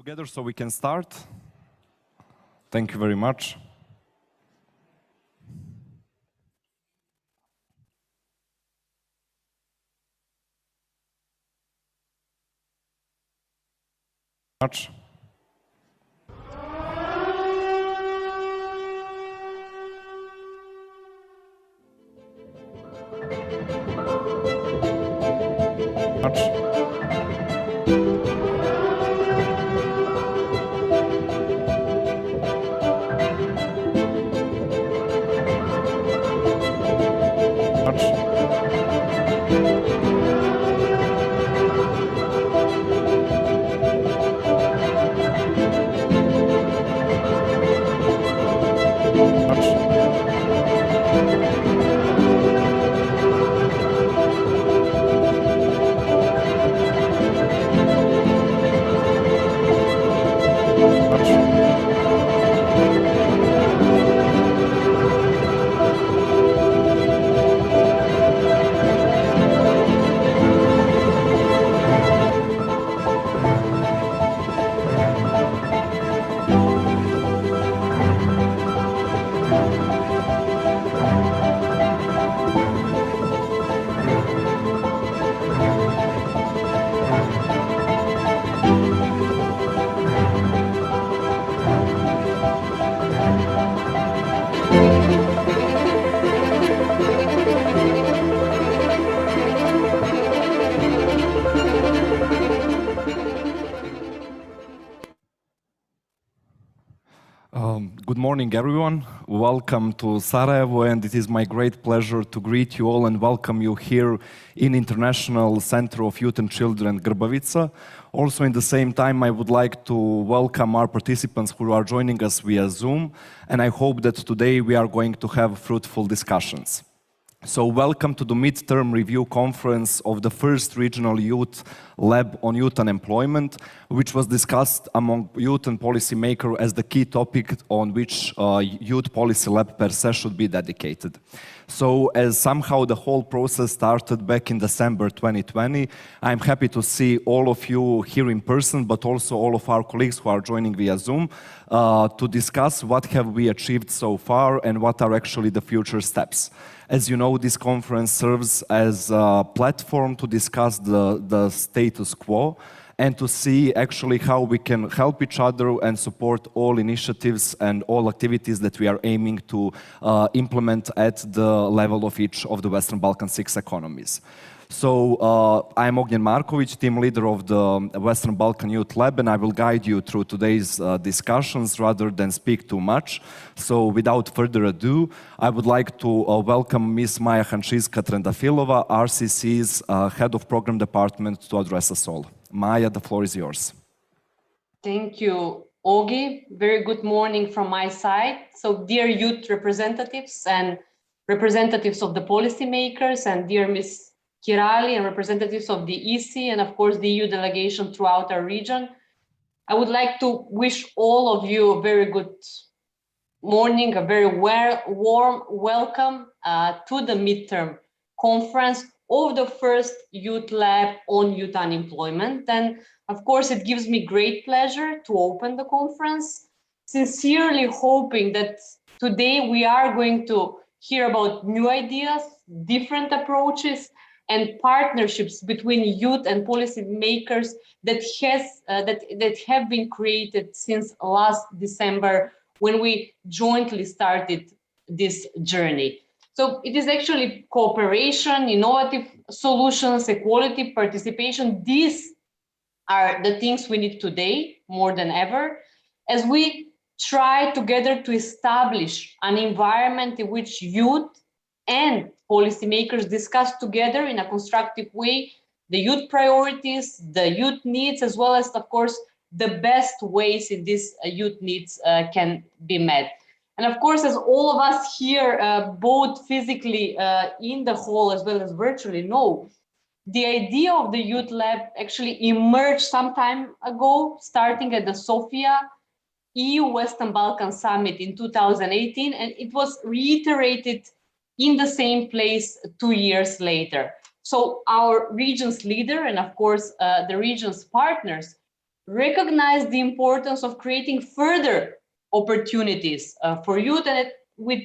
Together so we can start. Thank you very much. Much. Good morning, everyone. Welcome to Sarajevo, and it is my great pleasure to greet you all and welcome you here in International Center of Youth and Children, Grbavica. Also, in the same time, I would like to welcome our participants who are joining us via Zoom, and I hope that today we are going to have fruitful discussions. So welcome to the midterm review conference of the first regional youth lab on youth unemployment, which was discussed among youth and policymakers as the key topic on which youth policy lab per se should be dedicated. So as somehow the whole process started back in December 2020, I'm happy to see all of you here in person, but also all of our colleagues who are joining via Zoom to discuss what have we achieved so far and what are actually the future steps. As you know, this conference serves as a platform to discuss the status quo and to see actually how we can help each other and support all initiatives and all activities that we are aiming to implement at the level of each of the Western Balkan 6 economies. So I'm Ognjen Markovic, team leader of the Western Balkan Youth Lab, and I will guide you through today's discussions rather than speak too much. So without further ado, I would like to welcome Ms. Maja Hančiska-Trendafilova, RCC's Head of Program Department, to address us all. Maja, the floor is yours. Thank you, Ogi. Very good morning from my side. So dear youth representatives and representatives of the policymakers, and dear Ms. Kirali and representatives of the EC and of course the EU delegation throughout our region. I would like to wish all of you a very good morning, a very warm welcome to the midterm conference of the first youth lab on youth unemployment. And of course, it gives me great pleasure to open the conference, sincerely hoping that today we are going to hear about new ideas, different approaches, and partnerships between youth and policy makers that have been created since last December when we jointly started this journey. So it is actually cooperation, innovative solutions, equality, participation. These are the things we need today more than ever, as we try together to establish an environment in which youth and policymakers discuss together in a constructive way the youth priorities, the youth needs, as well as, of course, the best ways in these youth needs can be met. And of course, as all of us here, both physically in the hall as well as virtually know, the idea of the Youth Lab actually emerged some time ago, starting at the Sofia EU Western Balkan Summit in 2018, and it was reiterated in the same place 2 years later. So our region's leader and of course the region's partners recognized the importance of creating further opportunities for youth, and with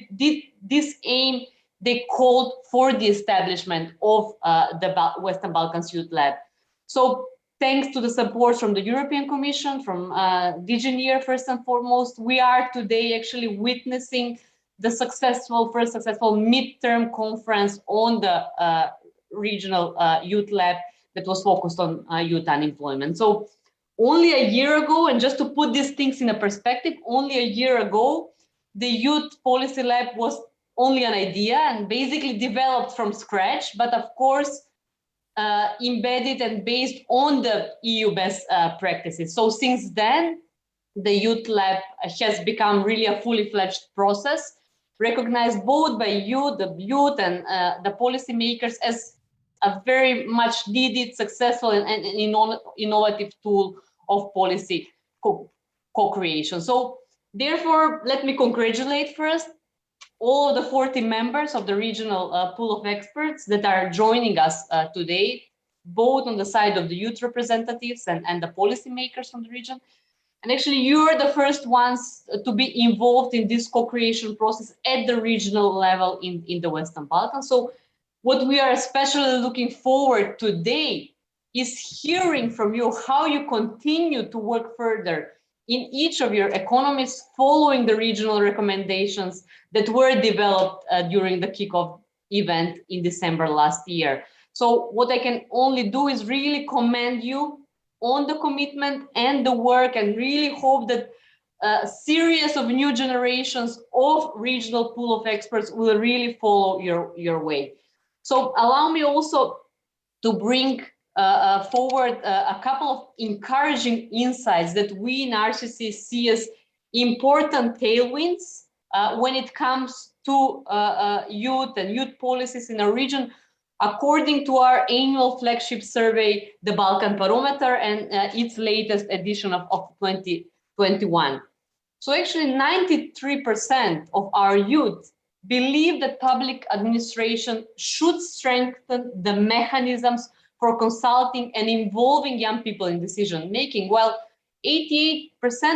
this aim, they called for the establishment of the Western Balkans Youth Lab. So thanks to the support from the European Commission, from DG NEAR first and foremost, we are today actually witnessing the first successful midterm conference on the regional youth lab that was focused on youth unemployment. So only a year ago, and just to put these things in a perspective, only a year ago, the youth policy lab was only an idea and basically developed from scratch, but of course, embedded and based on the EU best practices. So since then, the youth lab has become really a fully fledged process, recognized both by you, the youth, and the policymakers as a very much needed, successful, and innovative tool of policy co-creation. So therefore, let me congratulate first all of the 40 members of the regional pool of experts that are joining us today, both on the side of the youth representatives and the policymakers from the region. And actually, you're the first ones to be involved in this co-creation process at the regional level in the Western Balkans. So what we are especially looking forward today is hearing from you how you continue to work further in each of your economies following the regional recommendations that were developed during the kickoff event in December last year. So what I can only do is really commend you on the commitment and the work, and really hope that a series of new generations of regional pool of experts will really follow your way. So allow me also to bring forward a couple of encouraging insights that we in RCC see as important tailwinds when it comes to youth and youth policies in our region, according to our annual flagship survey, the Balkan Barometer, and its latest edition of 2021. So actually 93% of our youth believe that public administration should strengthen the mechanisms for consulting and involving young people in decision making, while 88%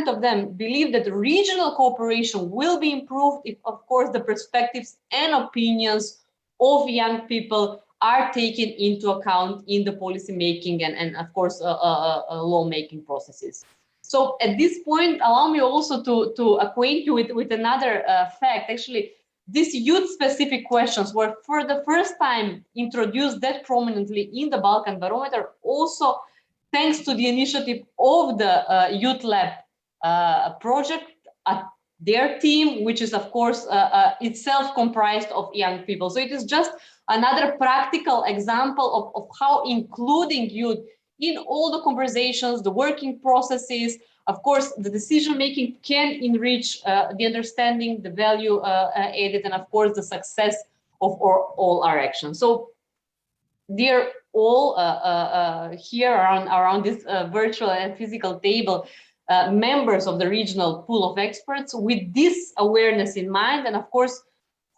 of them believe that regional cooperation will be improved if, of course, the perspectives and opinions of young people are taken into account in the policy making and of course, law-making processes. So at this point, allow me also to acquaint you with another fact. Actually, these youth-specific questions were for the first time introduced that prominently in the Balkan Barometer, also thanks to the initiative of the Youth Lab project, their team, which is, of course, itself comprised of young people. So it is just another practical example of how including youth in all the conversations, the working processes, of course, the decision-making can enrich the understanding, the value added, and of course, the success of all our actions. So, dear all here around this virtual and physical table, members of the regional pool of experts, with this awareness in mind, and of course,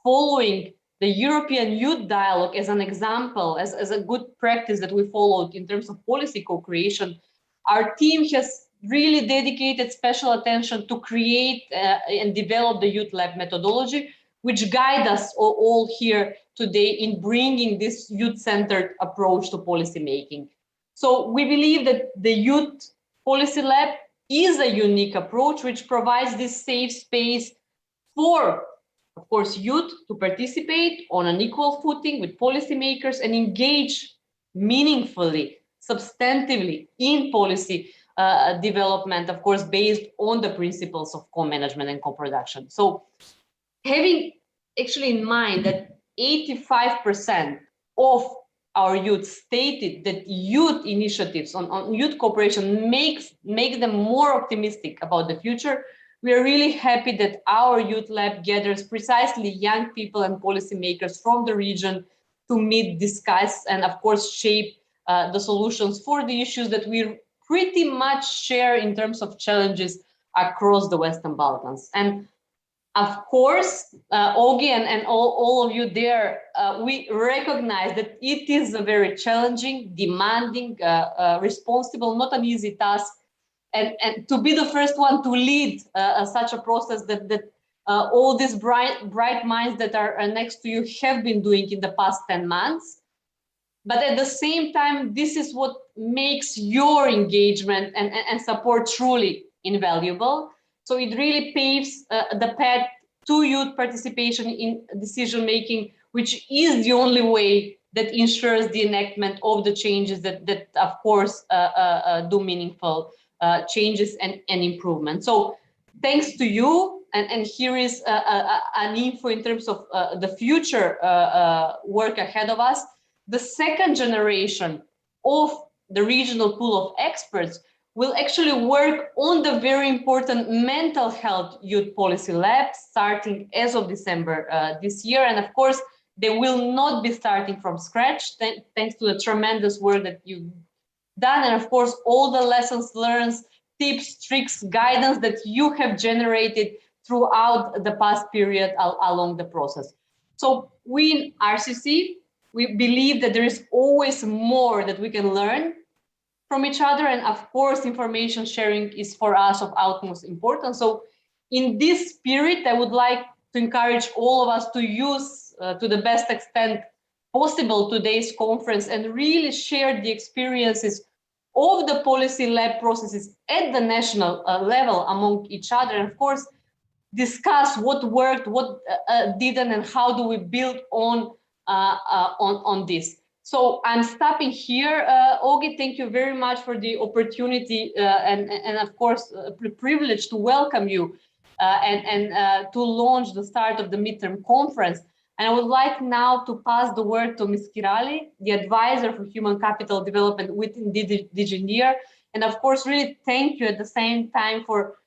following the European Youth Dialogue as an example, as a good practice that we followed in terms of policy co-creation, our team has really dedicated special attention to create and develop the Youth Lab methodology, which guide us all here today in bringing this youth-centered approach to policy making. So we believe that the Youth Policy Lab is a unique approach which provides this safe space for, of course, youth to participate on an equal footing with policymakers and engage meaningfully, substantively in policy development, of course, based on the principles of co-management and co-production. So having actually in mind that 85% of our youth stated that youth initiatives on youth cooperation make them more optimistic about the future, we are really happy that our Youth Lab gathers precisely young people and policymakers from the region to meet, discuss, and of course shape the solutions for the issues that we pretty much share in terms of challenges across the Western Balkans. And of course, Ogi and all of you there, we recognize that it is a very challenging, demanding, responsible, not an easy task and to be the first one to lead such a process that all these bright minds that are next to you have been doing in the past 10 months. But at the same time, this is what makes your engagement and support truly invaluable. So it really paves the path to youth participation in decision-making, which is the only way that ensures the enactment of the changes that of course, do meaningful changes and improvement. So thanks to you, and here is an info in terms of the future work ahead of us. The second generation of the regional pool of experts will actually work on the very important mental health youth policy lab starting as of December this year. And of course, they will not be starting from scratch, thanks to the tremendous work that you've done. And of course, all the lessons learned, tips, tricks, guidance that you have generated throughout the past period along the process. So we in RCC, we believe that there is always more that we can learn from each other. And of course, information sharing is for us of utmost importance. So in this spirit, I would like to encourage all of us to use to the best extent possible today's conference and really share the experiences of the policy lab processes at the national level among each other. And of course, discuss what worked, what didn't, and how do we build on this. So I'm stopping here. Ogi, thank you very much for the opportunity and of course, privilege to welcome you and to launch the start of the midterm conference. And I would like now to pass the word to Ms. Kirali, the advisor for human capital development within DigiNear. And of course, really thank you at the same time for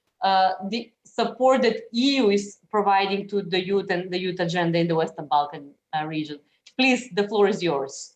the support that EU is providing to the youth and the youth agenda in the Western Balkan region. Please, the floor is yours.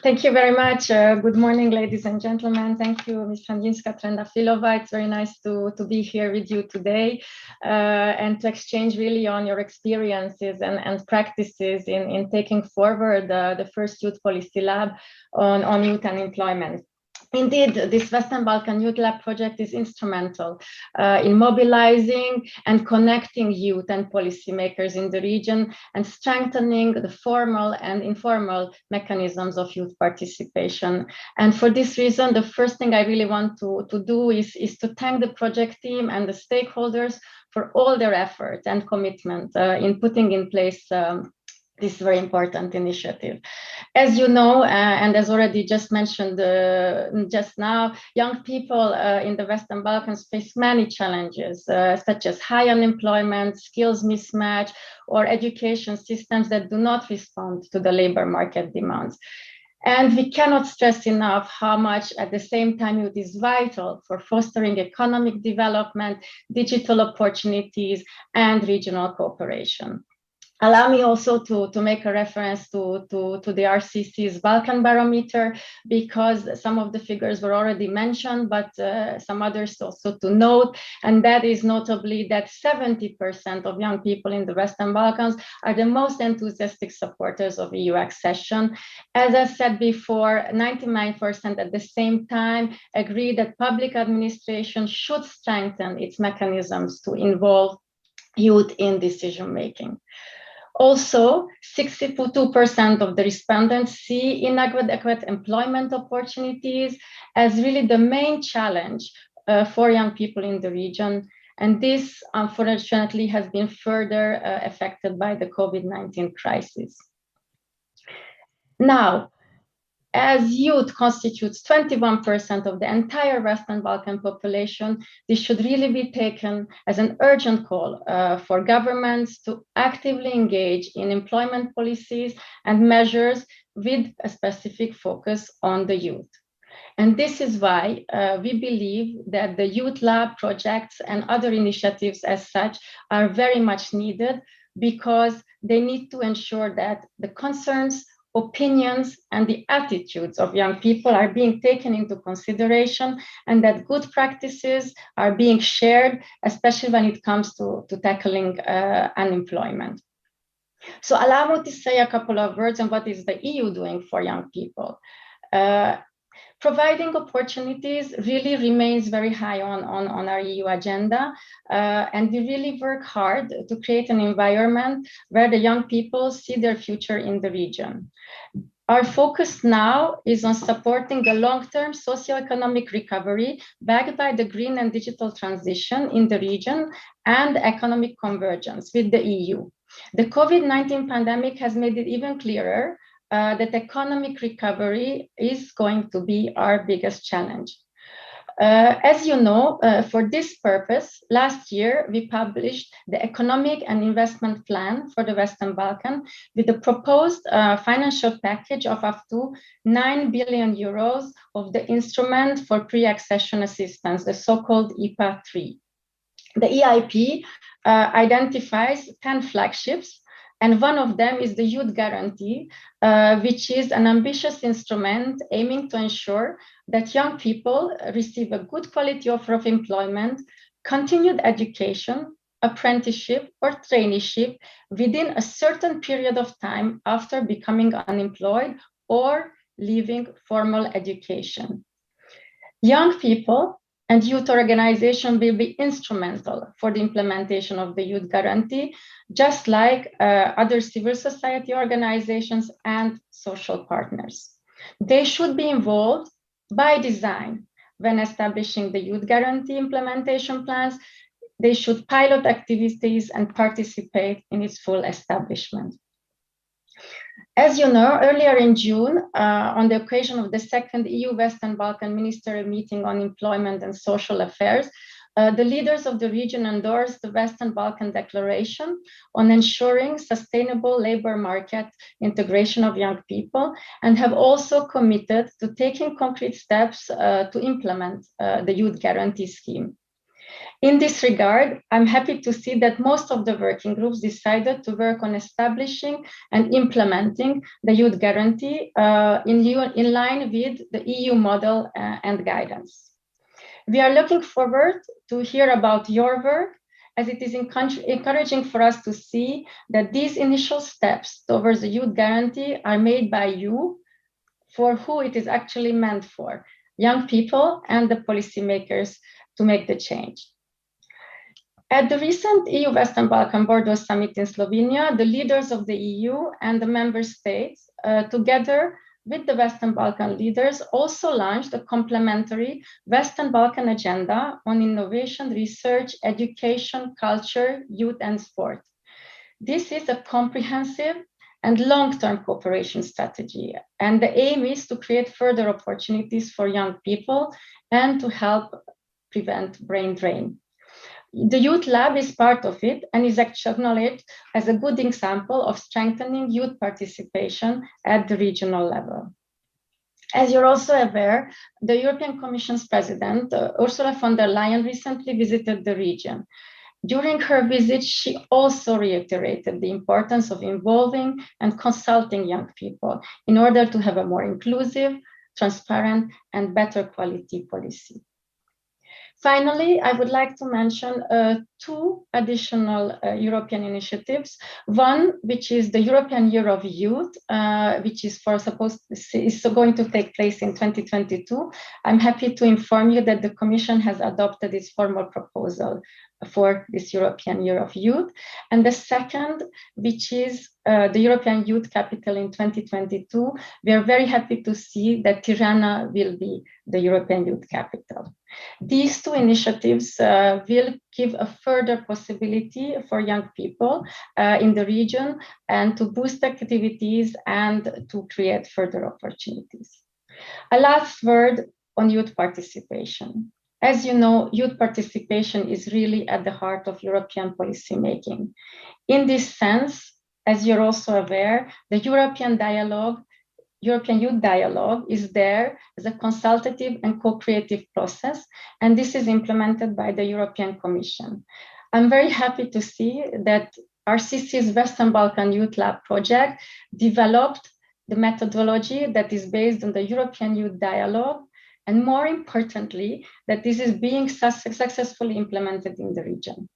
Thank you very much. Good morning, ladies and gentlemen. Thank you, Ms. Handinska Trendafilova. It's very nice to be here with you today and to exchange really on your experiences and practices in taking forward the first youth policy lab on youth and employment. Indeed, this Western Balkan Youth Lab project is instrumental in mobilizing and connecting youth and policymakers in the region and strengthening the formal and informal mechanisms of youth participation. And for this reason, the first thing I really want to do is to thank the project team and the stakeholders for all their effort and commitment in putting in place this very important initiative. As you know, and as already just mentioned just now, young people in the Western Balkans face many challenges, such as high unemployment, skills mismatch, or education systems that do not respond to the labor market demands. And we cannot stress enough how much at the same time youth is vital for fostering economic development, digital opportunities, and regional cooperation. Allow me also to make a reference to the RCC's Balkan Barometer, because some of the figures were already mentioned, but some others also to note, and that is notably that 70% of young people in the Western Balkans are the most enthusiastic supporters of EU accession. As I said before, 99% at the same time agree that public administration should strengthen its mechanisms to involve youth in decision-making. Also, 62% of the respondents see inadequate employment opportunities as really the main challenge for young people in the region. And this, unfortunately, has been further affected by the COVID-19 crisis. Now, as youth constitutes 21% of the entire Western Balkan population, this should really be taken as an urgent call for governments to actively engage in employment policies and measures with a specific focus on the youth. And this is why we believe that the Youth Lab projects and other initiatives as such are very much needed, because they need to ensure that the concerns, opinions, and the attitudes of young people are being taken into consideration, and that good practices are being shared, especially when it comes to tackling unemployment. So allow me to say a couple of words on what is the EU doing for young people. Providing opportunities really remains very high on our EU agenda, and we really work hard to create an environment where the young people see their future in the region. Our focus now is on supporting the long-term socioeconomic recovery backed by the green and digital transition in the region and economic convergence with the EU. The COVID-19 pandemic has made it even clearer that economic recovery is going to be our biggest challenge. As you know, for this purpose, last year we published the Economic and Investment Plan for the Western Balkans with a proposed financial package of up to 9 billion euros of the instrument for pre-accession assistance, the so-called IPA 3. The EIP identifies 10 flagships, and one of them is the Youth Guarantee, which is an ambitious instrument aiming to ensure that young people receive a good quality offer of employment, continued education, apprenticeship, or traineeship within a certain period of time after becoming unemployed or leaving formal education. Young people and youth organizations will be instrumental for the implementation of the Youth Guarantee, just like other civil society organizations and social partners. They should be involved by design when establishing the Youth Guarantee implementation plans. They should pilot activities and participate in its full establishment. As you know, earlier in June, on the occasion of the second EU Western Balkan Ministerial Meeting on Employment and Social Affairs, the leaders of the region endorsed the Western Balkan Declaration on ensuring sustainable labor market integration of young people, and have also committed to taking concrete steps to implement the Youth Guarantee Scheme. In this regard, I'm happy to see that most of the working groups decided to work on establishing and implementing the Youth Guarantee in line with the EU model and guidance. We are looking forward to hear about your work, as it is encouraging for us to see that these initial steps towards the Youth Guarantee are made by you for who it is actually meant for, young people and the policymakers to make the change. At the recent EU Western Balkan Bordeaux Summit in Slovenia, the leaders of the EU and the member states, together with the Western Balkan leaders, also launched a complementary Western Balkan agenda on innovation, research, education, culture, youth, and sport. This is a comprehensive and long-term cooperation strategy, and the aim is to create further opportunities for young people and to help prevent brain drain. The Youth Lab is part of it and is acknowledged as a good example of strengthening youth participation at the regional level. As you're also aware, the European Commission's President, Ursula von der Leyen, recently visited the region. During her visit, she also reiterated the importance of involving and consulting young people in order to have a more inclusive, transparent, and better quality policy. Finally, I would like to mention two additional European initiatives. One, which is the European Year of Youth, which is going to take place in 2022. I'm happy to inform you that the Commission has adopted its formal proposal for this European Year of Youth. And the second, which is the European Youth Capital in 2022, we are very happy to see that Tirana will be the European Youth Capital. These two initiatives will give a further possibility for young people in the region and to boost activities and to create further opportunities. A last word on youth participation. As you know, youth participation is really at the heart of European policymaking. In this sense, as you're also aware, the European Youth Dialogue is there as a consultative and co-creative process, and this is implemented by the European Commission. I'm very happy to see that RCC's Western Balkan Youth Lab project developed the methodology that is based on the European Youth Dialogue, and more importantly, that this is being successfully implemented in the region.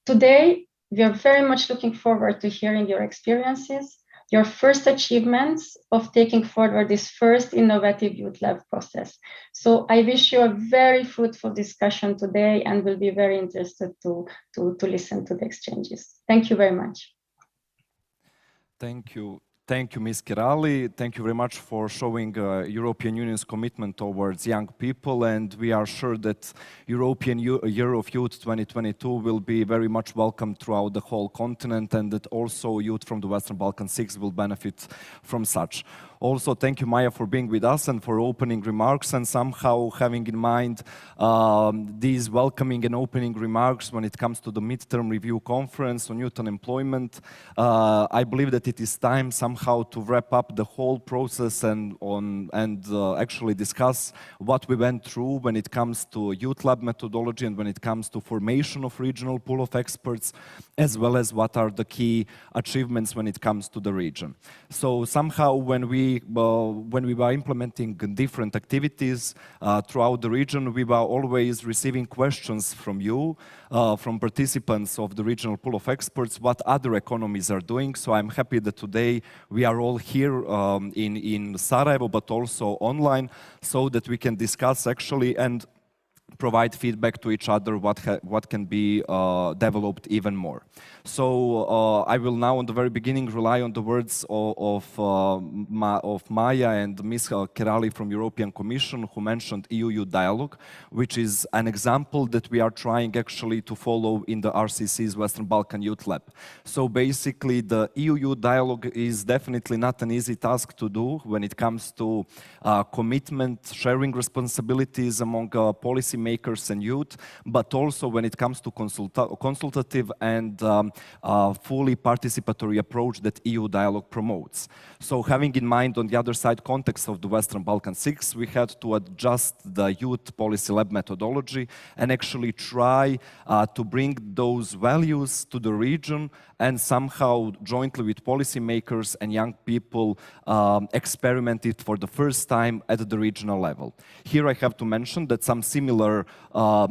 Today, we are very much looking forward to hearing your experiences, your first achievements of taking forward this first innovative youth lab process. So I wish you a very fruitful discussion today and will be very interested to listen to the exchanges. Thank you very much. Thank you. Thank you, Ms. Kirali. Thank you very much for showing European Union's commitment towards young people, and we are sure that European Year of Youth 2022 will be very much welcome throughout the whole continent, and that also youth from the Western Balkan 6 will benefit from such. Also, thank you, Maya, for being with us and for opening remarks and somehow having in mind these welcoming and opening remarks when it comes to the midterm review conference on youth unemployment. I believe that it is time somehow to wrap up the whole process and actually discuss what we went through when it comes to youth lab methodology and when it comes to formation of regional pool of experts, as well as what are the key achievements when it comes to the region. So somehow when we were implementing different activities throughout the region, we were always receiving questions from you, from participants of the regional pool of experts, what other economies are doing. So I'm happy that today we are all here in Sarajevo, but also online, so that we can discuss actually and provide feedback to each other what can be developed even more. So I will now, on the very beginning, rely on the words of Maya and Ms. Kerali from European Commission, who mentioned EU dialogue, which is an example that we are trying actually to follow in the RCC's Western Balkan Youth Lab. So basically, the EU dialogue is definitely not an easy task to do when it comes to commitment, sharing responsibilities among policy makers and youth, but also when it comes to consultative and fully participatory approach that EU dialogue promotes. So having in mind on the other side context of the Western Balkan 6, we had to adjust the youth policy lab methodology and actually try to bring those values to the region and somehow jointly with policymakers and young people experiment it for the first time at the regional level. Here I have to mention that some similar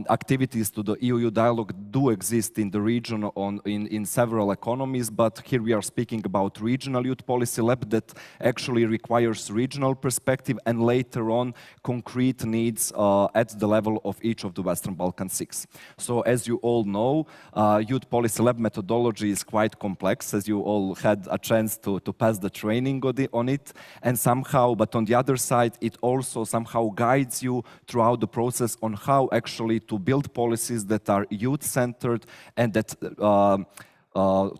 activities to the EU dialogue do exist in the region in several economies, but here we are speaking about regional youth policy lab that actually requires regional perspective and later on concrete needs at the level of each of the Western Balkan 6. So as you all know, youth policy lab methodology is quite complex, as you all had a chance to pass the training on it, and somehow, but on the other side, it also somehow guides you throughout the process on how actually to build policies that are youth-centered and that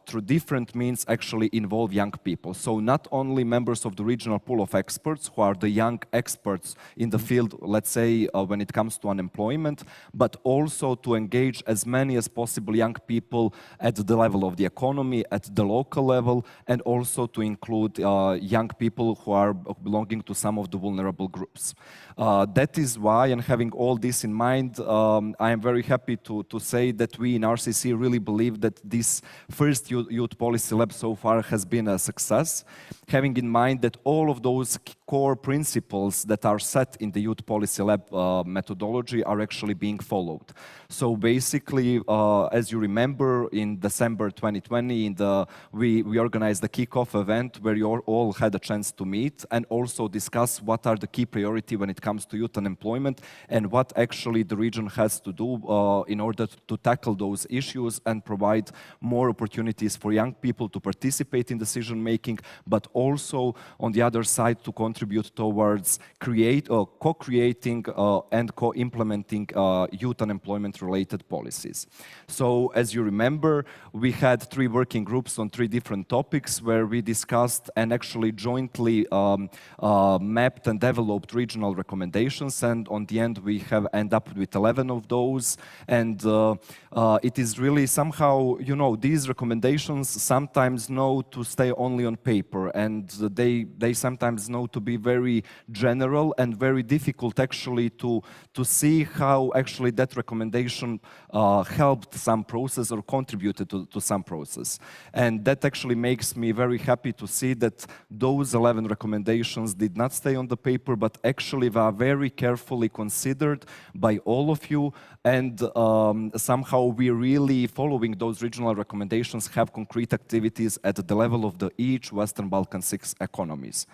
through different means actually involve young people. So not only members of the regional pool of experts who are the young experts in the field, let's say when it comes to unemployment, but also to engage as many as possible young people at the level of the economy, at the local level, and also to include young people who are belonging to some of the vulnerable groups. That is why, and having all this in mind, I am very happy to say that we in RCC really believe that this first youth policy lab so far has been a success, having in mind that all of those core principles that are set in the youth policy lab methodology are actually being followed. So basically, as you remember, in December 2020, we organized the kickoff event where you all had a chance to meet and also discuss what are the key priorities when it comes to youth unemployment and what actually the region has to do in order to tackle those issues and provide more opportunities for young people to participate in decision making, but also on the other side to contribute towards co-creating and co-implementing youth unemployment related policies. So as you remember, we had 3 working groups on 3 different topics where we discussed and actually jointly mapped and developed regional recommendations, and on the end we have ended up with 11 of those, and it is really somehow, you know, these recommendations sometimes know to stay only on paper, and they sometimes know to be very general and very difficult actually to see how actually that recommendation helped some process or contributed to some process. And that actually makes me very happy to see that those 11 recommendations did not stay on the paper, but actually were very carefully considered by all of you And somehow we really, following those regional recommendations, have concrete activities at the level of each Western Balkan 6 economies.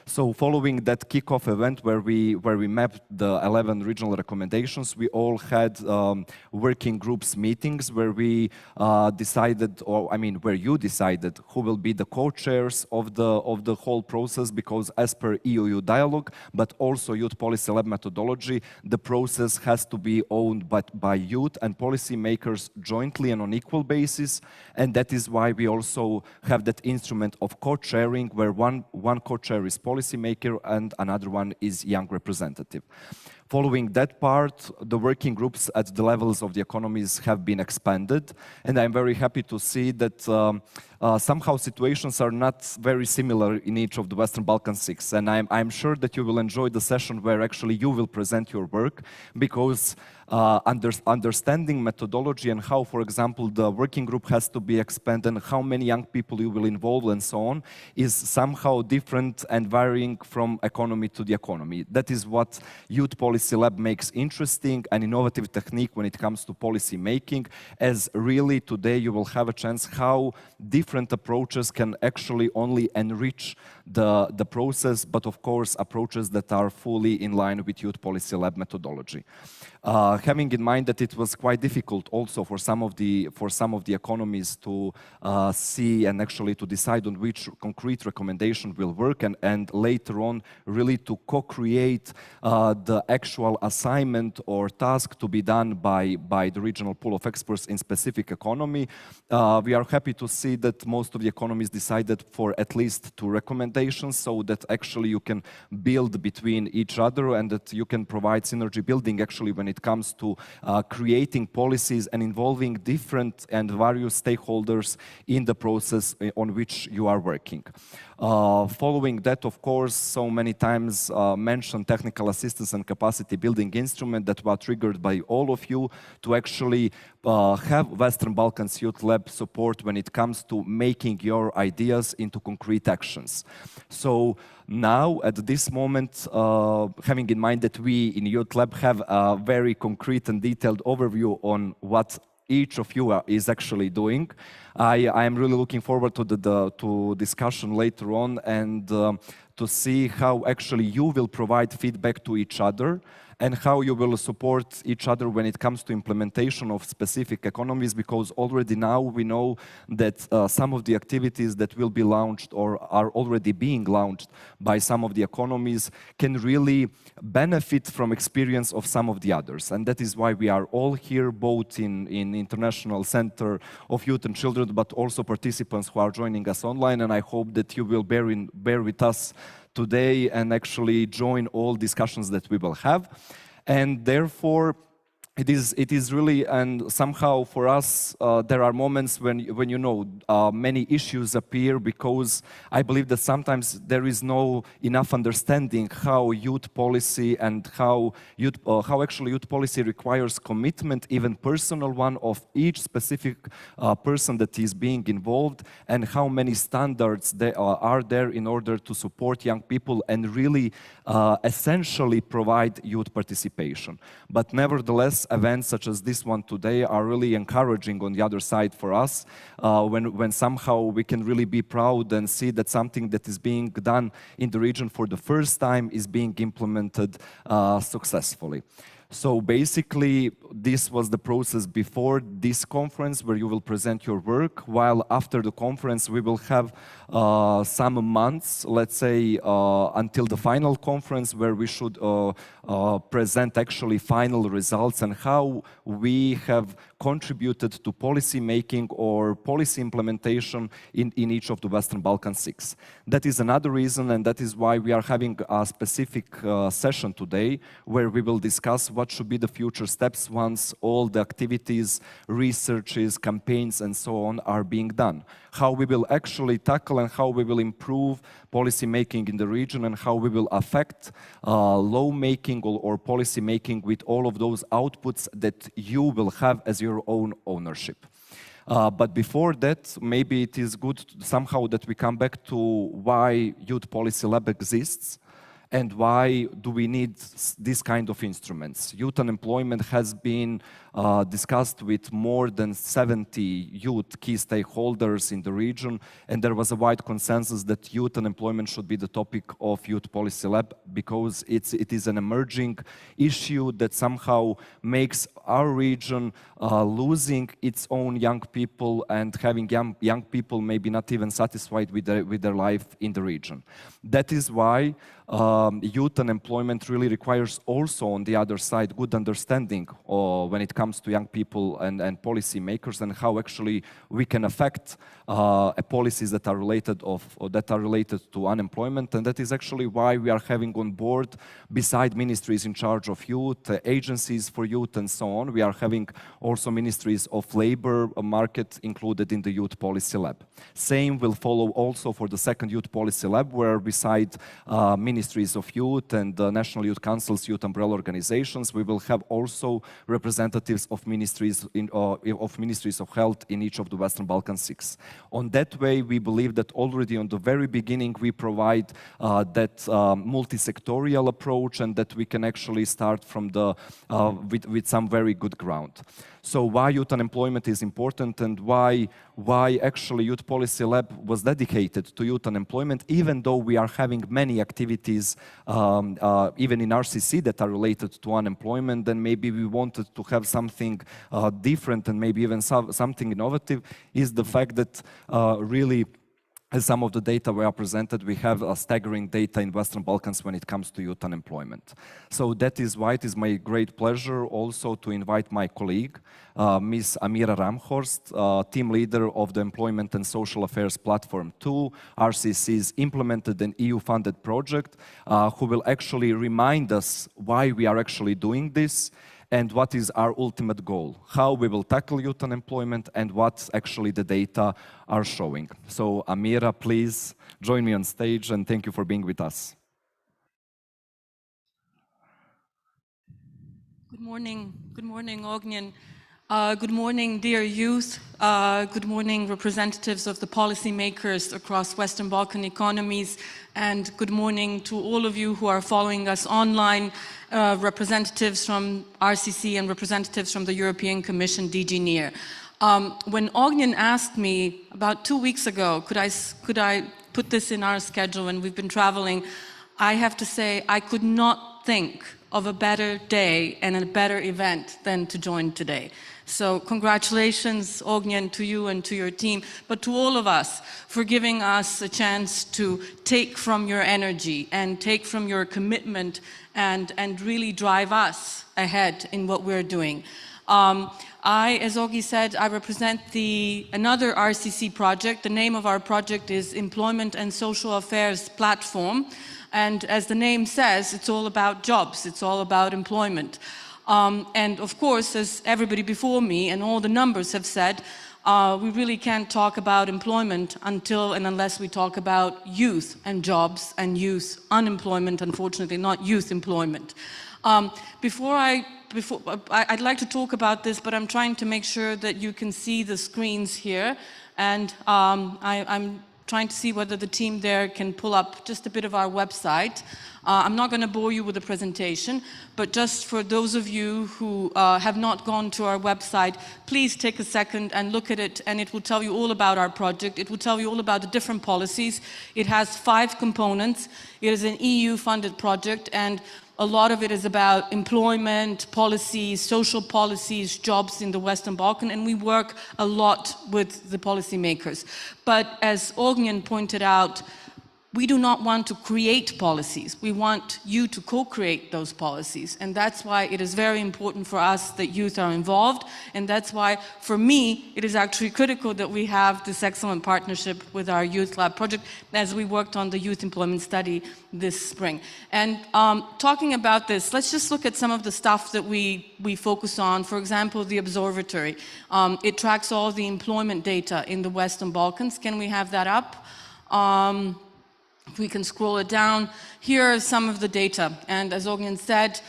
So following that kickoff event where we mapped the 11 regional recommendations, we all had working groups meetings where we decided, where you decided who will be the co-chairs of the whole process, because as per EU dialogue, but also Youth Policy Lab methodology, the process has to be owned by youth and policymakers jointly and on equal basis, and that is why we also have that instrument of co-chairing, where one co-chair is policymaker and another one is young representative. Following that part, the working groups at the levels of the economies have been expanded, and I'm very happy to see that somehow situations are not very similar in each of the Western Balkan 6, and I'm sure that you will enjoy the session where actually you will present your work, because understanding methodology and how, for example, the working group has to be expanded and how many young people you will involve and so on is somehow different and varying from economy to the economy. That is what Youth Policy Lab makes interesting, an innovative technique when it comes to policy making, as really today you will have a chance how different approaches can actually only enrich the process, but of course approaches that are fully in line with Youth Policy Lab methodology. Having in mind that it was quite difficult also for some of the economies to see and actually to decide on which concrete recommendation will work, and later on really to co-create the actual assignment or task to be done by the regional pool of experts in specific economy. We are happy to see that most of the economies decided for at least 2 recommendations, so that actually you can build between each other and that you can provide synergy building actually when it comes to creating policies and involving different and various stakeholders in the process on which you are working. Following that, of course, so many times mentioned technical assistance and capacity building instrument that were triggered by all of you to actually have Western Balkans Youth Lab support when it comes to making your ideas into concrete actions. So now, at this moment, having in mind that we in Youth Lab have a very concrete and detailed overview on what each of you is actually doing, I am really looking forward to discussion later on and to see how actually you will provide feedback to each other and how you will support each other when it comes to implementation of specific economies, because already now we know that some of the activities that will be launched or are already being launched by some of the economies can really benefit from experience of some of the others. And that is why we are all here, both in International Center of Youth and Children, but also participants who are joining us online, and I hope that you will bear with us today and actually join all discussions that we will have. And therefore, it is really, and somehow for us, there are moments when you know many issues appear, because I believe that sometimes there is no enough understanding how youth policy and how actually youth policy requires commitment, even personal one, of each specific person that is being involved, and how many standards there are there in order to support young people and really essentially provide youth participation. But nevertheless, events such as this one today are really encouraging on the other side for us, when somehow we can really be proud and see that something that is being done in the region for the first time is being implemented successfully. So basically, this was the process before this conference where you will present your work, while after the conference we will have some months, let's say, until the final conference, where we should present actually final results and how we have contributed to policy making or policy implementation in each of the Western Balkan 6. That is another reason, and that is why we are having a specific session today, where we will discuss what should be the future steps once all the activities, researches, campaigns, and so on are being done. How we will actually tackle and how we will improve policy making in the region, and how we will affect law making or policy making with all of those outputs that you will have as your own ownership. But before that, maybe it is good somehow that we come back to why Youth Policy Lab exists, And why do we need this kind of instruments? Youth unemployment has been discussed with more than 70 youth key stakeholders in the region, and there was a wide consensus that youth unemployment should be the topic of Youth Policy Lab because it is an emerging issue that somehow makes our region losing its own young people and having young people maybe not even satisfied with their life in the region. That is why youth unemployment really requires also on the other side good understanding when it comes to young people and policy makers and how actually we can affect policies that are related to unemployment. And that is actually why we are having on board, beside ministries in charge of youth, agencies for youth and so on, we are having also ministries of labor market included in the Youth Policy Lab. Same will follow also for the second Youth Policy Lab, where beside ministries of youth and National Youth Councils, youth umbrella organizations, we will have also representatives of ministries of health in each of the Western Balkan 6. On that way, we believe that already on the very beginning we provide that multi-sectorial approach and that we can actually start from with some very good ground. So why youth unemployment is important and why actually Youth Policy Lab was dedicated to youth unemployment, even though we are having many activities even in RCC that are related to unemployment, then maybe we wanted to have something different and maybe even something innovative, is the fact that really, as some of the data were presented, we have staggering data in Western Balkans when it comes to youth unemployment. So that is why it is my great pleasure also to invite my colleague, Ms. Amira Ramhorst, team leader of the Employment and Social Affairs Platform 2, RCC's implemented an EU-funded project, who will actually remind us why we are actually doing this and what is our ultimate goal, how we will tackle youth unemployment and what actually the data are showing. So Amira, please join me on stage and thank you for being with us. Good morning, Ognjen. Good morning, dear youth. Good morning, representatives of the policymakers across Western Balkan economies. And good morning to all of you who are following us online, representatives from RCC and representatives from the European Commission, DG NEAR. When Ognjen asked me about 2 weeks ago, could I put this in our schedule when we've been traveling, I have to say I could not think of a better day and a better event than to join today. So congratulations, Ognjen, to you and to your team, but to all of us for giving us a chance to take from your energy and take from your commitment and really drive us ahead in what we're doing. As Ogi said, I represent another RCC project. The name of our project is Employment and Social Affairs Platform. And as the name says, it's all about jobs, it's all about employment. And of course, as everybody before me and all the numbers have said, we really can't talk about employment until and unless we talk about youth and jobs and youth unemployment, unfortunately, not youth employment. I'd like to talk about this, but I'm trying to make sure that you can see the screens here. And I'm trying to see whether the team there can pull up just a bit of our website. I'm not going to bore you with the presentation, but just for those of you who have not gone to our website, please take a second and look at it, and it will tell you all about our project. It will tell you all about the different policies. It has 5 components. It is an EU-funded project, and a lot of it is about employment, policies, social policies, jobs in the Western Balkan, and we work a lot with the policymakers. But as Ognjen pointed out, we do not want to create policies. We want you to co-create those policies. And that's why it is very important for us that youth are involved. And that's why, for me, it is actually critical that we have this excellent partnership with our Youth Lab project as we worked on the youth employment study this spring. And talking about this, let's just look at some of the stuff that we focus on. For example, the observatory. It tracks all the employment data in the Western Balkans. Can we have that up? If we can scroll it down, here are some of the data. And as Ognjen said,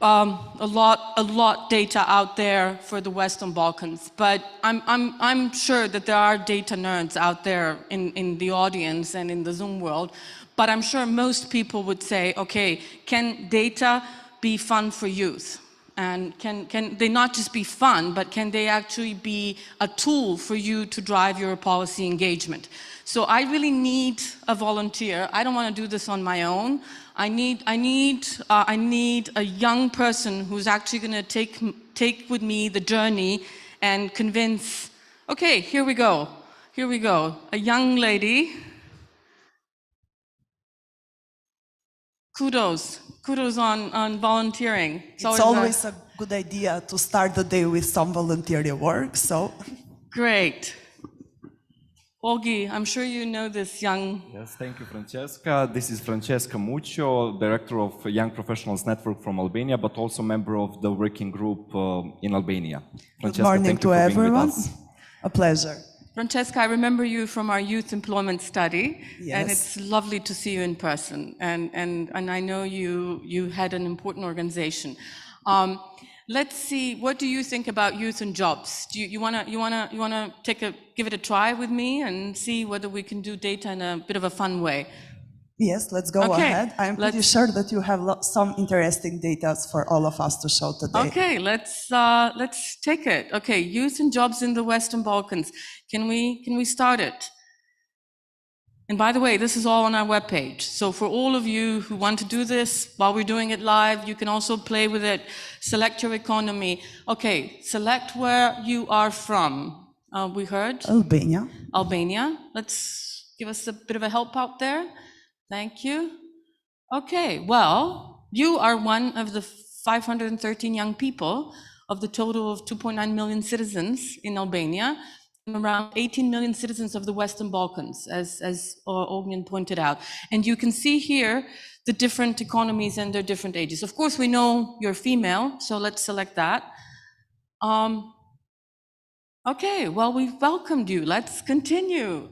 a lot data out there for the Western Balkans, but I'm sure that there are data nerds out there in the audience and in the Zoom world, but I'm sure most people would say, okay, can data be fun for youth? And can they not just be fun, but can they actually be a tool for you to drive your policy engagement? So I really need a volunteer. I don't want to do this on my own. I need a young person who's actually going to take with me the journey and convince. Okay, here we go. Here we go. A young lady. Kudos on volunteering. It's always a good idea to start the day with some volunteer work, so. Great. Olgi, I'm sure you know this young... Yes, thank you, Francesca. This is Francesca Muccio, Director of Young Professionals Network from Albania, but also member of the working group in Albania. Good morning to everyone. A pleasure. Francesca, I remember you from our youth employment study, yes. And it's lovely to see you in person. And I know you had an important organization. Let's see. What do you think about youth and jobs? Do you wanna give it a try with me and see whether we can do data in a bit of a fun way? Yes, let's go ahead. I'm pretty sure that you have some interesting data for all of us to show today. Okay, let's take it. Okay, youth and jobs in the Western Balkans. Can we start it? And by the way, this is all on our webpage. So for all of you who want to do this while we're doing it live, you can also play with it. Select your economy. Okay, select where you are from. We heard? Albania. Albania. Let's give us a bit of a help out there. Thank you. Okay, well, you are one of the 513 young people of the total of 2.9 million citizens in Albania, and around 18 million citizens of the Western Balkans, as Ognjen pointed out. And you can see here the different economies and their different ages. Of course, we know you're female, so let's select that. Okay, well, we've welcomed you. Let's continue.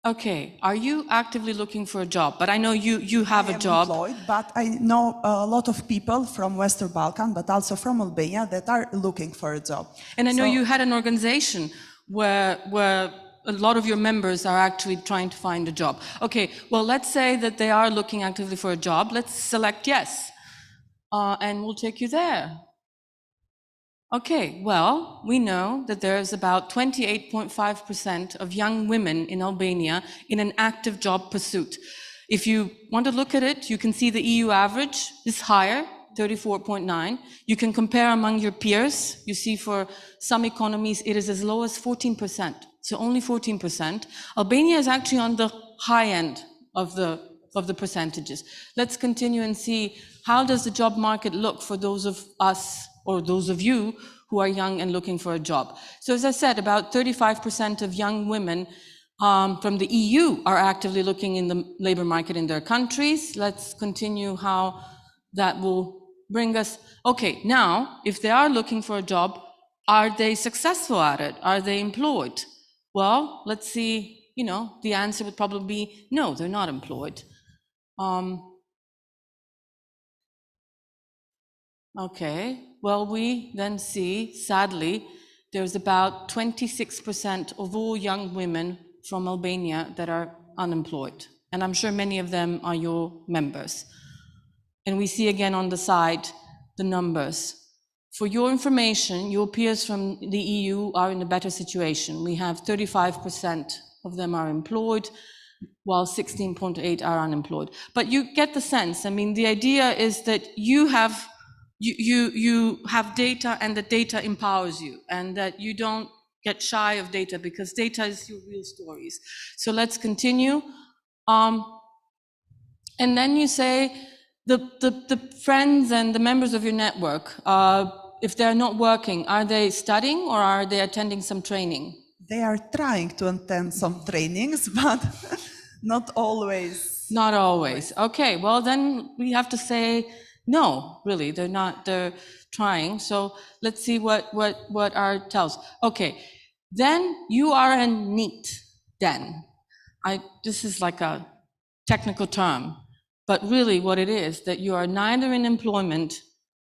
Okay, are you actively looking for a job? But I know you have a job. I am employed, but I know a lot of people from Western Balkan, but also from Albania that are looking for a job. And I know you had an organization where a lot of your members are actually trying to find a job. Okay, well, let's say that they are looking actively for a job. Let's select yes, and we'll take you there. Okay, well, we know that there's about 28.5% of young women in Albania in an active job pursuit. If you want to look at it, you can see the EU average is higher, 34.9. You can compare among your peers. You see for some economies, it is as low as 14%, so only 14%. Albania is actually on the high end of the percentages. Let's continue and see how does the job market look for those of us or those of you who are young and looking for a job. So as I said, about 35% of young women from the EU are actively looking in the labor market in their countries. Let's continue how that will bring us. Okay, now, if they are looking for a job, are they successful at it? Are they employed? Well, let's see, the answer would probably be no, they're not employed. Okay, well, we then see, sadly, there's about 26% of all young women from Albania that are unemployed. And I'm sure many of them are your members. And we see again on the side the numbers. For your information, your peers from the EU are in a better situation. We have 35% of them are employed, while 16.8 are unemployed. But you get the sense. I mean, the idea is that you have data and the data empowers you, and that you don't get shy of data because data is your real stories. So let's continue. And then you say the friends and the members of your network, if they're not working, are they studying or are they attending some training? They are trying to attend some trainings, but not always. Not always. Okay, well then we have to say, no, really, they're not, they're trying. So let's see what our tells. Okay, then you are a NEET, then. This is like a technical term. but really what it is, that you are neither in employment,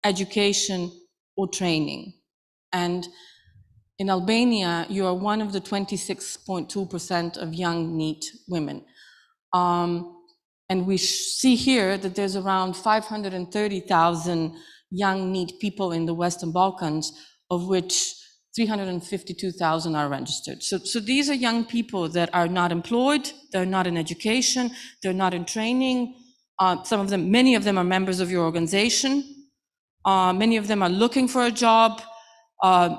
education, or training. And in Albania, you are one of the 26.2% of young NEET women. And we see here that there's around 530,000 young NEET people in the Western Balkans, of which 352,000 are registered. So these are young people that are not employed, they're not in education, they're not in training. Many of them are members of your organization. Many of them are looking for a job.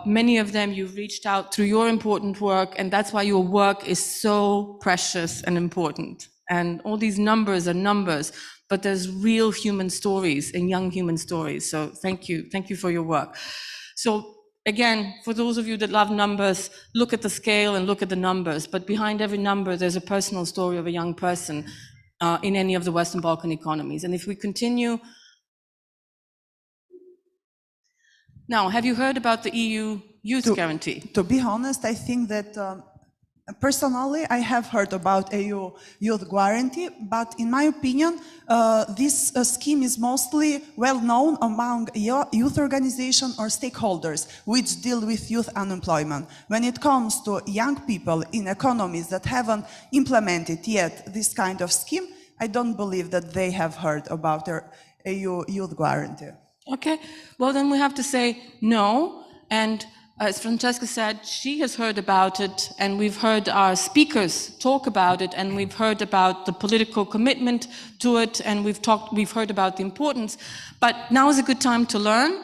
Many of them you've reached out through your important work, and that's why your work is so precious and important. And all these numbers are numbers, but there's real human stories and young human stories. So thank you for your work. So again, for those of you that love numbers, look at the scale and look at the numbers, but behind every number, there's a personal story of a young person in any of the Western Balkan economies. And if we continue, now, have you heard about the EU Youth Guarantee? To be honest, I think that personally, I have heard about EU Youth Guarantee, but in my opinion, this scheme is mostly well known among youth organizations or stakeholders which deal with youth unemployment. When it comes to young people in economies that haven't implemented yet this kind of scheme, I don't believe that they have heard about their EU Youth Guarantee. Okay, well then we have to say no, and as Francesca said, she has heard about it, and we've heard our speakers talk about it, and we've heard about the political commitment to it, and we've heard about the importance, but now is a good time to learn.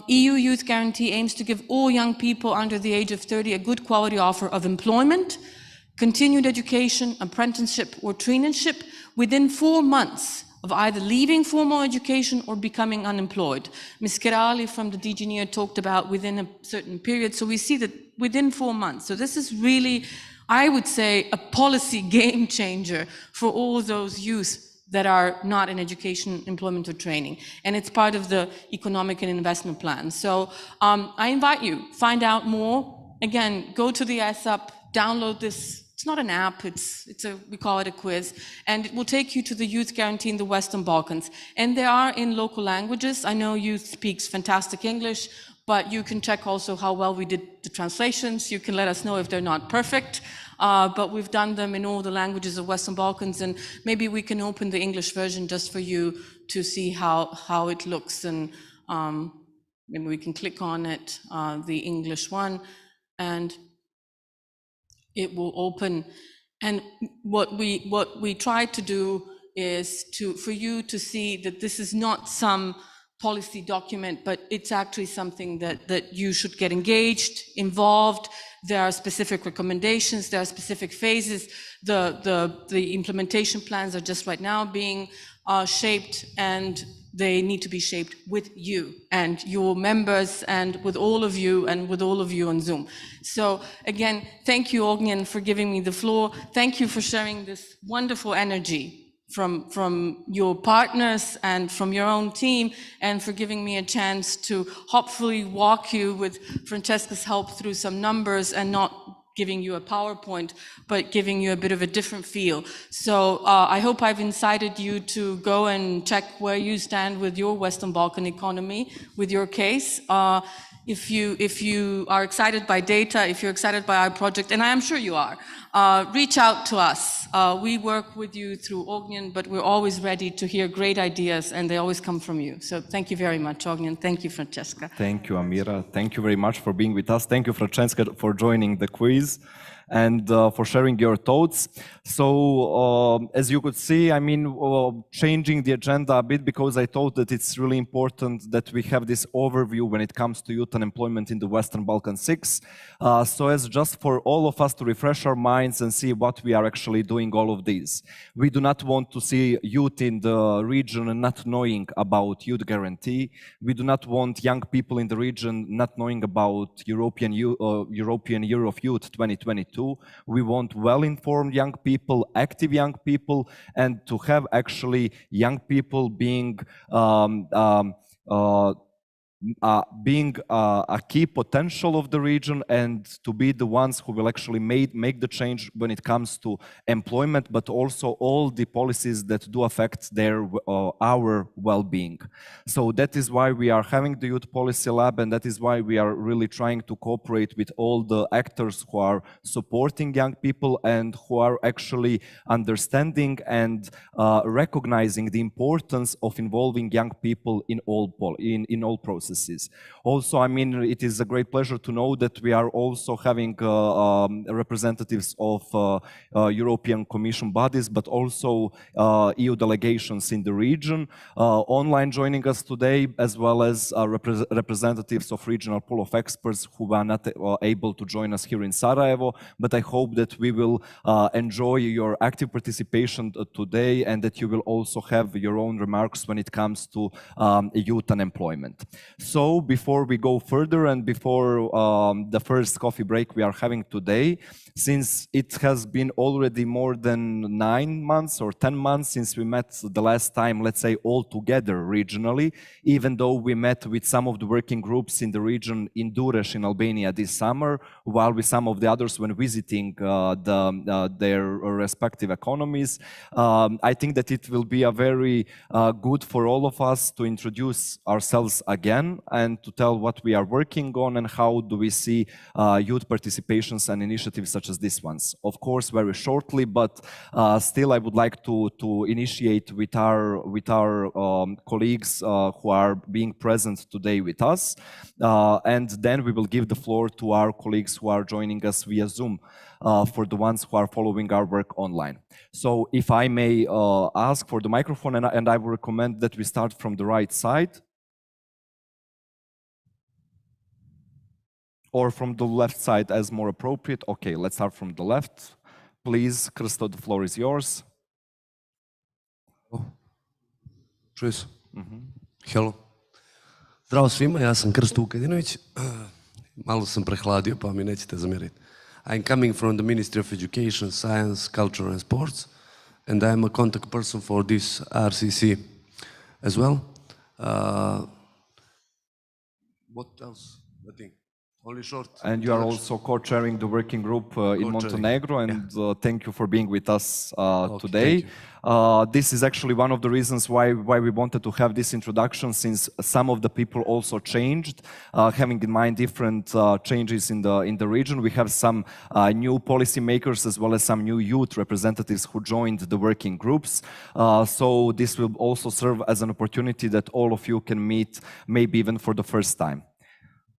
EU Youth Guarantee aims to give all young people under the age of 30 a good quality offer of employment, continued education, apprenticeship, or traineeship within 4 months of either leaving formal education or becoming unemployed. Ms. Kerali from the DG NEAR talked about within a certain period, so we see that within 4 months. So this is really, I would say, a policy game changer for all those youth that are not in education, employment, or training. And it's part of the economic and investment plan. So I invite you, find out more. Again, go to the SAP, download this. It's not an app, we call it a quiz, and it will take you to the Youth Guarantee in the Western Balkans. And they are in local languages. I know youth speaks fantastic English, but you can check also how well we did the translations. You can let us know if they're not perfect, but we've done them in all the languages of Western Balkans, and maybe we can open the English version just for you to see how it looks, and maybe we can click on it, the English one, and it will open. And what we try to do is for you to see that this is not some policy document, but it's actually something that you should get engaged, involved. There are specific recommendations, there are specific phases. The implementation plans are just right now being shaped, and they need to be shaped with you and your members and with all of you on Zoom. So again, thank you, Ognjen, for giving me the floor. Thank you for sharing this wonderful energy from your partners and from your own team, and for giving me a chance to hopefully walk you with Francesca's help through some numbers, and not giving you a PowerPoint, but giving you a bit of a different feel. So I hope I've incited you to go and check where you stand with your Western Balkan economy, with your case. If you are excited by data, if you're excited by our project, and I am sure you are, reach out to us. We work with you through Ognjen, but we're always ready to hear great ideas, and they always come from you. So thank you very much, Ognjen. Thank you, Francesca. Thank you, Amira. Thank you very much for being with us. Thank you, Francesca, for joining the quiz and for sharing your thoughts. So as you could see, I mean, changing the agenda a bit, because I thought that it's really important that we have this overview when it comes to youth unemployment in the Western Balkan 6. So as just for all of us to refresh our minds and see what we are actually doing all of these. We do not want to see youth in the region not knowing about Youth Guarantee. We do not want young people in the region not knowing about European Year of Youth 2022. We want well-informed young people, active young people, and to have actually young people being being a key potential of the region and to be the ones who will actually make the change when it comes to employment, but also all the policies that do affect our well-being. So that is why we are having the Youth Policy Lab, and that is why we are really trying to cooperate with all the actors who are supporting young people and who are actually understanding and recognizing the importance of involving young people in all processes. Also, I mean, it is a great pleasure to know that we are also having representatives of European Commission bodies, but also EU delegations in the region online joining us today, as well as representatives of regional pool of experts who are not able to join us here in Sarajevo. But I hope that we will enjoy your active participation today and that you will also have your own remarks when it comes to youth unemployment. So before we go further and before the first coffee break we are having today, since it has been already more than 9 months or 10 months since we met the last time, let's say all together regionally, even though we met with some of the working groups in the region in Durrës in Albania this summer, while with some of the others when visiting their respective economies. I think that it will be a very good for all of us to introduce ourselves again and to tell what we are working on and how do we see youth participations and initiatives such as these ones. Of course, very shortly, but still I would like to initiate with our colleagues who are being present today with us. And then we will give the floor to our colleagues who are joining us via Zoom for the ones who are following our work online. So if I may ask for the microphone, and I would recommend that we start from the right side. Or from the left side as more appropriate. Okay, let's start from the left. Please, Krsto, the floor is yours. Čuje se? Hello. Zdravo svima, ja sam Krsto Vukadinović. Malo sam prehladio, pa mi nećete zamjeriti. I'm coming from the Ministry of Education, Science, Culture and Sports, and I am a contact person for this RCC as well. What else? I think. Only short. And you are also co-chairing the working group in Montenegro, and thank you for being with us today. This is actually one of the reasons why we wanted to have this introduction, since some of the people also changed, having in mind different changes in the region. We have some new policymakers as well as some new youth representatives who joined the working groups. So this will also serve as an opportunity that all of you can meet, maybe even for the first time.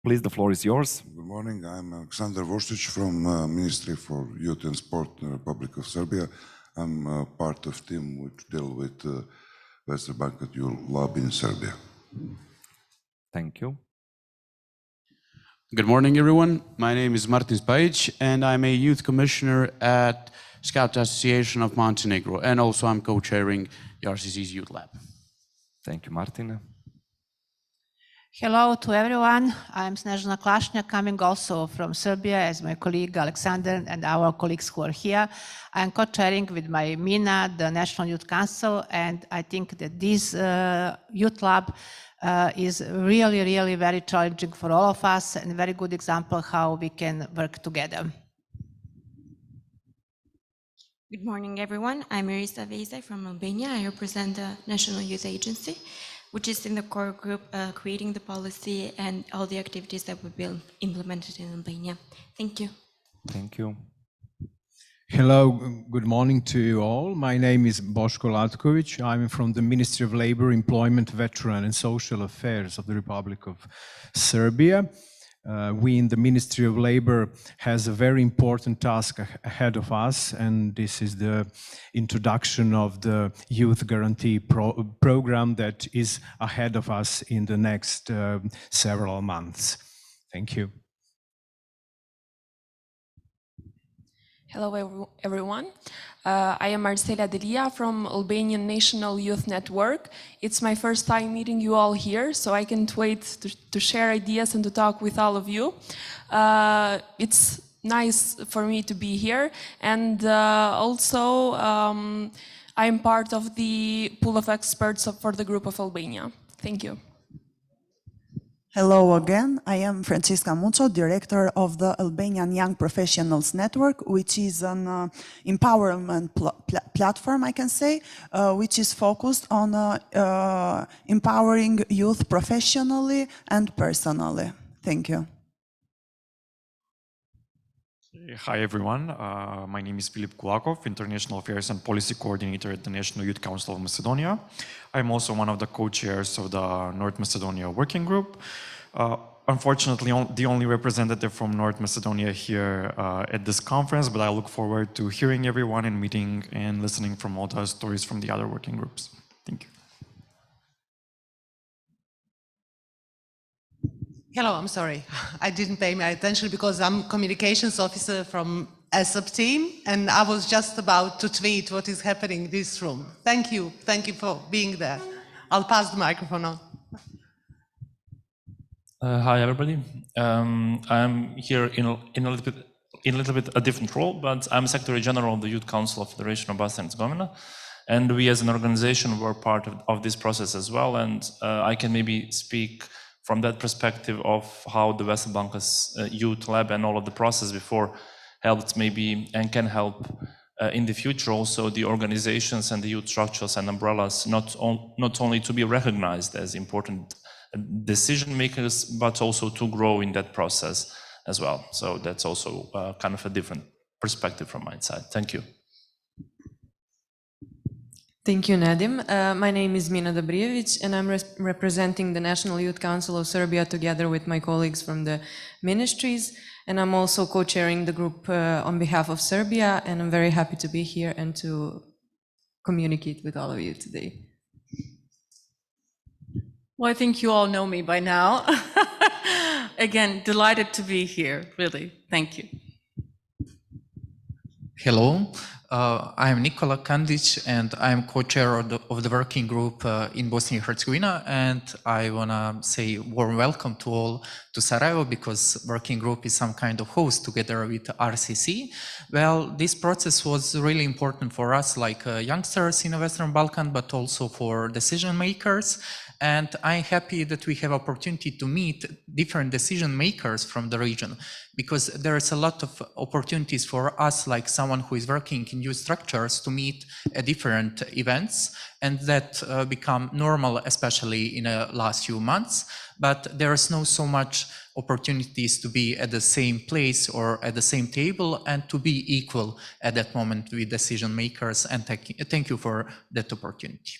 Please, the floor is yours. Good morning. I'm Aleksandar Vostić from Ministry for Youth and Sport in the Republic of Serbia. I'm part of team which deal with Western Balkan Youth Lab in Serbia. Thank you. Good morning, everyone. My name is Martin Spajic, and I'm a youth commissioner at Scout Association of Montenegro, and also I'm co-chairing the RCC's Youth Lab. Thank you, Martin. Hello to everyone. I'm Snežana Klašnjak, coming also from Serbia as my colleague Alexander and our colleagues who are here. I'm co-chairing with my Mina, the National Youth Council, and I think that this Youth Lab is really, really very challenging for all of us and a very good example how we can work together. Good morning, everyone. I'm Irisa Veza from Albania. I represent the National Youth Agency, which is in the core group creating the policy and all the activities that will be implemented in Albania. Thank you. Thank you. Hello, good morning to you all. My name is Boško Latković. I'm from the Ministry of Labor, Employment, Veteran and Social Affairs of the Republic of Serbia. We in the Ministry of Labor has a very important task ahead of us, and this is the introduction of the Youth Guarantee program that is ahead of us in the next several months. Thank you. Hello, everyone. I am Marcela Delia from Albanian National Youth Network. It's my first time meeting you all here, so I can't wait to share ideas and to talk with all of you. It's nice for me to be here, and also I'm part of the pool of experts for the group of Albania. Thank you. Hello again. I am Francisca Muco, director of the Albanian Young Professionals Network, which is an empowerment platform, I can say, which is focused on empowering youth professionally and personally. Thank you. Hi everyone, my name is Filip Kulakov, International Affairs and Policy Coordinator at the National Youth Council of Macedonia. I'm also one of the co-chairs of the North Macedonia Working Group. Unfortunately, the only representative from North Macedonia here at this conference, but I look forward to hearing everyone and meeting and listening from all the stories from the other working groups. Thank you. Hello, I'm sorry. I didn't pay my attention because I'm communications officer from ASAP team and I was just about to tweet what is happening in this room. Thank you for being there. I'll pass the microphone on. Hi everybody. I'm here in a little bit a different role, but I'm Secretary General of the Youth Council of Federation of Bosnia and Herzegovina, and we as an organization were part of this process as well. And I can maybe speak from that perspective of how the Western Balkans Youth Lab and all of the process before helped maybe and can help in the future also the organizations and the youth structures and umbrellas not only to be recognized as important decision makers, but also to grow in that process as well. So that's also kind of a different perspective from my side. Thank you. Thank you, Nadim. My name is Mina Dobrijević, and I'm representing the National Youth Council of Serbia together with my colleagues from the ministries. And I'm also co-chairing the group on behalf of Serbia, and I'm very happy to be here and to communicate with all of you today. Well, I think you all know me by now. Again, delighted to be here, really. Thank you. Hello, I'm Nikola Kandic and I'm co-chair of the working group in Bosnia and Herzegovina, and I want to say warm welcome to all to Sarajevo because working group is some kind of host together with RCC. Well, this process was really important for us like youngsters in the Western Balkan, but also for decision makers. And I'm happy that we have opportunity to meet different decision makers from the region, because there is a lot of opportunities for us, like someone who is working in youth structures, to meet at different events, and that become normal, especially in the last few months. But there is no so much opportunities to be at the same place or at the same table and to be equal at that moment with decision makers. And thank you for that opportunity.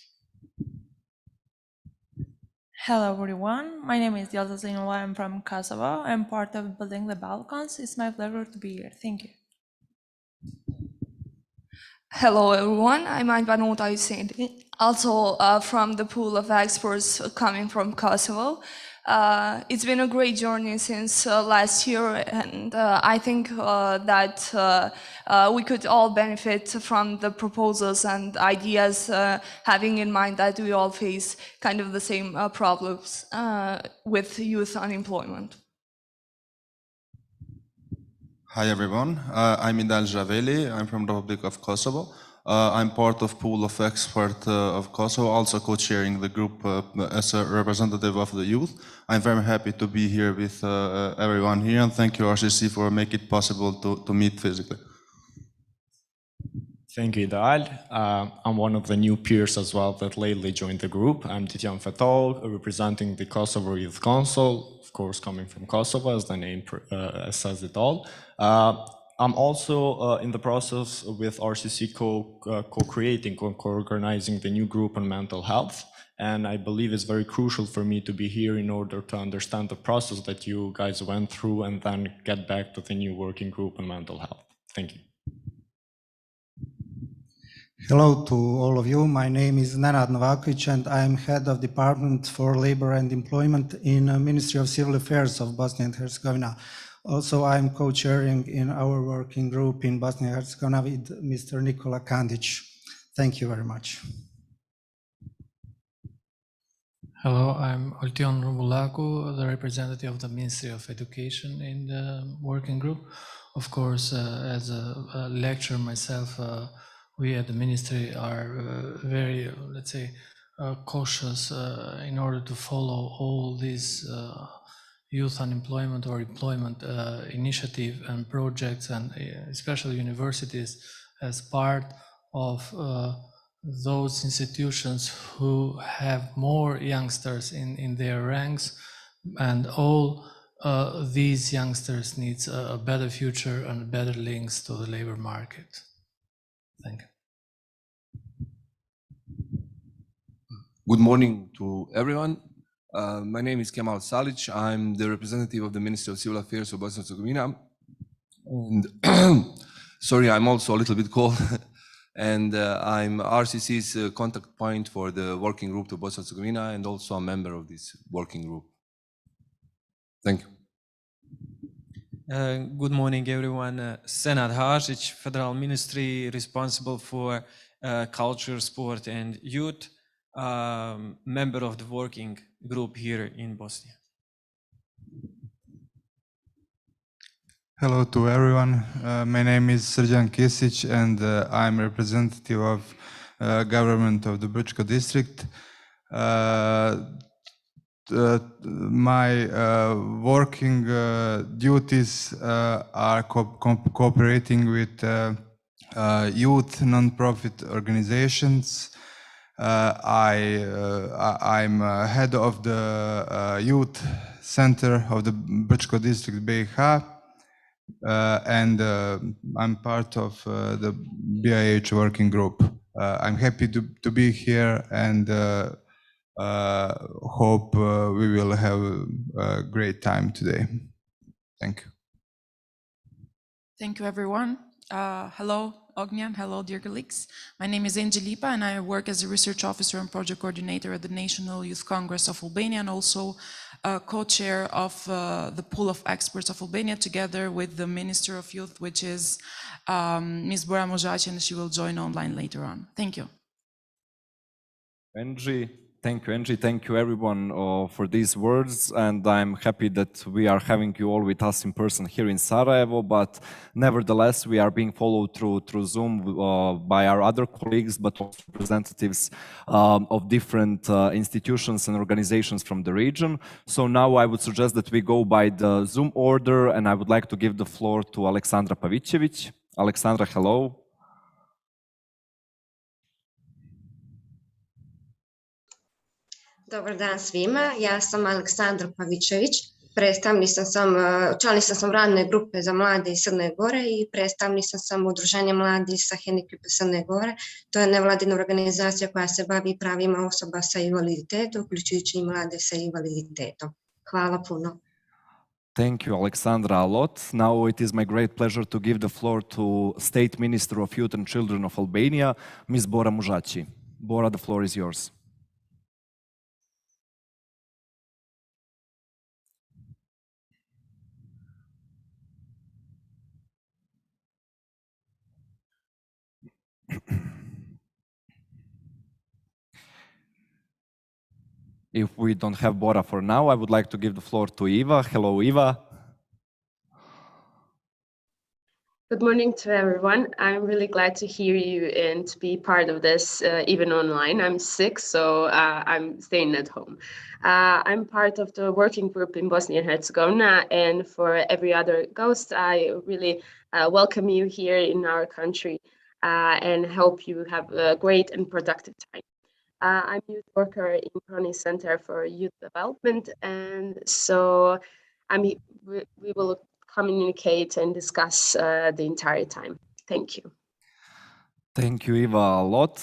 Hello everyone, my name is Yelza Zainova, I'm from Kosovo. I'm part of Building the Balkans. It's my pleasure to be here. Thank you. Hello everyone, I'm Anvanuta Hussein, also from the pool of experts coming from Kosovo. It's been a great journey since last year, and I think that we could all benefit from the proposals and ideas, having in mind that we all face kind of the same problems with youth unemployment. Hi everyone, I'm Idal Javeli, I'm from the Republic of Kosovo. I'm part of pool of experts of Kosovo, also co-chairing the group as a representative of the youth. I'm very happy to be here with everyone here, and thank you RCC for making it possible to meet physically. Thank you, Idal. I'm one of the new peers as well that lately joined the group. I'm Titian Fatol, representing the Kosovo Youth Council, of course coming from Kosovo, as the name says it all. I'm also in the process with RCC co-creating, co-organizing the new group on mental health. And I believe it's very crucial for me to be here in order to understand the process that you guys went through and then get back to the new working group on mental health. Thank you. Hello to all of you. My name is Nenad Novakovic and I am head of Department for Labor and Employment in Ministry of Civil Affairs of Bosnia and Herzegovina. Also, I am co-chairing in our working group in Bosnia and Herzegovina with Mr. Nikola Kandic. Thank you very much. Hello, I'm Oltion Rumulaku, the representative of the Ministry of Education in the working group. Of course, as a lecturer myself, we at the ministry are very, let's say, cautious in order to follow all these youth unemployment or employment initiative and projects, and especially universities, as part of those institutions who have more youngsters in their ranks, and all these youngsters needs a better future and better links to the labor market. Thank you. Good morning to everyone. My name is Kemal Salic. I'm the representative of the Ministry of Civil Affairs of Bosnia and Herzegovina. And sorry, I'm also a little bit cold. And I'm RCC's contact point for the working group to Bosnia and Herzegovina, and also a member of this working group. Thank you. Good morning, everyone. Senad Hajic, Federal Ministry responsible for culture, sport, and youth, member of the working group here in Bosnia. Hello to everyone. My name is Srđan Kisic, and I'm representative of government of the Brčko district. My working duties are cooperating with youth non-profit organizations. I'm head of the youth center of the Brčko district BiH, and I'm part of the BIH working group. I'm happy to be here, and hope we will have a great time today. Thank you. Thank you, everyone. Hello, Ognian. Hello, dear colleagues. My name is Angelipa, and I work as a research officer and project coordinator at the National Youth Congress of Albania, and also co-chair of the pool of experts of Albania, together with the Minister of Youth, which is Ms. Bora Mojaci, and she will join online later on. Thank you. Angie. Thank you, Angie. Thank you, everyone, for these words. And I'm happy that we are having you all with us in person here in Sarajevo. But nevertheless, we are being followed through Zoom by our other colleagues, but also representatives of different institutions and organizations from the region. So now I would suggest that we go by the Zoom order, and I would like to give the floor to Aleksandra Pavicevic. Aleksandra, hello. Dobar dan svima, ja sam Aleksandra Pavicević, članica sam radne grupe za mlade iz Crne Gore i predstavnica sam Udruženja mladih sa hendikepom Crne Gore. To je nevladina organizacija koja se bavi pravima osoba sa invaliditetom, uključujući i mlade sa invaliditetom. Hvala puno. Thank you, Alexandra, a lot. Now it is my great pleasure to give the floor to State Minister of Youth and Children of Albania, Ms. Bora Mojaci. Bora, the floor is yours. If we don't have Bora for now, I would like to give the floor to Eva. Hello, Eva. Good morning to everyone. I'm really glad to hear you and to be part of this, even online. I'm sick, so I'm staying at home. I'm part of the working group in Bosnia and Herzegovina, and for every other ghost, I really welcome you here in our country and hope you have a great and productive time. I'm a youth worker in Kroni Center for Youth Development, and so we will communicate and discuss the entire time. Thank you. Thank you, Eva, a lot.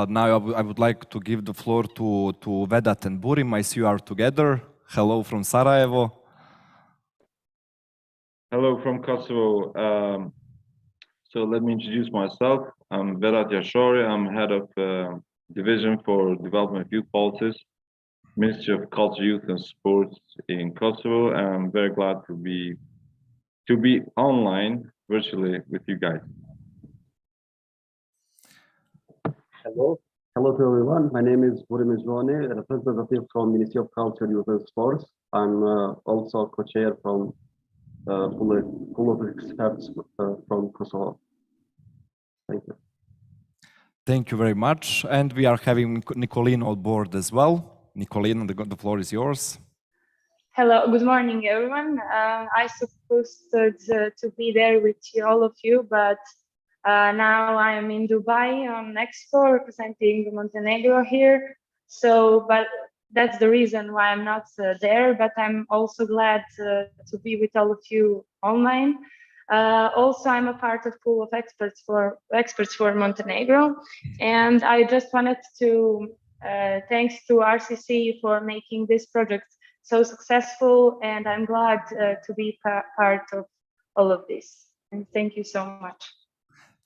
Now I would like to give the floor to Vedat and Burim. I see you are together. Hello from Sarajevo. Hello from Kosovo. So let me introduce myself. I'm Vedat Yashori. I'm head of Division for Development of Youth Policies, Ministry of Culture, Youth and Sports in Kosovo. And I'm very glad to be online virtually with you guys. Hello to everyone. My name is Burim Izvoni, a representative from Ministry of Culture, Youth and Sports. I'm also co-chair from pool of experts from Kosovo. Thank you. Thank you very much. And we are having Nicolina on board as well. Nicolina, the floor is yours. Hello, good morning, everyone. I supposed to be there with all of you, but now I am in Dubai on Expo representing Montenegro here. So, but that's the reason why I'm not there, but I'm also glad to be with all of you online. Also, I'm a part of pool of experts for Montenegro, and I just wanted to thanks to RCC for making this project so successful, and I'm glad to be part of all of this. And thank you so much.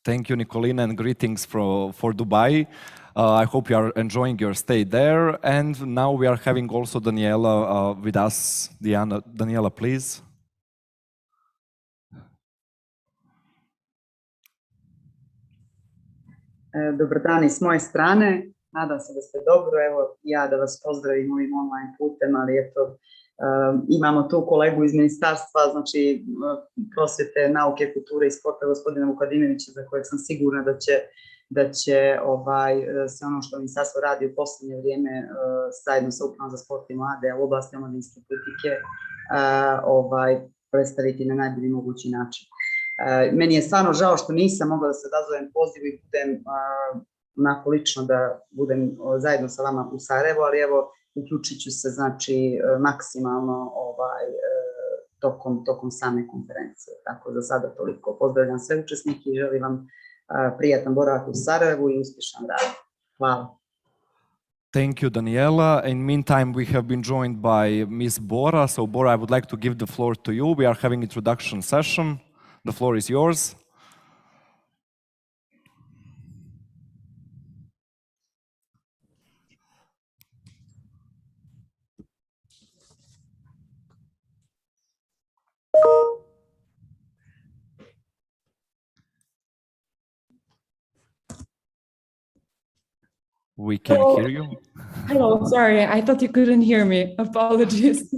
Thank you, Nicolina, and greetings for Dubai. I hope you are enjoying your stay there. And now we are having also Daniela with us. Daniela, please. Dobar dan i s moje strane. Nadam se da ste dobro. Evo ja da vas pozdravim ovim online putem, ali eto, imamo tu kolegu iz ministarstva, znači prosvjete, nauke, kulture i sporta, gospodina Vukadinovića, za kojeg sam sigurna da će sve ono što ministarstvo radi u posljednje vrijeme zajedno sa Upravom za sport i mlade u oblasti omladinske politike predstaviti na najbolji mogući način. Meni je stvarno žao što nisam mogla da se odazovem pozivu i budem onako lično da budem zajedno sa vama u Sarajevu, ali evo uključit ću se znači maksimalno tokom same konferencije. Tako za sada toliko. Pozdravljam sve učesnike i želim vam prijatan boravak u Sarajevu i uspješan rad. Hvala. Thank you, Daniela. In meantime, we have been joined by Ms. Bora. So, Bora, I would like to give the floor to you. We are having introduction session. The floor is yours. We can hear you. Hello, sorry, I thought you couldn't hear me. Apologies.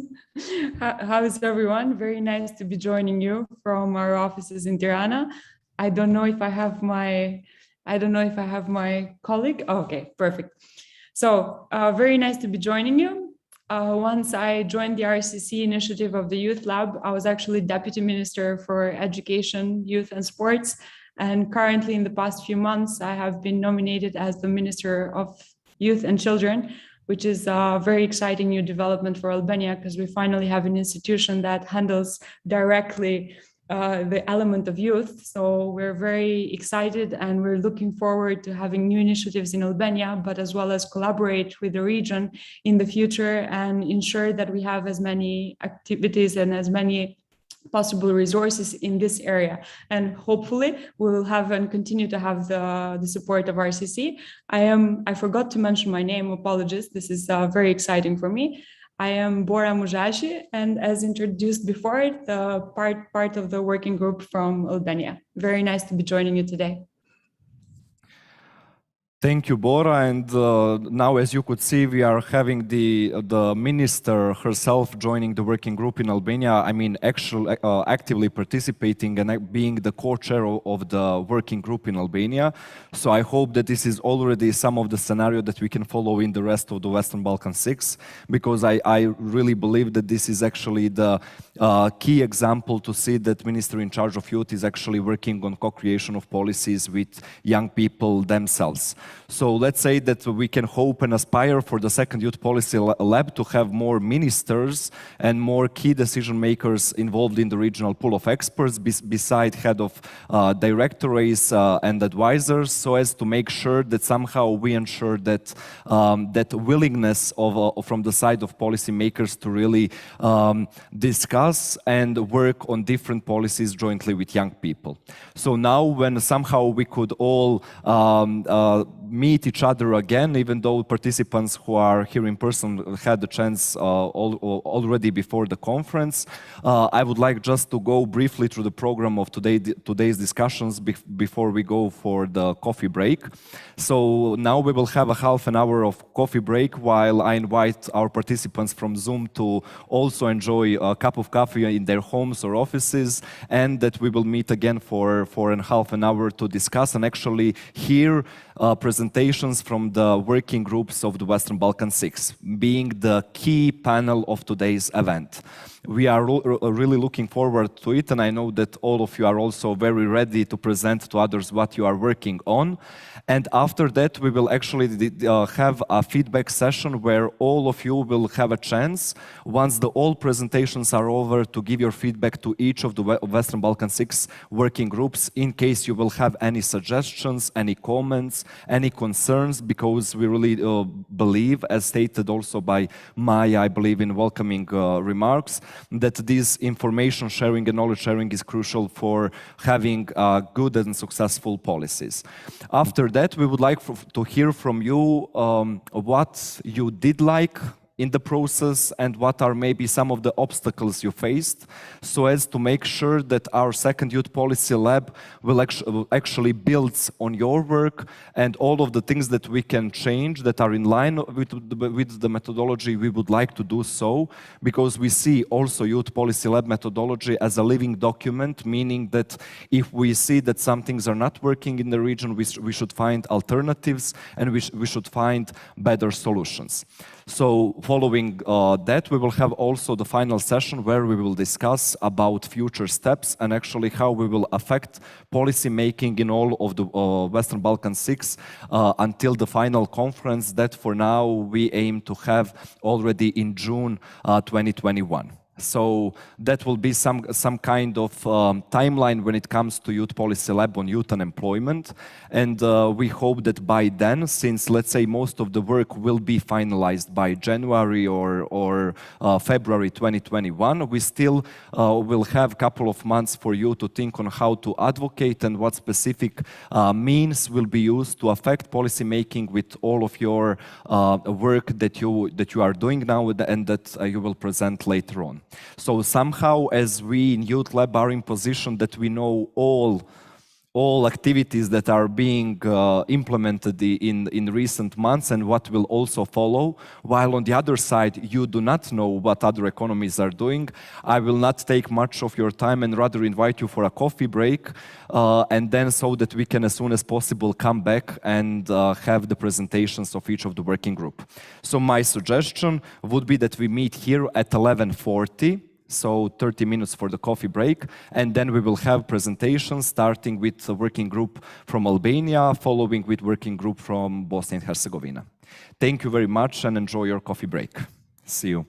How is everyone? Very nice to be joining you from our offices in Tirana. I don't know if I have my colleague. Oh, okay, perfect. So very nice to be joining you. Once I joined the RCC initiative of the Youth Lab, I was actually Deputy Minister for Education, Youth and Sports. And currently, in the past few months, I have been nominated as the Minister of Youth and Children, which is a very exciting new development for Albania because we finally have an institution that handles directly the element of youth. So we're very excited and we're looking forward to having new initiatives in Albania, but as well as collaborate with the region in the future and ensure that we have as many activities and as many possible resources in this area, and hopefully we will have and continue to have the support of RCC. I forgot to mention my name, apologies. This is very exciting for me. I am Bora Mujashi, and as introduced before, the part of the working group from Albania. Very nice to be joining you today. Thank you, Bora. And now, as you could see, we are having the minister herself joining the working group in Albania. I mean, actually actively participating and being the co-chair of the working group in Albania. So I hope that this is already some of the scenario that we can follow in the rest of the Western Balkan 6, because I really believe that this is actually the key example to see that Minister in charge of youth is actually working on co-creation of policies with young people themselves. So let's say that we can hope and aspire for the second Youth Policy Lab to have more ministers and more key decision makers involved in the regional pool of experts beside head of directorates and advisors, so as to make sure that somehow we ensure that that willingness from the side of policymakers to really discuss and work on different policies jointly with young people. So now when somehow we could all meet each other again, even though participants who are here in person had the chance already before the conference, I would like just to go briefly through the program of today's discussions before we go for the coffee break. So now we will have a half an hour of coffee break while I invite our participants from Zoom to also enjoy a cup of coffee in their homes or offices, and that we will meet again for half an hour to discuss and actually hear presentations presentations from the working groups of the Western Balkan 6, being the key panel of today's event. We are really looking forward to it, and I know that all of you are also very ready to present to others what you are working on. And after that, we will actually have a feedback session where all of you will have a chance, once all presentations are over, to give your feedback to each of the Western Balkan 6 working groups, in case you will have any suggestions, any comments, any concerns, because we really believe, as stated also by Maya, I believe, in welcoming remarks, that this information sharing and knowledge sharing is crucial for having good and successful policies. After that, we would like to hear from you what you did like in the process and what are maybe some of the obstacles you faced, so as to make sure that our second Youth Policy Lab will actually build on your work, and all of the things that we can change that are in line with the methodology, we would like to do so, because we see also Youth Policy Lab methodology as a living document, meaning that if we see that some things are not working in the region, we should find alternatives, and we should find better solutions. So following that, we will have also the final session where we will discuss about future steps and actually how we will affect policy making in all of the Western Balkan 6 until the final conference that for now we aim to have already in June 2021. So that will be some kind of timeline when it comes to Youth Policy Lab on youth unemployment. And we hope that by then, since let's say most of the work will be finalized by January or February 2021, we still will have a couple of months for you to think on how to advocate and what specific means will be used to affect policy making with all of your work that you are doing now and that you will present later on. So somehow, as we in Youth Lab are in position that we know all activities that are being implemented in recent months and what will also follow, while on the other side you do not know what other economies are doing, I will not take much of your time and rather invite you for a coffee break, and then so that we can as soon as possible come back and have the presentations of each of the working group. So my suggestion would be that we meet here at 11:40. So 30 minutes for the coffee break, and then we will have presentations starting with a working group from Albania, following with working group from Bosnia and Herzegovina. Thank you very much and enjoy your coffee break. See you.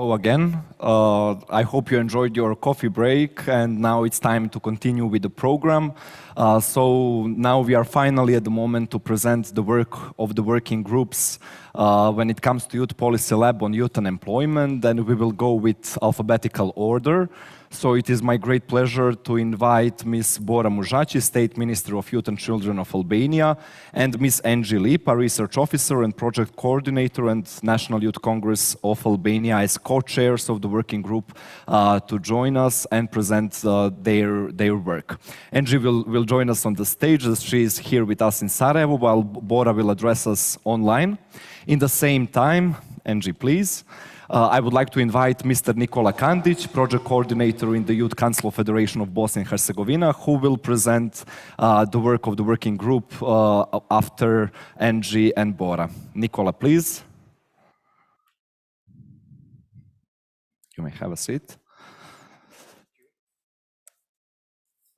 Hello again. I hope you enjoyed your coffee break, and now it's time to continue with the program. So now we are finally at the moment to present the work of the working groups when it comes to Youth Policy Lab on youth and employment. Then we will go with alphabetical order. So it is my great pleasure to invite Ms. Bora Mužaci, State Minister of Youth and Children of Albania, and Ms. Angie Lipa, Research Officer and Project Coordinator and National Youth Congress of Albania as co-chairs of the working group to join us and present their work. Angie will join us on the stage as she is here with us in Sarajevo, while Bora will address us online. In the same time, Angie, please. I would like to invite Mr. Nikola Kandic, Project Coordinator in the Youth Council Federation of Bosnia and Herzegovina, who will present the work of the working group after Angie and Bora. Nikola, please. You may have a seat.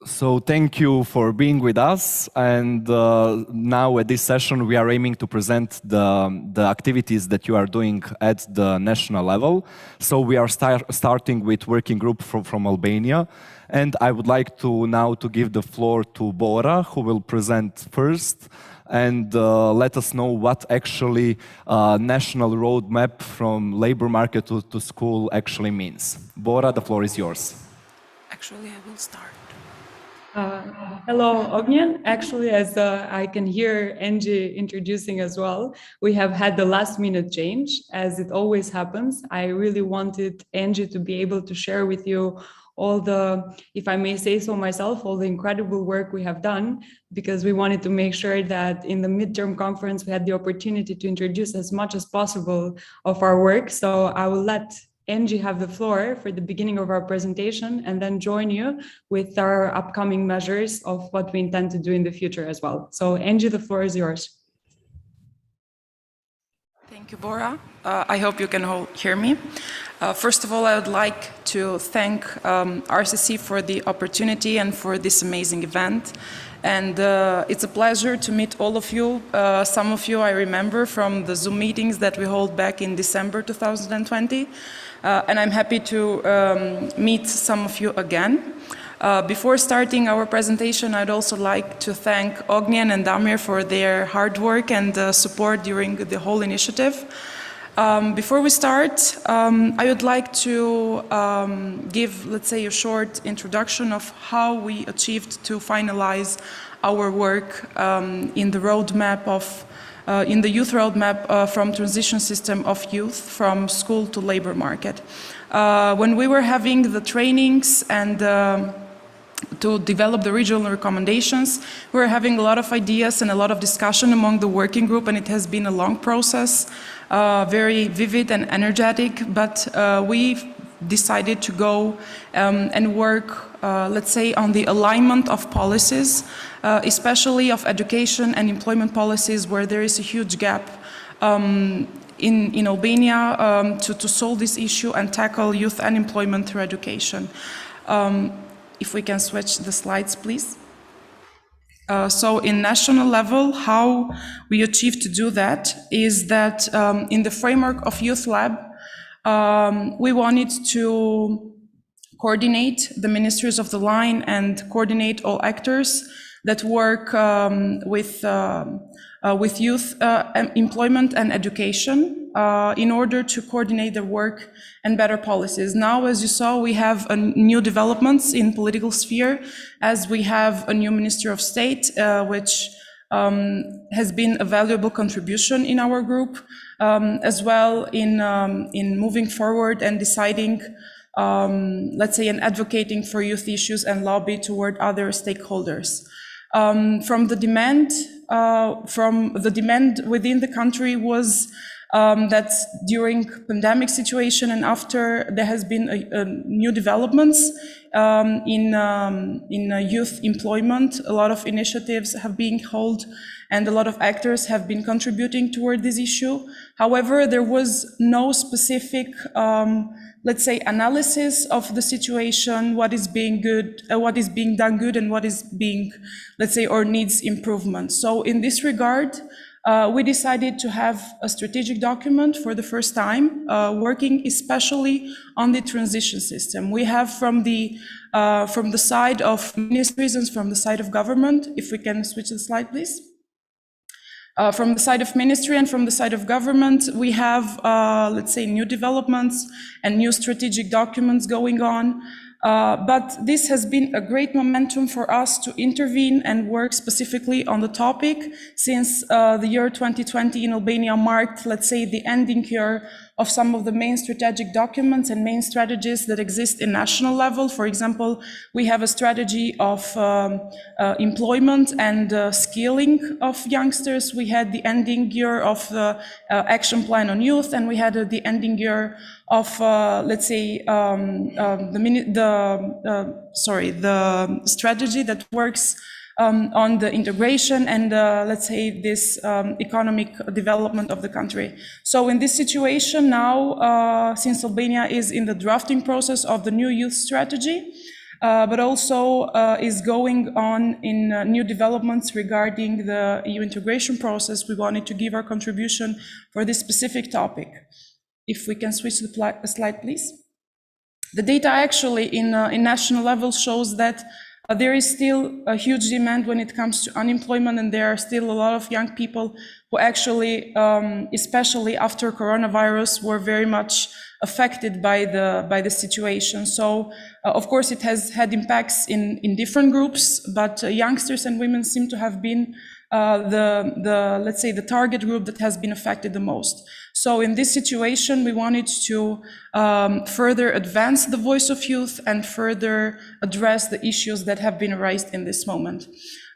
So thank you for being with us, and now at this session we are aiming to present the activities that you are doing at the national level. So we are starting with working group from Albania, and I would like to now to give the floor to Bora, who will present first and let us know what actually national roadmap from labor market to school actually means. Bora, the floor is yours. Actually, I will start. Hello, Ognjen. Actually, as I can hear Angie introducing as well, we have had the last minute change, as it always happens. I really wanted Angie to be able to share with you all the, if I may say so myself, all the incredible work we have done, because we wanted to make sure that in the midterm conference, we had the opportunity to introduce as much as possible of our work. So I will let Angie have the floor for the beginning of our presentation and then join you with our upcoming measures of what we intend to do in the future as well. So Angie, the floor is yours. Thank you, Bora. I hope you can all hear me. First of all, I would like to thank RCC for the opportunity and for this amazing event. And it's a pleasure to meet all of you. Some of you I remember from the Zoom meetings that we hold back in December 2020. And I'm happy to meet some of you again. Before starting our presentation, I'd also like to thank Ognjen and Damir for their hard work and support during the whole initiative. Before we start, I would like to give, let's say, a short introduction of how we achieved to finalize our work in the roadmap of in the youth roadmap from transition system of youth from school to labor market. When we were having the trainings and to develop the regional recommendations, we were having a lot of ideas and a lot of discussion among the working group, and it has been a long process, very vivid and energetic, but we decided to go and work, let's say, on the alignment of policies, especially of education and employment policies, where there is a huge gap in Albania to solve this issue and tackle youth unemployment through education. If we can switch the slides, please. So in national level, how we achieved to do that is that in the framework of Youth Lab, we wanted to coordinate the ministries of the line and coordinate all actors that work with youth employment and education in order to coordinate their work and better policies. Now, as you saw, we have new developments in political sphere, as we have a new Minister of State, which has been a valuable contribution in our group, as well in moving forward and deciding, let's say, and advocating for youth issues and lobby toward other stakeholders. From the demand within the country was that during pandemic situation and after, there has been new developments in youth employment. A lot of initiatives have been held and a lot of actors have been contributing toward this issue. However, there was no specific, let's say, analysis of the situation, what is being good, what is being done good and what is being, let's say, or needs improvement. So in this regard, we decided to have a strategic document for the first time, working especially on the transition system. We have from the side of ministries and from the side of government, if we can switch the slide, please. From the side of ministry and from the side of government, we have, let's say, new developments and new strategic documents going on. But this has been a great momentum for us to intervene and work specifically on the topic, since the year 2020 in Albania marked, let's say, the ending year of some of the main strategic documents and main strategies that exist in national level. For example, we have a strategy of employment and skilling of youngsters. We had the ending year of the action plan on youth, and we had the ending year of, let's say, the strategy that works on the integration and, let's say, this economic development of the country. So in this situation now, since Albania is in the drafting process of the new youth strategy, but also is going on in new developments regarding the EU integration process, we wanted to give our contribution for this specific topic. If we can switch the slide, please. The data actually in national level shows that there is still a huge demand when it comes to unemployment, and there are still a lot of young people who actually, especially after coronavirus, were very much affected by the situation. So, of course, it has had impacts in different groups, but youngsters and women seem to have been let's say, the target group that has been affected the most. So in this situation, we wanted to further advance the voice of youth and further address the issues that have been raised in this moment.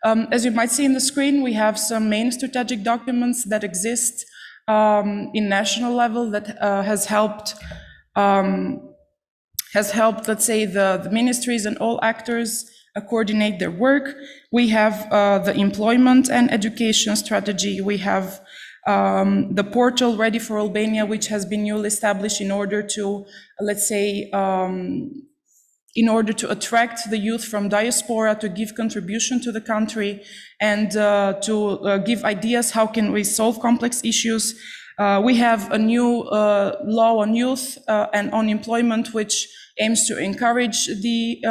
As you might see in the screen, we have some main strategic documents that exist in national level that has helped, let's say, the ministries and all actors coordinate their work. We have the employment and education strategy. We have the portal Ready for Albania, which has been newly established in order to, let's say, in order to attract the youth from diaspora to give contribution to the country and to give ideas how can we solve complex issues. We have a new law on youth and on employment, which aims to encourage the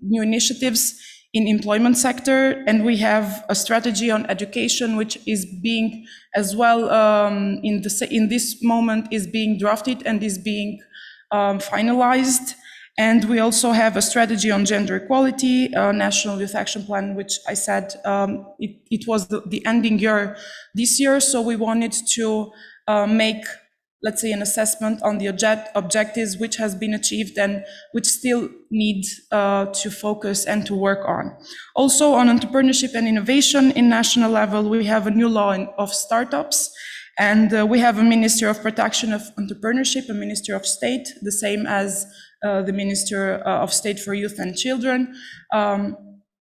new initiatives in employment sector. And we have a strategy on education, which is being as well in this moment is being drafted and is being finalized. And we also have a strategy on gender equality, National Youth Action Plan, which I said it was the ending year this year. So we wanted to make, let's say, an assessment on the objectives which has been achieved and which still need to focus and to work on. Also on entrepreneurship and innovation in national level, we have a new law of startups, and we have a Ministry of Protection of Entrepreneurship, a Ministry of State, the same as the Minister of State for Youth and Children,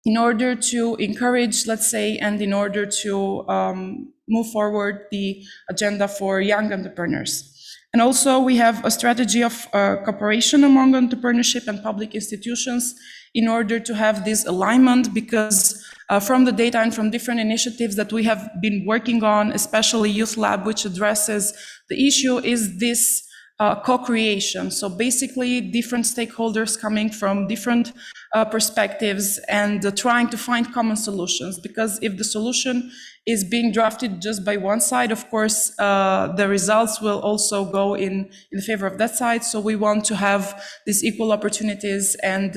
in order to encourage, let's say, and in order to move forward the agenda for young entrepreneurs. And also we have a strategy of cooperation among entrepreneurship and public institutions in order to have this alignment, because from the data and from different initiatives that we have been working on, especially Youth Lab, which addresses the issue, is this co-creation. So basically different stakeholders coming from different perspectives and trying to find common solutions, because if the solution is being drafted just by one side, of course, the results will also go in favor of that side. So we want to have these equal opportunities and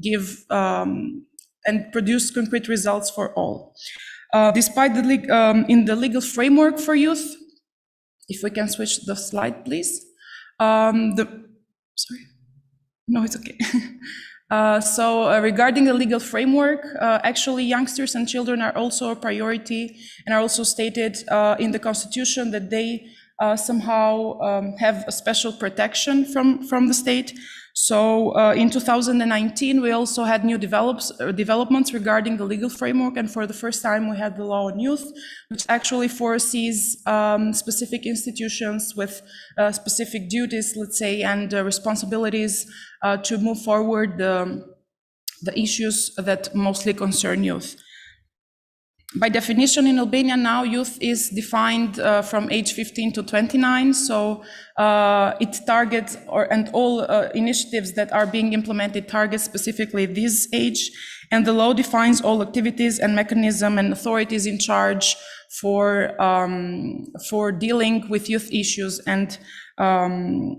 give and produce concrete results for all. Despite in the legal framework for youth, if we can switch the slide, please. Sorry, no, it's okay. So regarding the legal framework, actually youngsters and children are also a priority and are also stated in the Constitution that they somehow have a special protection from the state. So in 2019, we also had new developments regarding the legal framework, and for the first time we had the law on youth, which actually foresees specific institutions with specific duties, let's say, and responsibilities to move forward the issues that mostly concern youth. By definition, in Albania now, youth is defined from age 15 to 29. So it targets, and all initiatives that are being implemented target specifically this age. And the law defines all activities and mechanism and authorities in charge for dealing with youth issues, and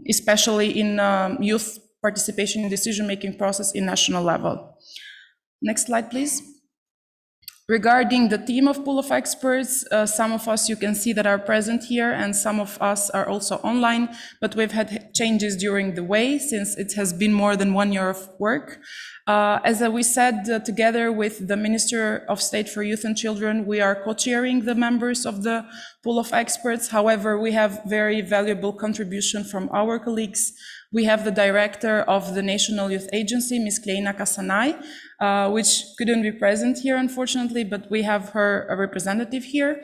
especially in youth participation in decision-making process in national level. Next slide, please. Regarding the team of pool of experts, some of us you can see that are present here, and some of us are also online, but we've had changes during the way since it has been more than 1 year of work. As we said, together with the Minister of State for Youth and Children, we are co-chairing the members of the pool of experts. However, we have very valuable contribution from our colleagues. We have the director of the National Youth Agency, Ms. Kleina Kasanaj, which couldn't be present here, unfortunately, but we have her representative here.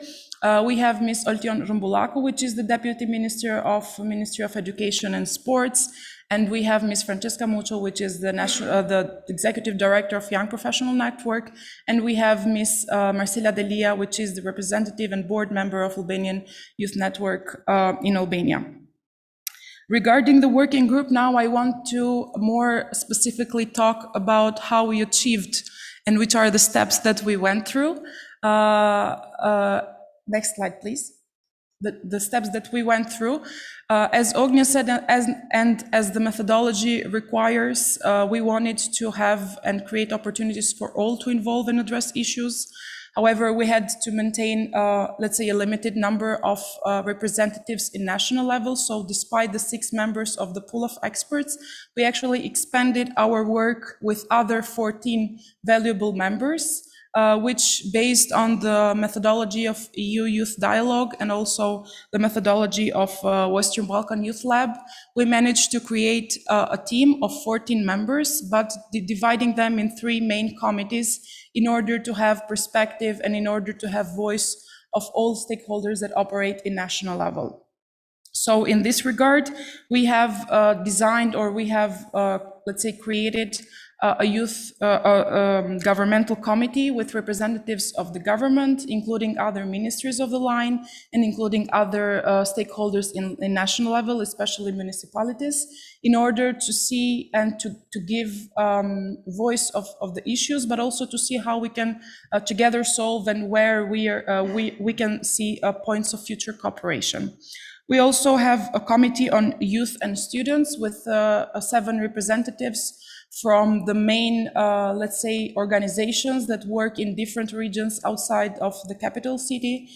We have Ms. Oltion Rumbulaku, which is the Deputy Minister of Ministry of Education and Sports. And we have Ms. Francesca Mucho, which is the Executive Director of Young Professional Network. And we have Ms. Marcela Delia, which is the representative and board member of Albanian Youth Network in Albania. Regarding the working group, now I want to more specifically talk about how we achieved and which are the steps that we went through. Next slide, please. The steps that we went through. As Ognia said, as the methodology requires, we wanted to have and create opportunities for all to involve and address issues. However, we had to maintain, let's say, a limited number of representatives in national level. So despite the 6 members of the pool of experts, we actually expanded our work with other 14 valuable members, which based on the methodology of EU Youth Dialogue and also the methodology of Western Balkan Youth Lab, we managed to create a team of 14 members, but dividing them in 3 main committees in order to have perspective and in order to have voice of all stakeholders that operate in national level. So in this regard, we have designed, or we have, let's say, created a youth governmental committee with representatives of the government, including other ministries of the line and including other stakeholders in national level, especially municipalities, in order to see and to give voice of the issues, but also to see how we can together solve and where we can see points of future cooperation. We also have a committee on youth and students with 7 representatives from the main, let's say, organizations that work in different regions outside of the capital city.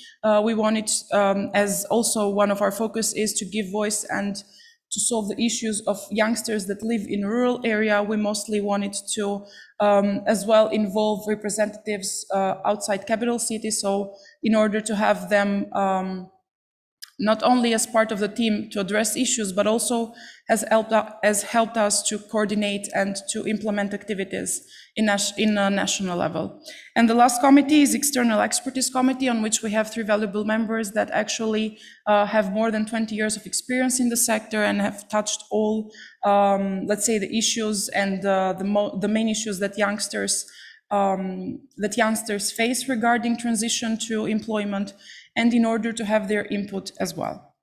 We wanted, as also one of our focus is to give voice and to solve the issues of youngsters that live in rural area. We mostly wanted to as well involve representatives outside capital city. So in order to have them not only as part of the team to address issues, but also has helped us to coordinate and to implement activities in a national level. And the last committee is External Expertise Committee, on which we have 3 valuable members that actually have more than 20 years of experience in the sector and have touched all, let's say, the issues and the main issues that youngsters face regarding transition to employment, and in order to have their input as well.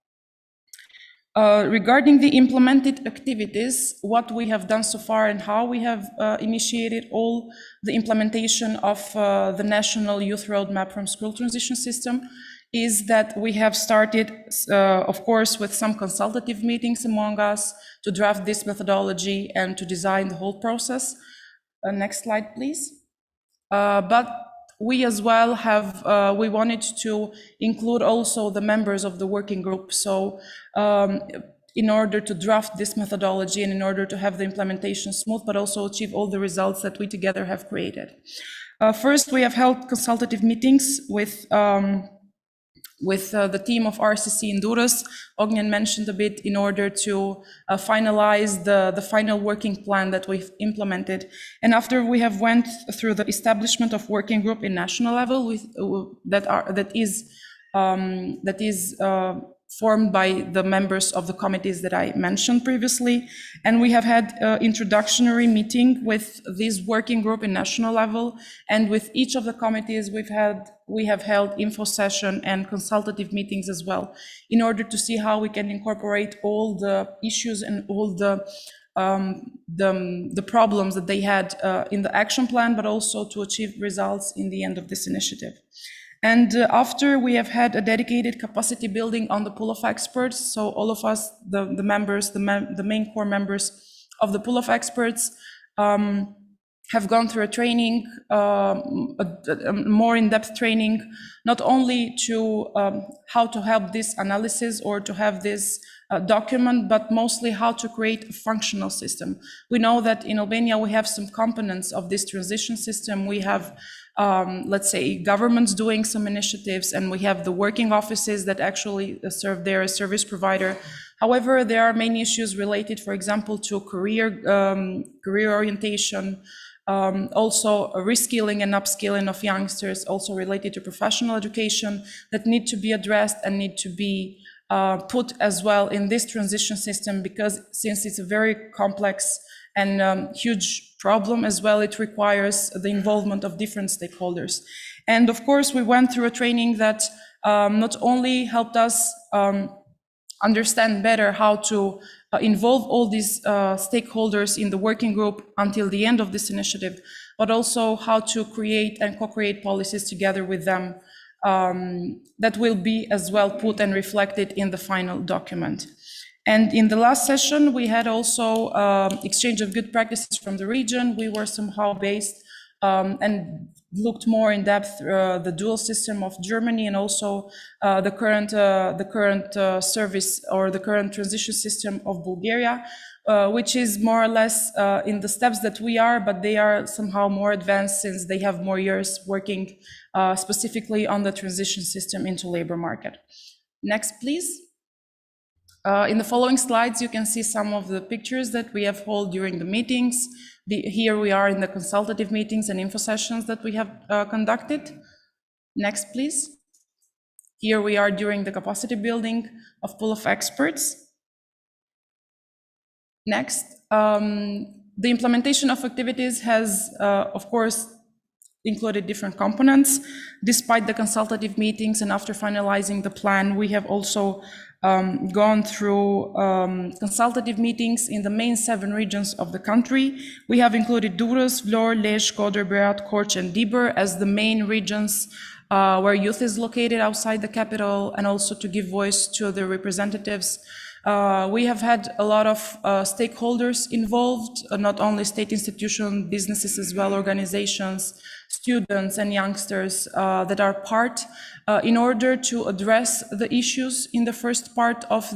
Regarding the implemented activities, what we have done so far and how we have initiated all the implementation of the National Youth Roadmap from School Transition System is that we have started, of course, with some consultative meetings among us to draft this methodology and to design the whole process. Next slide, please. But we as well have, we wanted to include also the members of the working group. So in order to draft this methodology and in order to have the implementation smooth, but also achieve all the results that we together have created. First, we have held consultative meetings with the team of RCC in Durrës. Ognjen mentioned a bit in order to finalize the final working plan that we've implemented. And after we have went through the establishment of working group in national level that is formed by the members of the committees that I mentioned previously. And we have had an introductory meeting with this working group in national level. And with each of the committees, we've had we have held info session and consultative meetings as well, in order to see how we can incorporate all the issues and all the problems that they had in the action plan, but also to achieve results in the end of this initiative. And after we have had a dedicated capacity building on the pool of experts, so all of us, the members, the main core members of the pool of experts, have gone through a training, a more in-depth training, not only to how to help this analysis or to have this document, but mostly how to create a functional system. We know that in Albania we have some components of this transition system. We have, let's say, governments doing some initiatives, and we have the working offices that actually serve there as service provider. However, there are many issues related, for example, to career orientation, also reskilling and upskilling of youngsters, also related to professional education, that need to be addressed and need to be put as well in this transition system, because since it's a very complex and huge problem as well, it requires the involvement of different stakeholders. And of course, we went through a training that not only helped us understand better how to involve all these stakeholders in the working group until the end of this initiative, but also how to create and co-create policies together with them that will be as well put and reflected in the final document. And in the last session, we had also exchange of good practices from the region. We were somehow based and looked more in depth the dual system of Germany, and also the current service or the current transition system of Bulgaria, which is more or less in the steps that we are, but they are somehow more advanced since they have more years working specifically on the transition system into labor market. Next, please. In the following slides, you can see some of the pictures that we have held during the meetings. Here we are in the consultative meetings and info sessions that we have conducted. Next, please. Here we are during the capacity building of pool of experts. Next, the implementation of activities has, of course, included different components. Despite the consultative meetings and after finalizing the plan, we have also gone through consultative meetings in the main 7 regions of the country. We have included Durrës, Vlorë, Lezhë, Shkodër, Berat, Korç, and Dibër as the main regions where youth is located outside the capital, and also to give voice to the representatives. We have had a lot of stakeholders involved, not only state institutions, businesses as well, organizations, students and youngsters that are part in order to address the issues in the first part of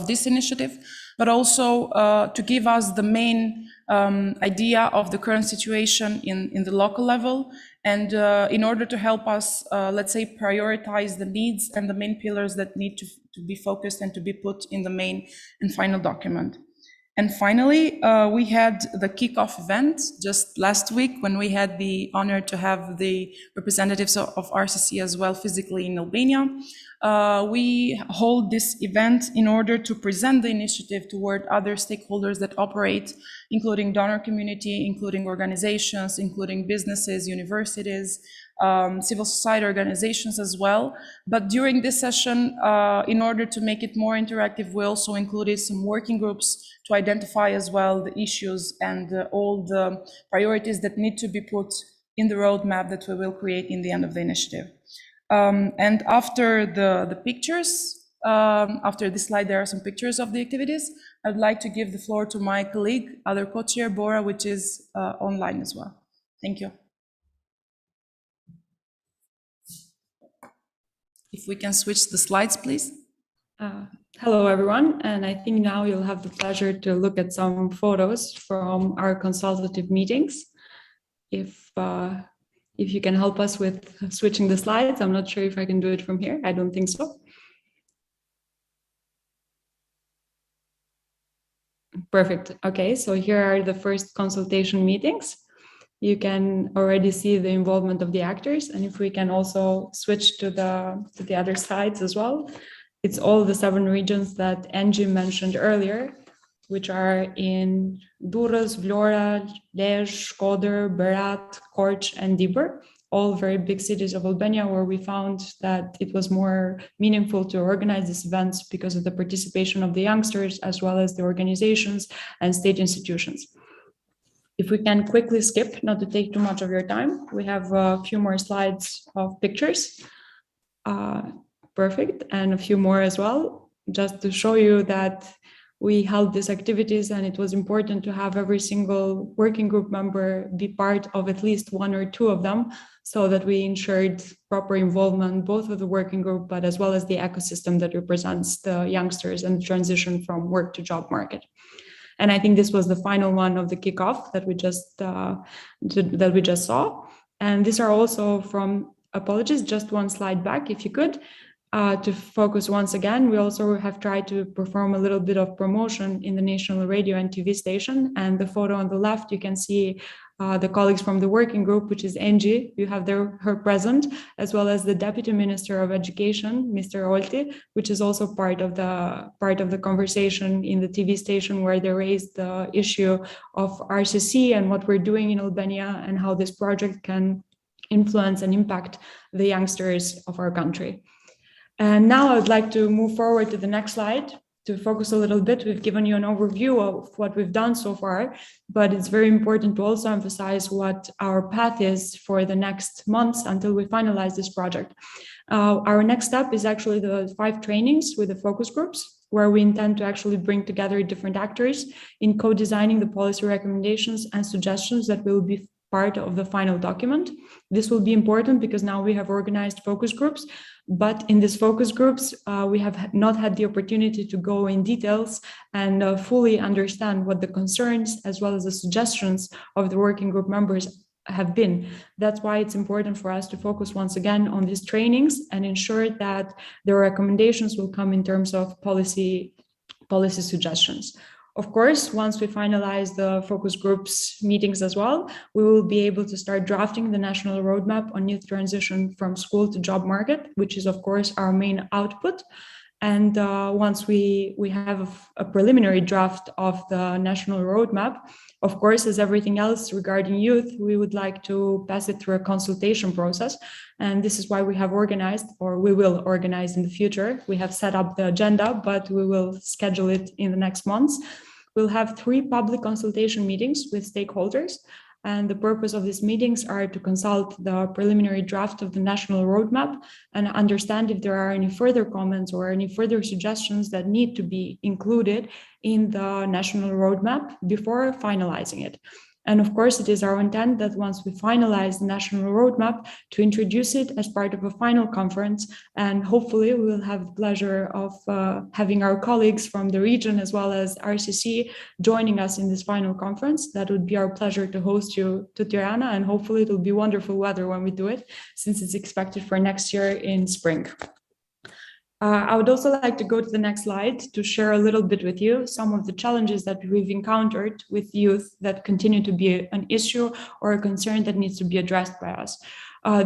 this initiative, but also to give us the main idea of the current situation in the local level, and in order to help us, let's say, prioritize the needs and the main pillars that need to be focused and to be put in the main and final document. And finally, we had the kickoff event just last week, when we had the honor to have the representatives of RCC as well physically in Albania. We hold this event in order to present the initiative toward other stakeholders that operate, including donor community, including organizations, including businesses, universities, civil society organizations as well. But during this session, in order to make it more interactive, we also included some working groups to identify as well the issues and all the priorities that need to be put in the roadmap that we will create in the end of the initiative. And after the pictures, after this slide, there are some pictures of the activities. I'd like to give the floor to my colleague, other co-chair, Bora, which is online as well. Thank you. If we can switch the slides, please. Hello, everyone. And I think now you'll have the pleasure to look at some photos from our consultative meetings. If you can help us with switching the slides. I'm not sure if I can do it from here. I don't think so. Perfect. Okay, so here are the first consultation meetings. You can already see the involvement of the actors. And if we can also switch to the other sides as well. It's all the 7 regions that Angie mentioned earlier, which are in Durrës, Vlora, Lezhë, Shkodër, Berat, Korç, and Dibër, all very big cities of Albania, where we found that it was more meaningful to organize these events because of the participation of the youngsters, as well as the organizations and state institutions. If we can quickly skip, not to take too much of your time, we have a few more slides of pictures. Perfect, and a few more as well, just to show you that we held these activities, and it was important to have every single working group member be part of at least one or two of them, so that we ensured proper involvement, both of the working group, but as well as the ecosystem that represents the youngsters and the transition from work to job market. And I think this was the final one of the kickoff that we just saw. And these are also from, apologies, just one slide back, if you could. To focus once again, we also have tried to perform a little bit of promotion in the national radio and TV station. And the photo on the left, you can see the colleagues from the working group, which is Angie, you have her present, as well as the Deputy Minister of Education, Mr. Olti, which is also part of the conversation in the TV station, where they raised the issue of RCC and what we're doing in Albania and how this project can influence and impact the youngsters of our country. And now I would like to move forward to the next slide to focus a little bit. We've given you an overview of what we've done so far, but it's very important to also emphasize what our path is for the next months until we finalize this project. Our next step is actually the 5 trainings with the focus groups, where we intend to actually bring together different actors in co-designing the policy recommendations and suggestions that will be part of the final document. This will be important because now we have organized focus groups, but in these focus groups, we have not had the opportunity to go in details and fully understand what the concerns as well as the suggestions of the working group members have been. That's why it's important for us to focus once again on these trainings and ensure that the recommendations will come in terms of policy suggestions. Of course, once we finalize the focus groups meetings as well, we will be able to start drafting the national roadmap on youth transition from school to job market, which is of course our main output. And once we have a preliminary draft of the national roadmap, of course, as everything else regarding youth, we would like to pass it through a consultation process. And this is why we have organized, or we will organize in the future. We have set up the agenda, but we will schedule it in the next months. We'll have 3 public consultation meetings with stakeholders. And the purpose of these meetings are to consult the preliminary draft of the national roadmap and understand if there are any further comments or any further suggestions that need to be included in the national roadmap before finalizing it. And of course, it is our intent that once we finalize the national roadmap, to introduce it as part of a final conference. And hopefully we will have the pleasure of having our colleagues from the region as well as RCC joining us in this final conference. That would be our pleasure to host you to Tirana, and hopefully it will be wonderful weather when we do it, since it's expected for next year in spring. I would also like to go to the next slide to share a little bit with you some of the challenges that we've encountered with youth that continue to be an issue or a concern that needs to be addressed by us.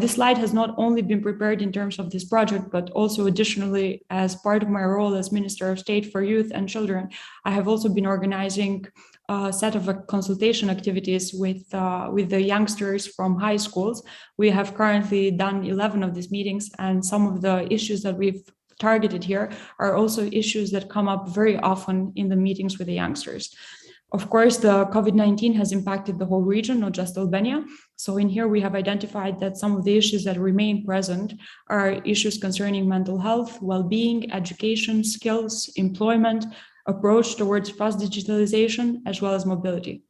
This slide has not only been prepared in terms of this project, but also additionally as part of my role as Minister of State for Youth and Children. I have also been organizing a set of consultation activities with the youngsters from high schools. We have currently done 11 of these meetings, and some of the issues that we've targeted here are also issues that come up very often in the meetings with the youngsters. Of course, the COVID-19 has impacted the whole region, not just Albania. So in here, we have identified that some of the issues that remain present are issues concerning mental health, well-being, education, skills, employment, approach towards fast digitalization, as well as mobility.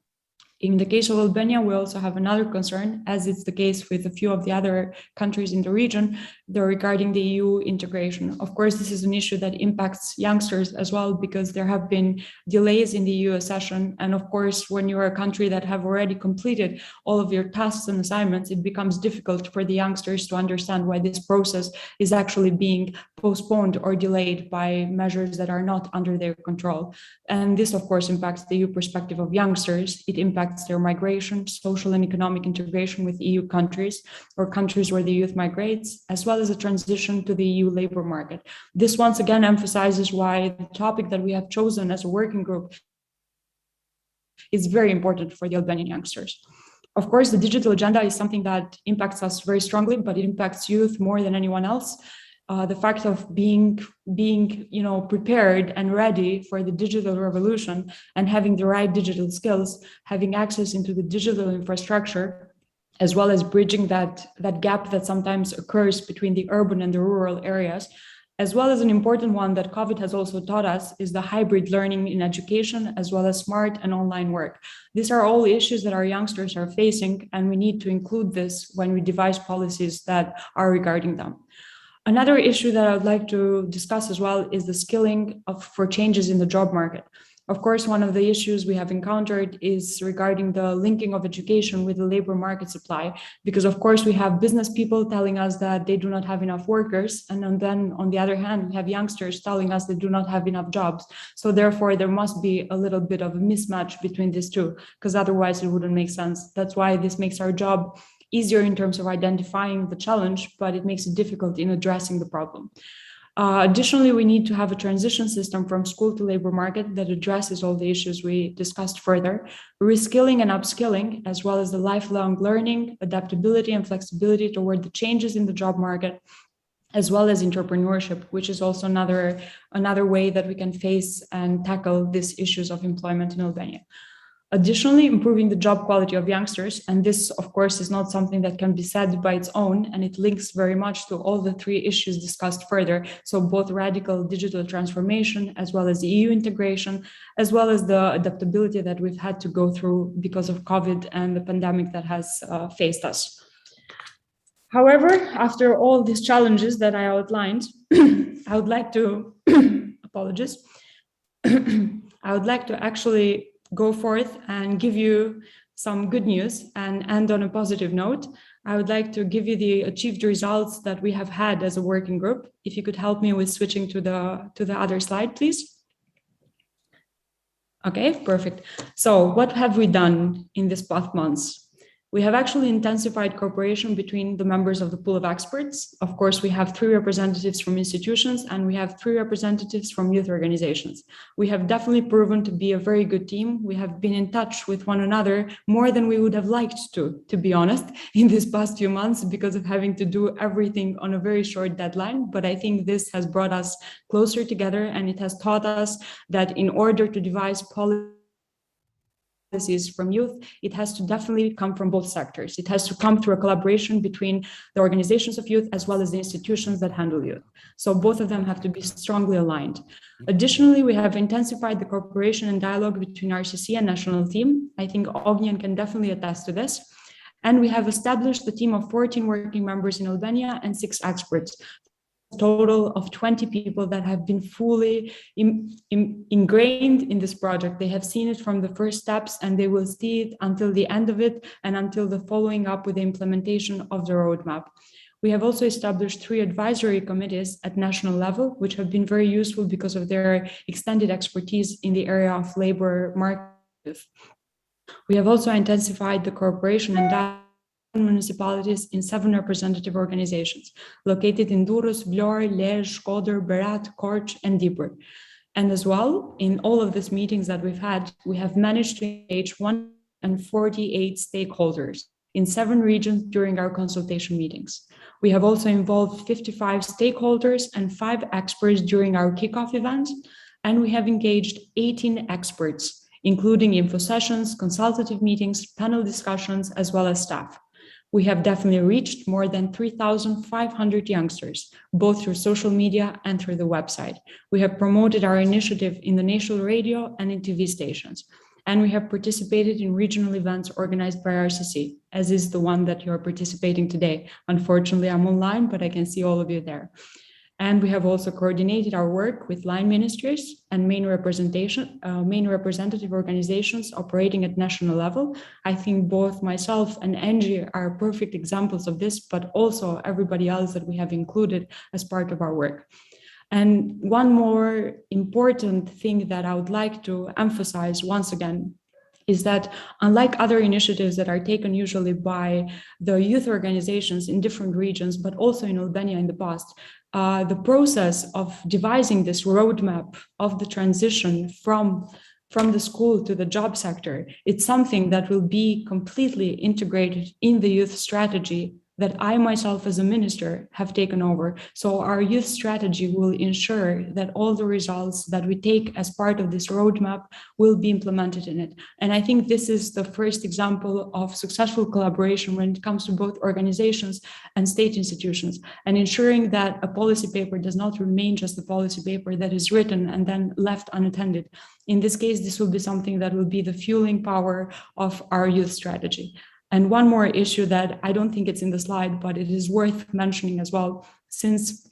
In the case of Albania, we also have another concern, as it's the case with a few of the other countries in the region, regarding the EU integration. Of course, this is an issue that impacts youngsters as well, because there have been delays in the EU accession. And of course, when you're a country that have already completed all of your tasks and assignments, it becomes difficult for the youngsters to understand why this process is actually being postponed or delayed by measures that are not under their control. And this, of course, impacts the EU perspective of youngsters. It impacts their migration, social and economic integration with EU countries or countries where the youth migrates, as well as a transition to the EU labor market. This once again emphasizes why the topic that we have chosen as a working group is very important for the Albanian youngsters. Of course, the digital agenda is something that impacts us very strongly, but it impacts youth more than anyone else. The fact of being prepared and ready for the digital revolution and having the right digital skills, having access into the digital infrastructure, as well as bridging that gap that sometimes occurs between the urban and the rural areas, as well as an important one that COVID has also taught us is the hybrid learning in education, as well as smart and online work. These are all issues that our youngsters are facing, and we need to include this when we devise policies that are regarding them. Another issue that I would like to discuss as well is the skilling for changes in the job market. Of course, one of the issues we have encountered is regarding the linking of education with the labor market supply, because of course we have business people telling us that they do not have enough workers, and then on the other hand, we have youngsters telling us they do not have enough jobs. So therefore, there must be a little bit of a mismatch between these two, because otherwise it wouldn't make sense. That's why this makes our job easier in terms of identifying the challenge, but it makes it difficult in addressing the problem. Additionally, we need to have a transition system from school to labor market that addresses all the issues we discussed further, reskilling and upskilling, as well as the lifelong learning, adaptability and flexibility toward the changes in the job market, as well as entrepreneurship, which is also another way that we can face and tackle these issues of employment in Albania. Additionally, improving the job quality of youngsters, and this, of course, is not something that can be said by its own, and it links very much to all the three issues discussed further. So both radical digital transformation, as well as EU integration, as well as the adaptability that we've had to go through because of COVID and the pandemic that has faced us. However, after all these challenges that I outlined, I would like to, apologies, I would like to actually go forth and give you some good news and end on a positive note. I would like to give you the achieved results that we have had as a working group. If you could help me with switching to the other slide, please. Okay, perfect. So what have we done in these past months? We have actually intensified cooperation between the members of the pool of experts. Of course, we have 3 representatives from institutions and we have 3 representatives from youth organizations. We have definitely proven to be a very good team. We have been in touch with one another more than we would have liked to be honest, in these past few months because of having to do everything on a very short deadline. But I think this has brought us closer together and it has taught us that in order to devise policies from youth, it has to definitely come from both sectors. It has to come through a collaboration between the organizations of youth as well as the institutions that handle youth. So both of them have to be strongly aligned. Additionally, we have intensified the cooperation and dialogue between RCC and national team. I think Ognjen can definitely attest to this. And we have established a team of 14 working members in Albania and 6 experts. Total of 20 people that have been fully ingrained in this project. They have seen it from the first steps and they will see it until the end of it and until the following up with the implementation of the roadmap. We have also established 3 advisory committees at national level, which have been very useful because of their extended expertise in the area of labor market. We have also intensified the cooperation and dialogue municipalities in 7 representative organizations located in Durrës, Vlorë, Lezhë, Shkodër, Berat, Korç, and Dibër. And as well, in all of these meetings that we've had, we have managed to engage 148 stakeholders in 7 regions during our consultation meetings. We have also involved 55 stakeholders and 5 experts during our kickoff events, and we have engaged 18 experts, including info sessions, consultative meetings, panel discussions, as well as staff. We have definitely reached more than 3,500 youngsters, both through social media and through the website. We have promoted our initiative in the national radio and in TV stations. And we have participated in regional events organized by RCC, as is the one that you're participating today. Unfortunately, I'm online, but I can see all of you there. And we have also coordinated our work with line ministries and main representative organizations operating at national level. I think both myself and Angie are perfect examples of this, but also everybody else that we have included as part of our work. And one more important thing that I would like to emphasize once again is that unlike other initiatives that are taken usually by the youth organizations in different regions, but also in Albania in the past, the process of devising this roadmap of the transition from from the school to the job sector. It's something that will be completely integrated in the youth strategy that I myself as a minister have taken over. So our youth strategy will ensure that all the results that we take as part of this roadmap will be implemented in it. And I think this is the first example of successful collaboration when it comes to both organizations and state institutions, and ensuring that a policy paper does not remain just a policy paper that is written and then left unattended. In this case, this will be something that will be the fueling power of our youth strategy. And one more issue that I don't think it's in the slide, but it is worth mentioning as well, since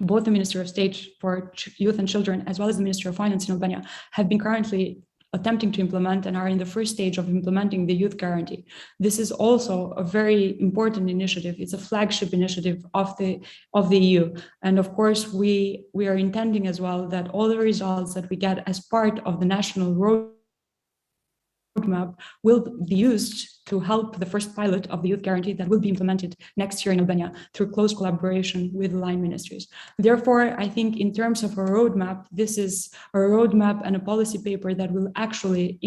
both the Minister of State for Youth and Children, as well as the Minister of Finance in Albania, have been currently attempting to implement and are in the first stage of implementing the youth guarantee. This is also a very important initiative. It's a flagship initiative of the EU. And of course, we are intending as well that all the results that we get as part of the national roadmap will be used to help the first pilot of the youth guarantee that will be implemented next year in Albania through close collaboration with line ministries. Therefore, I think in terms of a roadmap, this is a roadmap and a policy paper that will actually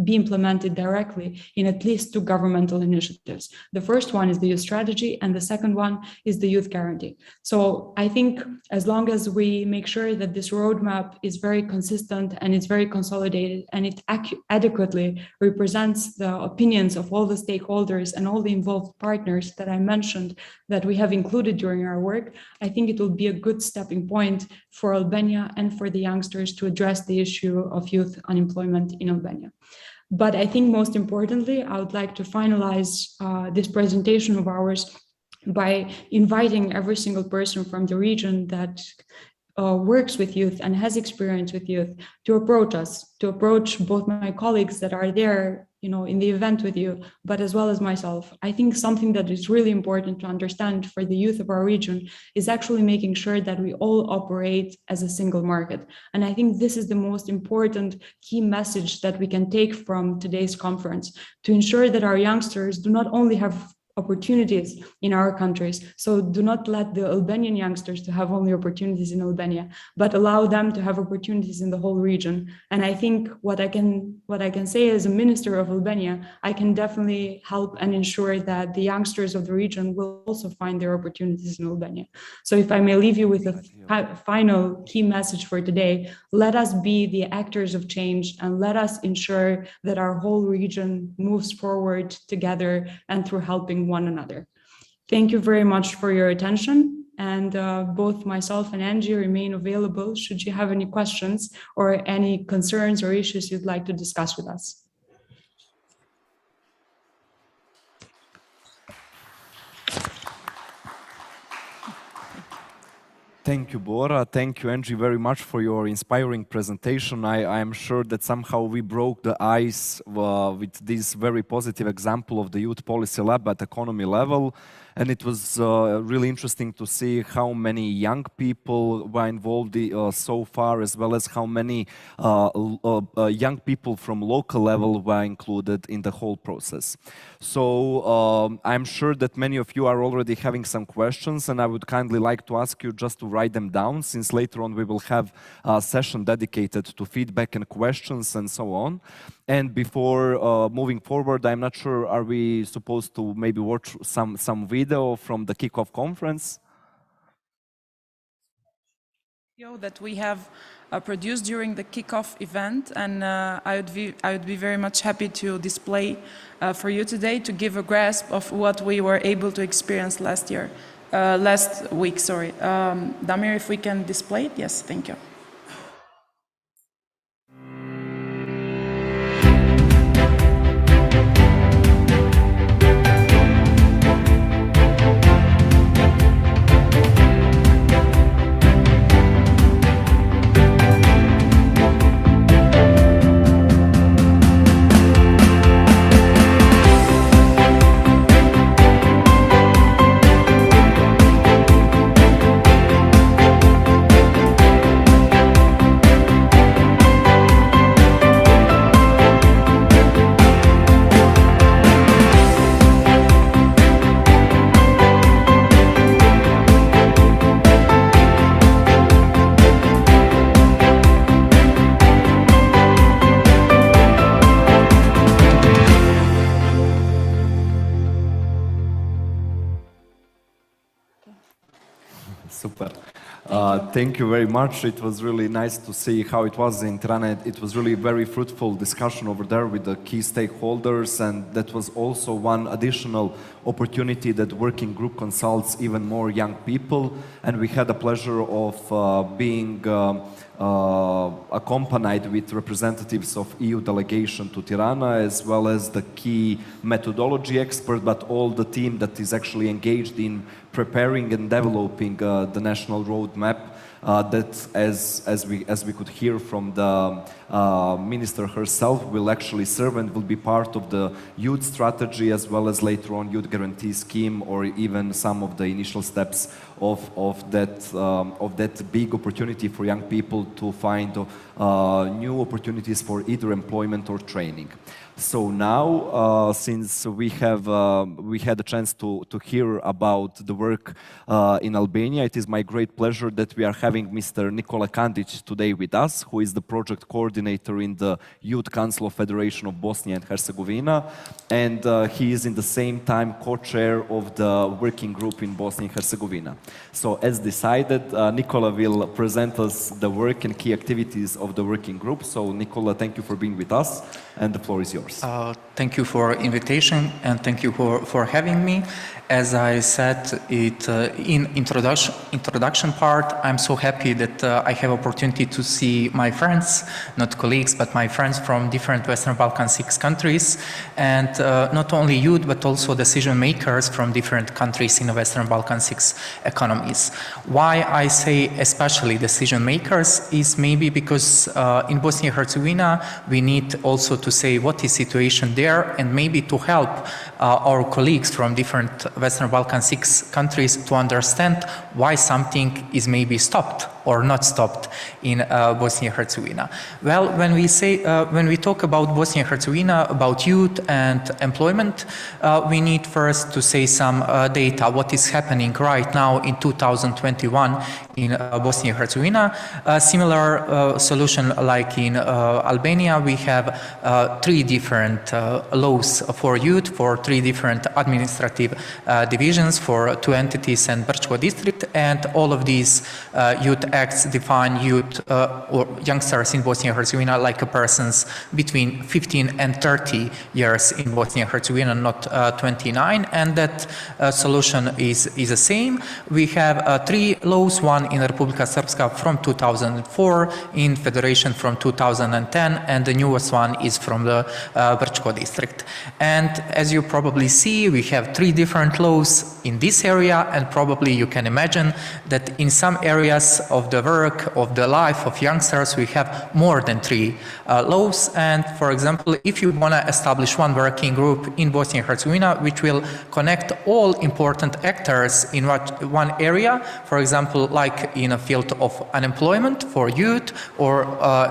be implemented directly in at least two governmental initiatives. The first one is the youth strategy, and the second one is the youth guarantee. So I think as long as we make sure that this roadmap is very consistent and it's very consolidated and it adequately represents the opinions of all the stakeholders and all the involved partners that I mentioned that we have included during our work, I think it will be a good stepping point for Albania and for the youngsters to address the issue of youth unemployment in Albania. But I think most importantly, I would like to finalize this presentation of ours by inviting every single person from the region that works with youth and has experience with youth to approach us, to approach both my colleagues that are there, in the event with you, but as well as myself. I think something that is really important to understand for the youth of our region is actually making sure that we all operate as a single market. And I think this is the most important key message that we can take from today's conference, to ensure that our youngsters do not only have opportunities in our countries. So do not let the Albanian youngsters to have only opportunities in Albania, but allow them to have opportunities in the whole region. And I think what I can say as a minister of Albania, I can definitely help and ensure that the youngsters of the region will also find their opportunities in Albania. So if I may leave you with a final key message for today, let us be the actors of change and let us ensure that our whole region moves forward together and through helping one another. Thank you very much for your attention, and both myself and Angie remain available should you have any questions or any concerns or issues you'd like to discuss with us. Thank you, Bora. Thank you, Angie, very much for your inspiring presentation. I am sure that somehow we broke the ice with this very positive example of the Youth Policy Lab at economy level. And it was really interesting to see how many young people were involved so far, as well as how many young people from local level were included in the whole process. So I'm sure that many of you are already having some questions, and I would kindly like to ask you just to write them down, since later on we will have a session dedicated to feedback and questions and so on. And before moving forward, I'm not sure, are we supposed to maybe watch some video from the kickoff conference? That we have produced during the kickoff event, and I would be very much happy to display for you today to give a grasp of what we were able to experience last week. Sorry, Damir, if we can display it, yes, thank you. Thank you very much. It was really nice to see how it was in Tirana. It was really very fruitful discussion over there with the key stakeholders, and that was also one additional opportunity that working group consults even more young people. And we had the pleasure of being accompanied with representatives of EU delegation to Tirana, as well as the key methodology expert, but all the team that is actually engaged in preparing and developing the national roadmap that, as we could hear from the minister herself, will actually serve and will be part of the youth strategy, as well as later on youth guarantee scheme, or even some of the initial steps of that big opportunity for young people to find new opportunities for either employment or training. So now, since we had a chance to hear about the work in Albania, it is my great pleasure that we are having Mr. Nikola Kandic today with us, who is the project coordinator in the Youth Council of Federation of Bosnia and Herzegovina, and he is in the same time co-chair of the working group in Bosnia and Herzegovina. So as decided, Nikola will present us the work and key activities of the working group. So Nikola, thank you for being with us, and the floor is yours. Thank you for invitation, and thank you for having me. As I said in introduction part, I'm so happy that I have opportunity to see my friends, not colleagues, but my friends from different Western Balkan 6 countries, and not only youth, but also decision makers from different countries in the Western Balkan 6 economies. Why I say especially decision makers is maybe because in Bosnia and Herzegovina we need also to say what is situation there, and maybe to help our colleagues from different Western Balkan 6 countries to understand why something is maybe stopped or not stopped in Bosnia and Herzegovina. Well, when we talk about Bosnia and Herzegovina, about youth and employment, we need first to say some data, what is happening right now in 2021 in Bosnia and Herzegovina. A similar solution like in Albania, we have 3 different laws for youth, for 3 different administrative divisions, for 2 entities and Brčko district, and all of these youth acts define youth or youngsters in Bosnia and Herzegovina like persons between 15 and 30 years in Bosnia and Herzegovina, not 29, and that solution is the same. We have 3 laws, one in Republika Srpska from 2004, in Federation from 2010, and the newest one is from the Brčko district. And as you probably see, we have 3 different laws in this area, and probably you can imagine that in some areas of the work, of the life of youngsters, we have more than 3 laws. And for example, if you want to establish one working group in Bosnia and Herzegovina, which will connect all important actors in one area, for example, like in a field of unemployment for youth, or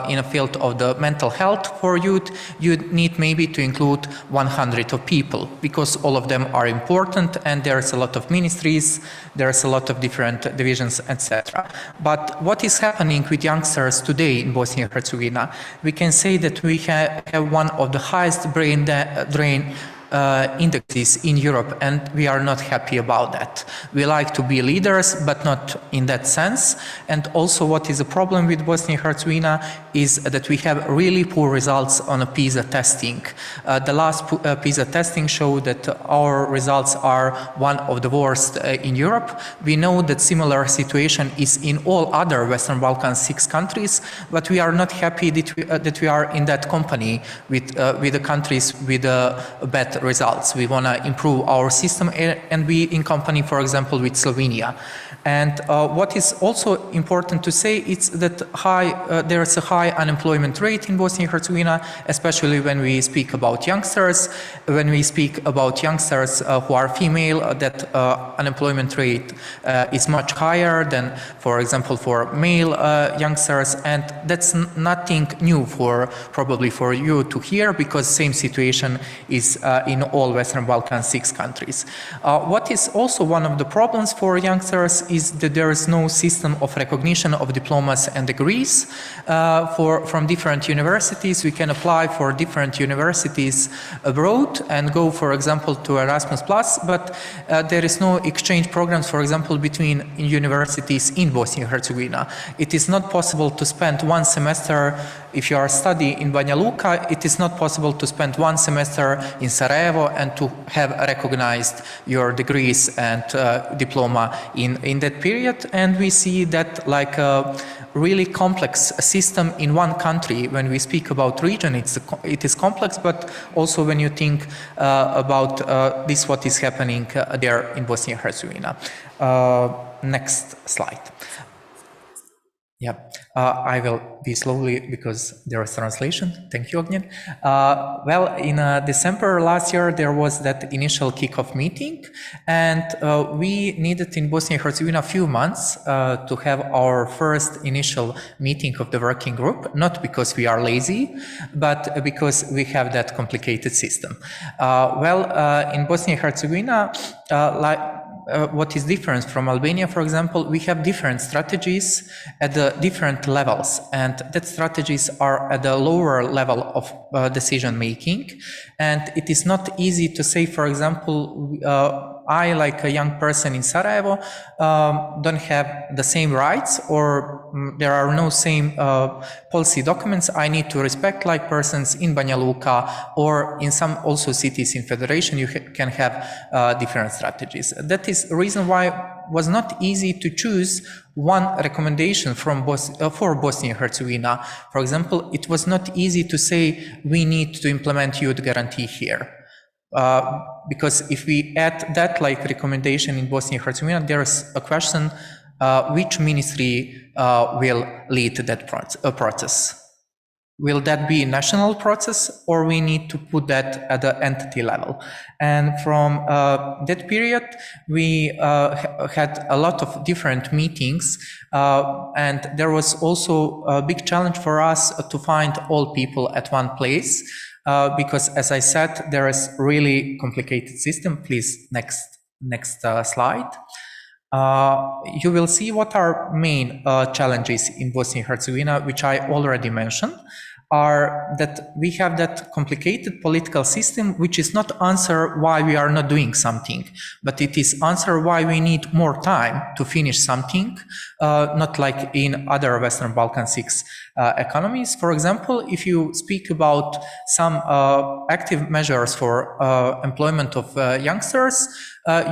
in a field of the mental health for youth, you need maybe to include 100 of people, because all of them are important, and there's a lot of ministries, there's a lot of different divisions, etc. But what is happening with youngsters today in Bosnia and Herzegovina? We can say that we have one of the highest brain drain indexes in Europe, and we are not happy about that. We like to be leaders, but not in that sense. And also what is a problem with Bosnia and Herzegovina is that we have really poor results on a PISA testing. The last PISA testing showed that our results are one of the worst in Europe. We know that similar situation is in all other Western Balkan 6 countries, but we are not happy that we are in that company with the countries with bad results. We want to improve our system and be in company, for example, with Slovenia. And what is also important to say is that there is a high unemployment rate in Bosnia and Herzegovina, especially when we speak about youngsters. When we speak about youngsters who are female, that unemployment rate is much higher than, for example, for male youngsters. And that's nothing new probably for you to hear, because same situation is in in all Western Balkan 6 countries. What is also one of the problems for youngsters is that there is no system of recognition of diplomas and degrees from different universities. We can apply for different universities abroad and go, for example, to Erasmus+, but there is no exchange programs, for example, between universities in Bosnia and Herzegovina. It is not possible to spend one semester, if you are studying in Banja Luka, it is not possible to spend one semester in Sarajevo and to have recognized your degrees and diploma in that period. And we see that like a really complex system in one country. When we speak about region, it is complex, but also when you think about this, what is happening there in Bosnia and Herzegovina. Next slide. Yeah, I will be slowly because there is translation. Thank you, Ognjen. Well, in December last year, there was that initial kickoff meeting, and we needed in Bosnia and Herzegovina a few months to have our first initial meeting of the working group, not because we are lazy, but because we have that complicated system. In Bosnia and Herzegovina, what is different from Albania, for example, we have different strategies at the different levels, and that strategies are at the lower level of decision making, and it is not easy to say, for example, I, like a young person in Sarajevo, don't have the same rights, or there are no same policy documents I need to respect like persons in Banja Luka, or in some also cities in Federation you can have different strategies. That is the reason why it was not easy to choose one recommendation from for Bosnia and Herzegovina. For example, it was not easy to say we need to implement youth guarantee here. Because if we add that like recommendation in Bosnia and Herzegovina, there is a question, which ministry will lead that process? Will that be a national process, or we need to put that at the entity level? And from that period, we had a lot of different meetings, and there was also a big challenge for us to find all people at one place. Because, as I said, there is really complicated system. Please, next slide. You will see what are main challenges in Bosnia and Herzegovina, which I already mentioned, are that we have that complicated political system, which is not answer why we are not doing something, but it is answer why we need more time to finish something, not like in other Western Balkan 6 economies. For example, if you speak about some active measures for employment of youngsters,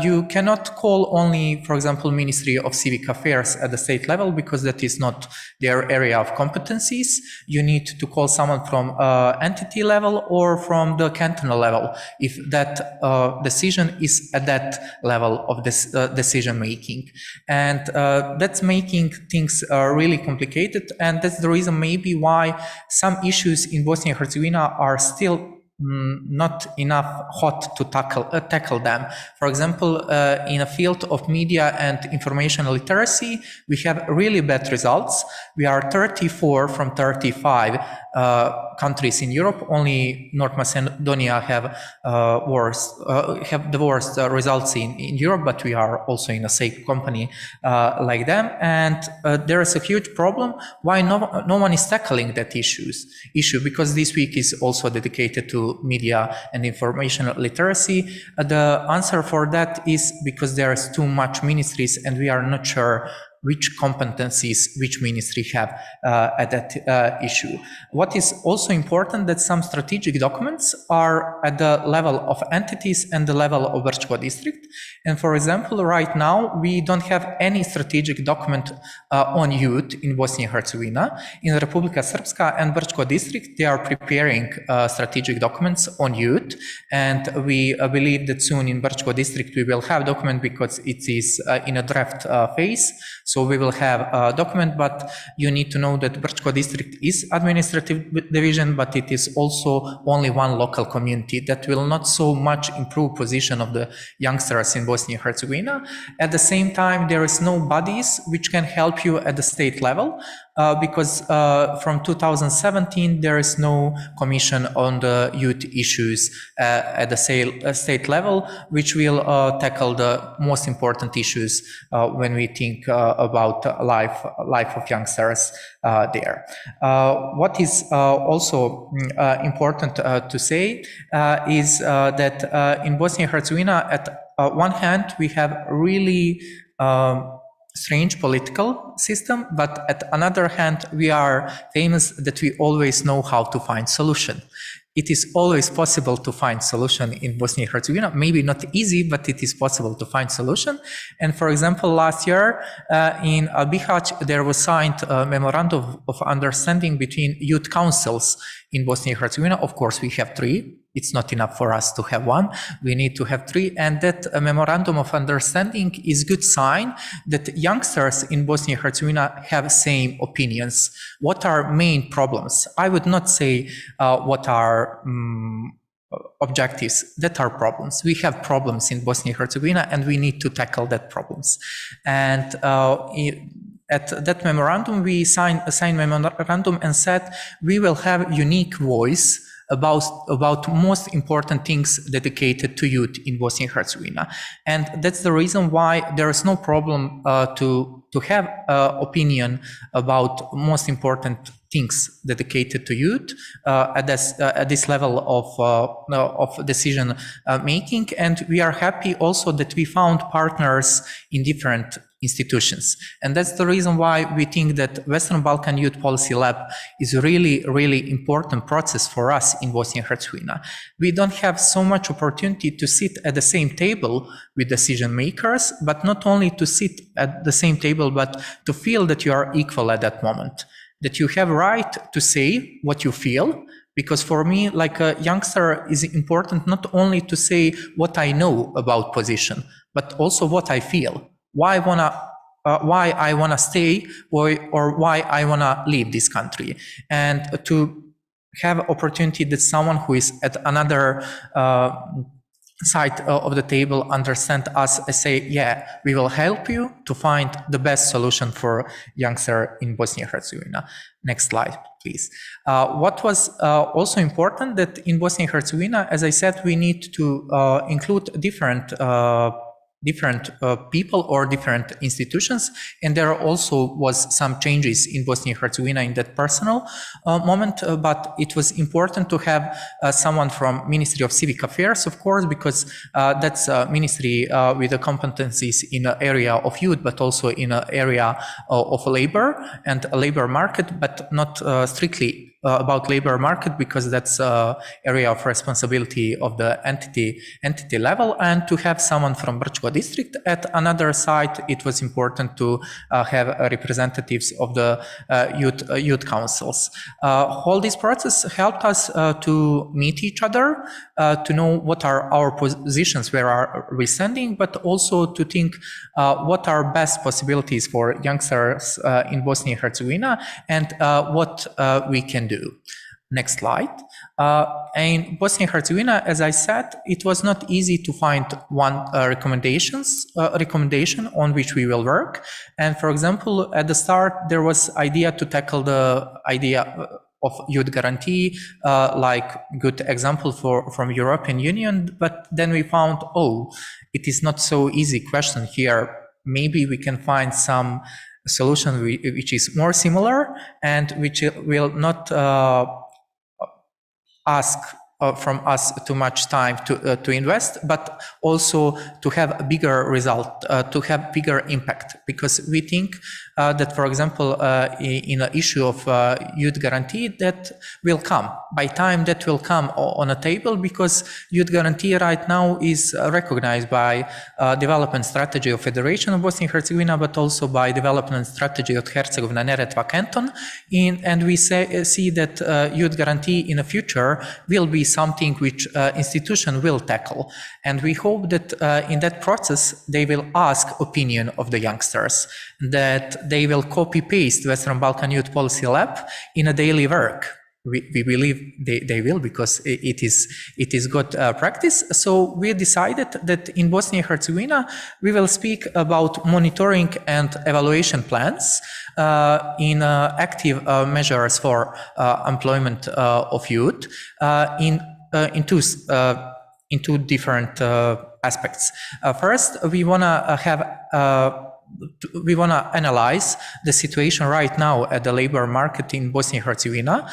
you cannot call only, for example, Ministry of Civic Affairs at the state level, because that is not their area of competencies. You need to call someone from entity level or from the cantonal level, if that decision is at that level of this decision making. And that's making things really complicated, and that's the reason maybe why some issues in Bosnia and Herzegovina are still not enough hot to tackle them. For example, in a field of media and information literacy, we have really bad results. We are 34 from 35 countries in Europe. Only North Macedonia have the worst results in Europe, but we are also in a safe company like them. And there is a huge problem why no one is tackling that issue, because this week is also dedicated to media and information literacy. The answer for that is because there is too much ministries, and we are not sure which competencies which ministry have at that issue. What is also important that some strategic documents are at the level of entities and the level of Brčko district. And for example, right now, we don't have any strategic document on youth in Bosnia and Herzegovina. In Republika Srpska and Brčko district, they are preparing strategic documents on youth. And we believe that soon in Brčko district, we will have document because it is in a draft phase. So we will have a document, but you need to know that Brčko district is administrative division, but it is also only one local community. That will not so much improve position of the youngsters in Bosnia and Herzegovina. At the same time, there is no bodies which can help you at the state level. because from 2017 there is no commission on the youth issues at the state level, which will tackle the most important issues when we think about life of youngsters there. What is also important to say is that in Bosnia and Herzegovina, at one hand, we have really strange political system, but at another hand, we are famous that we always know how to find solution. It is always possible to find solution in Bosnia and Herzegovina. Maybe not easy, but it is possible to find solution. And for example, last year in Bihać, there was signed a memorandum of understanding between youth councils in Bosnia and Herzegovina. Of course, we have 3. It's not enough for us to have 1. We need to have 3. And that memorandum of understanding is good sign that youngsters in Bosnia and Herzegovina have same opinions. What are main problems? I would not say what are objectives. That are problems. We have problems in Bosnia and Herzegovina, and we need to tackle that problems. And at that memorandum, we signed a memorandum and said we will have unique voice about most important things dedicated to youth in Bosnia and Herzegovina. And that's the reason why there is no problem to have opinion about most important things dedicated to youth at this level of decision making. And we are happy also that we found partners in different institutions. And that's the reason why we think that Western Balkan Youth Policy Lab is a really, really important process for us in Bosnia and Herzegovina. We don't have so much opportunity to sit at the same table with decision makers, but not only to sit at the same table, but to feel that you are equal at that moment, that you have right to say what you feel. Because for me, like a youngster, is important not only to say what I know about position, but also what I feel. Why I wanna stay or why I wanna leave this country, and to have opportunity that someone who is at another side of the table understand us and say, yeah, we will help you to find the best solution for youngster in Bosnia and Herzegovina. Next slide, please. What was also important that in Bosnia and Herzegovina, as I said, we need to include different people or different institutions, and there also was some changes in Bosnia and Herzegovina in that personal moment, but it was important to have someone from Ministry of Civic Affairs, of course, because that's a ministry with the competencies in the area of youth, but also in an area of labor and a labor market, but not strictly about labor market, because that's area of responsibility of the entity level. And to have someone from Brčko district at another side, it was important to have representatives of the youth councils. All this process helped us to meet each other, to know what are our positions, where are we standing, but also to think what are best possibilities for youngsters in Bosnia and Herzegovina, and what we can do. Next slide. In Bosnia and Herzegovina, as I said, it was not easy to find one recommendation on which we will work. And for example, at the start, there was idea to tackle the idea of youth guarantee, like good example from European Union. But then we found, oh, it is not so easy question here. Maybe we can find some solution which is more similar and which will not ask from us too much time to invest, but also to have a bigger result, to have bigger impact. Because we think that, for example, in an issue of youth guarantee, that will come. By time that will come on a table, because youth guarantee right now is recognized by development strategy of Federation of Bosnia and Herzegovina, but also by development strategy of Herzegovina-Neretva Canton. And we see that youth guarantee in the future will be something which institution will tackle. And we hope that in that process, they will ask opinion of the youngsters, that they will copy-paste Western Balkan Youth Policy Lab in a daily work. we believe they will, because it is good practice. So we decided that in Bosnia and Herzegovina we will speak about monitoring and evaluation plans in active measures for employment of youth in two different aspects. First, we want to analyze the situation right now at the labor market in Bosnia and Herzegovina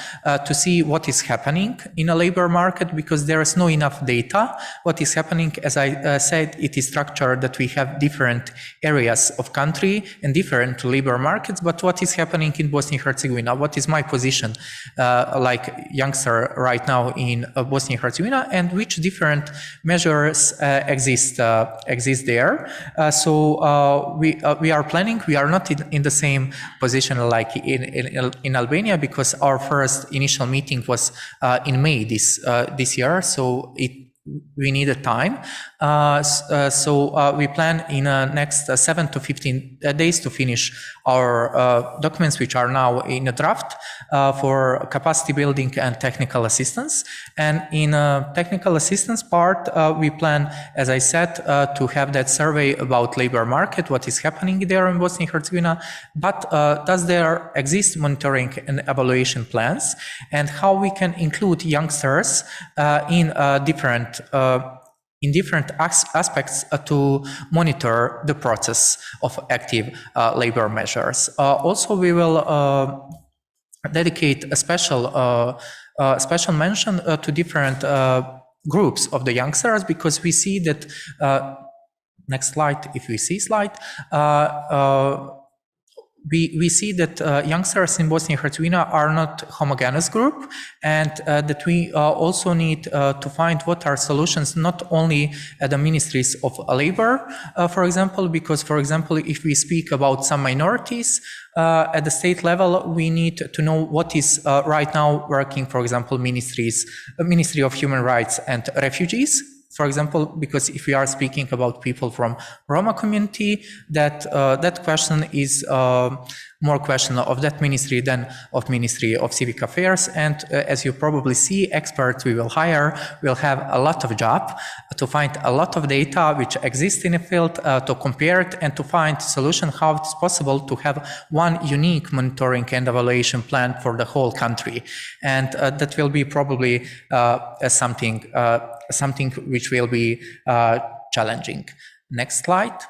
to see what is happening in a labor market, because there is no enough data. What is happening, as I said, it is structured that we have different areas of country and different labor markets, but what is happening in Bosnia and Herzegovina? What is my position like youngster right now in Bosnia and Herzegovina, and which different measures exist there? So we are planning. We are not in the same position like in Albania, because our first initial meeting was in May this year. So we needed time. So we plan in next 7 to 15 days to finish our documents, which are now in a draft for capacity building and technical assistance. And in technical assistance part, we plan, as I said, to have that survey about labor market, what is happening there in Bosnia and Herzegovina, but does there exist monitoring and evaluation plans, and how we can include youngsters in different aspects to monitor the process of active labor measures. Also, we will dedicate a special mention to different groups of the youngsters, because we see that, next slide, if we see slide, we see that youngsters in Bosnia and Herzegovina are not homogeneous group, and that we also need to find what are solutions, not only at the ministries of labor, for example, because, for example, if we speak about some minorities at the state level, we need to know what is right now working, for example, Ministry of Human Rights and Refugees. For example, because if we are speaking about people from Roma community, that question is more question of that ministry than of Ministry of Civic Affairs. And as you probably see, experts we will hire will have a lot of job to find a lot of data which exists in the field, to compare it and to find solution how it's possible to have one unique monitoring and evaluation plan for the whole country. And that will be probably something which will be challenging. Next slide.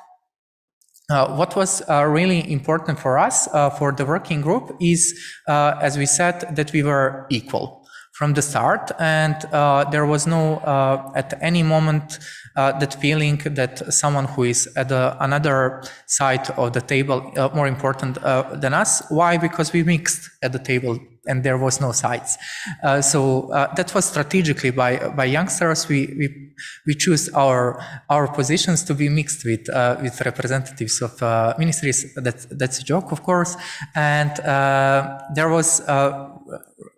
What was really important for us, for the working group, is, as we said, that we were equal from the start, and there was no, at any moment, that feeling that someone who is at another side of the table more important than us. Why? Because we mixed at the table and there was no sides. So that was strategically by youngsters. We choose our positions to be mixed with representatives of ministries. That's a joke, of course. And there was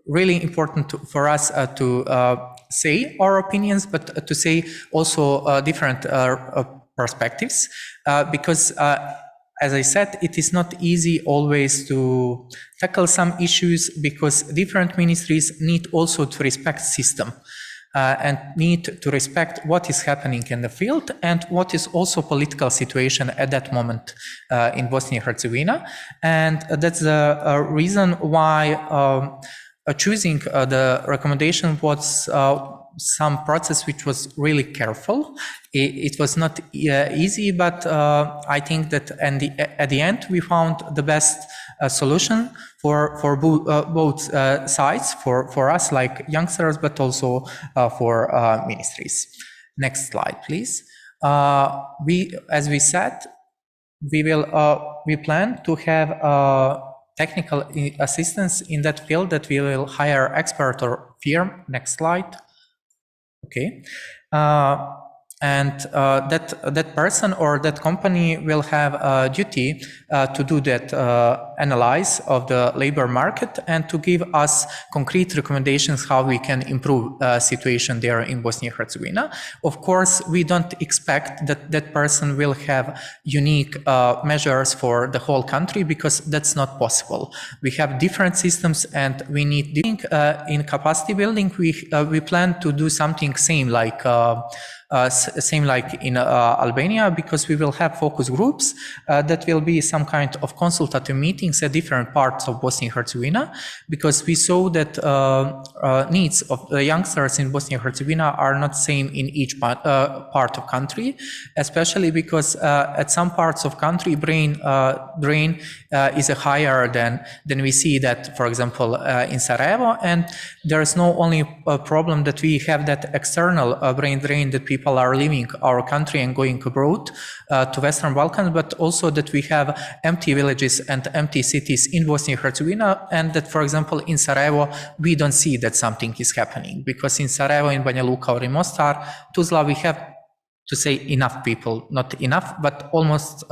really important for us to say our opinions, but to say also different perspectives, because as I said, it is not easy always to tackle some issues, because different ministries need also to respect system and need to respect what is happening in the field and what is also political situation at that moment in Bosnia and Herzegovina. And that's the reason why choosing the recommendation was some process which was really careful. It was not easy, but I think that at the end we found the best solution for both sides, for us like youngsters, but also for ministries. Next slide, please. As we said, we plan to have technical assistance in that field, that we will hire expert or firm. Next slide. Okay. and that person or that company will have a duty to do that analyze of the labor market and to give us concrete recommendations how we can improve situation there in Bosnia and Herzegovina. Of course, we don't expect that that person will have unique measures for the whole country, because that's not possible. We have different systems and we need in capacity building. We plan to do something same like in Albania, because we will have focus groups that will be some kind of consultative meetings at different parts of Bosnia and Herzegovina, because we saw that needs of the youngsters in Bosnia and Herzegovina are not same in each part of country, especially because at some parts of country brain is higher than we see that, for example, in Sarajevo, and there is no only problem that we have that external brain drain that people are leaving our country and going abroad to Western Balkans, but also that we have empty villages and empty cities in Bosnia and Herzegovina, and that, for example, in Sarajevo, we don't see that something is happening, because in Sarajevo, in Banja Luka or in Mostar, Tuzla, we have to say enough people, not enough, but almost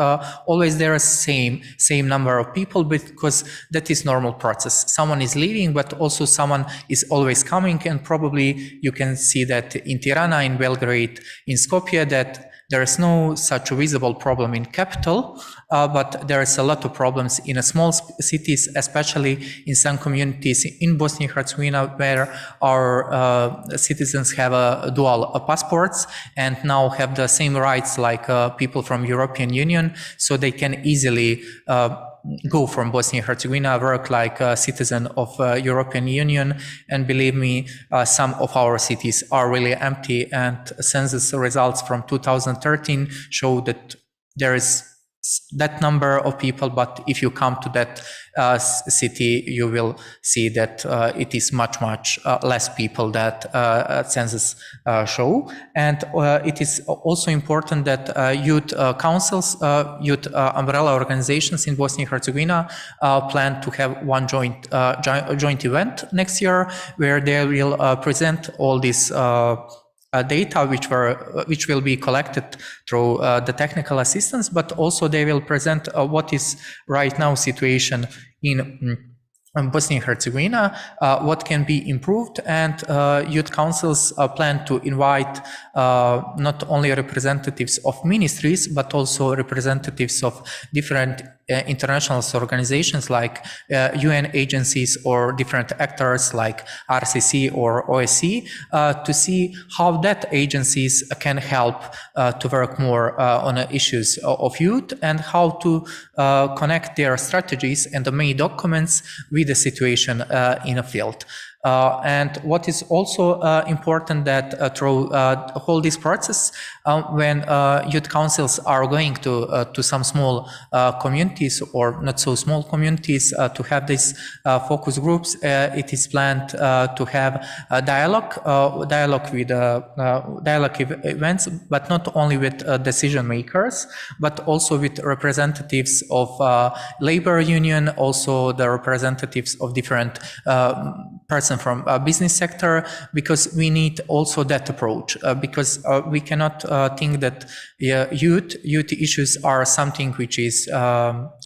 always there is same number of people, because that is normal process. Someone is leaving, but also someone is always coming, and probably you can see that in Tirana, in Belgrade, in Skopje, that there is no such visible problem in capital, but there is a lot of problems in small cities, especially in some communities in Bosnia and Herzegovina, where our citizens have dual passports and now have the same rights like people from European Union, so they can easily go from Bosnia and Herzegovina, work like a citizen of European Union, and believe me, some of our cities are really empty, and census results from 2013 show that there is that number of people, but if you come to that city, you will see that it is much less people that census show. And it is also important that youth councils, youth umbrella organizations in Bosnia and Herzegovina plan to have one joint event next year, where they will present all this data which will be collected through the technical assistance, but also they will present what is right now situation in Bosnia and Herzegovina, what can be improved, and youth councils plan to invite not only representatives of ministries, but also representatives of different international organizations like UN agencies or different actors like RCC or OSCE to see how that agencies can help to work more on issues of youth, and how to connect their strategies and the main documents with the situation in a field. And what is also important that through whole this process, when youth councils are going to some small communities or not so small communities to have these focus groups, it is planned to have a dialogue events, but not only with decision makers, but also with representatives of labor union, also the representatives of different person from business sector, because we need also that approach, because we cannot think that youth issues are something which is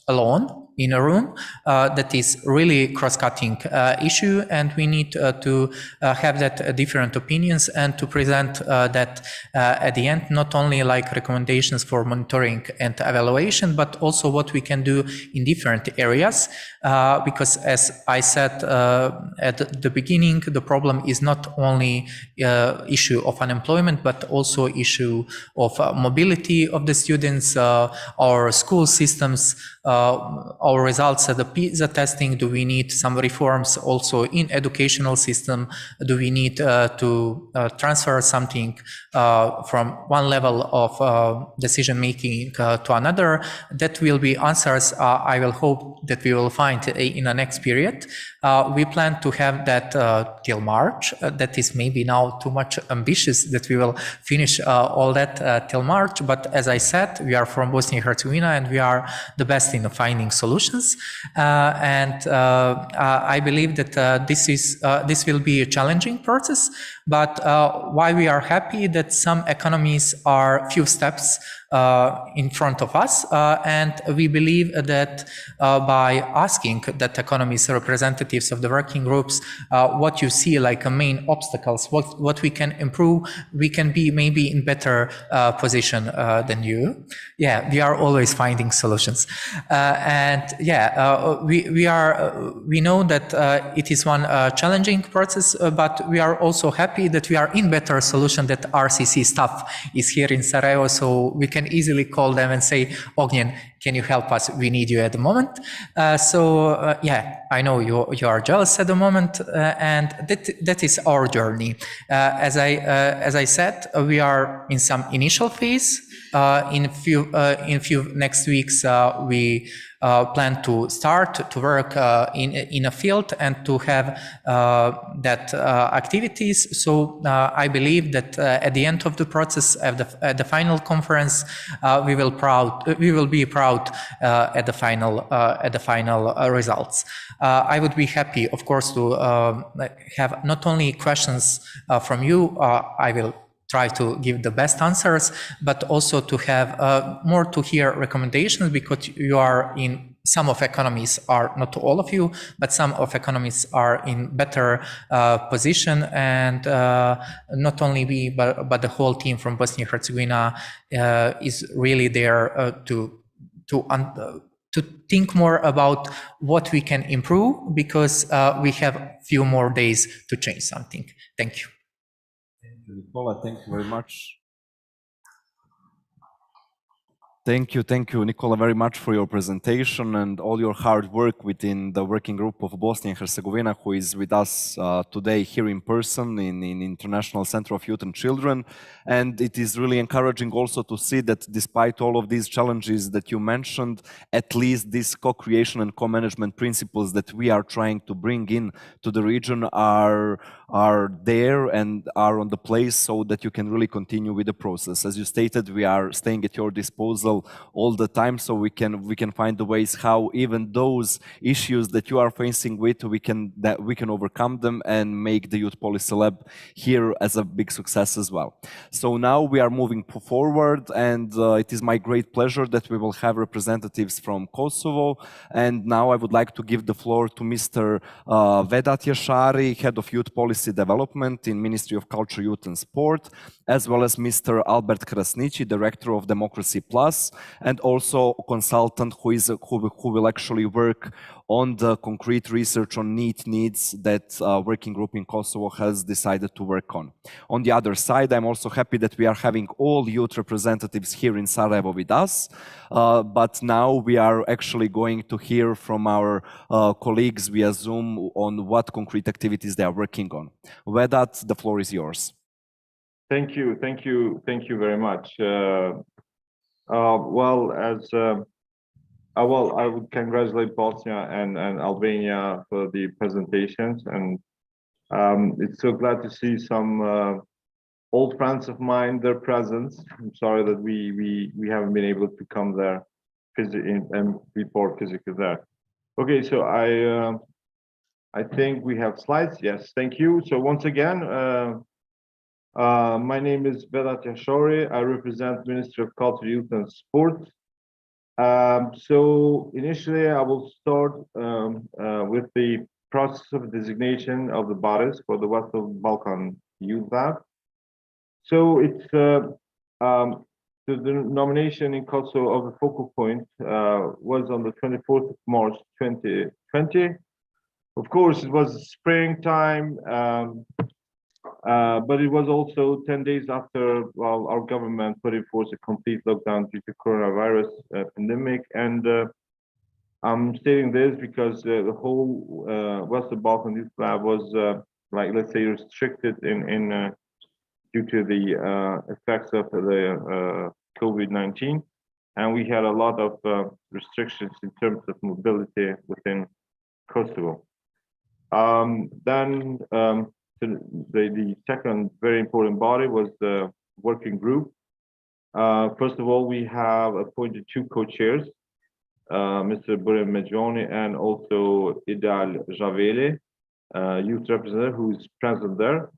alone in a room, that is really cross-cutting issue, and we need to have that different opinions and to present that at the end, not only like recommendations for monitoring and evaluation, but also what we can do in different areas, because as I said at the beginning, the problem is not only issue of unemployment, but also issue of mobility of the students, our school systems, our results at the PISA testing. Do we need some reforms also in educational system? Do we need to transfer something from one level of decision making to another? That will be answers I will hope that we will find in the next period. We plan to have that till March. That is maybe now too much ambitious that we will finish all that till March. But as I said, we are from Bosnia and Herzegovina, and we are the best in finding solutions. solutions. I believe that this will be a challenging process, but why we are happy that some economies are few steps in front of us, and we believe that by asking that economies representatives of the working groups what you see like main obstacles, what we can improve, we can be maybe in better position than you. Yeah, we are always finding solutions, we know that it is one challenging process, but we are also happy that we are in better solution, that RCC staff is here in Sarajevo, so we can easily call them and say, Ognjen, can you help us? We need you at the moment. I know you are jealous at the moment, and that is our journey. As I said, we are in some initial phase. In few next weeks, we plan to start to work in a field and to have that activities. So I believe that at the end of the process, at the final conference, we will be proud at the final results. I would be happy, of course, to have not only questions from you. I will try to give the best answers, but also to have more to hear recommendations, because you are in some of economies, are not all of you, but some of economies are in better position, and not only we, but the whole team from Bosnia and Herzegovina is really there to think more about what we can improve, because we have few more days to change something. Thank you. Nicola, thank you very much. Thank you, Nicola, very much for your presentation and all your hard work within the working group of Bosnia and Herzegovina, who is with us today here in person in International Center of Youth and Children. And it is really encouraging also to see that despite all of these challenges that you mentioned, at least these co-creation and co-management principles that we are trying to bring in to the region are there and are on the place, so that you can really continue with the process. As you stated, we are staying at your disposal all the time, so we can find the ways how even those issues that you are facing with, we can overcome them and make the Youth Policy Lab here as a big success as well. So now we are moving forward, and it is my great pleasure that we will have representatives from Kosovo. And now I would like to give the floor to Mr. Vedat Yashari, Head of Youth Policy Development in Ministry of Culture, Youth and Sport, as well as Mr. Albert Krasnici, Director of Democracy Plus, and also a consultant who will actually work on the concrete research on needs that working group in Kosovo has decided to work on. On the other side, I'm also happy that we are having all youth representatives here in Sarajevo with us, but now we are actually going to hear from our colleagues via Zoom on what concrete activities they are working on. Vedat, the floor is yours. Thank you very much. I would congratulate Bosnia and Albania for the presentations, and it's so glad to see some old friends of mine, their presence. I'm sorry that we haven't been able to come there and report physically there. Okay, so I think we have slides. Yes, thank you. So once again, my name is Vedat Yashori. I represent Ministry of Culture, Youth and Sport. So initially, I will start with the process of designation of the bodies for the Western Balkan Youth Lab. So it's the nomination in Kosovo of the focal point was on the 24th of March 2020. Of course, it was springtime, but it was also 10 days after our government put in force a complete lockdown due to coronavirus pandemic. And I'm stating this because the whole Western Balkan Youth Lab was, let's say, restricted in due to the effects of the COVID-19. And we had a lot of restrictions in terms of mobility within Kosovo. Then the second very important body was the working group. First of all, we have appointed 2 co-chairs. Mr. Burim Medjoni, and also Idal Javeli, youth representative, who is present there.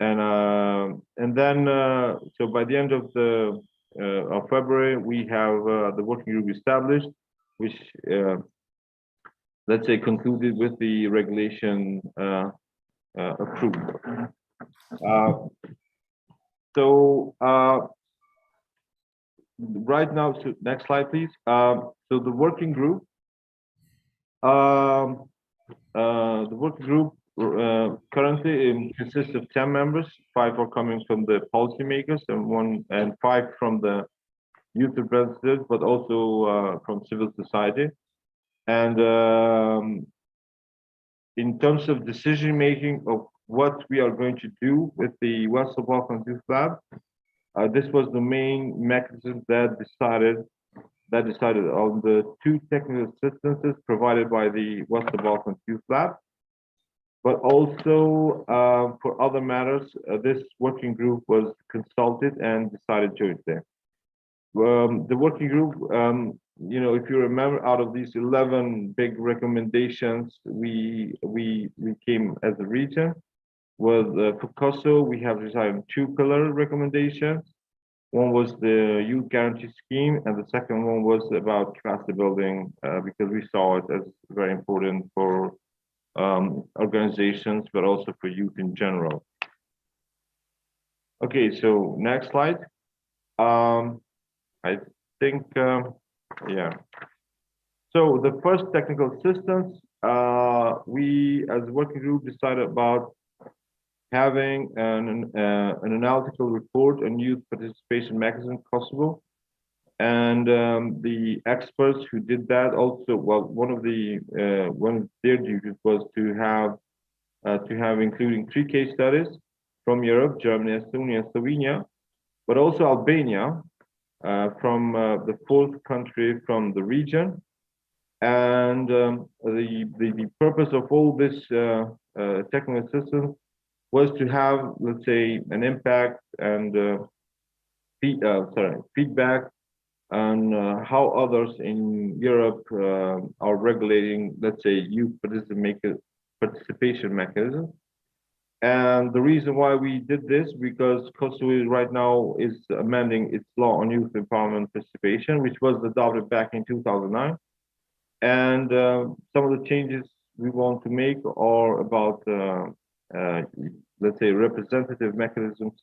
And then, so by the end of February, we have the working group established, which let's say concluded with the regulation approved. Right now, so next slide, please. So the working group, currently consists of 10 members. 5 are coming from the policymakers, and 5 from the youth representatives, but also from civil society. And in terms of decision making of what we are going to do with the Western Balkans Youth Lab, this was the main mechanism that decided on the 2 technical assistances provided by the Western Balkans Youth Lab. But also for other matters, this working group was consulted and decided jointly. The working group, if you remember, out of these 11 big recommendations, we came as a region. For Kosovo, we have decided 2 pillar recommendations. One was the youth guarantee scheme, and the second one was about capacity building, because we saw it as very important for organizations, but also for youth in general. Okay, so next slide. I think, yeah. So the first technical assistance, we as a working group decided about having an analytical report on youth participation mechanism in Kosovo. And the experts who did that also, well, one of their duties was to have including 3 case studies from Europe, Germany, Estonia, and Slovenia, but also Albania, from the 4th country from the region. And the purpose of all this technical assistance was to have, let's say, an impact and feedback on how others in Europe are regulating, let's say, youth participation mechanism. And the reason why we did this, because Kosovo right now is amending its law on youth empowerment participation, which was adopted back in 2009. And some of the changes we want to make are about, let's say, representative mechanisms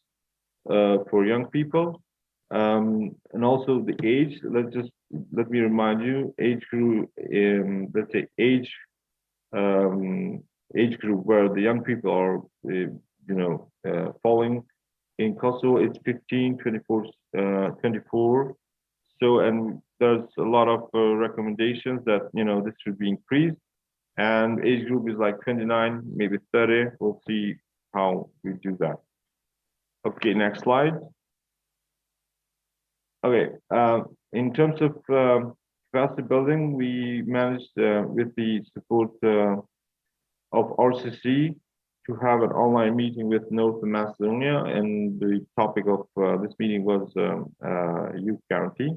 for young people. And also the age. Let me remind you, age group, let's say age group where the young people are, falling in Kosovo, it's 15, 24. So, and there's a lot of recommendations that, this should be increased. And age group is like 29, maybe 30. We'll see how we do that. Okay, next slide. Okay, in terms of capacity building, we managed with the support of RCC to have an online meeting with North Macedonia, and the topic of this meeting was youth guarantee.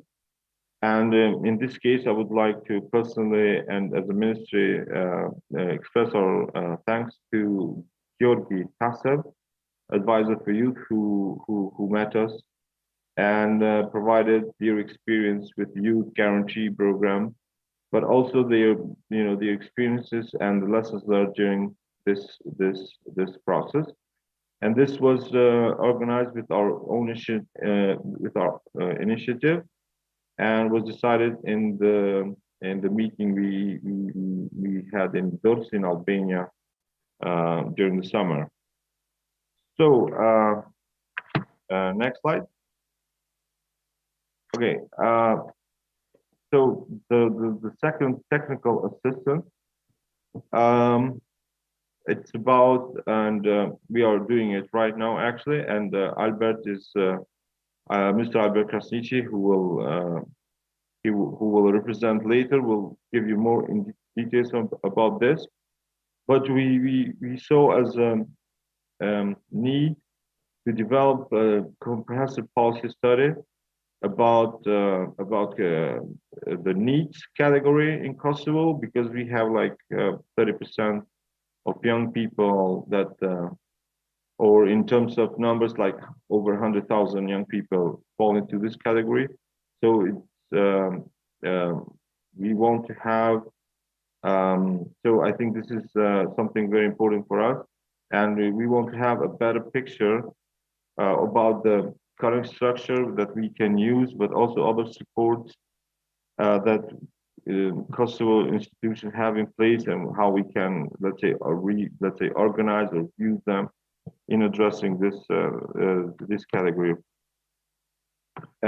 And in this case, I would like to personally and as a ministry express our thanks to Georgi Tasev, advisor for youth, who met us and provided their experience with the youth guarantee program, but also their experiences and the lessons learned during this process. And this was organized with our ownership, initiative, and was decided in the meeting we had in Dorsi in Albania during the summer. So next slide. Okay, so the second technical assistance, it's about, and we are doing it right now actually, and Albert is Mr. Albert Krasniqi, who will represent later, will give you more in details about this. But we saw as a need to develop a comprehensive policy study about the needs category in Kosovo, because we have like 30% of young people that, or in terms of numbers, like over 100,000 young people fall into this category. So it's we want to have. So I think this is something very important for us, and we want to have a better picture about the current structure that we can use, but also other supports that Kosovo institutions have in place, and how we can, let's say, organize or use them in addressing this this category.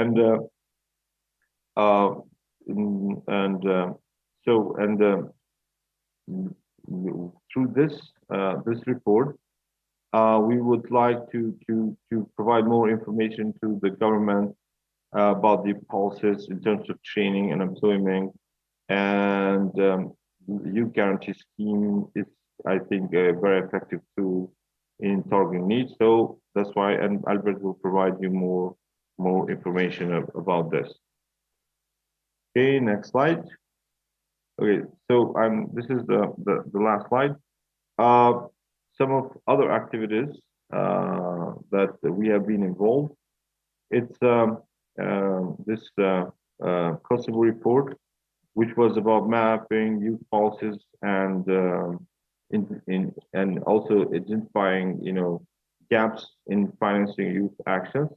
And through this this report, we would like to provide more information to the government about the policies in terms of training and employment, and the youth guarantee scheme is, I think, a very effective tool in targeting needs. So that's why, and Albert will provide you more information about this. Okay, next slide. Okay, so this is the last slide. Some of other activities that we have been involved. It's this Kosovo report, which was about mapping youth policies and and also identifying, you know, gaps in financing youth actions.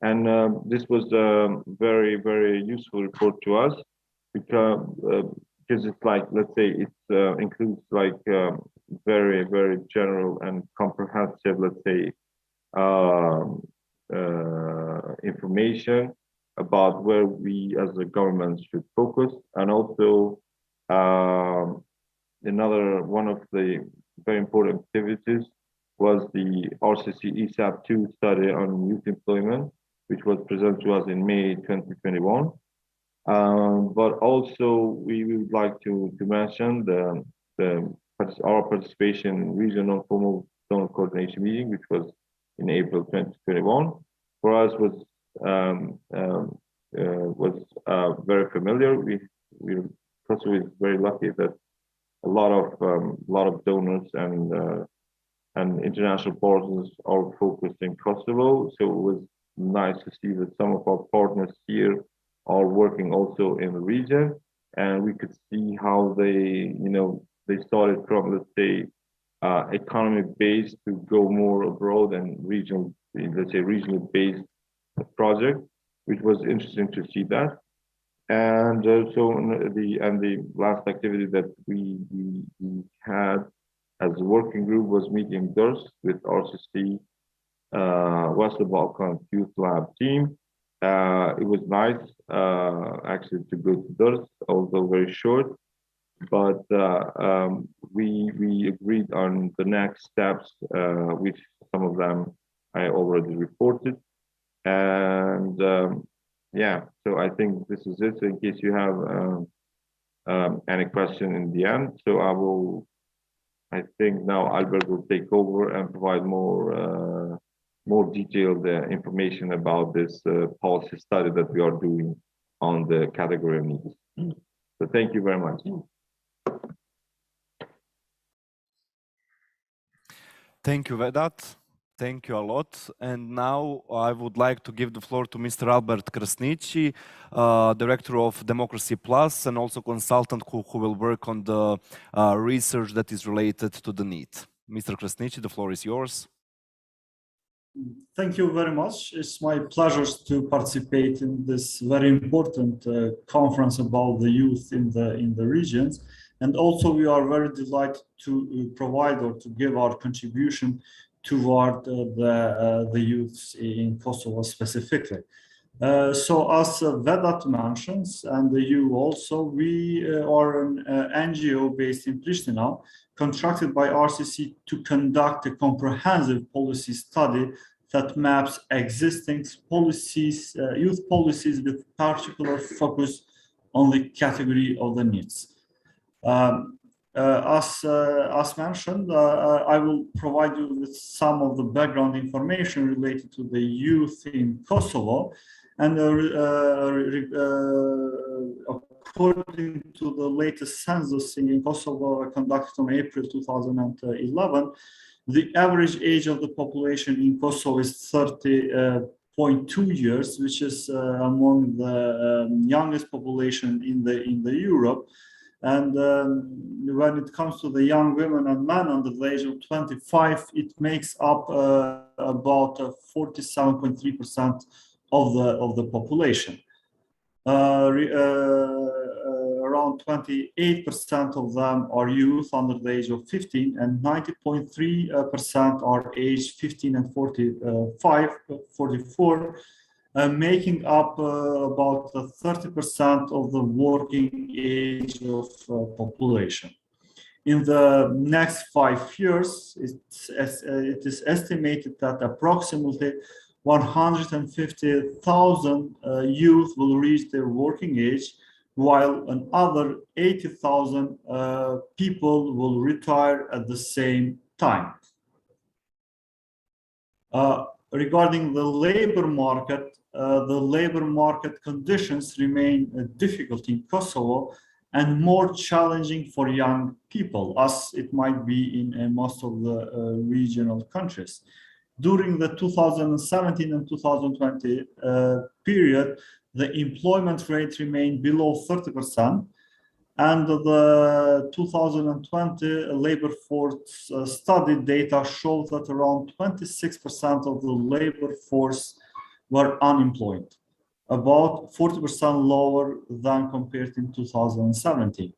And this was a very useful report to us, because it's like, let's say, it includes like very general and comprehensive, let's say, information about where we as a government should focus. And also another one of the very important activities was the RCC ESAP2 study on youth employment, which was presented to us in May 2021. But also we would like to mention our participation in regional formal zonal coordination meeting, which was in April 2021. For us was very familiar. Kosovo is very lucky that a lot of donors and international partners are focused in Kosovo. So it was nice to see that some of our partners here are working also in the region, and we could see how they started from, let's say, economy based to go more abroad and regional, let's say, regionally based project, which was interesting to see that. And the last activity that we had as a working group was meeting Durst with RCC Western Balkan Youth Lab team. It was nice actually to go to Durst, although very short. But we agreed on the next steps, which some of them I already reported. And yeah, so I think this is it. So in case you have any question in the end, so I think now Albert will take over and provide more detailed information about this policy study that we are doing on the category of needs. So thank you very much. Thank you, Vedat. Thank you a lot. And now I would like to give the floor to Mr. Albert Krasniqi, Director of Democracy Plus, and also consultant who will work on the research that is related to the need. Mr. Krasniqi, the floor is yours. Thank you very much. It's my pleasure to participate in this very important conference about the youth in the regions. And also we are very delighted to provide or to give our contribution toward the youth in Kosovo specifically. So as Vedat mentions, and you also, we are an NGO based in Pristina, contracted by RCC to conduct a comprehensive policy study that maps existing policies, youth policies with particular focus on the category of the needs. As mentioned, I will provide you with some of the background information related to the youth in Kosovo. And according to the latest census in Kosovo conducted on April 2011, the average age of the population in Kosovo is 30.2 years, which is among the youngest population in the Europe. And when it comes to the young women and men under the age of 25, it makes up about 47.3% of the population. Around 28% of them are youth under the age of 15, and 90.3% are aged 15 and 44, making up about 30% of the working age of population. In the next 5 years, it is estimated that approximately 150,000 youth will reach their working age, while another 80,000 people will retire at the same time. Regarding the labor market conditions remain difficult in Kosovo and more challenging for young people, as it might be in most of the regional countries. During the 2017 and 2020 period, the employment rate remained below 30%, and the 2020 labor force study data showed that around 26% of the labor force were unemployed, about 40% lower than compared in 2017.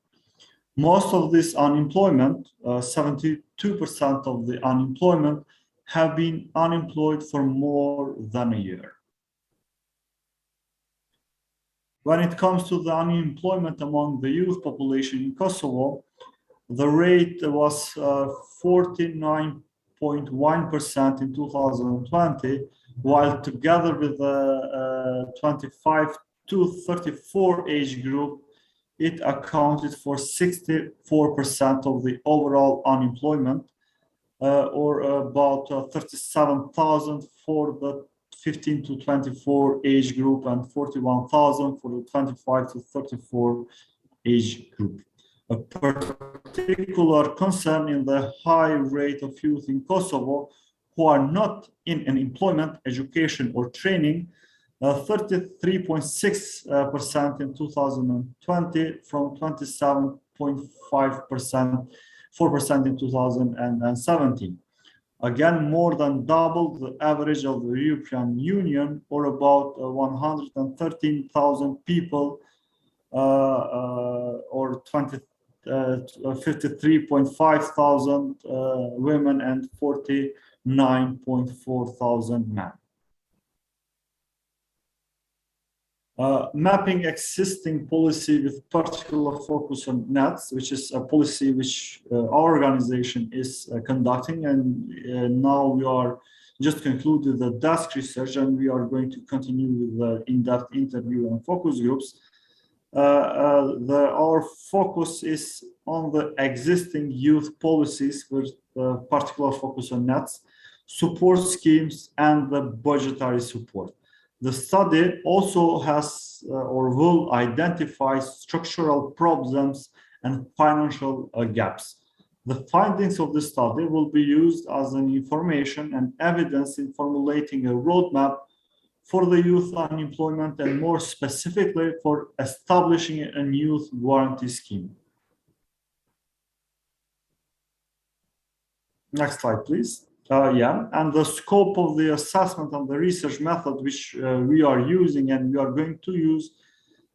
Most of this unemployment, 72% of the unemployment, have been unemployed for more than a year. When it comes to the unemployment among the youth population in Kosovo, the rate was 49.1% in 2020, while together with the 25 to 34 age group, it accounted for 64% of the overall unemployment, or about 37,000 for the 15 to 24 age group and 41,000 for the 25 to 34 age group. A particular concern in the high rate of youth in Kosovo who are not in an employment, education, or training, 33.6% in 2020 from 27.4% in 2017. Again, more than double the average of the European Union, or about 113,000 people, or 53.5 thousand women and 49.4 thousand men. Mapping existing policy with particular focus on nets, which is a policy which our organization is conducting, and now we are just concluded the desk research, and we are going to continue with the in-depth interview and focus groups. Our focus is on the existing youth policies with particular focus on nets, support schemes, and the budgetary support. The study also has or will identify structural problems and financial gaps. The findings of the study will be used as an information and evidence in formulating a roadmap for the youth unemployment, and more specifically for establishing a youth guarantee scheme. Next slide, please. And the scope of the assessment and the research method which we are using and we are going to use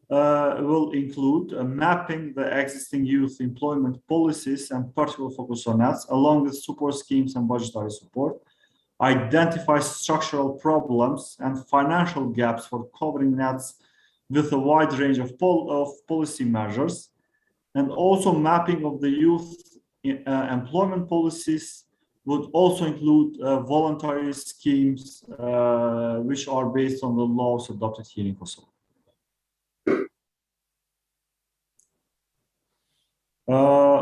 will include mapping the existing youth employment policies and particular focus on nets, along with support schemes and budgetary support, identify structural problems and financial gaps for covering nets with a wide range of policy measures, and also mapping of the youth employment policies would also include voluntary schemes which are based on the laws adopted here in Kosovo.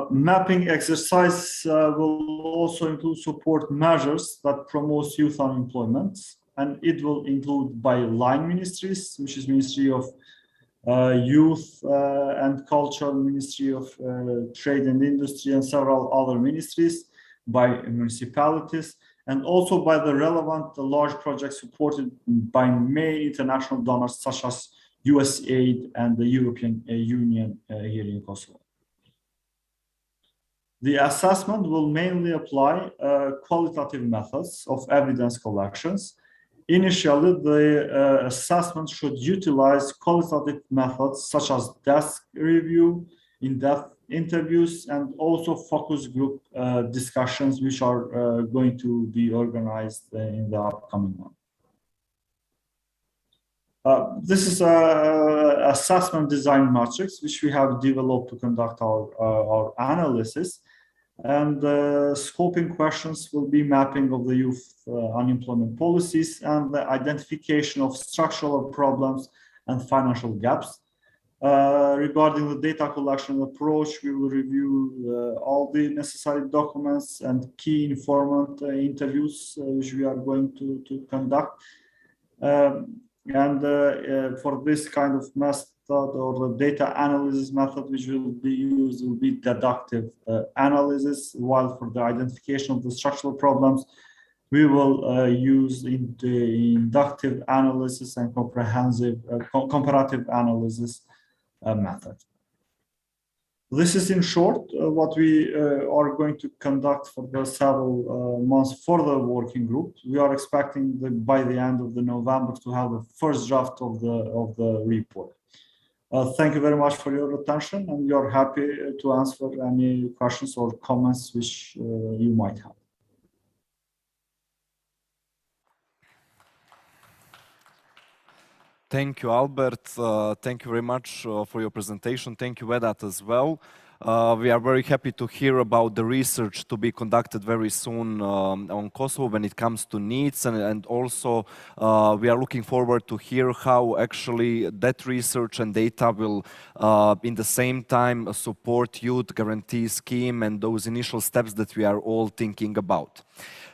Mapping exercise will also include support measures that promote youth unemployment, and it will include by line ministries, which is Ministry of Youth and Culture, Ministry of Trade and Industry, and several other ministries, by municipalities, and also by the relevant large projects supported by main international donors such as USAID and the European Union here in Kosovo. The assessment will mainly apply qualitative methods of evidence collections. Initially, the assessment should utilize qualitative methods such as desk review, in-depth interviews, and also focus group discussions, which are going to be organized in the upcoming month. This is a assessment design matrix, which we have developed to conduct our analysis. And scoping questions will be mapping of the youth unemployment policies and the identification of structural problems and financial gaps. Regarding the data collection approach, we will review all the necessary documents and key informant interviews, which we are going to conduct. For this kind of method, or the data analysis method which will be used, will be deductive analysis, while for the identification of the structural problems, we will use the inductive analysis and comprehensive comparative analysis method. This is in short what we are going to conduct for the several months for the working group. We are expecting by the end of November to have the first draft of the report. Thank you very much for your attention, and we are happy to answer any questions or comments which you might have. Thank you, Albert. Thank you very much for your presentation. Thank you, Vedat, as well. We are very happy to hear about the research to be conducted very soon on Kosovo when it comes to needs, and also we are looking forward to hear how actually that research and data will in the same time support youth guarantee scheme and those initial steps that we are all thinking about.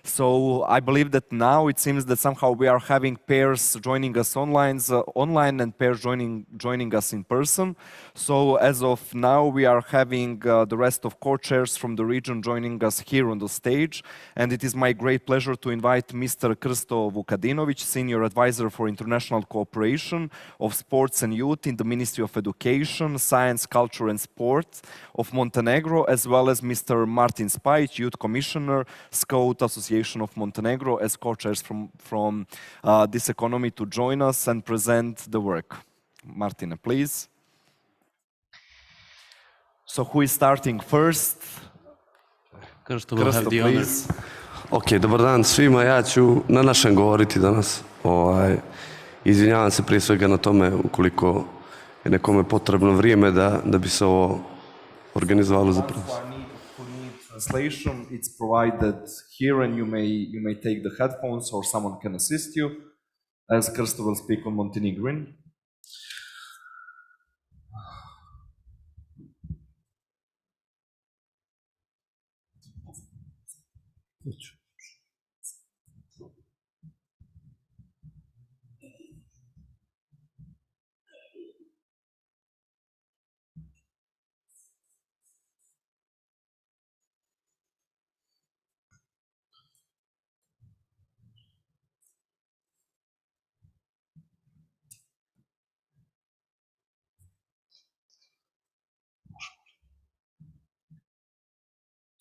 So I believe that now it seems that somehow we are having pairs joining us online and pairs joining us in person. So as of now, we are having the rest of co-chairs from the region joining us here on the stage. And it is my great pleasure to invite Mr. Krsto Vukadinovic, Senior Advisor for International Cooperation of Sports and Youth in the Ministry of Education, Science, Culture and Sport of Montenegro, as well as Mr. Martin Spajic, Youth Commissioner, Scout Association of Montenegro, as co-chairs from this economy to join us and present the work. Martina, please. So who is starting first? Krsto, please. Ok, dobar dan svima, ja ću na našem govoriti danas. Izvinjavam se prije svega na tome ukoliko je nekome potrebno vrijeme da bi se ovo organizovalo za Translation, it's provided here, and you may take the headphones or someone can assist you, as Krsto will speak on Montenegrin.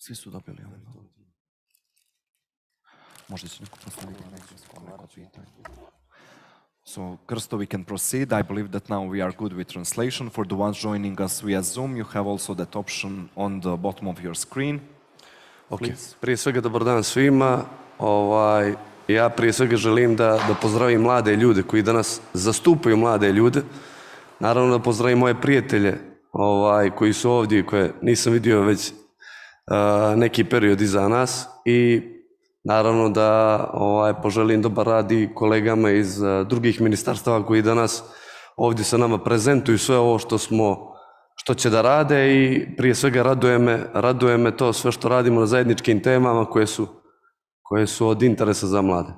Svi su dobili ovo. Možda će neko postaviti neko pitanje. So, Krsto, we can proceed. I believe that now we are good with translation. For the ones joining us via Zoom, you have also that option on the bottom of your screen. Okay. Prije svega dobar dan svima. Ja prije svega želim da pozdravim mlade ljude koji danas zastupaju mlade ljude. Naravno da pozdravim moje prijatelje koji su ovdje i koje nisam vidio već neki period iza nas, i naravno da poželim dobar rad i kolegama iz drugih ministarstava koji danas ovdje sa nama prezentuju sve ovo što će da rade, i prije svega raduje me to sve što radimo na zajedničkim temama koje su od interesa za mlade.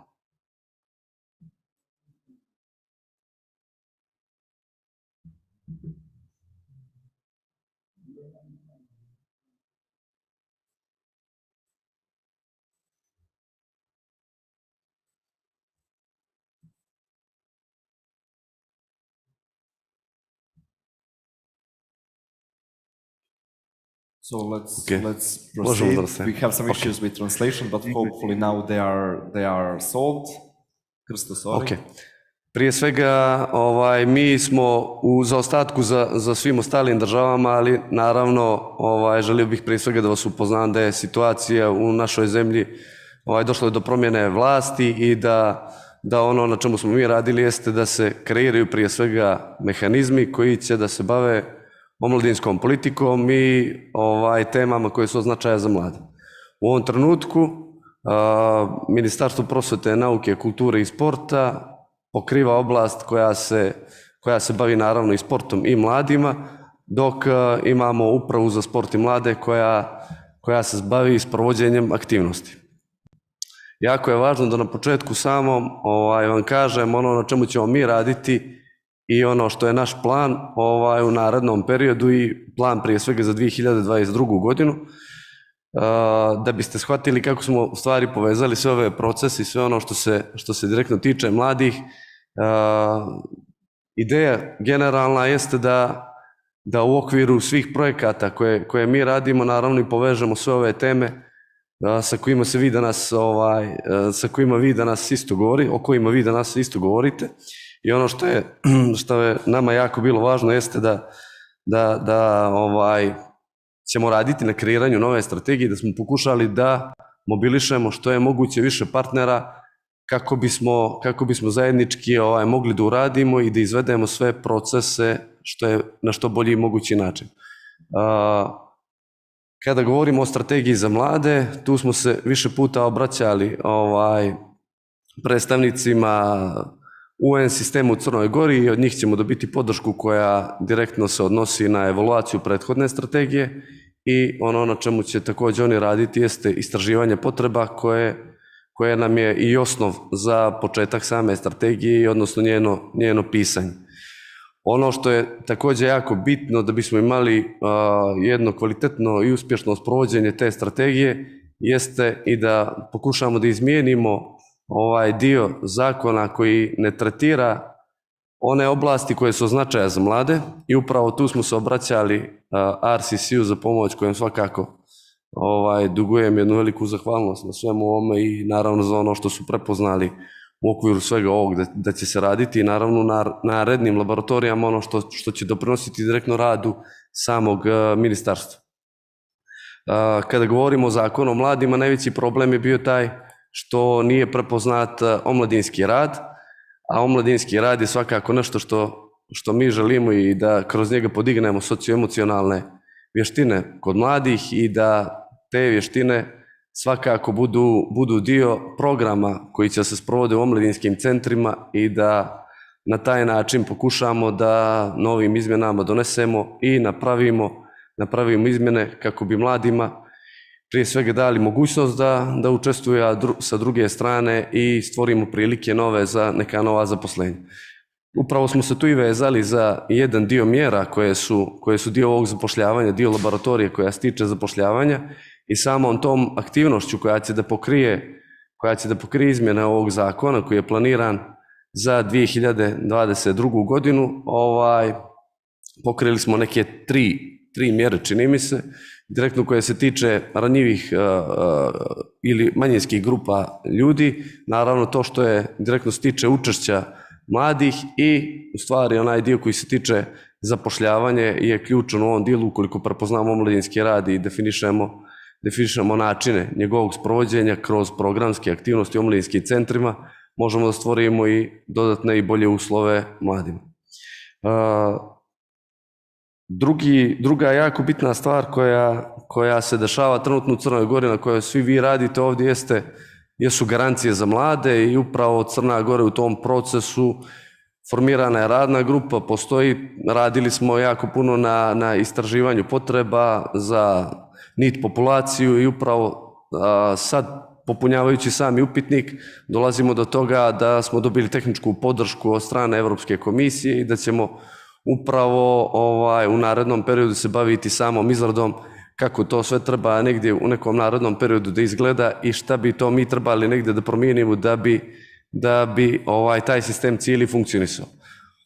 So let's Možemo da proceed. se- We have some Ok. issues with translation, but hopefully now they are solved. Krsto, sorry. Ok. Prije svega, mi smo u zaostatku za svim ostalim državama, ali naravno želio bih prije svega da vas upoznam da je situacija u našoj zemlji, došlo je do promjene vlasti i da ono na čemu smo mi radili jeste da se kreiraju prije svega mehanizmi koji će da se bave omladinskom politikom i temama koje su od značaja za mlade. U ovom trenutku Ministarstvo prosvete, nauke, kulture i sporta pokriva oblast koja se bavi naravno i sportom i mladima, dok imamo upravu za sport i mlade koja se bavi sprovođenjem aktivnosti. Jako je važno da na početku samom vam kažem ono na čemu ćemo mi raditi i ono što je naš plan u narednom periodu i plan prije svega za 2022. godinu, da biste shvatili kako smo u stvari povezali sve ove procese i sve ono što se direktno tiče mladih. Ideja generalna jeste da u okviru svih projekata koje mi radimo naravno i povežemo sve ove teme sa kojima vi danas isto govorite, o kojima vi danas isto govorite. I ono što je nama jako bilo važno jeste da ćemo raditi na kreiranju nove strategije, da smo pokušali da mobilišemo što je moguće više partnera kako bismo zajednički mogli da uradimo i da izvedemo sve procese na što bolji mogući način. Kada govorimo o strategiji za mlade, tu smo se više puta obraćali predstavnicima UN sistema u Crnoj Gori i od njih ćemo dobiti podršku koja direktno se odnosi na evaluaciju prethodne strategije i ono na čemu će također oni raditi jeste istraživanje potreba koje nam je i osnov za početak same strategije i odnosno njeno pisanje. Ono što je također jako bitno da bismo imali jedno kvalitetno i uspješno sprovođenje te strategije jeste i da pokušamo da izmijenimo ovaj dio zakona koji ne tretira one oblasti koje su od značaja za mlade i upravo tu smo se obraćali RCC-u za pomoć kojom svakako dugujem jednu veliku zahvalnost na svemu ovome i naravno za ono što su prepoznali u okviru svega ovog da će se raditi i naravno na narednim laboratorijama ono što će doprinositi direktno radu samog ministarstva. Kada govorimo o zakonu o mladima, najveći problem je bio taj što nije prepoznat omladinski rad, a omladinski rad je svakako nešto što mi želimo i da kroz njega podignemo socioemocionalne vještine kod mladih i da te vještine svakako budu dio programa koji će se sprovode u omladinskim centrima i da na taj način pokušamo da novim izmjenama donesemo i napravimo izmjene kako bi mladima prije svega dali mogućnost da učestvuju, a sa druge strane i stvorimo prilike nove za neka nova zaposlenja. Upravo smo se tu i vezali za jedan dio mjera koje su dio ovog zapošljavanja, dio laboratorije koja se tiče zapošljavanja i samom tom aktivnošću koja će da pokrije izmjene ovog zakona koji je planiran za 2022. godinu. Pokrili smo neke tri mjere, čini mi se, direktno koje se tiče ranjivih ili manjinskih grupa ljudi, naravno to što je direktno se tiče učešća mladih i u stvari onaj dio koji se tiče zapošljavanja je ključan u ovom dijelu ukoliko prepoznamo omladinski rad i definišemo načine njegovog sprovođenja kroz programske aktivnosti u omladinskim centrima, možemo da stvorimo i dodatne i bolje uslove mladima. Druga jako bitna stvar koja se dešava trenutno u Crnoj Gori na kojoj svi vi radite ovdje jesu garancije za mlade i upravo Crna Gora u tom procesu formirana je radna grupa, radili smo jako puno na istraživanju potreba za NEET populaciju i upravo sad popunjavajući sami upitnik dolazimo do toga da smo dobili tehničku podršku od strane Evropske komisije i da ćemo upravo u narednom periodu se baviti samom izradom kako to sve treba negdje u nekom narednom periodu da izgleda i šta bi to mi trebali negdje da promijenimo da bi taj sistem cijeli funkcionisao.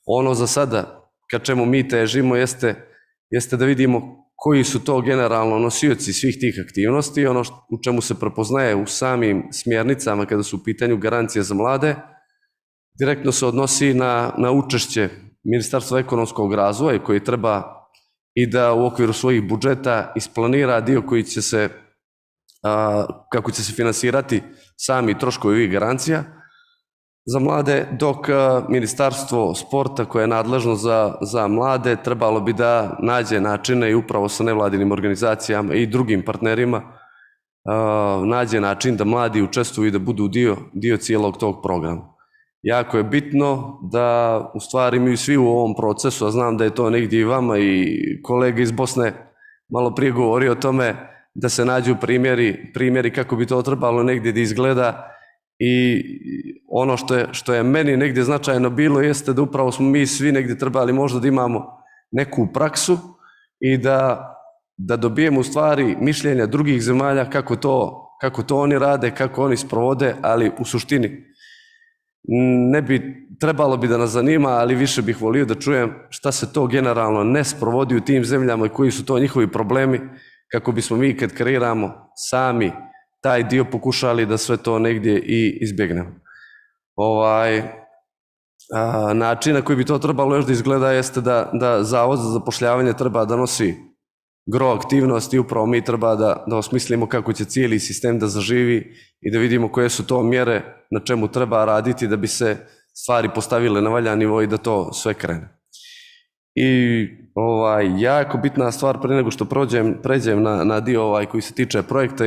Ono za sada ka čemu mi težimo jeste da vidimo koji su to generalno nosioci svih tih aktivnosti. Ono u čemu se prepoznaje u samim smjernicama kada su u pitanju garancije za mlade, direktno se odnosi na učešće Ministarstva ekonomskog razvoja koji treba i da u okviru svojih budžeta isplanira dio koji će se, kako će se finansirati sami troškovi ovih garancija za mlade, dok Ministarstvo sporta koje je nadležno za mlade trebalo bi da nađe načine i upravo sa nevladinim organizacijama i drugim partnerima nađe način da mladi učestvuju i da budu dio cijelog tog programa. Jako je bitno da u stvari mi svi u ovom procesu, a znam da je to negdje i vama i kolega iz Bosne malo prije govori o tome, da se nađu primjeri kako bi to trebalo negdje da izgleda. I ono što je meni negdje značajno bilo jeste da upravo smo mi svi negdje trebali možda da imamo neku praksu i da dobijemo u stvari mišljenja drugih zemalja kako to oni rade, kako oni sprovode, ali u suštini trebalo bi da nas zanima, ali više bih volio da čujem šta se to generalno ne sprovodi u tim zemljama i koji su to njihovi problemi, kako bismo mi kad kreiramo sami taj dio pokušali da sve to negdje i izbjegnemo. Način na koji bi to trebalo još da izgleda jeste da Zavod za zapošljavanje treba da nosi gro aktivnosti i upravo mi treba da osmislimo kako će cijeli sistem da zaživi i da vidimo koje su to mjere na čemu treba raditi da bi se stvari postavile na valjan nivo i da to sve krene. I jako bitna stvar prije nego što pređem na dio koji se tiče projekta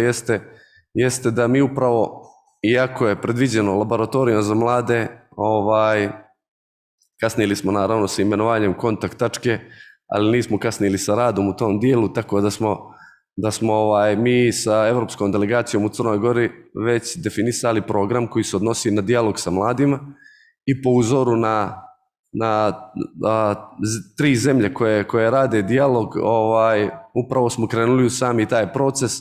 jeste da mi upravo, iako je predviđeno laboratorijom za mlade, kasnili smo naravno sa imenovanjem kontakt tačke, ali nismo kasnili sa radom u tom dijelu, tako da smo mi sa Evropskom delegacijom u Crnoj Gori već definisali program koji se odnosi na dijalog sa mladima i po uzoru na 3 zemlje koje rade dijalog, upravo smo krenuli u sami taj proces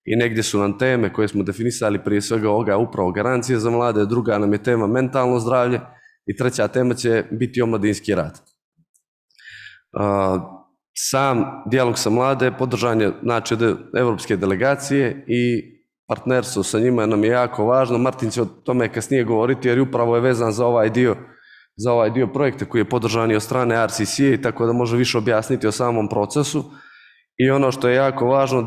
i negdje su nam teme koje smo definisali prije svega ovoga upravo garancije za mlade, druga nam je tema mentalno zdravlje i treća tema će biti omladinski rad. Sam dijalog sa mlade podržan je znači od Evropske delegacije i partnerstvo sa njima nam je jako važno. Martin će o tome kasnije govoriti jer upravo je vezan za ovaj dio projekta koji je podržan i od strane RCC-a, tako da može više objasniti o samom procesu. I ono što je jako važno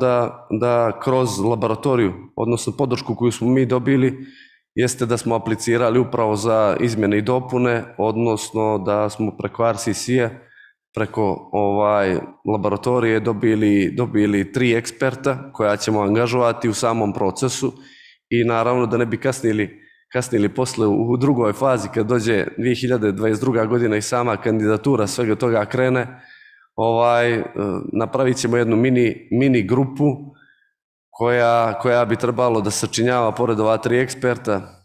da kroz laboratoriju, odnosno podršku koju smo mi dobili, jeste da smo aplicirali upravo za izmjene i dopune, odnosno da smo preko RCC-a, preko laboratorije dobili 3 eksperta koja ćemo angažovati u samom procesu i naravno da ne bi kasnili posle u drugoj fazi kad dođe 2022. godina i sama kandidatura svega toga krene, napravit ćemo jednu mini grupu koja bi trebalo da sačinjava pored ova 3 eksperta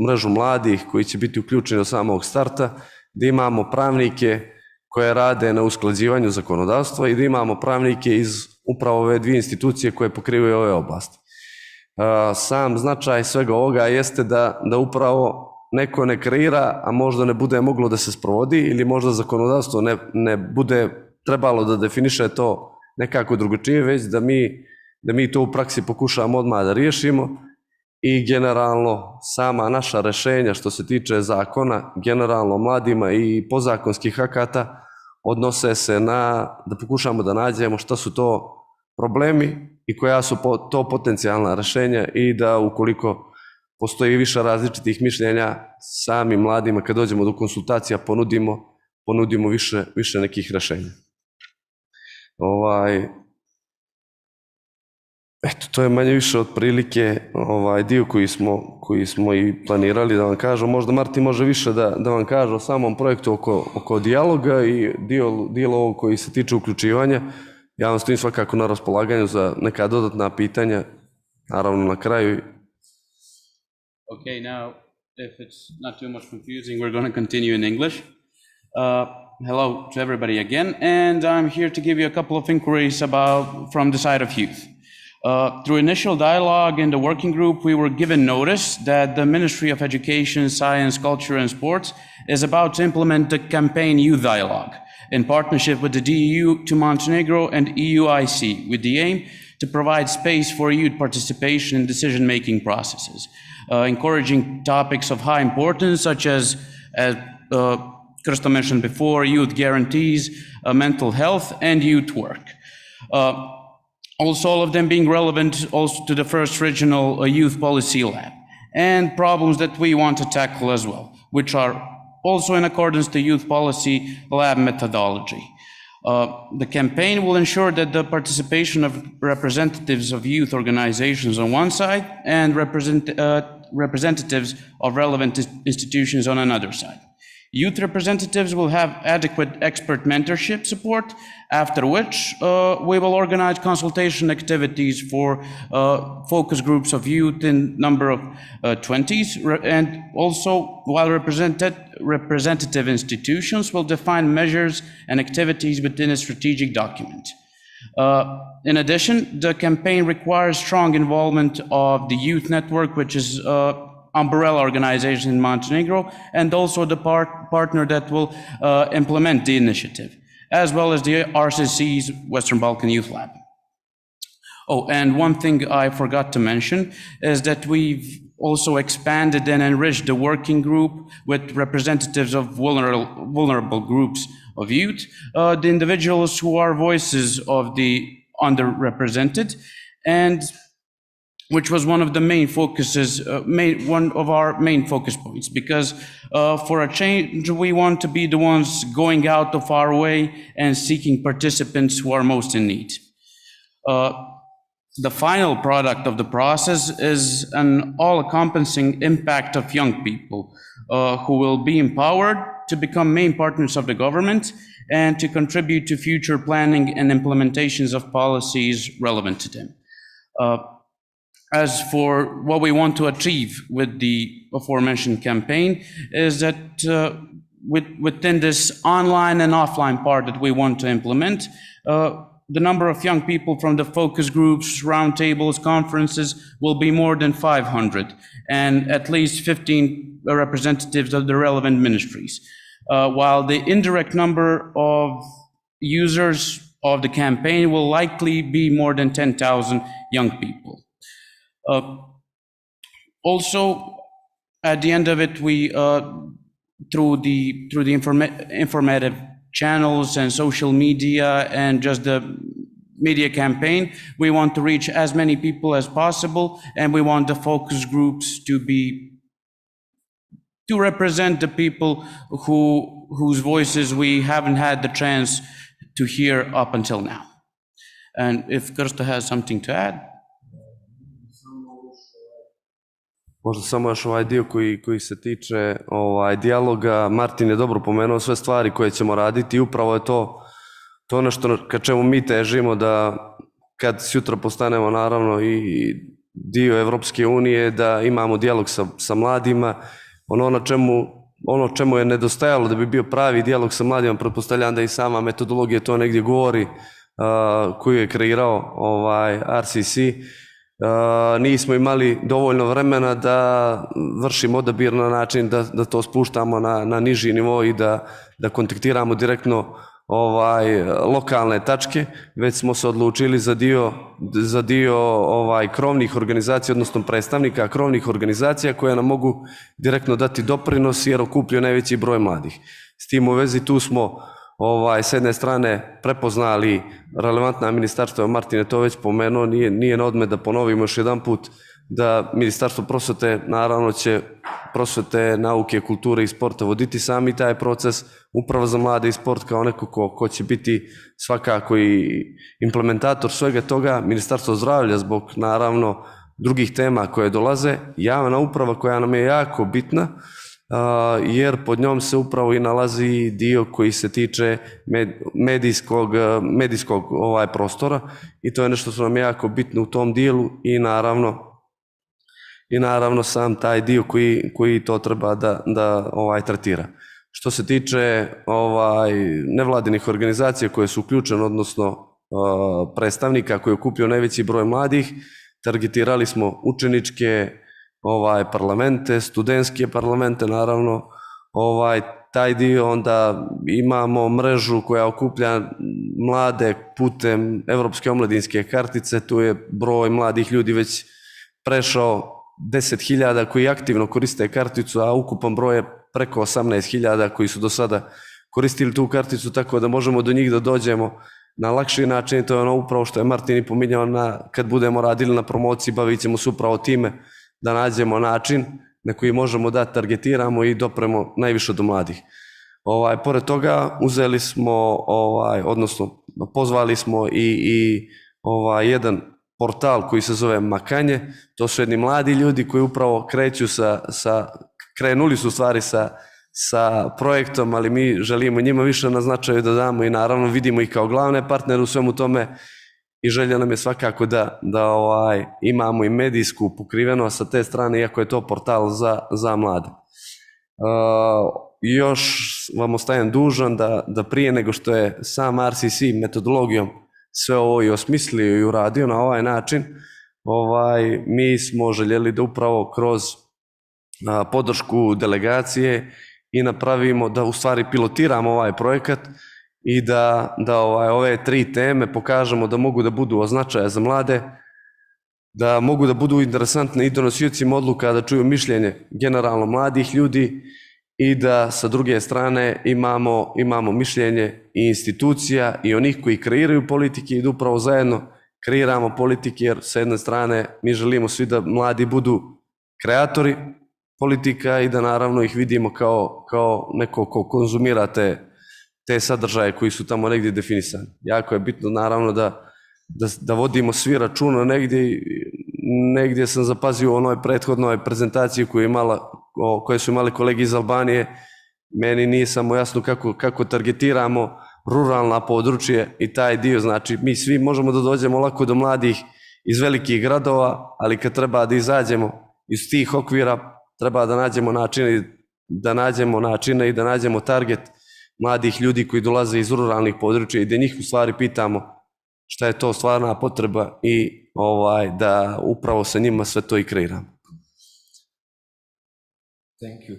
mrežu mladih koji će biti uključeni od samog starta, da imamo pravnike koje rade na usklađivanju zakonodavstva i da imamo pravnike iz upravo ove 2 institucije koje pokrivaju ove oblasti. Sam značaj svega ovoga jeste da upravo neko ne kreira, a možda ne bude moglo da se sprovodi ili možda zakonodavstvo ne bude trebalo da definiše to nekako drugačije, već da mi to u praksi pokušamo odmah da riješimo i generalno sama naša rešenja što se tiče zakona, generalno mladima i podzakonskih akata odnose se da pokušamo da nađemo šta su to problemi i koja su to potencijalna rešenja i da ukoliko postoji više različitih mišljenja samim mladima kad dođemo do konsultacija ponudimo više nekih rešenja. Eto, to je manje više otprilike dio koji smo i planirali da vam kažem. Možda Martin može više da vam kaže o samom projektu oko dijaloga i dio ovog koji se tiče uključivanja. Ja vam stojim svakako na raspolaganju za neka dodatna pitanja, naravno na kraju. Okay, now if it's not too much confusing, we're going to continue in English. Hello to everybody again, and I'm here to give you a couple of inquiries from the side of youth. Through initial dialogue in the working group, we were given notice that the Ministry of Education, Science, Culture and Sports is about to implement the campaign Youth Dialogue. in partnership with the DEU to Montenegro and EUIC, with the aim to provide space for youth participation in decision-making processes, encouraging topics of high importance such as Krista mentioned before, youth guarantees, mental health, and youth work. Also, all of them being relevant also to the first regional youth policy lab, and problems that we want to tackle as well, which are also in accordance to youth policy lab methodology. The campaign will ensure that the participation of representatives of youth organizations on one side and representatives of relevant institutions on another side. Youth representatives will have adequate expert mentorship support, after which we will organize consultation activities for focus groups of youth in number of 20s, and also while representative institutions will define measures and activities within a strategic document. In addition, the campaign requires strong involvement of the youth network, which is umbrella organization in Montenegro, and also the partner that will implement the initiative, as well as the RCC's Western Balkan Youth Lab. Oh, and one thing I forgot to mention is that we've also expanded and enriched the working group with representatives of vulnerable groups of youth, the individuals who are voices of the underrepresented, and which was one of the main focuses, one of our main focus points, because for a change, we want to be the ones going out of our way and seeking participants who are most in need. The final product of the process is an all-encompassing impact of young people who will be empowered to become main partners of the government and to contribute to future planning and implementations of policies relevant to them. As for what we want to achieve with the aforementioned campaign is that within this online and offline part that we want to implement, the number of young people from the focus groups, roundtables, conferences will be more than 500, and at least 15 representatives of the relevant ministries. While the indirect number of users of the campaign will likely be more than 10,000 young people. Also, at the end of it, we through the informative channels and social media and just the media campaign, we want to reach as many people as possible, and we want the focus groups to represent the people whose voices we haven't had the chance to hear up until now. And if Krista has something to add. Možda samo još ovaj dio koji se tiče dijaloga. Martin je dobro pomenuo sve stvari koje ćemo raditi i upravo je to nešto ka čemu mi težimo, da kad sutra postanemo naravno i dio Evropske unije, da imamo dijalog sa mladima. Ono čemu je nedostajalo da bi bio pravi dijalog sa mladima, pretpostavljam da i sama metodologija to negdje govori, koju je kreirao RCC. Nismo imali dovoljno vremena da vršimo odabir na način da to spuštamo na niži nivo i da kontaktiramo direktno lokalne tačke, već smo se odlučili za dio krovnih organizacija, odnosno predstavnika krovnih organizacija koje nam mogu direktno dati doprinos jer okupljaju najveći broj mladih. S tim u vezi tu smo s jedne strane prepoznali relevantna ministarstva, Martin je to već pomenuo, nije na odmet da ponovimo još jedan put, da Ministarstvo prosvete naravno će prosvete, nauke, kulture i sporta voditi sami taj proces, Uprava za mlade i sport kao neko ko će biti svakako i implementator svega toga, Ministarstvo zdravlja zbog naravno drugih tema koje dolaze, javna uprava koja nam je jako bitna, jer pod njom se upravo i nalazi dio koji se tiče medijskog prostora i to je nešto što nam je jako bitno u tom dijelu i naravno sam taj dio koji to treba da tretira. Što se tiče nevladinih organizacija koje su uključene, odnosno predstavnika koji okupljaju najveći broj mladih, targetirali smo učeničke parlamente, studentske parlamente naravno, taj dio, onda imamo mrežu koja okuplja mlade putem Evropske omladinske kartice, tu je broj mladih ljudi već prešao 10.000 koji aktivno koriste karticu, a ukupan broj je preko 18.000 koji su do sada koristili tu karticu, tako da možemo do njih da dođemo na lakši način. I to je ono upravo što je Martin i pominjao, kad budemo radili na promociji, bavit ćemo se upravo time da nađemo način na koji možemo da targetiramo i dopremo najviše do mladih. Pored toga uzeli smo, odnosno pozvali smo i jedan portal koji se zove Makanje. To su jedni mladi ljudi koji upravo krenuli su u stvari sa projektom, ali mi želimo njima više na značaju da damo i naravno vidimo ih kao glavne partnere u svemu tome i želja nam je svakako da imamo i medijsku pokrivenost sa te strane, iako je to portal za mlade. Još vam ostajem dužan da prije nego što je sam RCC metodologijom sve ovo i osmislio i uradio na ovaj način, mi smo željeli da upravo kroz podršku delegacije i napravimo, da u stvari pilotiramo ovaj projekat i da ove 3 teme pokažemo da mogu da budu od značaja za mlade, da mogu da budu interesantne i donosiocima odluka, da čuju mišljenje generalno mladih ljudi i da sa druge strane imamo mišljenje i institucija i onih koji kreiraju politike i da upravo zajedno kreiramo politike, jer sa jedne strane mi želimo svi da mladi budu kreatori politika i da naravno ih vidimo kao neko ko konzumira te sadržaje koji su tamo negdje definisani. Jako je bitno naravno da vodimo svi računa negdje sam zapazio u onoj prethodnoj prezentaciji koje su imali kolege iz Albanije, meni nije samo jasno kako targetiramo ruralna područje i taj dio, znači mi svi možemo da dođemo lako do mladih iz velikih gradova, ali kad treba da izađemo iz tih okvira, treba da nađemo načine i da nađemo target mladih ljudi koji dolaze iz ruralnih područja i da njih u stvari pitamo šta je to stvarna potreba i da upravo sa njima sve to i kreiramo. Thank you,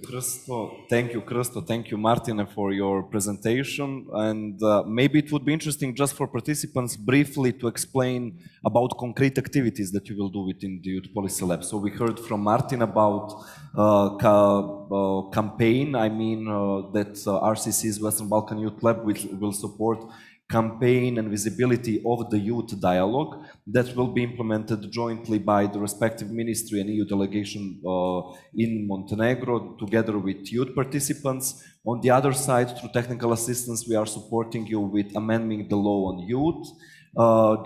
Krsto. Thank you, Martine, for your presentation. And maybe it would be interesting just for participants briefly to explain about concrete activities that you will do within the Youth Policy Lab. So we heard from Martin about campaign. I mean that RCC's Western Balkan Youth Lab will support campaign and visibility of the youth dialogue that will be implemented jointly by the respective ministry and EU delegation in Montenegro together with youth participants. On the other side, through technical assistance, we are supporting you with amending the law on youth.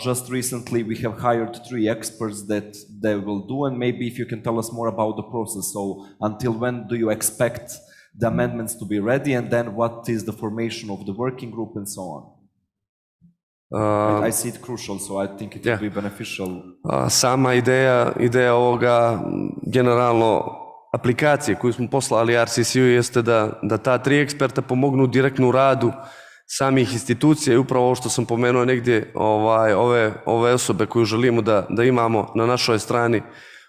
Just recently, we have hired 3 experts that they will do, and maybe if you can tell us more about the process. So until when do you expect the amendments to be ready, and then what is the formation of the working group and so on? I see it crucial, so I think it will be beneficial. Sama ideja ovoga, generalno aplikacije koju smo poslali RCC-u jeste da ta 3 eksperta pomognu direktno u radu samih institucija i upravo ovo što sam pomenuo negdje, ove osobe koju želimo da imamo na našoj strani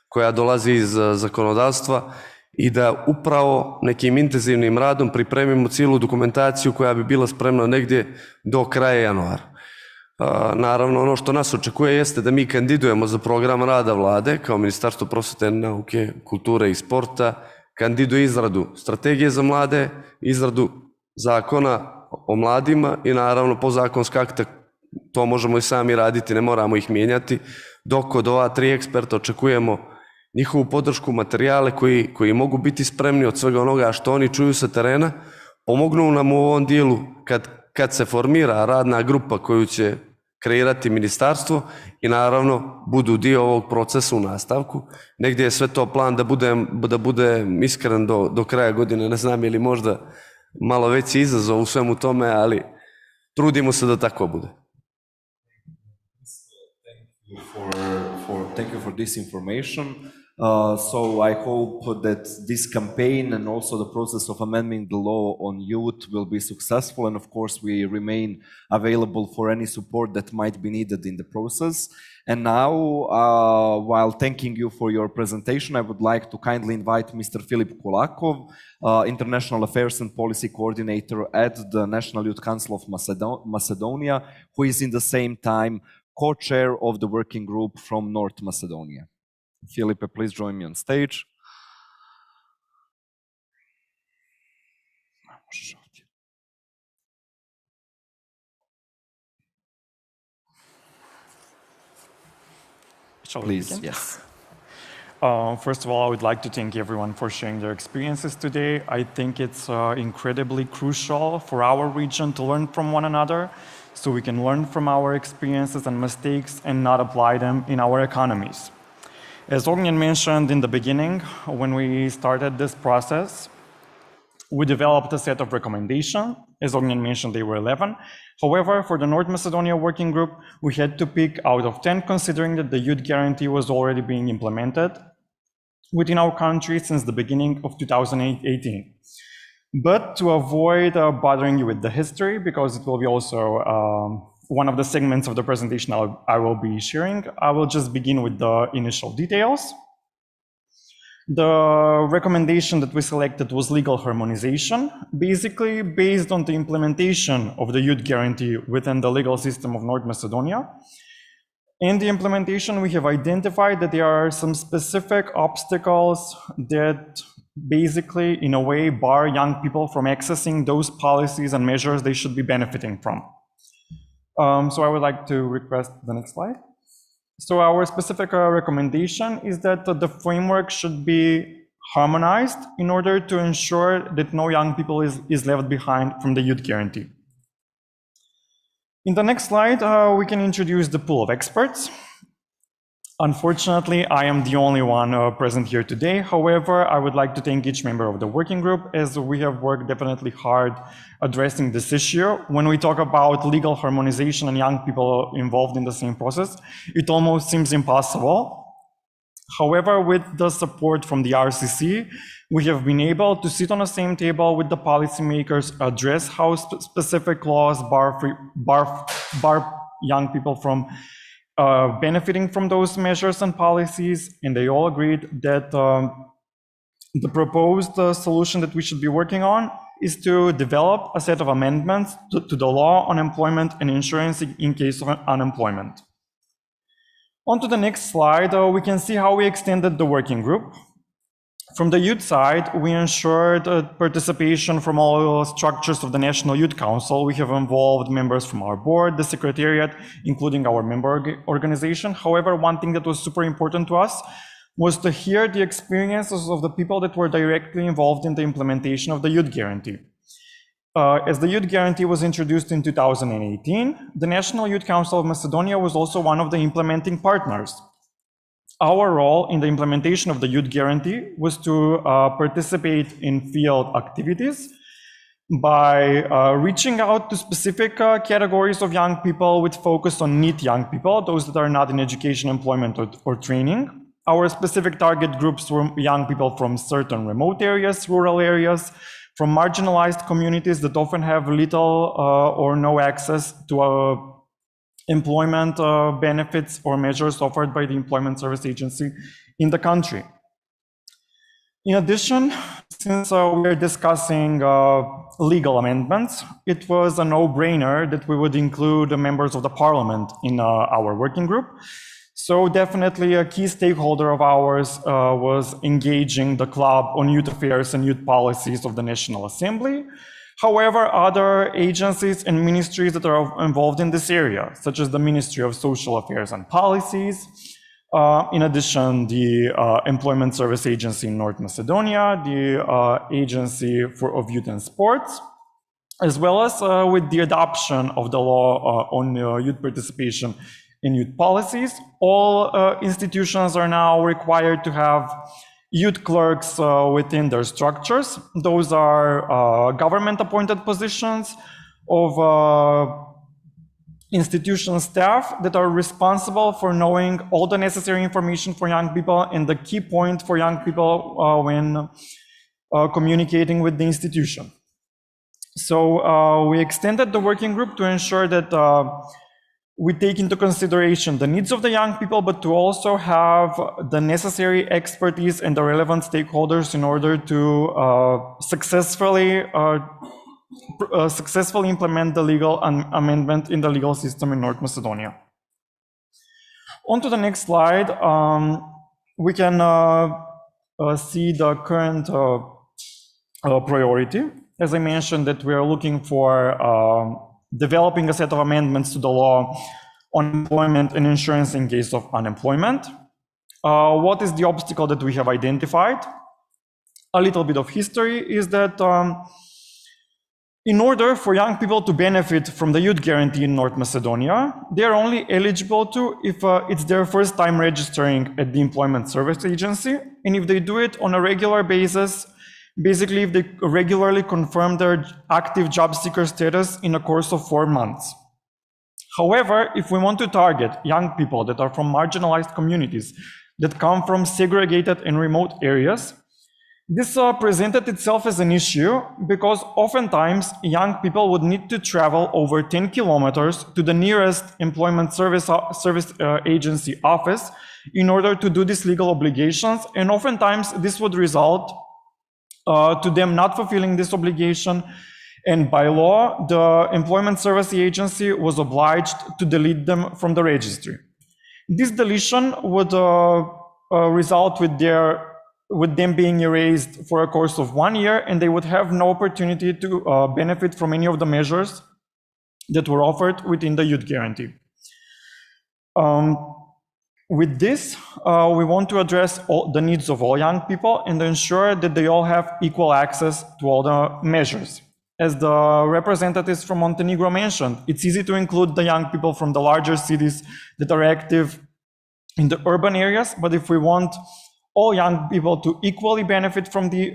koja dolazi iz zakonodavstva i da upravo nekim intenzivnim radom pripremimo cijelu dokumentaciju koja bi bila spremna negdje do kraja januara. Naravno, ono što nas očekuje jeste da mi kandidujemo za program rada vlade kao Ministarstvo prosvete, nauke, kulture i sporta, kandiduje izradu strategije za mlade, izradu zakona o mladima i naravno podzakonska akta, to možemo i sami raditi, ne moramo ih mijenjati, dok od ova 3 eksperta očekujemo njihovu podršku, materijale koji mogu biti spremni od svega onoga što oni čuju sa terena, pomognu nam u ovom dijelu kad se formira radna grupa koju će kreirati ministarstvo i naravno budu dio ovog procesa u nastavku. Negdje je sve to plan da budem iskren do kraja godine, ne znam je li možda malo veći izazov u svemu tome, ali trudimo se da tako bude. Thank you for this information. So I hope that this campaign and also the process of amending the law on youth will be successful. And of course, we remain available for any support that might be needed in the process. And now, while thanking you for your presentation, I would like to kindly invite Mr. Filip Kulakov, International Affairs and Policy Coordinator at the National Youth Council of Macedonia, who is in the same time co-chair of the working group from North Macedonia. Filipe, please join me on stage. Please, yes. First of all, I would like to thank everyone for sharing their experiences today. I think it's incredibly crucial for our region to learn from one another, so we can learn from our experiences and mistakes and not apply them in our economies. As Ognjen mentioned in the beginning, when we started this process, we developed a set of recommendations. As Ognjen mentioned, they were 11. However, for the North Macedonia Working Group, we had to pick out of 10, considering that the Youth Guarantee was already being implemented within our country since the beginning of 2018. But to avoid bothering you with the history, because it will be also one of the segments of the presentation I will be sharing, I will just begin with the initial details. The recommendation that we selected was legal harmonization, basically based on the implementation of the Youth Guarantee within the legal system of North Macedonia. In the implementation, we have identified that there are some specific obstacles that basically, in a way, bar young people from accessing those policies and measures they should be benefiting from. So I would like to request the next slide. So our specific recommendation is that the framework should be harmonized in order to ensure that no young people is left behind from the Youth Guarantee. In the next slide, we can introduce the pool of experts. Unfortunately, I am the only one present here today. However, I would like to thank each member of the working group, as we have worked definitely hard addressing this issue. When we talk about legal harmonization and young people involved in the same process, it almost seems impossible. However, with the support from the RCC, we have been able to sit on the same table with the policymakers, address how specific laws bar young people from benefiting from those measures and policies, and they all agreed that the proposed solution that we should be working on is to develop a set of amendments to the law on employment and insurance in case of unemployment. On to the next slide, we can see how we extended the working group. From the youth side, we ensured participation from all structures of the National Youth Council. We have involved members from our board, the secretariat, including our member organization. However, one thing that was super important to us was to hear the experiences of the people that were directly involved in the implementation of the Youth Guarantee. As the Youth Guarantee was introduced in 2018, the National Youth Council of Macedonia was also one of the implementing partners. Our role in the implementation of the Youth Guarantee was to participate in field activities by reaching out to specific categories of young people with focus on NEET young people, those that are not in education, employment, or training. Our specific target groups were young people from certain remote areas, rural areas, from marginalized communities that often have little or no access to employment benefits or measures offered by the Employment Service Agency in the country. In addition, since we are discussing legal amendments, it was a no-brainer that we would include the members of the parliament in our working group. So definitely a key stakeholder of ours was engaging the club on youth affairs and youth policies of the National Assembly. However, other agencies and ministries that are involved in this area, such as the Ministry of Social Affairs and Policies, in addition, the Employment Service Agency in North Macedonia, the Agency of Youth and Sports, as well as with the adoption of the law on youth participation in youth policies. All institutions are now required to have youth clerks within their structures. Those are government-appointed positions of institutional staff that are responsible for knowing all the necessary information for young people and the key point for young people when communicating with the institution. So we extended the working group to ensure that we take into consideration the needs of the young people, but to also have the necessary expertise and the relevant stakeholders in order to successfully implement the legal amendment in the legal system in North Macedonia. On to the next slide, we can see the current priority. As I mentioned, that we are looking for developing a set of amendments to the law on employment and insurance in case of unemployment. What is the obstacle that we have identified? A little bit of history is that in order for young people to benefit from the youth guarantee in North Macedonia, they are only eligible to if it's their first time registering at the Employment Service Agency, and if they do it on a regular basis, basically if they regularly confirm their active job seeker status in a course of 4 months. However, if we want to target young people that are from marginalized communities, that come from segregated and remote areas, this presented itself as an issue because oftentimes young people would need to travel over 10 kilometers to the nearest employment service agency office in order to do these legal obligations, and oftentimes this would result to them not fulfilling this obligation, and by law the Employment Service Agency was obliged to delete them from the registry. This deletion would result with them being erased for a course of 1 year, and they would have no opportunity to benefit from any of the measures that were offered within the youth guarantee. With this, we want to address all the needs of all young people and ensure that they all have equal access to all the measures. As the representatives from Montenegro mentioned, it's easy to include the young people from the larger cities that are active in the urban areas, but if we want all young people to equally benefit from the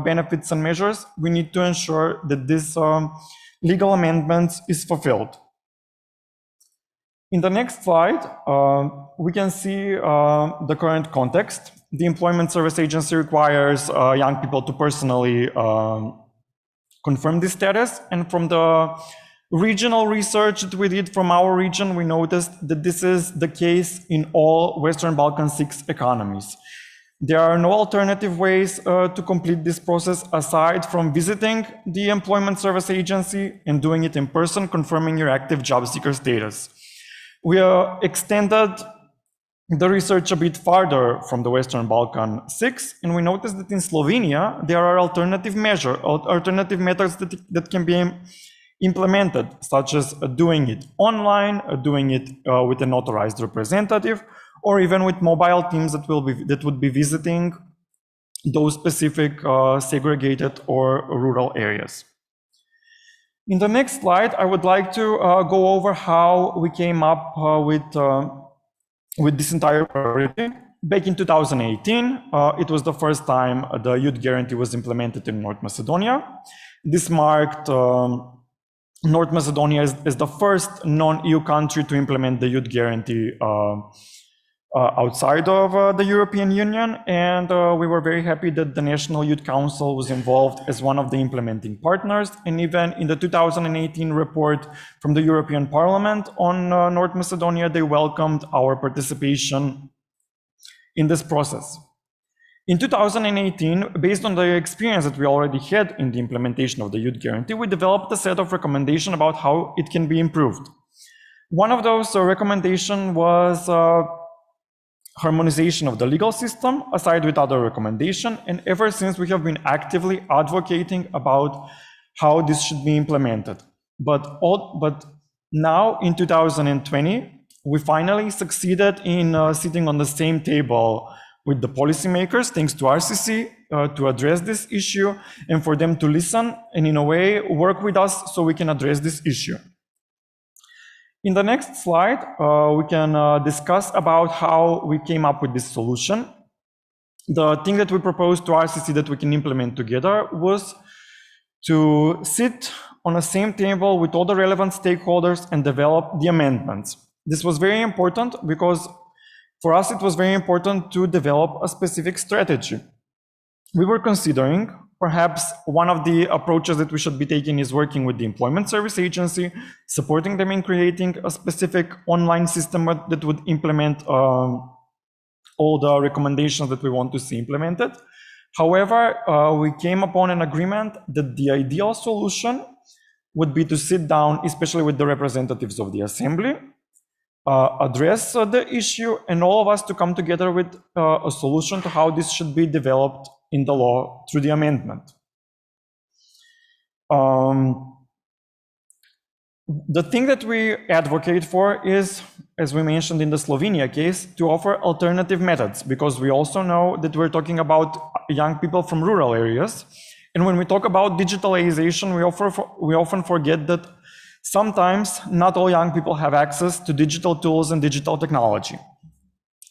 benefits and measures, we need to ensure that this legal amendment is fulfilled. In the next slide, we can see the current context. The Employment Service Agency requires young people to personally confirm this status, and from the regional research that we did from our region, we noticed that this is the case in all Western Balkan 6 economies. There are no alternative ways to complete this process aside from visiting the Employment Service Agency and doing it in person, confirming your active job seeker status. We extended the research a bit farther from the Western Balkan 6, and we noticed that in Slovenia, there are alternative methods that can be implemented, such as doing it online, doing it with an authorized representative, or even with mobile teams that would be visiting those specific segregated or rural areas. In the next slide, I would like to go over how we came up with this entire priority. Back in 2018, it was the first time the youth guarantee was implemented in North Macedonia. This marked North Macedonia as the first non-EU country to implement the youth guarantee outside of the European Union, and we were very happy that the National Youth Council was involved as one of the implementing partners, and even in the 2018 report from the European Parliament on North Macedonia, they welcomed our participation in this process. In 2018, based on the experience that we already had in the implementation of the youth guarantee, we developed a set of recommendations about how it can be improved. One of those recommendations was harmonization of the legal system, aside with other recommendations, and ever since we have been actively advocating about how this should be implemented. But now in 2020, we finally succeeded in sitting on the same table with the policymakers, thanks to RCC, to address this issue and for them to listen and in a way work with us so we can address this issue. In the next slide, we can discuss about how we came up with this solution. The thing that we proposed to RCC that we can implement together was to sit on the same table with all the relevant stakeholders and develop the amendments. This was very important because for us it was very important to develop a specific strategy. We were considering perhaps one of the approaches that we should be taking is working with the Employment Service Agency, supporting them in creating a specific online system that would implement all the recommendations that we want to see implemented. However, we came upon an agreement that the ideal solution would be to sit down, especially with the representatives of the Assembly, address the issue, and all of us to come together with a solution to how this should be developed in the law through the amendment. The thing that we advocate for is, as we mentioned in the Slovenia case, to offer alternative methods, because we also know that we're talking about young people from rural areas. And when we talk about digitalization, we often forget that sometimes not all young people have access to digital tools and digital technology.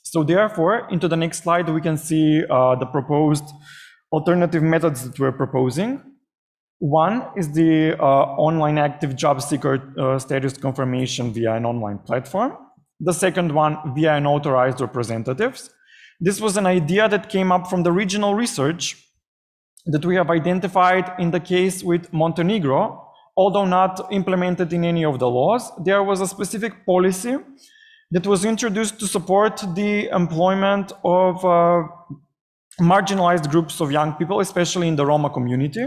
So therefore, into the next slide, we can see the proposed alternative methods that we're proposing. One is the online active job seeker status confirmation via an online platform. The second one via an authorized representatives. This was an idea that came up from the regional research that we have identified in the case with Montenegro. Although not implemented in any of the laws, there was a specific policy that was introduced to support the employment of marginalized groups of young people, especially in the Roma community,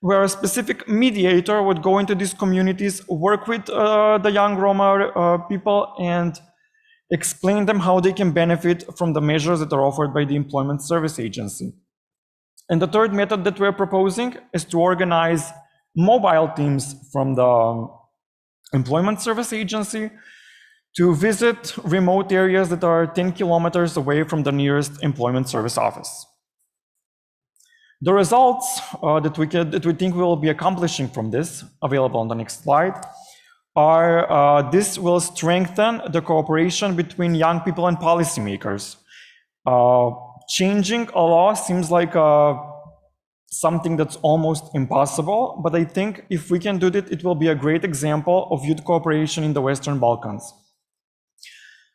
where a specific mediator would go into these communities, work with the young Roma people, and explain them how they can benefit from the measures that are offered by the Employment Service Agency. And the third method that we're proposing is to organize mobile teams from the Employment Service Agency to visit remote areas that are 10 kilometers away from the nearest employment service office. The results that we think we will be accomplishing from this, available on the next slide, are this will strengthen the cooperation between young people and policymakers. Changing a law seems like something that's almost impossible, but I think if we can do it, it will be a great example of youth cooperation in the Western Balkans.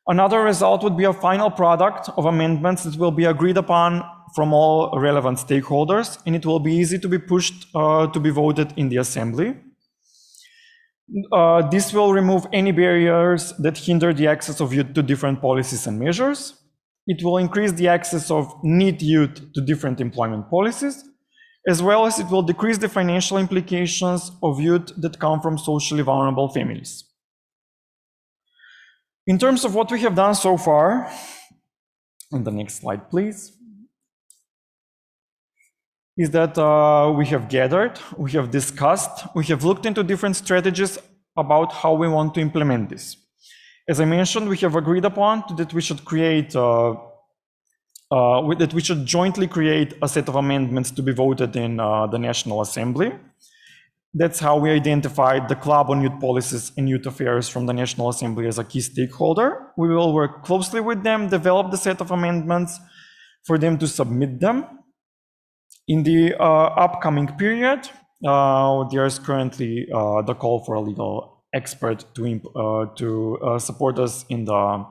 Another result would be a final product of amendments that will be agreed upon from all relevant stakeholders, and it will be easy to be pushed to be voted in the Assembly. This will remove any barriers that hinder the access of youth to different policies and measures. It will increase the access of NEET youth to different employment policies, as well as it will decrease the financial implications of youth that come from socially vulnerable families. In terms of what we have done so far, on the next slide, please, is that we have gathered, we have discussed, we have looked into different strategies about how we want to implement this. As I mentioned, we have agreed upon that we should create that we should jointly create a set of amendments to be voted in the National Assembly. That's how we identified the Club on Youth Policies and Youth Affairs from the National Assembly as a key stakeholder. We will work closely with them, develop the set of amendments for them to submit them. In the upcoming period, there is currently the call for a legal expert to support us in the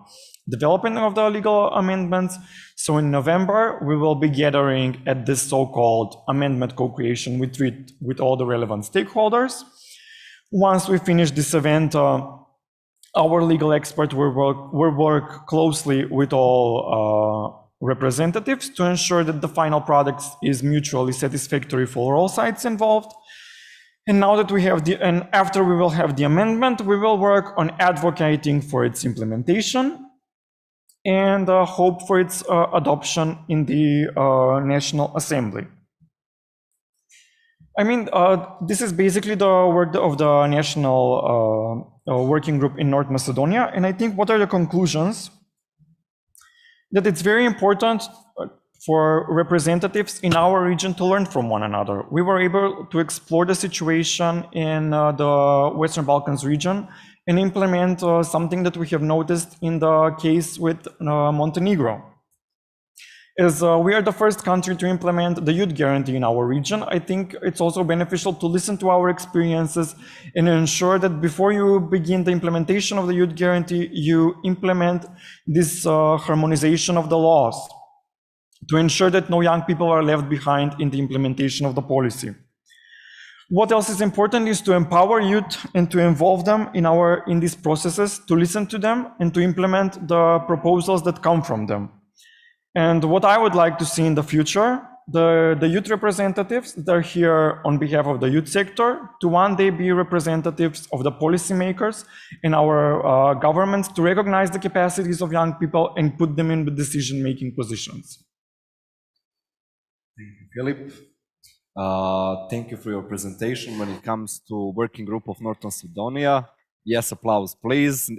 development of the legal amendments. So in November, we will be gathering at this so-called amendment co-creation retreat with all the relevant stakeholders. Once we finish this event, our legal expert will work closely with all representatives to ensure that the final product is mutually satisfactory for all sides involved. And now that we have after we will have the amendment, we will work on advocating for its implementation and hope for its adoption in the National Assembly. I mean, this is basically the work of the National Working Group in North Macedonia. And I think what are the conclusions? That it's very important for representatives in our region to learn from one another. We were able to explore the situation in the Western Balkans region and implement something that we have noticed in the case with Montenegro. As we are the first country to implement the youth guarantee in our region, I think it's also beneficial to listen to our experiences and ensure that before you begin the implementation of the youth guarantee, you implement this harmonization of the laws to ensure that no young people are left behind in the implementation of the policy. What else is important is to empower youth and to involve them in these processes, to listen to them and to implement the proposals that come from them. And what I would like to see in the future, the youth representatives that are here on behalf of the youth sector, to one day be representatives of the policymakers in our governments, to recognize the capacities of young people and put them in the decision-making positions. Thank you, Philip. Thank you for your presentation. When it comes to working group of North Macedonia, yes, applause, please.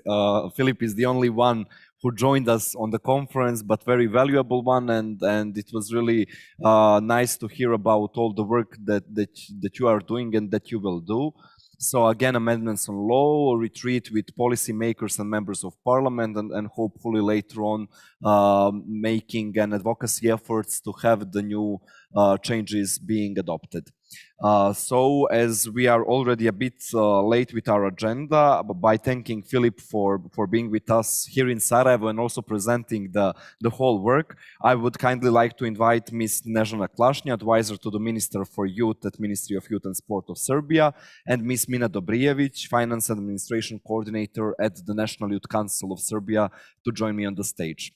Philip is the only one who joined us on the conference, but very valuable one, and it was really nice to hear about all the work that you are doing and that you will do. So again, amendments on law, retreat with policymakers and members of parliament, and hopefully later on making an advocacy efforts to have the new changes being adopted. So as we are already a bit late with our agenda, by thanking Philip for being with us here in Sarajevo and also presenting the whole work, I would kindly like to invite Ms. Nežana Klašnja, advisor to the Minister for Youth at Ministry of Youth and Sport of Serbia, and Ms. Mina Dobrijević, Finance and Administration Coordinator at the National Youth Council of Serbia, to join me on the stage.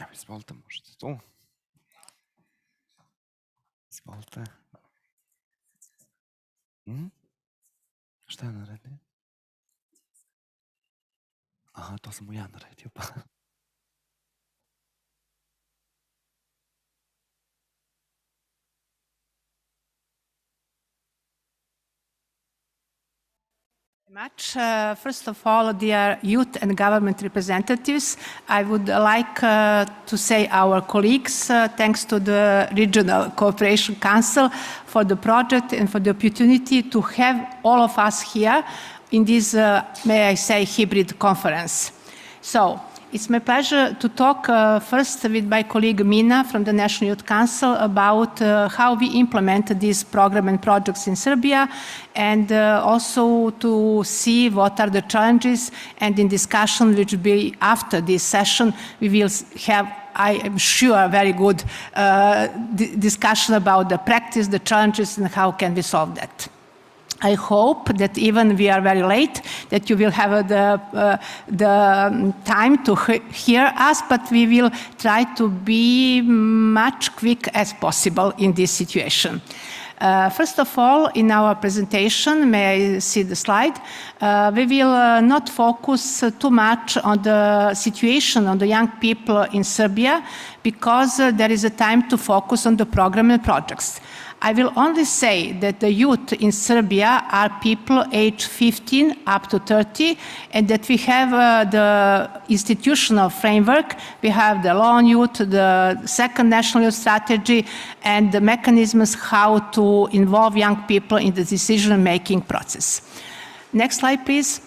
Evo, izvolite, možete tu. Izvolite. Šta je naredio? Aha, to sam mu ja naredio, pa. Much. First of all, dear youth and government representatives, I would like to say our colleagues, thanks to the Regional Cooperation Council for the project and for the opportunity to have all of us here in this, may I say, hybrid conference. So, it's my pleasure to talk first with my colleague Mina from the National Youth Council about how we implement this program and projects in Serbia, and also to see what are the challenges, and in discussion which will be after this session, we will have, I am sure, very good discussion about the practice, the challenges, and how can we solve that. I hope that even we are very late, that you will have the time to hear us, but we will try to be much quick as possible in this situation. First of all, in our presentation, may I see the slide, we will not focus too much on the situation of the young people in Serbia, because there is a time to focus on the program and projects. I will only say that the youth in Serbia are people aged 15 up to 30, and that we have the institutional framework. We have the law on youth, the second national youth strategy, and the mechanisms how to involve young people in the decision-making process. Next slide, please.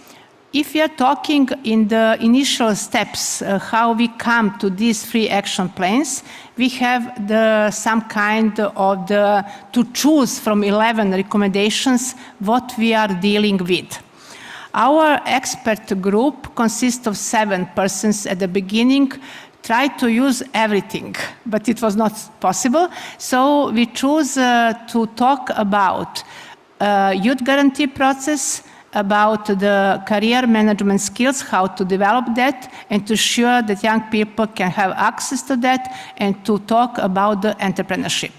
If we are talking in the initial steps, how we come to these 3 action plans, we have some kind of to choose from 11 recommendations what we are dealing with. Our expert group consists of 7 persons at the beginning, tried to use everything, but it was not possible. So we choose to talk about youth guarantee process, about the career management skills, how to develop that, and to ensure that young people can have access to that, and to talk about the entrepreneurship.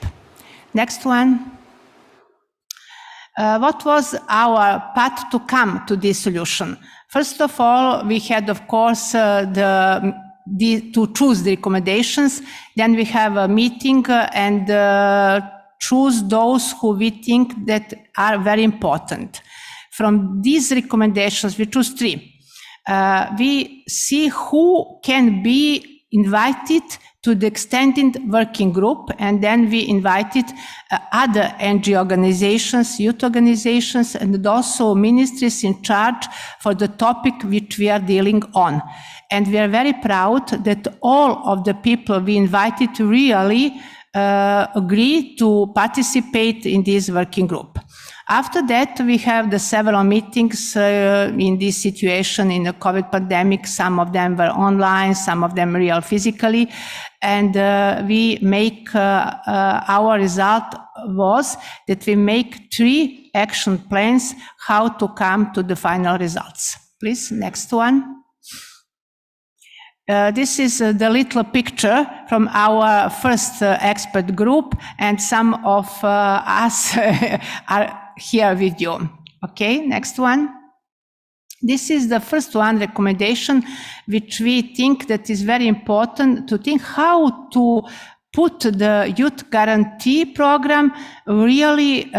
Next one. What was our path to come to this solution? First of all, we had, of course, to choose the recommendations. Then we have a meeting and choose those who we think that are very important. From these recommendations, we choose 3. We see who can be invited to the extended working group, and then we invited other NGO organizations, youth organizations, and also ministries in charge for the topic which we are dealing on. And we are very proud that all of the people we invited really agree to participate in this working group. After that, we have the several meetings in this situation in the COVID pandemic. Some of them were online, some of them real physically. And we make, our result was that we make 3 action plans how to come to the final results. Please, next one. This is the little picture from our first expert group, and some of us are here with you. Okay, next one. This is the first one, recommendation, which we think that is very important to think how to put the youth guarantee program really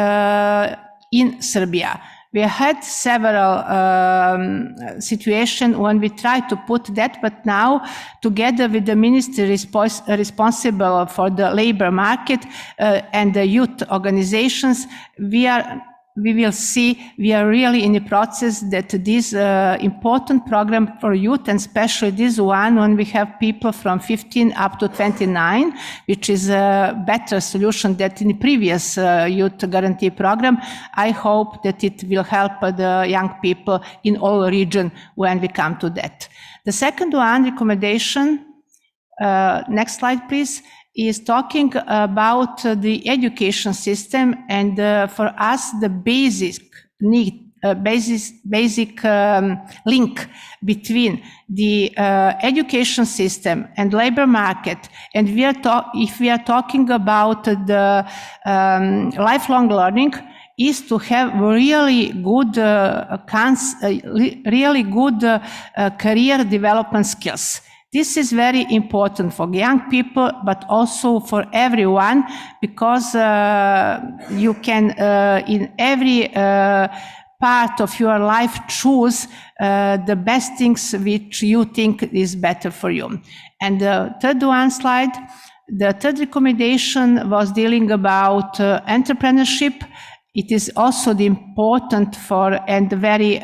in Serbia. We had several situations when we tried to put that, but now, together with the ministry responsible for the labor market and the youth organizations, we will see we are really in the process that this important program for youth, and especially this one when we have people from 15 up to 29, which is a better solution than in the previous youth guarantee program. I hope that it will help the young people in all regions when we come to that. The second one, recommendation, next slide please, is talking about the education system, and for us the basic need, basic link between the education system and labor market, and if we are talking about the lifelong learning, is to have really good, career development skills. This is very important for young people, but also for everyone, because you can, in every part of your life, choose the best things which you think is better for you. And the third one slide, the third recommendation was dealing about entrepreneurship. It is also the important for and very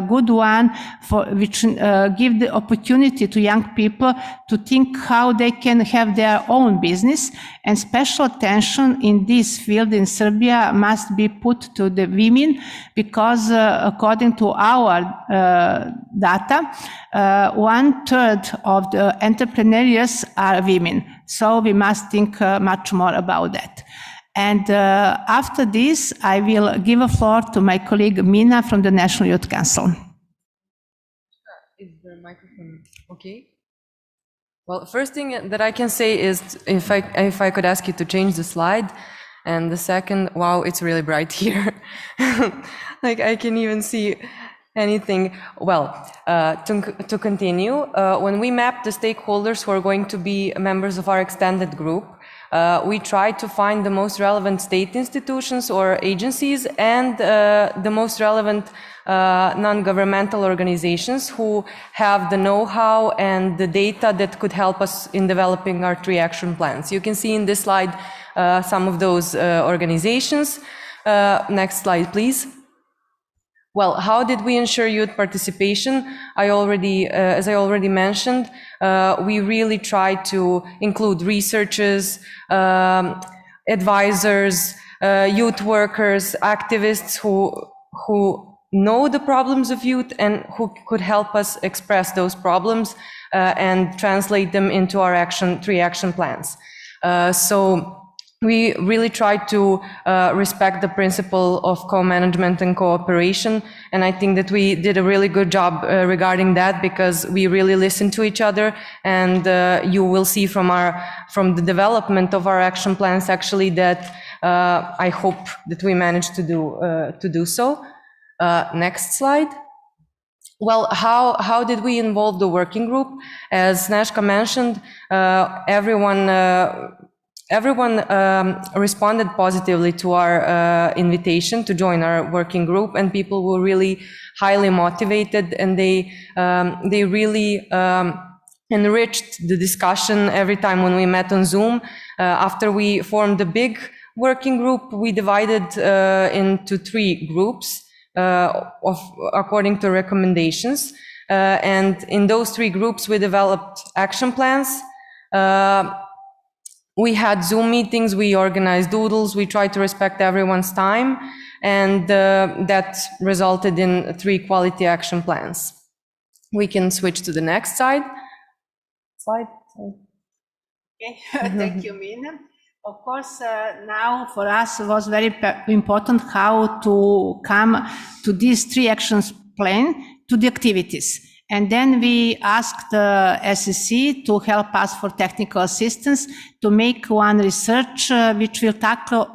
good one for which give the opportunity to young people to think how they can have their own business, and special attention in this field in Serbia must be put to the women, because according to our data, 1/3 of the entrepreneurs are women. So we must think much more about that. And after this, I will give a floor to my colleague Mina from the National Youth Council. Is the microphone okay? Well, first thing that I can say is if I could ask you to change the slide. And the second, wow, it's really bright here. Like I can even see anything. Well, to continue, when we mapped the stakeholders who are going to be members of our extended group, we tried to find the most relevant state institutions or agencies and the most relevant non-governmental organizations who have the know-how and the data that could help us in developing our 3 action plans. You can see in this slide some of those organizations. Next slide, please. Well, how did we ensure youth participation? As I already mentioned, we really tried to include researchers, advisors, youth workers, activists who know the problems of youth and who could help us express those problems and translate them into our 3 action plans. So we really tried to respect the principle of co-management and cooperation, and I think that we did a really good job regarding that, because we really listened to each other, and you will see from the development of our action plans actually that I hope that we managed to do so. Next slide. Well, how did we involve the working group? As Snezhka mentioned, everyone responded positively to our invitation to join our working group, and people were really highly motivated, and they really enriched the discussion every time when we met on Zoom. After we formed a big working group, we divided into 3 groups according to recommendations. And in those 3 groups, we developed action plans. We had Zoom meetings, we organized doodles, we tried to respect everyone's time, and that resulted in 3 quality action plans. We can switch to the next slide. Okay, thank you, Mina. Of course, now for us it was very important how to come to these 3 actions plan to the activities. And then we asked the SSC to help us for technical assistance to make one research which will tackle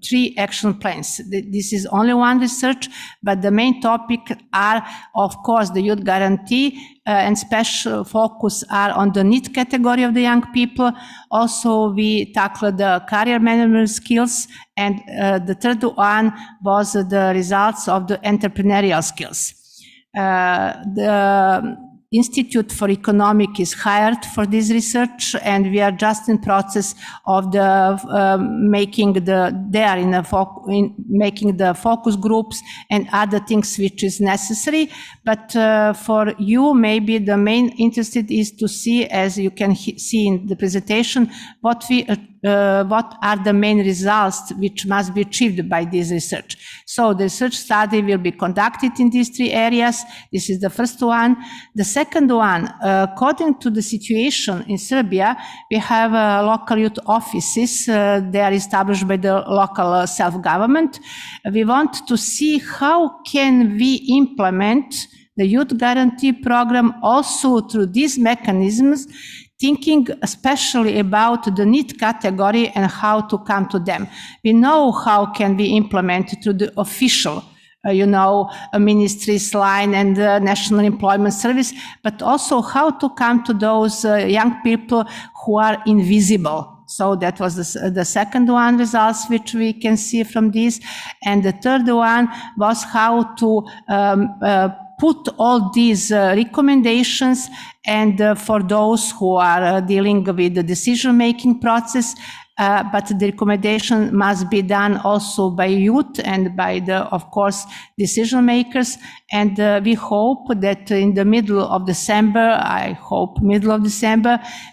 3 action plans. This is only one research, but the main topic are, of course, the youth guarantee, and special focus are on the need category of the young people. Also, we tackled the career management skills, and the third one was the results of the entrepreneurial skills. The Institute for Economic is hired for this research, and we are just in process of making the focus groups and other things which is necessary. But for you, maybe the main interest is to see, as you can see in the presentation, what are the main results which must be achieved by this research. So the research study will be conducted in these 3 areas. This is the first one. The second one, according to the situation in Serbia, we have local youth offices. They are established by the local self-government. We want to see how can we implement the youth guarantee program also through these mechanisms, thinking especially about the need category and how to come to them. We know how can we implement it through the official, a ministry's line and the National Employment Service, but also how to come to those young people who are invisible. So that was the second one results which we can see from this. And the third one was how to put all these recommendations, and for those who are dealing with the decision-making process, but the recommendation must be done also by youth and by of course, decision makers. And we hope that in the middle of December,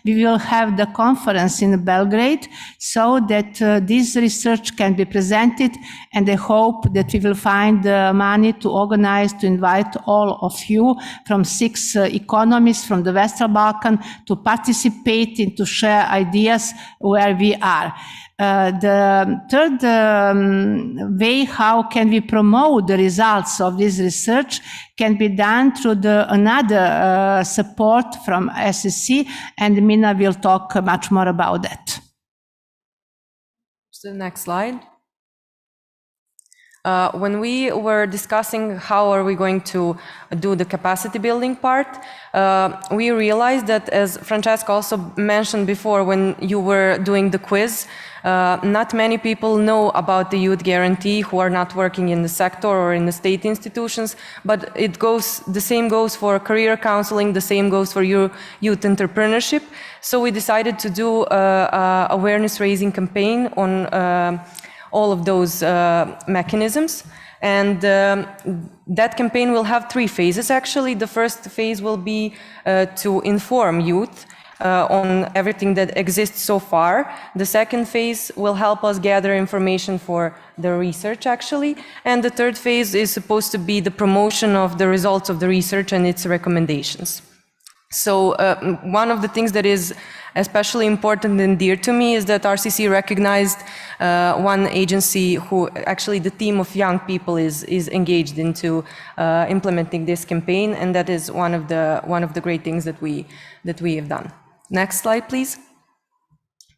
we will have the conference in Belgrade so that this research can be presented. And I hope that we will find the money to organize, to invite all of you from 6 economies from the Western Balkan to participate and to share ideas where we are. The third way how can we promote the results of this research can be done through another support from SSC, and Mina will talk much more about that. So the next slide. When we were discussing how are we going to do the capacity building part, we realized that, as Francesca also mentioned before when you were doing the quiz, not many people know about the youth guarantee who are not working in the sector or in the state institutions, but the same goes for career counseling, the same goes for youth entrepreneurship. So we decided to do an awareness raising campaign on all of those mechanisms. And that campaign will have 3 phases, actually. The first phase will be to inform youth on everything that exists so far. The second phase will help us gather information for the research, actually. And the third phase is supposed to be the promotion of the results of the research and its recommendations. So one of the things that is especially important and dear to me is that RCC recognized one agency who actually the team of young people is engaged into implementing this campaign, and that is one of the great things that we have done. Next slide, please.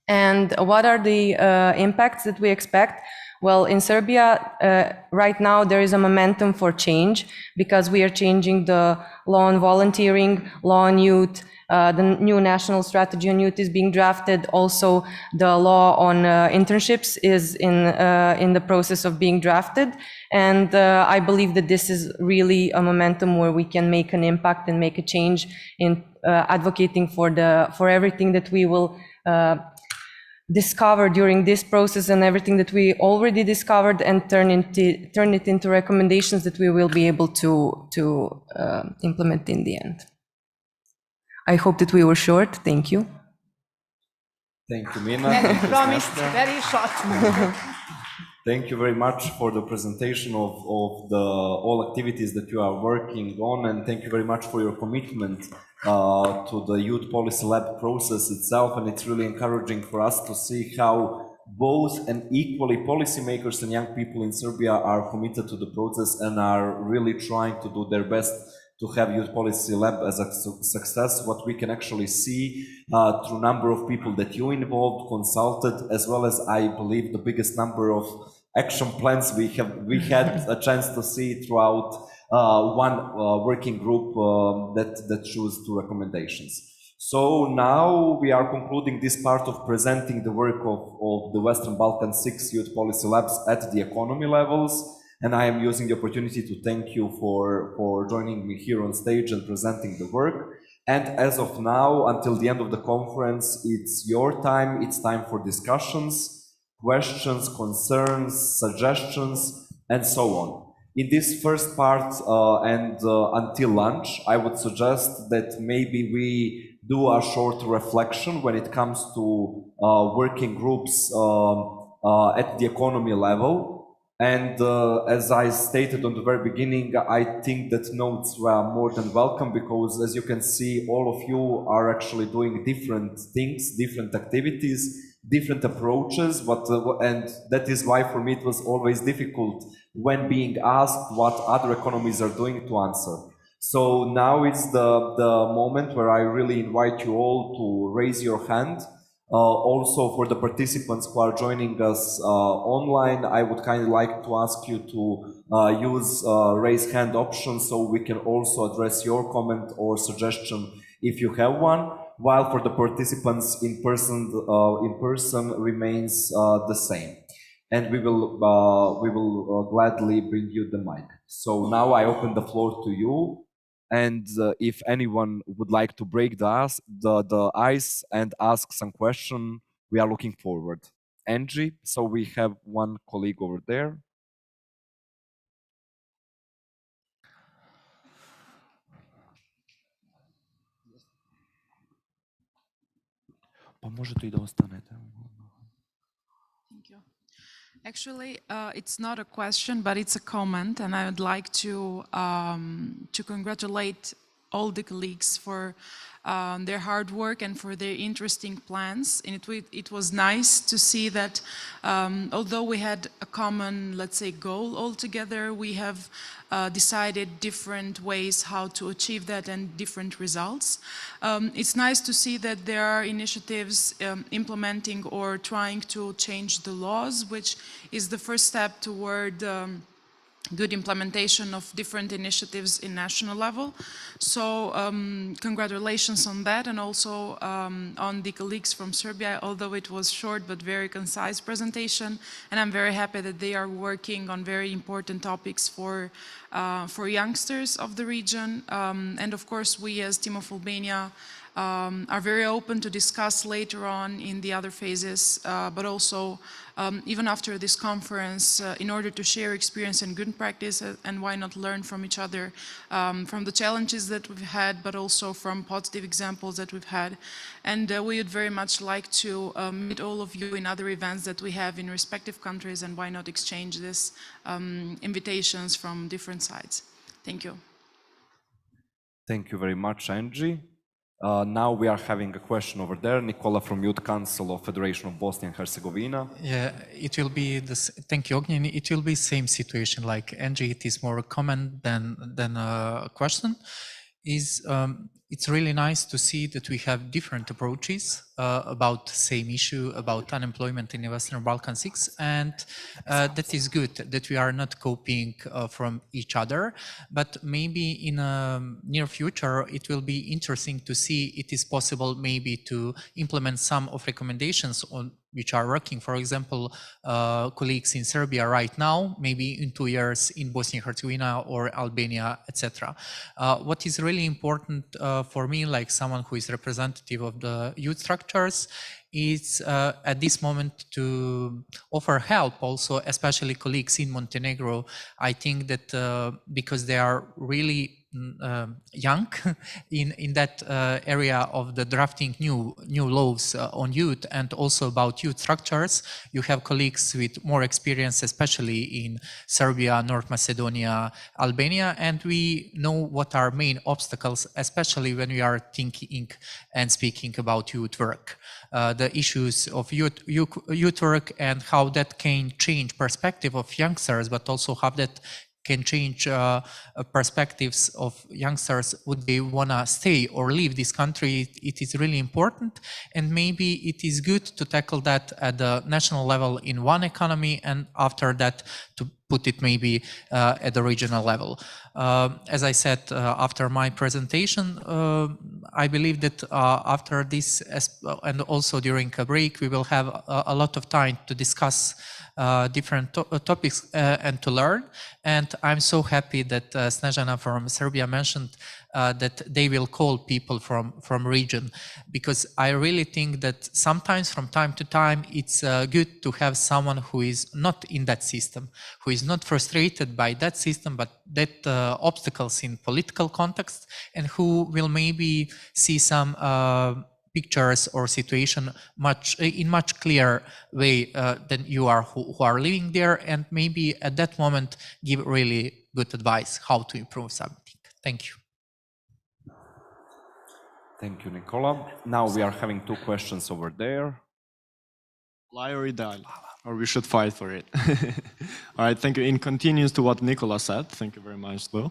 And what are the impacts that we expect? Well, in Serbia, right now there is a momentum for change because we are changing the law on volunteering, law on youth, the new national strategy on youth is being drafted. Also, the law on internships is in the process of being drafted. And I believe that this is really a momentum where we can make an impact and make a change in advocating for everything that we will discover during this process and everything that we already discovered, and turn it into recommendations that we will be able to implement in the end. I hope that we were short. Thank you. Thank you, Mina. Thank you, Promised, Snezka. very short. Thank you very much for the presentation of all activities that you are working on, and thank you very much for your commitment to the Youth Policy Lab process itself. And it's really encouraging for us to see how both and equally policymakers and young people in Serbia are committed to the process and are really trying to do their best to have Youth Policy Lab as a success. What we can actually see through number of people that you involved, consulted, as well as I believe the biggest number of action plans we had a chance to see throughout one working group that chose two recommendations. So now we are concluding this part of presenting the work of the Western Balkan 6 Youth Policy Labs at the economy levels. And I am using the opportunity to thank you for joining me here on stage and presenting the work. And as of now, until the end of the conference, it's your time. It's time for discussions, questions, concerns, suggestions, and so on. In this first part until lunch, I would suggest that maybe we do a short reflection when it comes to working groups at the economy level. And as I stated on the very beginning, I think that notes were more than welcome, because as you can see, all of you are actually doing different things, different activities, different approaches, and that is why for me it was always difficult when being asked what other economies are doing to answer. So now it's the moment where I really invite you all to raise your hand. Also, for the participants who are joining us online, I would kindly like to ask you to use raise hand option so we can also address your comment or suggestion if you have one, while for the participants in person remains the same. And we will gladly bring you the mic. So now I open the floor to you. And if anyone would like to break the ice and ask some question, we are looking forward. Angie, so we have one colleague over there. Pa možete I da ostanete. Thank you. Actually, it's not a question, but it's a comment, and I would like to congratulate all the colleagues for their hard work and for their interesting plans. And it was nice to see that although we had a common, let's say, goal altogether, we have decided different ways how to achieve that and different results. It's nice to see that there are initiatives implementing or trying to change the laws, which is the first step toward good implementation of different initiatives in national level. So congratulations on that, and also on the colleagues from Serbia, although it was short but very concise presentation, and I'm very happy that they are working on very important topics for youngsters of the region. And of course, we as Team of Albania are very open to discuss later on in the other phases, but also even after this conference, in order to share experience and good practice, and why not learn from each other, from the challenges that we've had, but also from positive examples that we've had. And we would very much like to meet all of you in other events that we have in respective countries, and why not exchange these invitations from different sides. Thank you. Thank you very much, Angie. Now we are having a question over there. Nicola from Youth Council of Federation of Bosnia and Herzegovina. Yeah, it will be this. Thank you, Ognjen. It will be same situation like Angie. It is more a comment than a question. is it's really nice to see that we have different approaches about the same issue, about unemployment in the Western Balkan 6, and that is good that we are not copying from each other, but maybe in a near future it will be interesting to see it is possible maybe to implement some of recommendations on which are working, for example, colleagues in Serbia right now, maybe in 2 years in Bosnia and Herzegovina or Albania, etc. What is really important for me, like someone who is representative of the youth structures, is at this moment to offer help also, especially colleagues in Montenegro. I think that because they are really young in that area of the drafting new laws on youth and also about youth structures, you have colleagues with more experience, especially in Serbia, North Macedonia, Albania, and we know what are main obstacles, especially when we are thinking and speaking about youth work. The issues of youth work and how that can change perspective of youngsters, but also how that can change perspectives of youngsters, would they want to stay or leave this country. It is really important, and maybe it is good to tackle that at the national level in one economy, and after that to put it maybe at the regional level. As I said after my presentation, I believe that after this and also during a break, we will have a lot of time to discuss different topics and to learn. And I'm so happy that Snežana from Serbia mentioned that they will call people from region, because I really think that sometimes from time to time it's good to have someone who is not in that system, who is not frustrated by that system, but that obstacles in political context, and who will maybe see some pictures or situation in much clearer way than you are who are living there, and maybe at that moment give really good advice how to improve something. Thank you. Thank you, Nicola. Now we are having 2 questions over there. Lie or die, or we should fight for it. All right, thank you. In continuance to what Nicola said, thank you very much, though.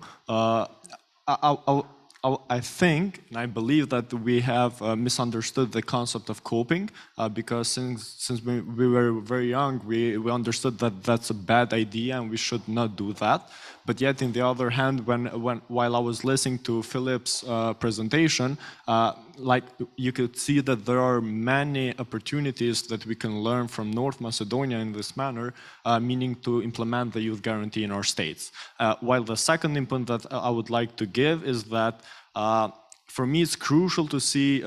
I think and I believe that we have misunderstood the concept of coping because since we were very young, we understood that that's a bad idea and we should not do that. But yet, on the other hand, while I was listening to Philip's presentation, like you could see that there are many opportunities that we can learn from North Macedonia in this manner, meaning to implement the youth guarantee in our states. While the second input that I would like to give is that for me, it's crucial to see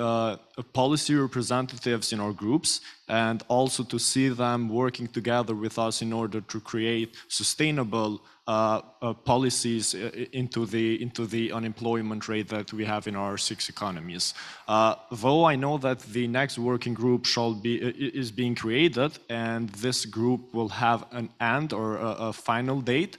policy representatives in our groups and also to see them working together with us in order to create sustainable policies into the unemployment rate that we have in our 6 economies. Though I know that the next working group is being created, and this group will have an end or a final date.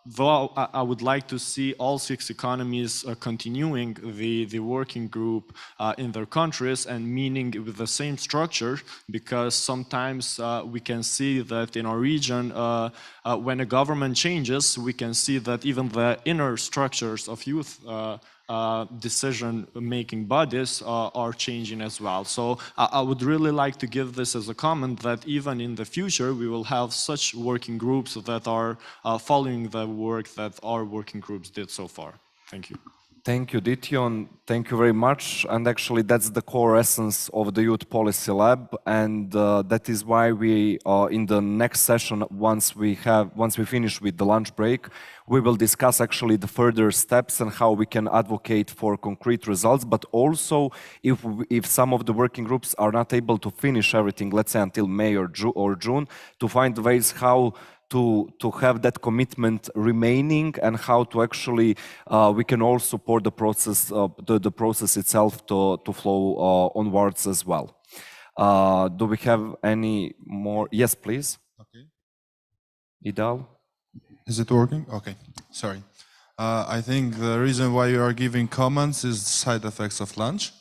Though I would like to see all 6 economies continuing the working group in their countries and meaning with the same structure, because sometimes we can see that in our region, when a government changes, we can see that even the inner structures of youth decision-making bodies are changing as well. So I would really like to give this as a comment that even in the future, we will have such working groups that are following the work that our working groups did so far. Thank you. Thank you, Dityon. Thank you very much. And actually, that's the core essence of the Youth Policy Lab, and that is why we, in the next session, once we finish with the lunch break, we will discuss actually the further steps and how we can advocate for concrete results. But also, if some of the working groups are not able to finish everything, let's say until May or June, to find ways how to have that commitment remaining and how to actually we can all support the process the process itself to flow onwards as well. Do we have any more? Yes, please. Okay. Idal? Is it working? Okay, sorry. I think the reason why you are giving comments is side effects of lunch.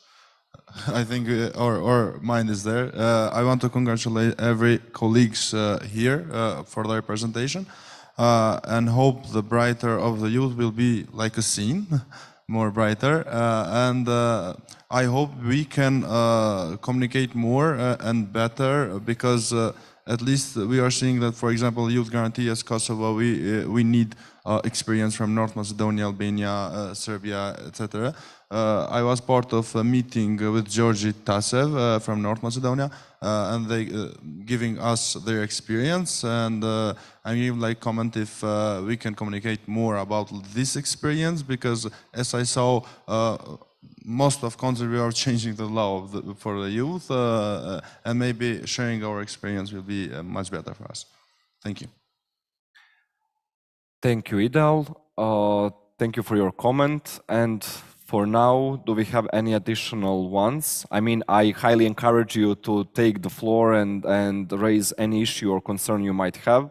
I think, or mine is there. I want to congratulate every colleagues here for their presentation and hope the brighter of the youth will be like a scene more brighter. And I hope we can communicate more and better, because at least we are seeing that, for example, Youth Guarantee as Kosovo, we need experience from North Macedonia, Albania, Serbia, etc. I was part of a meeting with Georgi Tasev from North Macedonia, and they giving us their experience, and I mean, like, comment if we can communicate more about this experience, because as I saw, most of countries we are changing the law for the youth, and maybe sharing our experience will be much better for us. Thank you. Thank you, Idal. Thank you for your comment. And for now, do we have any additional ones? I mean, I highly encourage you to take the floor and raise any issue or concern you might have.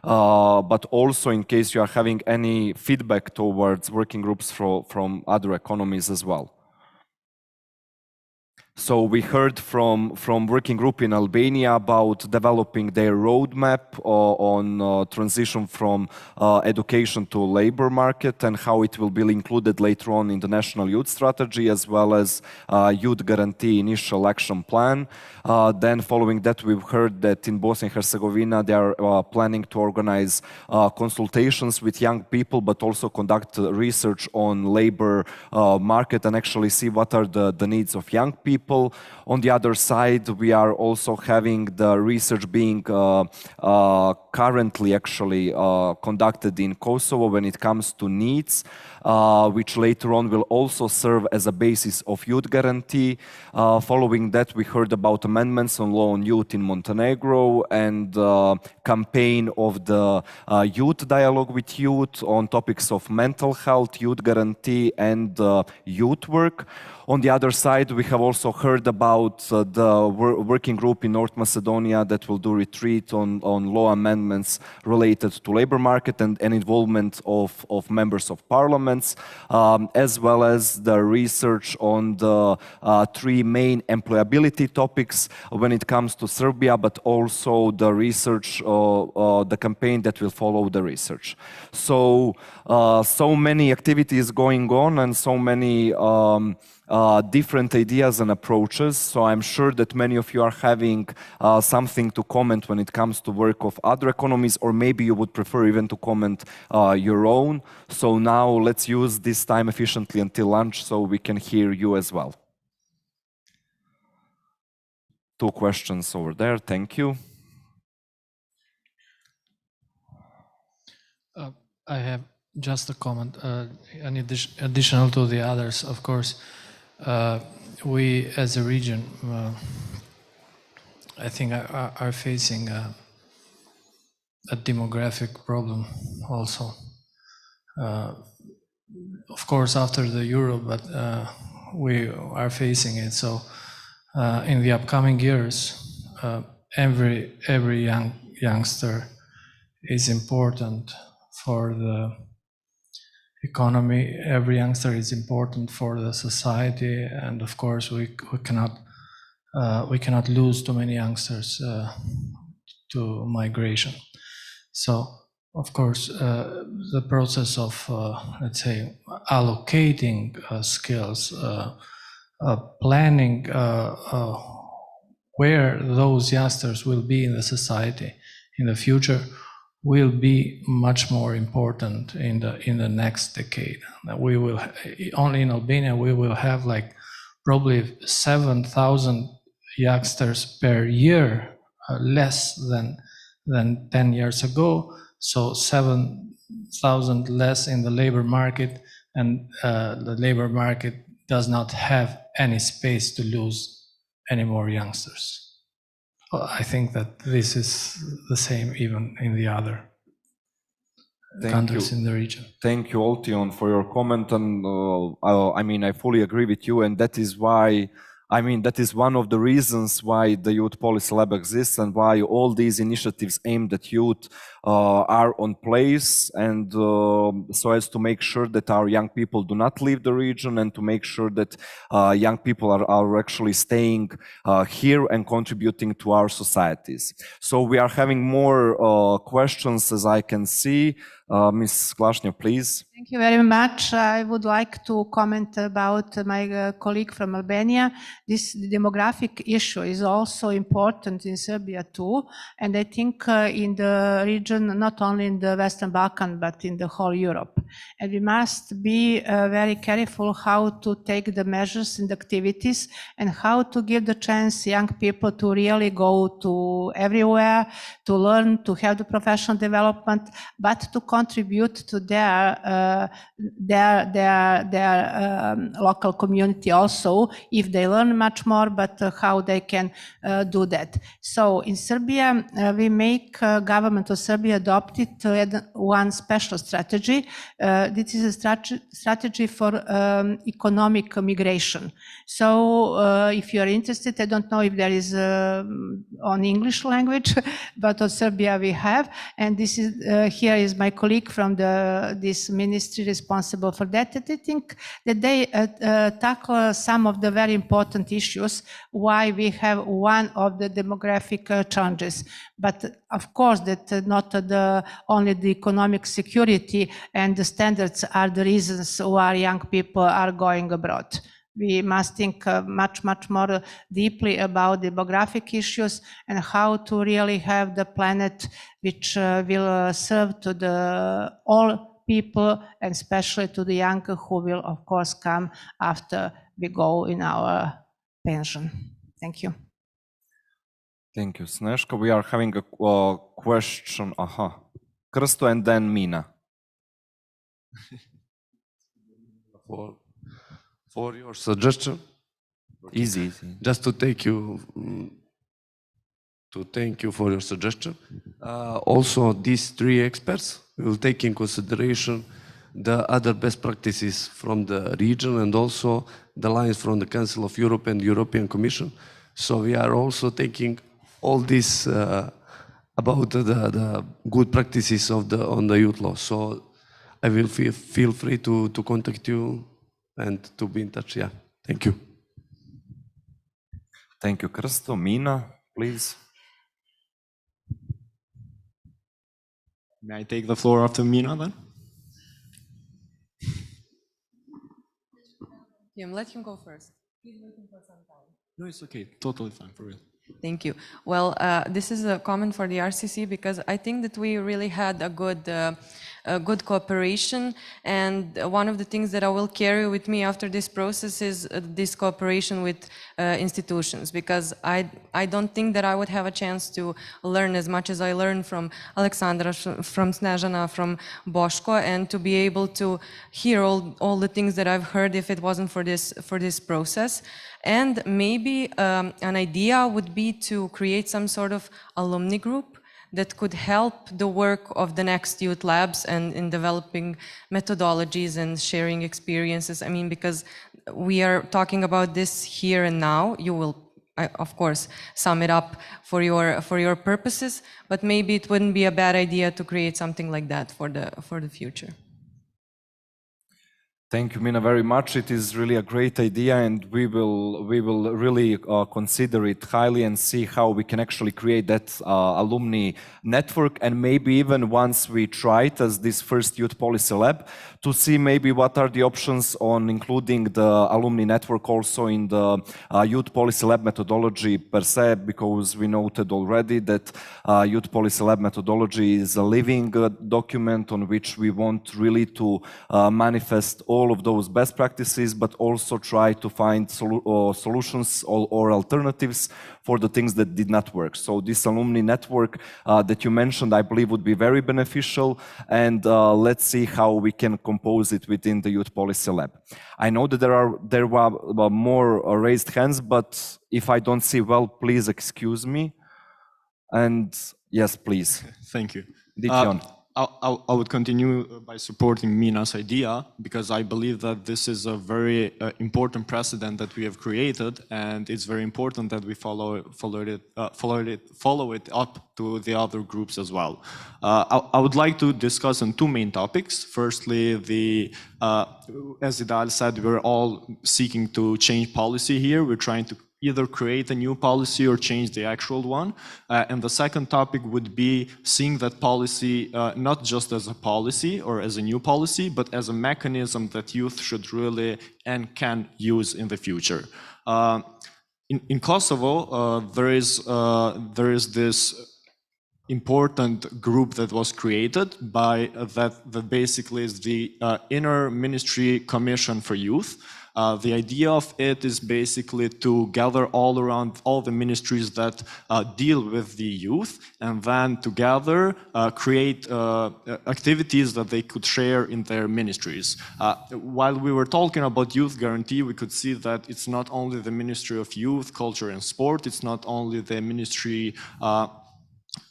But also, in case you are having any feedback towards working groups from other economies as well. So we heard from working group in Albania about developing their roadmap on transition from education to labor market, and how it will be included later on in the National Youth Strategy, as well as Youth Guarantee Initial Action Plan. Then following that, we've heard that in Bosnia and Herzegovina, they are planning to organize consultations with young people, but also conduct research on labor market and actually see what are the needs of young people. On the other side, we are also having the research being currently actually conducted in Kosovo when it comes to needs, which later on will also serve as a basis of Youth Guarantee. Following that, we heard about amendments on law on youth in Montenegro, and campaign of the youth dialogue with youth on topics of mental health, Youth Guarantee, and youth work. On the other side, we have also heard about the working group in North Macedonia that will do retreat on law amendments related to labor market and involvement of members of parliaments, as well as the research on the three main employability topics when it comes to Serbia, but also the research, the campaign that will follow the research. So many activities going on, and so many different ideas and approaches. So I'm sure that many of you are having something to comment when it comes to work of other economies, or maybe you would prefer even to comment your own. So now let's use this time efficiently until lunch so we can hear you as well. Two questions over there. Thank you. I have just a comment, additional to the others, of course. We as a region, I think are facing a demographic problem also. Of course, after the Euro, but we are facing it. So in the upcoming years, every youngster is important for the economy. Every youngster is important for the society, and of course we cannot lose too many youngsters to migration. So of course the process of let's say allocating skills, planning where those youngsters will be in the society in the future will be much more important in the next decade. We will only in Albania we will have like probably 7,000 youngsters per year, less than 10 years ago. So 7,000 less in the labor market, and the labor market does not have any space to lose any more youngsters. I think that this is the same even in the other countries in the region. Thank you, Oltion, for your comment. And I mean, I fully agree with you. And that is why, I mean, that is one of the reasons why the Youth Policy Lab exists, and why all these initiatives aimed at youth are on place, and so as to make sure that our young people do not leave the region, and to make sure that young people are actually staying here and contributing to our societies. So we are having more questions, as I can see. Ms. Klašnja, please. Thank you very much. I would like to comment about my colleague from Albania. This demographic issue is also important in Serbia too, and I think in the region, not only in the Western Balkan, but in the whole Europe. And we must be very careful how to take the measures and activities and how to give the chance young people to really go to everywhere, to learn, to have the professional development, but to contribute to their local community also, if they learn much more, but how they can do that. So in Serbia, we make government of Serbia adopted one special strategy. This is a strategy for economic migration. So if you are interested, I don't know if there is on English language, but on Serbia we have, and this is here is my colleague from this ministry responsible for that. And I think that they tackle some of the very important issues why we have one of the demographic challenges. But of course, that not only the economic security and the standards are the reasons why young people are going abroad. We must think much more deeply about demographic issues and how to really have the planet which will serve to all people, and especially to the young who will, of course, come after we go in our pension. Thank you. Thank you, Sneška. We are having a question. Krsto and then Mina. For your suggestion. Easy. Just to thank you for your suggestion. Also, these three experts will take in consideration the other best practices from the region and also the lines from the Council of Europe and European Commission. So we are also taking all this about the good practices on the youth law. So I will feel free to contact you and to be in touch. Yeah, thank you. Thank you, Krsto. Mina, please. May I take the floor after Mina then? Let him go first. He's waiting for some time. No, it's okay. Totally fine, for real. Thank you. Well, this is a comment for the RCC because I think that we really had a good cooperation, and one of the things that I will carry with me after this process is this cooperation with institutions, because I don't think that I would have a chance to learn as much as I learned from Alexandra, from Snežana, from Boško, and to be able to hear all the things that I've heard if it wasn't for this process. And maybe an idea would be to create some sort of alumni group that could help the work of the next youth labs and in developing methodologies and sharing experiences. I mean, because we are talking about this here and now, you will, of course, sum it up for your purposes, but maybe it wouldn't be a bad idea to create something like that for the future. Thank you, Mina, very much. It is really a great idea, and we will really consider it highly and see how we can actually create that alumni network, and maybe even once we try it as this first youth policy lab, to see maybe what are the options on including the alumni network also in the youth policy lab methodology per se, because we noted already that youth policy lab methodology is a living document on which we want really to manifest all of those best practices, but also try to find solutions or alternatives for the things that did not work. So this alumni network that you mentioned, I believe would be very beneficial, and let's see how we can compose it within the Youth Policy Lab. I know that there were more raised hands, but if I don't see well, please excuse me. And yes, please. Thank you. Dition. I would continue by supporting Mina's idea, because I believe that this is a very important precedent that we have created, and it's very important that we follow it up to the other groups as well. I would like to discuss on two main topics. Firstly, as Idal said, we're all seeking to change policy here. We're trying to either create a new policy or change the actual one. And the second topic would be seeing that policy not just as a policy or as a new policy, but as a mechanism that youth should really and can use in the future. In Kosovo, there is this important group that was created by that basically is the Inner Ministry Commission for Youth. The idea of it is basically to gather all around all the ministries that deal with the youth, and then together create activities that they could share in their ministries. While we were talking about youth guarantee, we could see that it's not only the Ministry of Youth, Culture and Sport, it's not only the Ministry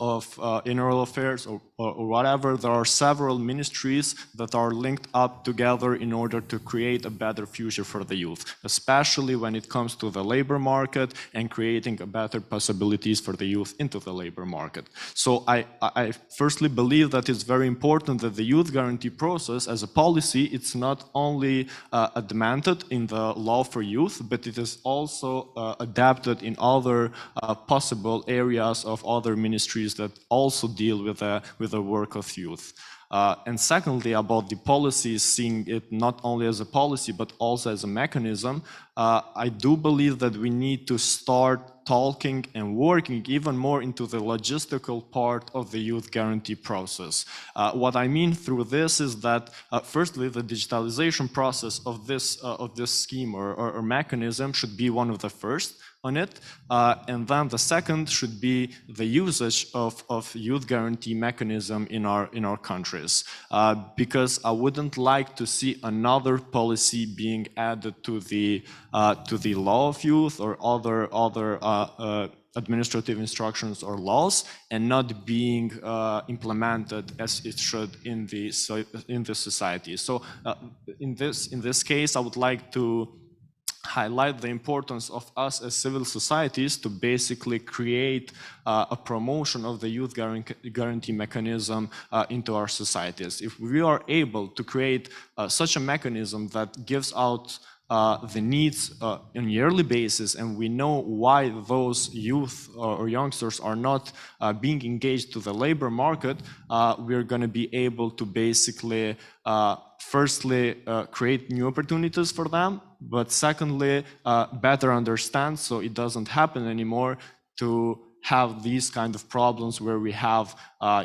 of Inner Affairs or whatever. There are several ministries that are linked up together in order to create a better future for the youth, especially when it comes to the labor market and creating a better possibilities for the youth into the labor market. So I firstly believe that it's very important that the youth guarantee process as a policy, it's not only adapted in the law for youth, but it is also adapted in other possible areas of other ministries that also deal with the work of youth. And secondly, about the policies, seeing it not only as a policy, but also as a mechanism, I do believe that we need to start talking and working even more into the logistical part of the youth guarantee process. What I mean through this is that, firstly, the digitalization process of this scheme or mechanism should be one of the first on it, and then the second should be the usage of youth guarantee mechanism in our countries, because I wouldn't like to see another policy being added to the law of youth or other administrative instructions or laws and not being implemented as it should in the society. So in this case, I would like to highlight the importance of us as civil societies to basically create a promotion of the youth guarantee mechanism into our societies. If we are able to create such a mechanism that gives out the needs on a yearly basis, and we know why those youth or youngsters are not being engaged to the labor market, we're going to be able to basically firstly create new opportunities for them, but secondly better understand so it doesn't happen anymore to have these kind of problems where we have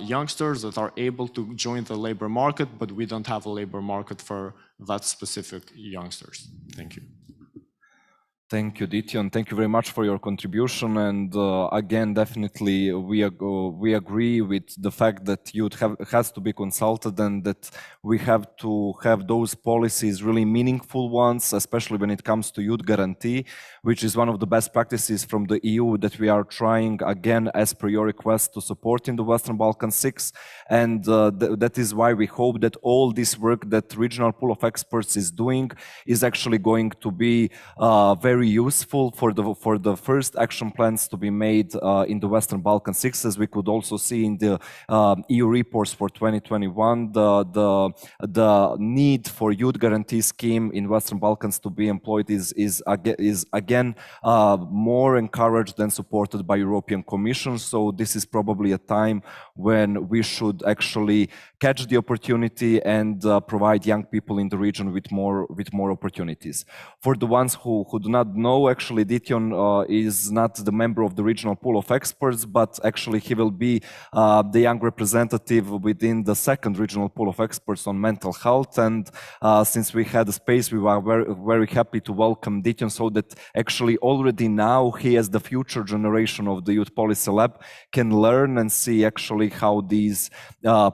youngsters that are able to join the labor market, but we don't have a labor market for that specific youngsters. Thank you. Thank you, Dityan. Thank you very much for your contribution. And again, definitely we agree with the fact that youth has to be consulted and that we have to have those policies really meaningful ones, especially when it comes to youth guarantee, which is one of the best practices from the EU that we are trying again as per your request to support in the Western Balkan 6. And that is why we hope that all this work that regional pool of experts is doing is actually going to be very useful for the first action plans to be made in the Western Balkan 6, as we could also see in the EU reports for 2021. The need for youth guarantee scheme in Western Balkans to be employed is again more encouraged and supported by European Commission. So this is probably a time when we should actually catch the opportunity and provide young people in the region with more opportunities. For the ones who do not know, actually Dityan is not the member of the regional pool of experts, but actually he will be the young representative within the second regional pool of experts on mental health. And since we had a space, we were very happy to welcome Dityan, so that actually already now he, as the future generation of the Youth Policy Lab, can learn and see actually how these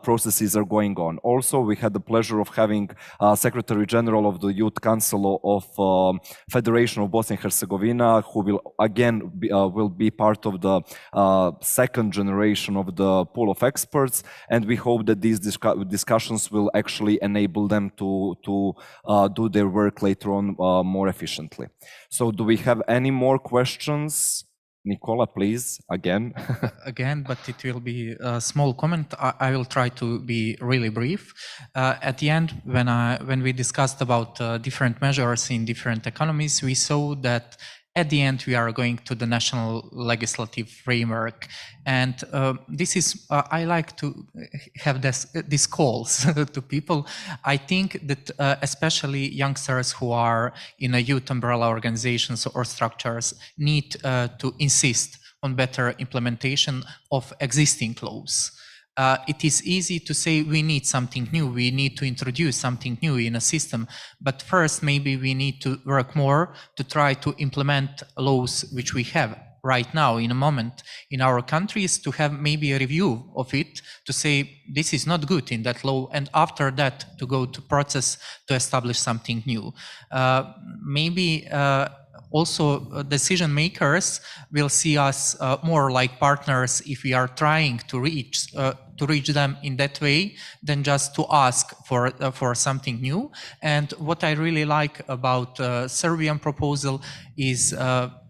processes are going on. Also, we had the pleasure of having Secretary General of the Youth Council of Federation of Bosnia and Herzegovina, who will again be part of the second generation of the pool of experts, and we hope that these discussions will actually enable them to do their work later on more efficiently. So do we have any more questions? Nicola, please, again. Again, but it will be a small comment. I will try to be really brief. At the end, when we discussed about different measures in different economies, we saw that at the end we are going to the national legislative framework. And this is, I like to have these calls to people. I think that especially youngsters who are in a youth umbrella organizations or structures need to insist on better implementation of existing laws. It is easy to say we need something new, we need to introduce something new in a system, but first maybe we need to work more to try to implement laws which we have right now in a moment in our countries, to have maybe a review of it, to say this is not good in that law, and after that to go to process to establish something new. Maybe also decision makers will see us more like partners if we are trying to reach them in that way than just to ask for something new. And what I really like about Serbian proposal is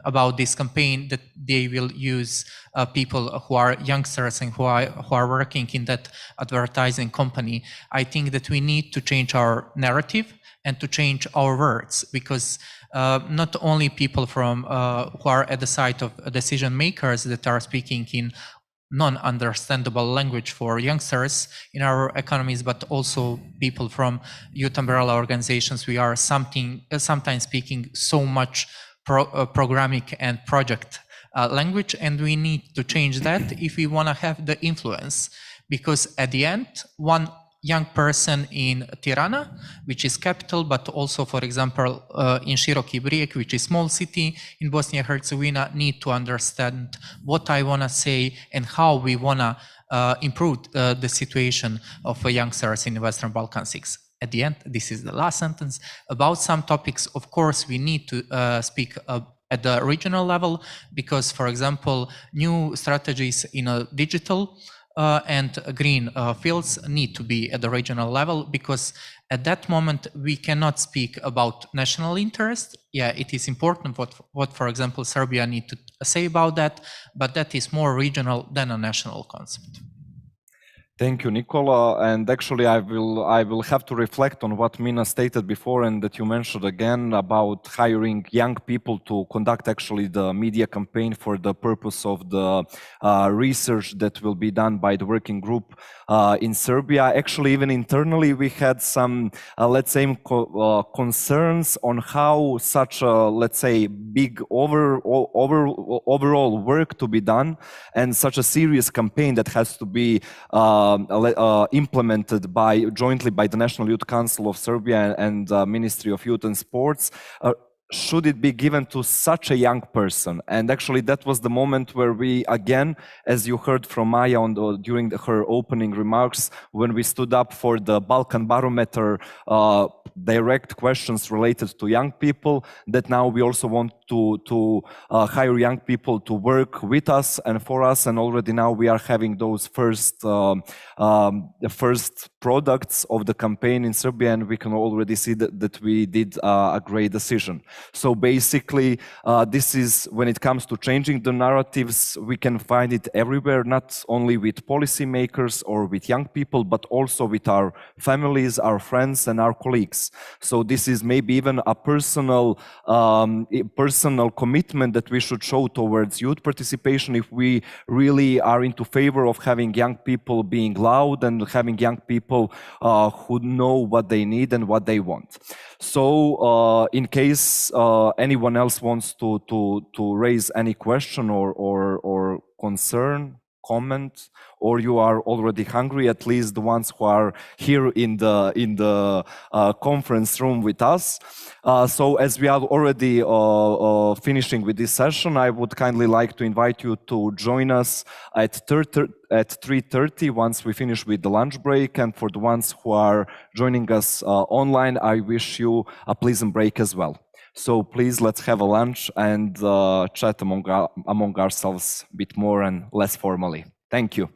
about this campaign, that they will use people who are youngsters and who are working in that advertising company. I think that we need to change our narrative and to change our words, because not only people from who are at the side of decision makers that are speaking in non-understandable language for youngsters in our economies, but also people from youth umbrella organizations. We are sometimes speaking so much programmatic and project language, and we need to change that if we want to have the influence, because at the end, one young person in Tirana, which is capital, but also, for example, in Široki Brijeg, which is small city in Bosnia and Herzegovina, need to understand what I want to say and how we want to improve the situation of youngsters in the Western Balkan 6. At the end, this is the last sentence. About some topics, of course, we need to speak at the regional level, because, for example, new strategies in a digital and green fields need to be at the regional level, because at that moment we cannot speak about national interest. Yeah, it is important what for example, Serbia need to say about that, but that is more regional than a national concept. Thank you, Nicola. And actually, I will have to reflect on what Mina stated before, and that you mentioned again about hiring young people to conduct actually the media campaign for the purpose of the research that will be done by the working group in Serbia. Actually, even internally, we had some, let's say, concerns on how such a, let's say, big overall work to be done, and such a serious campaign that has to be implemented jointly by the National Youth Council of Serbia and Ministry of Youth and Sports. Should it be given to such a young person? And actually that was the moment where we, again, as you heard from Maya during her opening remarks, when we stood up for the Balkan Barometer direct questions related to young people, that now we also want to hire young people to work with us and for us, and already now we are having those first products of the campaign in Serbia, and we can already see that we did a great decision. So basically, this is, when it comes to changing the narratives, we can find it everywhere, not only with policymakers or with young people, but also with our families, our friends, and our colleagues. So this is maybe even a personal commitment that we should show towards youth participation, if we really are into favor of having young people being loud and having young people who know what they need and what they want. So in case anyone else wants to raise any question or concern, comment, or you are already hungry, at least the ones who are here in the conference room with us. So as we are already finishing with this session, I would kindly like to invite you to join us at 3:30 once we finish with the lunch break. And for the ones who are joining us online, I wish you a pleasant break as well. So please, let's have a lunch and chat among ourselves a bit more and less formally. Thank you.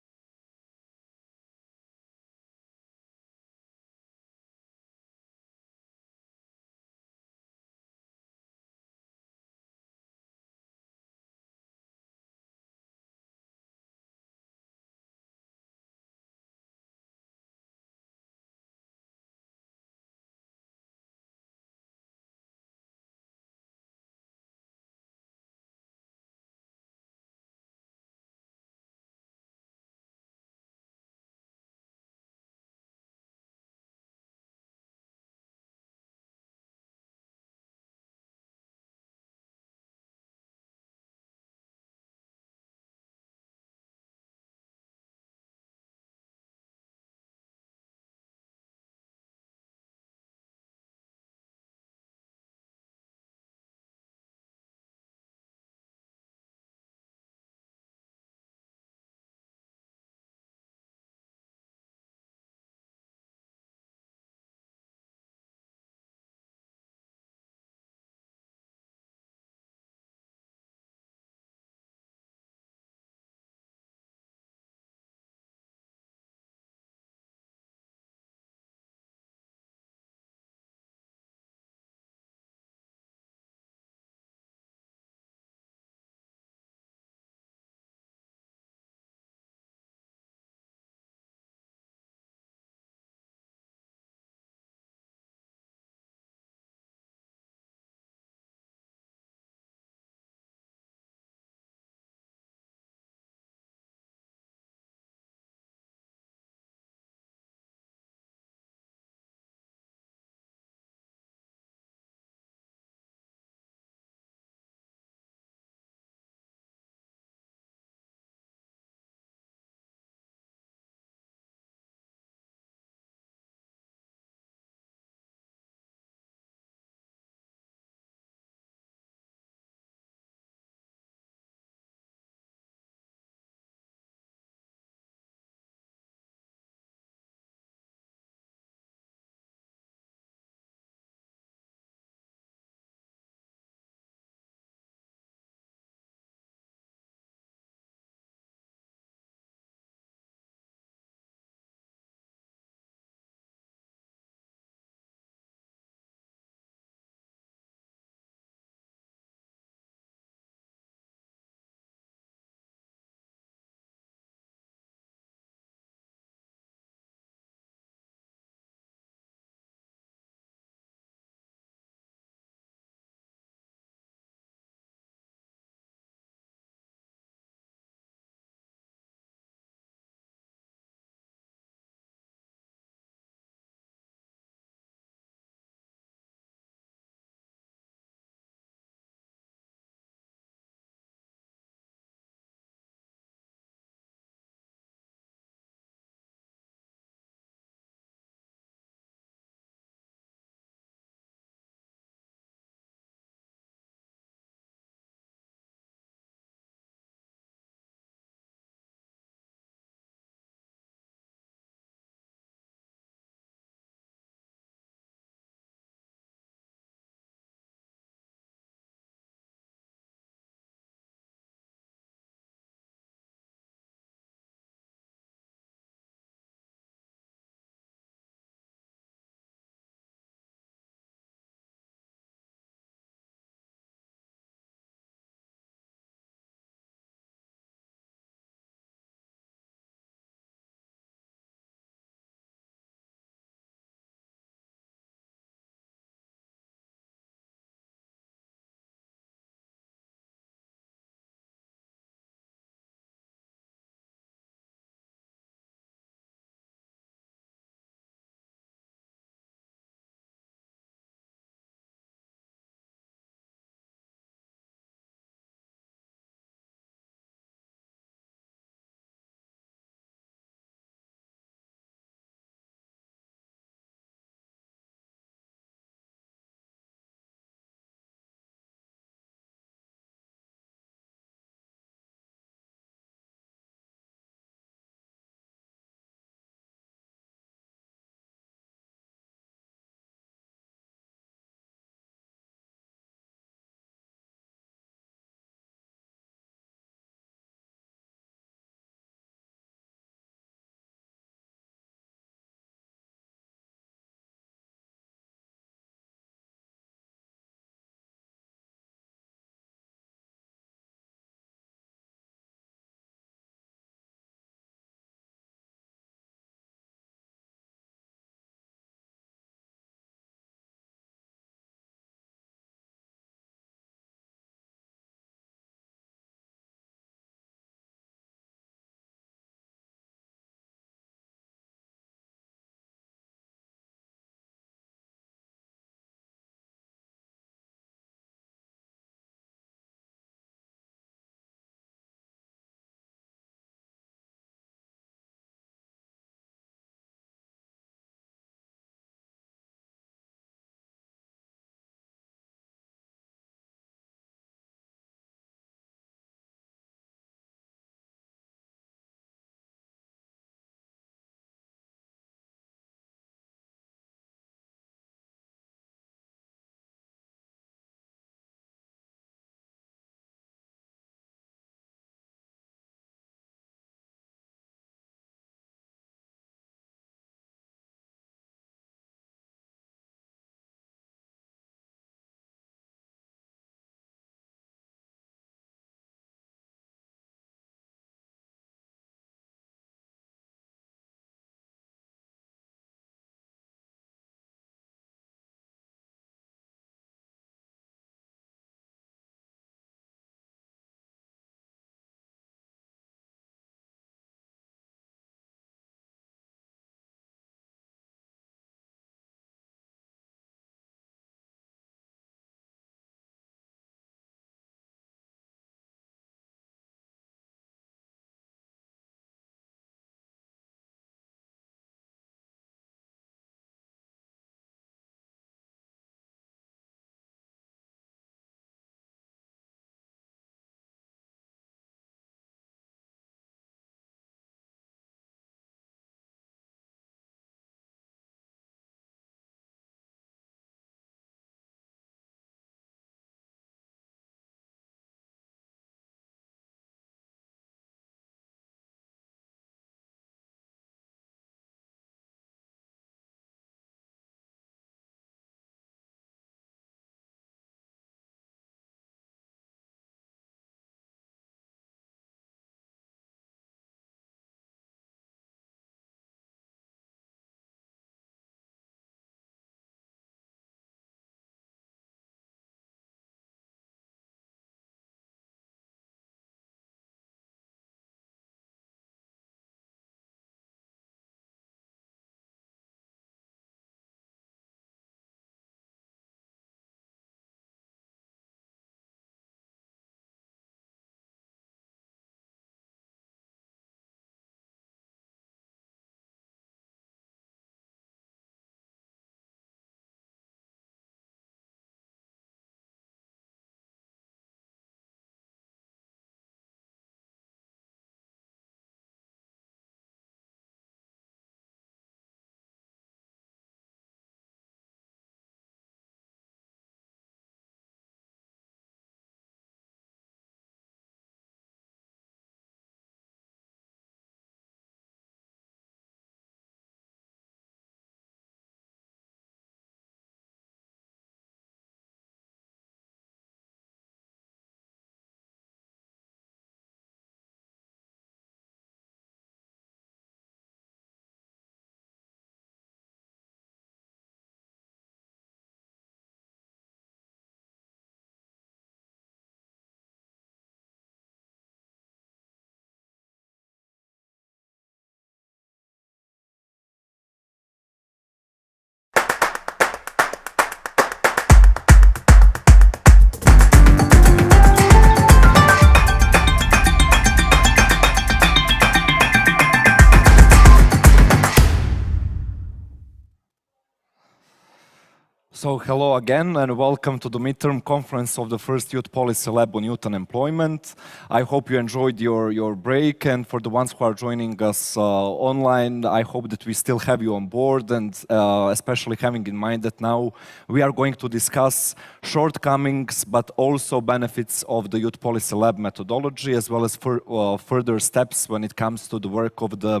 So hello again and welcome to the midterm conference of the first Youth Policy Lab on Youth and Employment. I hope you enjoyed your break, and for the ones who are joining us online, I hope that we still have you on board, and especially having in mind that now we are going to discuss shortcomings but also benefits of the Youth Policy Lab methodology, as well as further steps when it comes to the work of the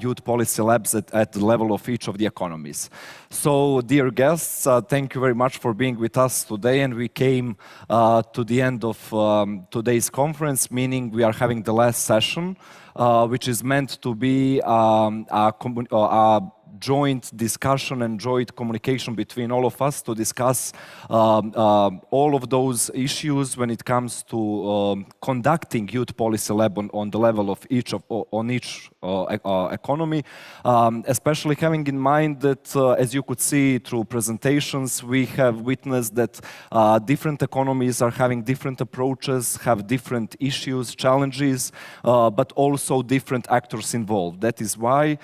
Youth Policy Labs at the level of each of the economies. So, dear guests, thank you very much for being with us today, and we came to the end of today's conference, meaning we are having the last session, which is meant to be a joint discussion and joint communication between all of us to discuss all of those issues when it comes to conducting Youth Policy Lab on the level of each economy, especially having in mind that, as you could see through presentations, we have witnessed that different economies are having different approaches, have different issues, challenges, but also different actors involved. That is why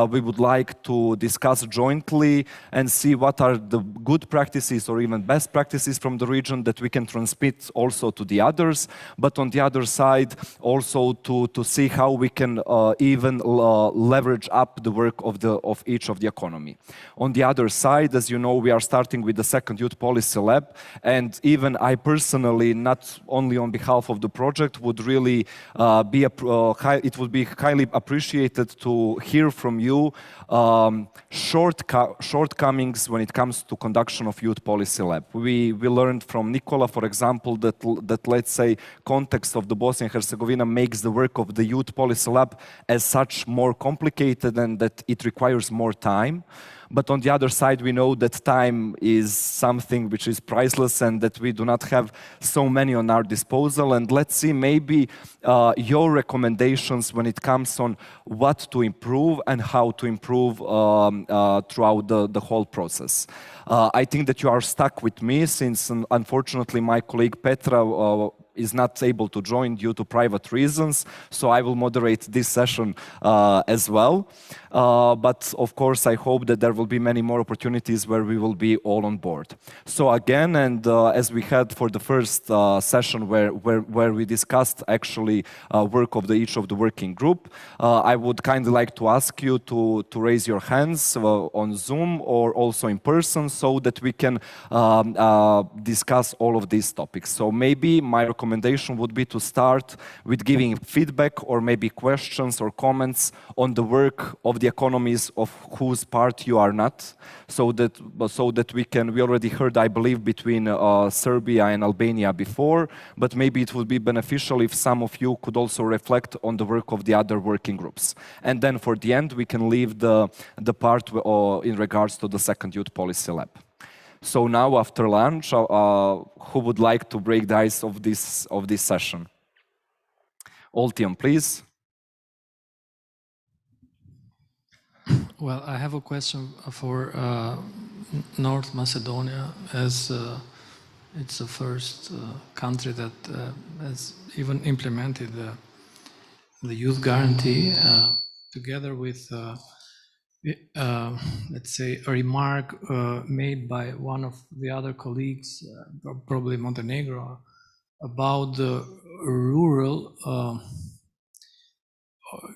we would like to discuss jointly and see what are the good practices or even best practices from the region that we can transmit also to the others, but on the other side also to see how we can even leverage up the work of each of the economy. On the other side, as you know, we are starting with the second Youth Policy Lab, and even I personally, not only on behalf of the project, would really it would be highly appreciated to hear from you shortcomings when it comes to conduction of Youth Policy Lab. We learned from Nicola, for example, that let's say context of the Bosnia and Herzegovina makes the work of the Youth Policy Lab as such more complicated and that it requires more time. But on the other side, we know that time is something which is priceless and that we do not have so many on our disposal. And let's see maybe your recommendations when it comes on what to improve and how to improve throughout the whole process. I think that you are stuck with me since unfortunately my colleague Petra is not able to join due to private reasons, so I will moderate this session as well. But of course, I hope that there will be many more opportunities where we will be all on board. So again, and as we had for the first session where we discussed actually work of each of the working group, I would kindly like to ask you to raise your hands on Zoom or also in person so that we can discuss all of these topics. So maybe my recommendation would be to start with giving feedback or maybe questions or comments on the work of the economies of whose part you are not, so that we already heard, I believe, between Serbia and Albania before, but maybe it would be beneficial if some of you could also reflect on the work of the other working groups. And then for the end, we can leave the part in regards to the second Youth Policy Lab. So now, after lunch, who would like to break the ice of this session? Oltian, please. Well, I have a question for North Macedonia, as it's the first country that has even implemented the youth guarantee, together with, let's say, a remark made by one of the other colleagues, probably Montenegro, about the rural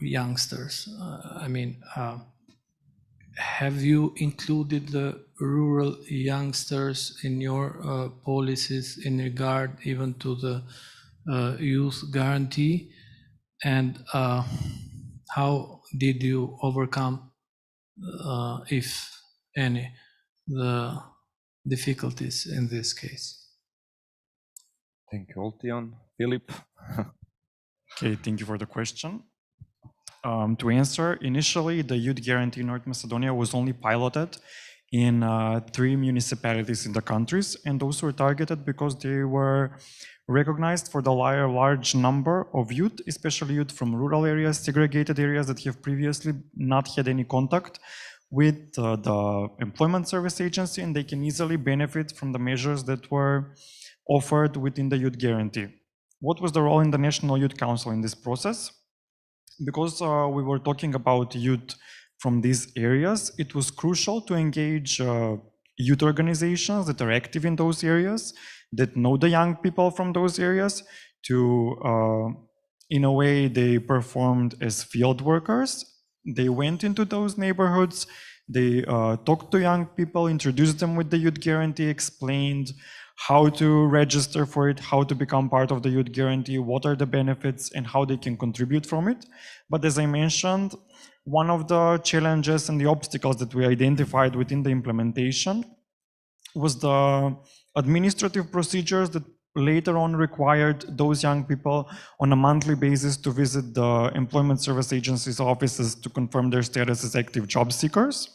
youngsters. I mean, have you included the rural youngsters in your policies in regard even to the youth guarantee? And how did you overcome, if any, the difficulties in this case? Thank you, Oltian. Philip? Okay, thank you for the question. To answer, initially, the Youth Guarantee in North Macedonia was only piloted in 3 municipalities in the countries, and those were targeted because they were recognized for the large number of youth, especially youth from rural areas, segregated areas that have previously not had any contact with the employment service agency, and they can easily benefit from the measures that were offered within the Youth Guarantee. What was the role in the National Youth Council in this process? Because we were talking about youth from these areas, it was crucial to engage youth organizations that are active in those areas, that know the young people from those areas, to, in a way, they performed as field workers. They went into those neighborhoods, they talked to young people, introduced them with the Youth Guarantee, explained how to register for it, how to become part of the Youth Guarantee, what are the benefits, and how they can contribute from it. But as I mentioned, one of the challenges and the obstacles that we identified within the implementation was the administrative procedures that later on required those young people on a monthly basis to visit the Employment Service Agency's offices to confirm their status as active job seekers.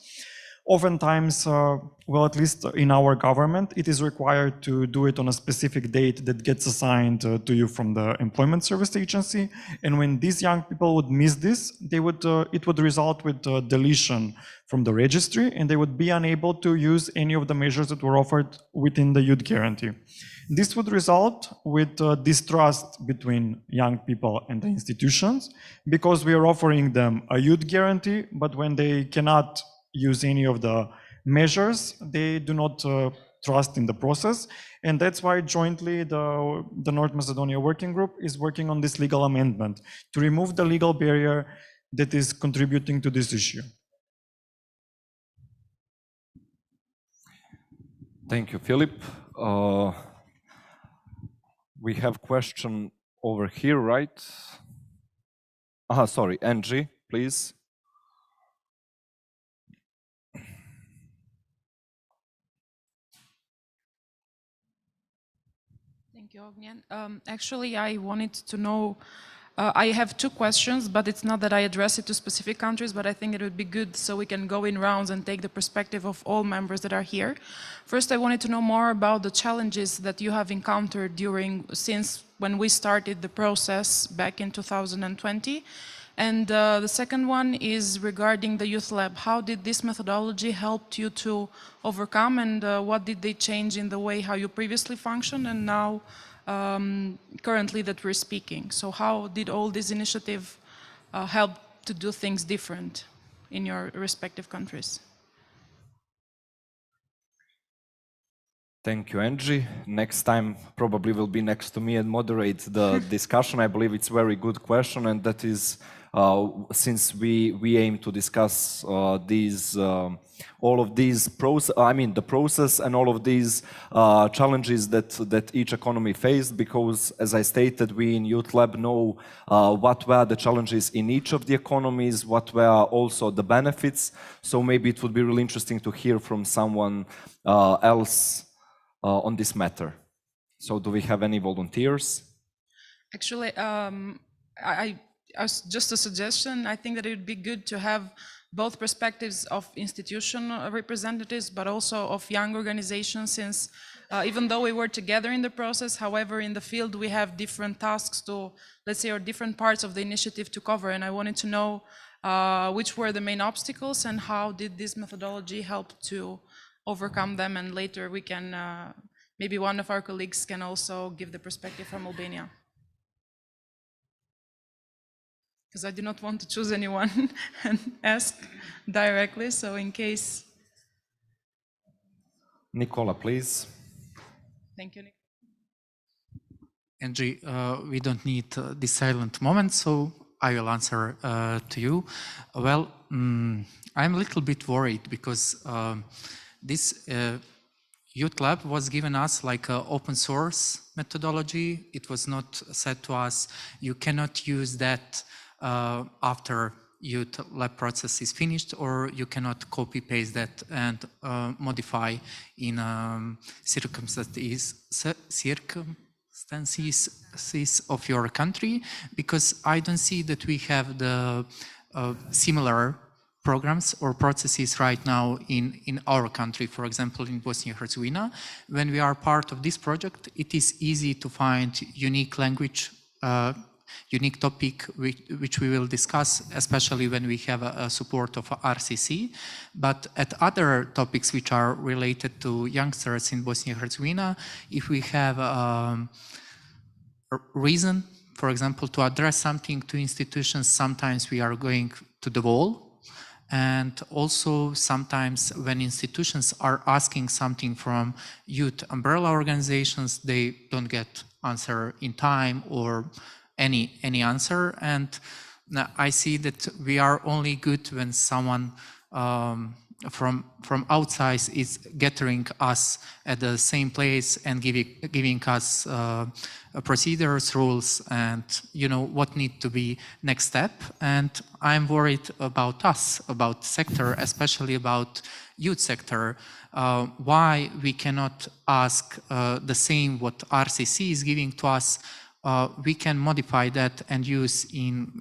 Oftentimes, well, at least in our government, it is required to do it on a specific date that gets assigned to you from the Employment Service Agency. And when these young people would miss this, they would, it would result with deletion from the registry, and they would be unable to use any of the measures that were offered within the Youth Guarantee. This would result with distrust between young people and the institutions, because we are offering them a Youth Guarantee, but when they cannot use any of the measures, they do not trust in the process. And that's why jointly the North Macedonia Working Group is working on this legal amendment to remove the legal barrier that is contributing to this issue. Thank you, Philip. We have question over here, right? Sorry, Angie, please. Thank you, Ognjen. Actually, I wanted to know, I have two questions, but it's not that I address it to specific countries, but I think it would be good so we can go in rounds and take the perspective of all members that are here. First, I wanted to know more about the challenges that you have encountered since when we started the process back in 2020. And the second one is regarding the Youth Lab. How did this methodology help you to overcome, and what did they change in the way how you previously functioned and now currently that we're speaking? So how did all this initiative help to do things different in your respective countries? Thank you, Angie. Next time probably will be next to me and moderate the discussion. I believe it's a very good question, and that is since we aim to discuss all of these the process and all of these challenges that each economy faced, because as I stated, we in Youth Lab know what were the challenges in each of the economies, what were also the benefits. So maybe it would be really interesting to hear from someone else on this matter. So do we have any volunteers? Actually, just a suggestion, I think that it would be good to have both perspectives of institution representatives, but also of young organizations, since even though we were together in the process, however, in the field we have different tasks to, let's say, or different parts of the initiative to cover. And I wanted to know which were the main obstacles and how did this methodology help to overcome them, and later we can, maybe one of our colleagues can also give the perspective from Albania. Because I do not want to choose anyone and ask directly, so in case. Nicola, please. Thank you, Nicola. Angie, we don't need this silent moment, so I will answer to you. Well, I'm a little bit worried because this Youth Lab was given us like an open source methodology. It was not said to us, you cannot use that after Youth Lab process is finished, or you cannot copy paste that and modify in circumstances of your country, because I don't see that we have the similar programs or processes right now in our country. For example, in Bosnia and Herzegovina, when we are part of this project, it is easy to find unique language, unique topic which we will discuss, especially when we have a support of RCC. But at other topics which are related to youngsters in Bosnia and Herzegovina, if we have a reason, for example, to address something to institutions, sometimes we are going to the wall. And also sometimes when institutions are asking something from youth umbrella organizations, they don't get answer in time or any answer. And I see that we are only good when someone from outside is gathering us at the same place and giving us procedures, rules, and what need to be next step. And I'm worried about us, about sector, especially about youth sector, why we cannot ask the same what RCC is giving to us. We can modify that and use in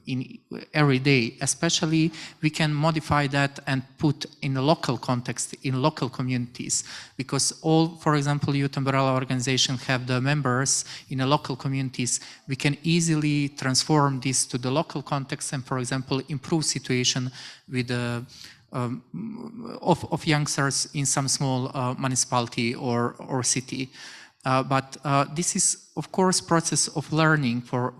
every day. Especially we can modify that and put in a local context, in local communities, because all, for example, youth umbrella organizations have the members in the local communities. We can easily transform this to the local context and, for example, improve situation with of youngsters in some small municipality or city. But this is, of course, process of learning for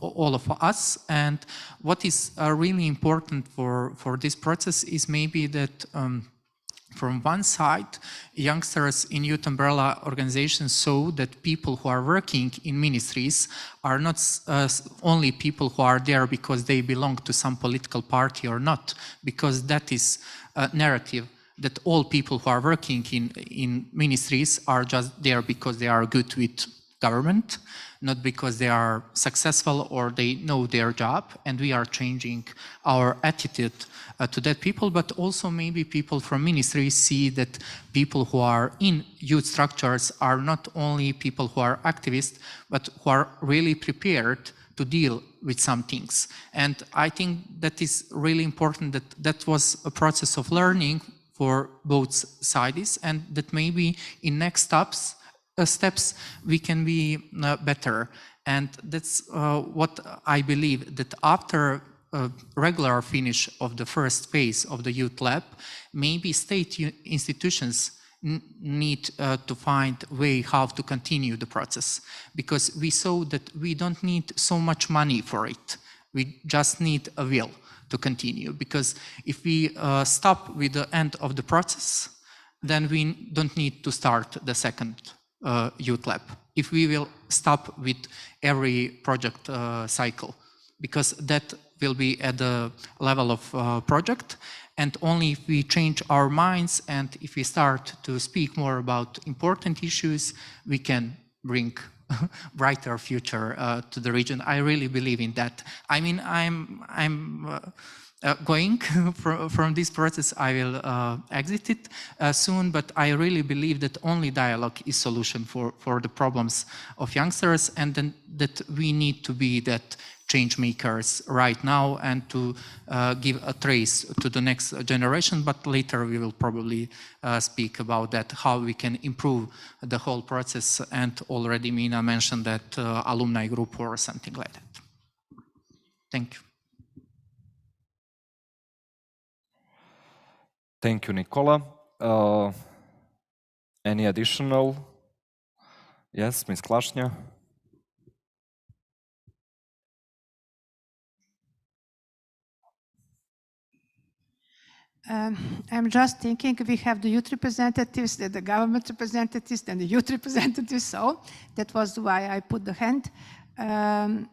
all of us. And what is really important for this process is maybe that from one side, youngsters in youth umbrella organizations saw that people who are working in ministries are not only people who are there because they belong to some political party or not, because that is a narrative that all people who are working in ministries are just there because they are good with government, not because they are successful or they know their job. And we are changing our attitude to that people, but also maybe people from ministries see that people who are in youth structures are not only people who are activists, but who are really prepared to deal with some things. And I think that is really important, that was a process of learning for both sides, and that maybe in next steps we can be better. And that's what I believe, that after a regular finish of the first phase of the youth lab, maybe state institutions need to find a way how to continue the process, because we saw that we don't need so much money for it. We just need a will to continue, because if we stop with the end of the process, then we don't need to start the second youth lab. If we will stop with every project cycle, because that will be at the level of project, and only if we change our minds and if we start to speak more about important issues, we can bring brighter future to the region. I really believe in that. I mean, I'm going from this process. I will exit it soon, but I really believe that only dialogue is solution for the problems of youngsters, and then that we need to be that change makers right now and to give a trace to the next generation. But later we will probably speak about that, how we can improve the whole process. And already Mina mentioned that alumni group or something like that. Thank you. Thank you, Nikola. Any additional? Yes, Ms. Klashnya. I'm just thinking we have the youth representatives, the government representatives, and the youth representatives. So that was why I put the hand. In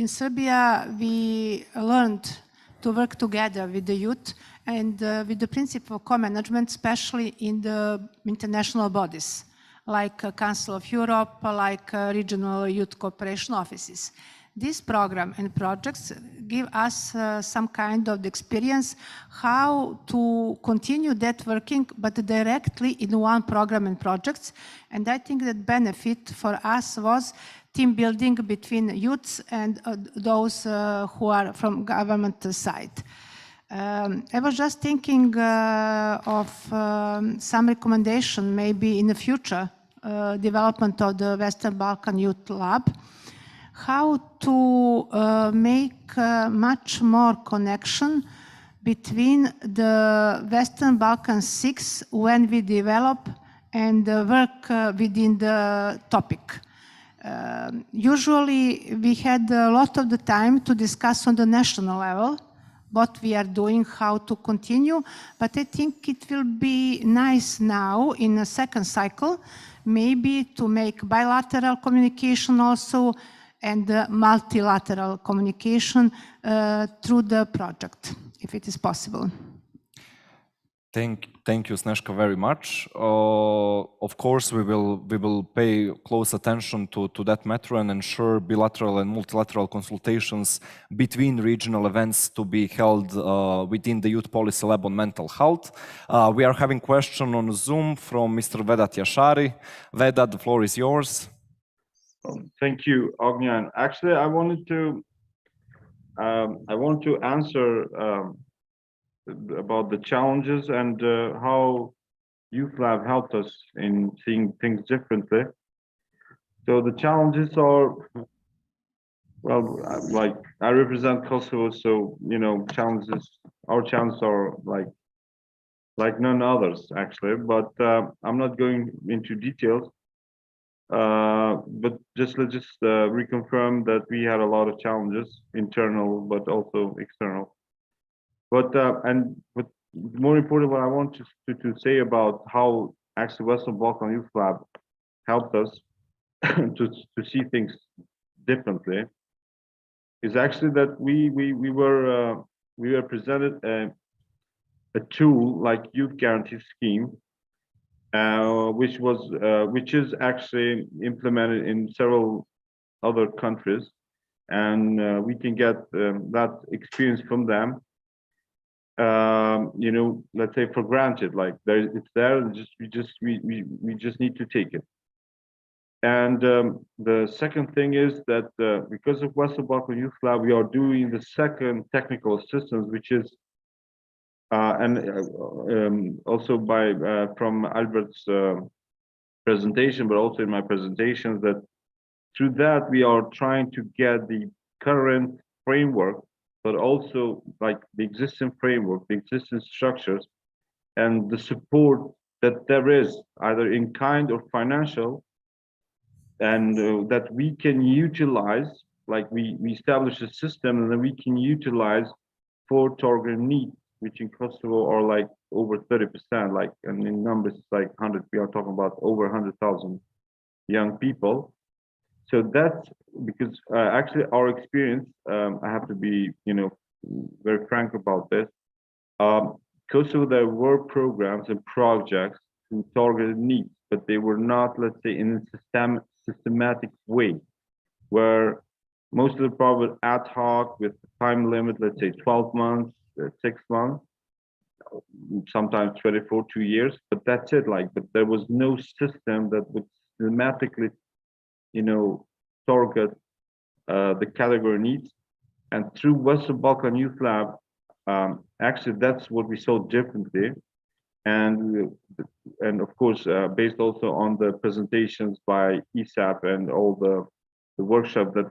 Serbia, we learned to work together with the youth and with the principle of co-management, especially in the international bodies, like Council of Europe, like regional youth cooperation offices. This program and projects give us some kind of experience how to continue that working, but directly in one program and projects. And I think that benefit for us was team building between youths and those who are from government side. I was just thinking of some recommendation maybe in the future development of the Western Balkan Youth Lab, how to make much more connection between the Western Balkan 6 when we develop and work within the topic. Usually we had a lot of the time to discuss on the national level what we are doing, how to continue. But I think it will be nice now in a second cycle, maybe to make bilateral communication also and multilateral communication through the project, if it is possible. Thank you, Snezhka, very much. Of course, we will pay close attention to that matter and ensure bilateral and multilateral consultations between regional events to be held within the Youth Policy Lab on mental health. We are having a question on Zoom from Mr. Vedat Yashari. Vedat, the floor is yours. Thank you, Ognian. Actually, I wanted to answer about the challenges and how Youth Lab helped us in seeing things differently. So the challenges are, well, like I represent Kosovo, so our challenges are like none others actually. But I'm not going into details. But let's just reconfirm that we had a lot of challenges, internal but also external. But more important, what I want to say about how actually Western Balkan Youth Lab helped us to see things differently is actually that we were presented a tool like Youth Guarantee Scheme, which is actually implemented in several other countries, and we can get that experience from them. Let's say for granted, like it's there, we just need to take it. And the second thing is that because of Western Balkan Youth Lab, we are doing the second technical assistance, which is also from Albert's presentation, but also in my presentations, that through that we are trying to get the current framework, but also like the existing framework, the existing structures, and the support that there is, either in kind or financial, and that we can utilize, like we establish a system and then we can utilize for targeted needs, which in Kosovo are like over 30%, like, and in numbers it's like 100, we are talking about over 100,000 young people. So that's because actually our experience, I have to be, very frank about this. Kosovo, there were programs and projects to targeted needs, but they were not, let's say, in a systematic way, where most of the problem ad hoc with time limit, let's say 12 months, 6 months, sometimes 24, 2 years, but that's it. But there was no system that would systematically target the category needs. And through Western Balkan Youth Lab, actually that's what we saw differently. And of course, based also on the presentations by ESAP and all the workshop that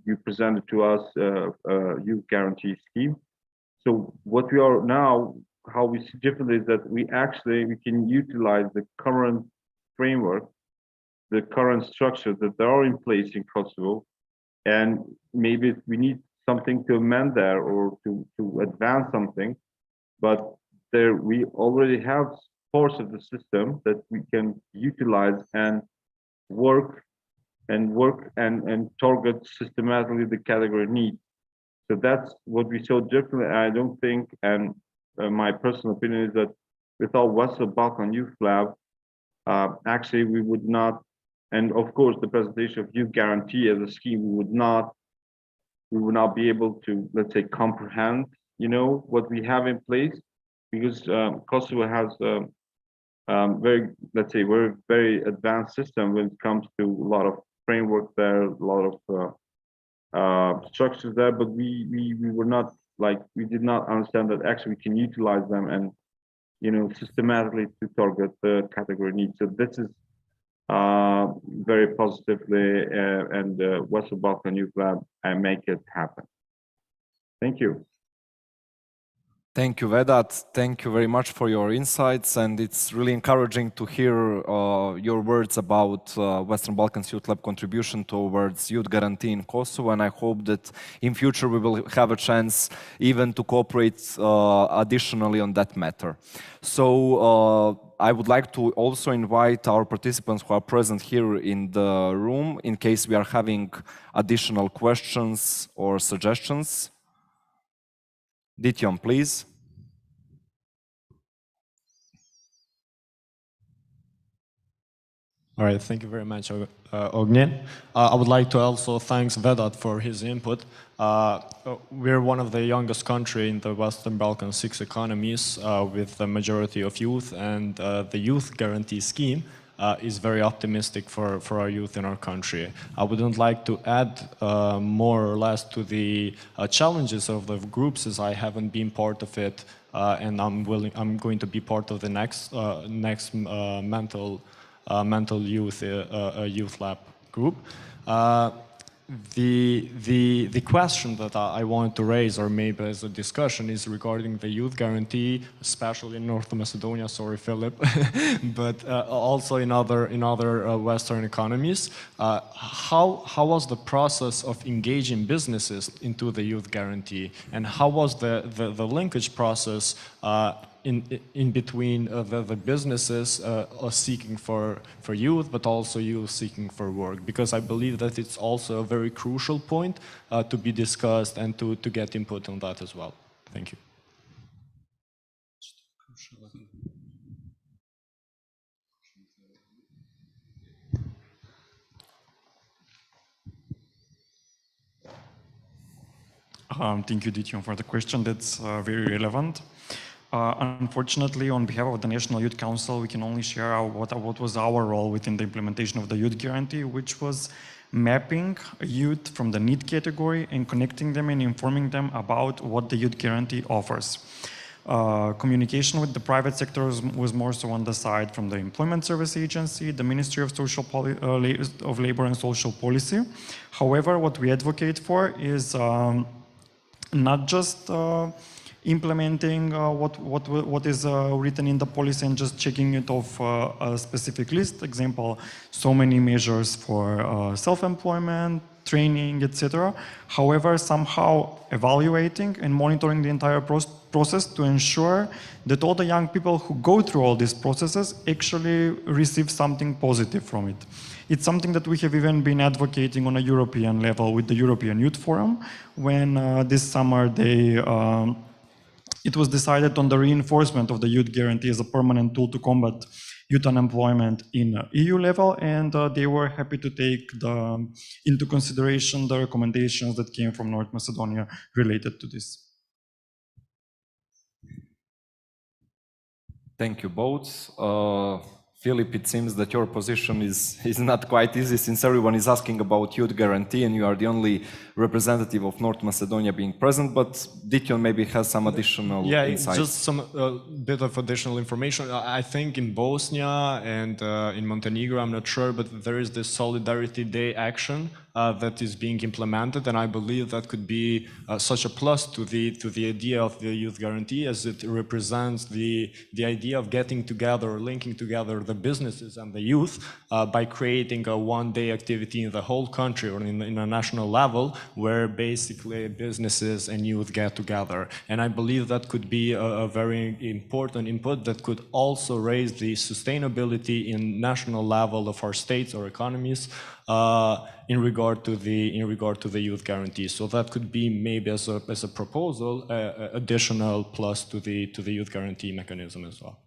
you presented to us, Youth Guarantee Scheme. So what we are now, how we see differently is that we can utilize the current framework, the current structures that are in place in Kosovo, and maybe we need something to amend there or to advance something, but there we already have parts of the system that we can utilize and work and target systematically the category needs. So that's what we saw differently. I don't think, and my personal opinion is that without Western Balkan Youth Lab, actually we would not, and of course the presentation of Youth Guarantee as a scheme, we would not be able to, let's say, comprehend, what we have in place, because Kosovo has very advanced system when it comes to a lot of framework there, a lot of structures there, but we were not, we did not understand that actually we can utilize them and systematically to target the category needs. So this is very positively, and Western Balkan Youth Lab and make it happen. Thank you. Thank you, Vedat. Thank you very much for your insights, and it's really encouraging to hear your words about Western Balkans Youth Lab contribution towards Youth Guarantee in Kosovo, and I hope that in future we will have a chance even to cooperate additionally on that matter. So I would like to also invite our participants who are present here in the room in case we are having additional questions or suggestions. Dityon, please. All right, thank you very much, Ognjen. I would like to also thank Vedat for his input. We're one of the youngest country in the Western Balkan 6 economies with the majority of youth, and the Youth Guarantee Scheme is very optimistic for our youth in our country. I wouldn't like to add more or less to the challenges of the groups, as I haven't been part of it, and I'm going to be part of the next mental youth lab group. The question that I want to raise, or maybe as a discussion, is regarding the youth guarantee, especially in North Macedonia. Sorry, Philip, but also in other Western economies. How was the process of engaging businesses into the youth guarantee, and how was the linkage process in between the businesses seeking for youth, but also youth seeking for work? Because I believe that it's also a very crucial point to be discussed and to get input on that as well. Thank you. Thank you, Dityon, for the question. That's very relevant. Unfortunately, on behalf of the National Youth Council, we can only share what was our role within the implementation of the Youth Guarantee, which was mapping youth from the need category and connecting them and informing them about what the Youth Guarantee offers. Communication with the private sector was more so on the side from the Employment Service Agency, the Ministry of Labor and Social Policy. However, what we advocate for is not just implementing what is written in the policy and just checking it off a specific list. Example, so many measures for self-employment, training, etc. However, somehow evaluating and monitoring the entire process to ensure that all the young people who go through all these processes actually receive something positive from it. It's something that we have even been advocating on a European level with the European Youth Forum, when this summer it was decided on the reinforcement of the Youth Guarantee as a permanent tool to combat youth unemployment in EU level, and they were happy to take into consideration the recommendations that came from North Macedonia related to this. Thank you both. Philip, it seems that your position is not quite easy, since everyone is asking about Youth Guarantee and you are the only representative of North Macedonia being present, but Dityon maybe has some additional insights. Just some bit of additional information. I think in Bosnia and in Montenegro, I'm not sure, but there is this Solidarity Day action that is being implemented, and I believe that could be such a plus to the idea of the Youth Guarantee, as it represents the idea of getting together or linking together the businesses and the youth by creating a one-day activity in the whole country or in a national level, where basically businesses and youth get together. And I believe that could be a very important input that could also raise the sustainability in national level of our states or economies in regard to the Youth Guarantee. So that could be maybe as a proposal, additional plus to the Youth Guarantee mechanism as well.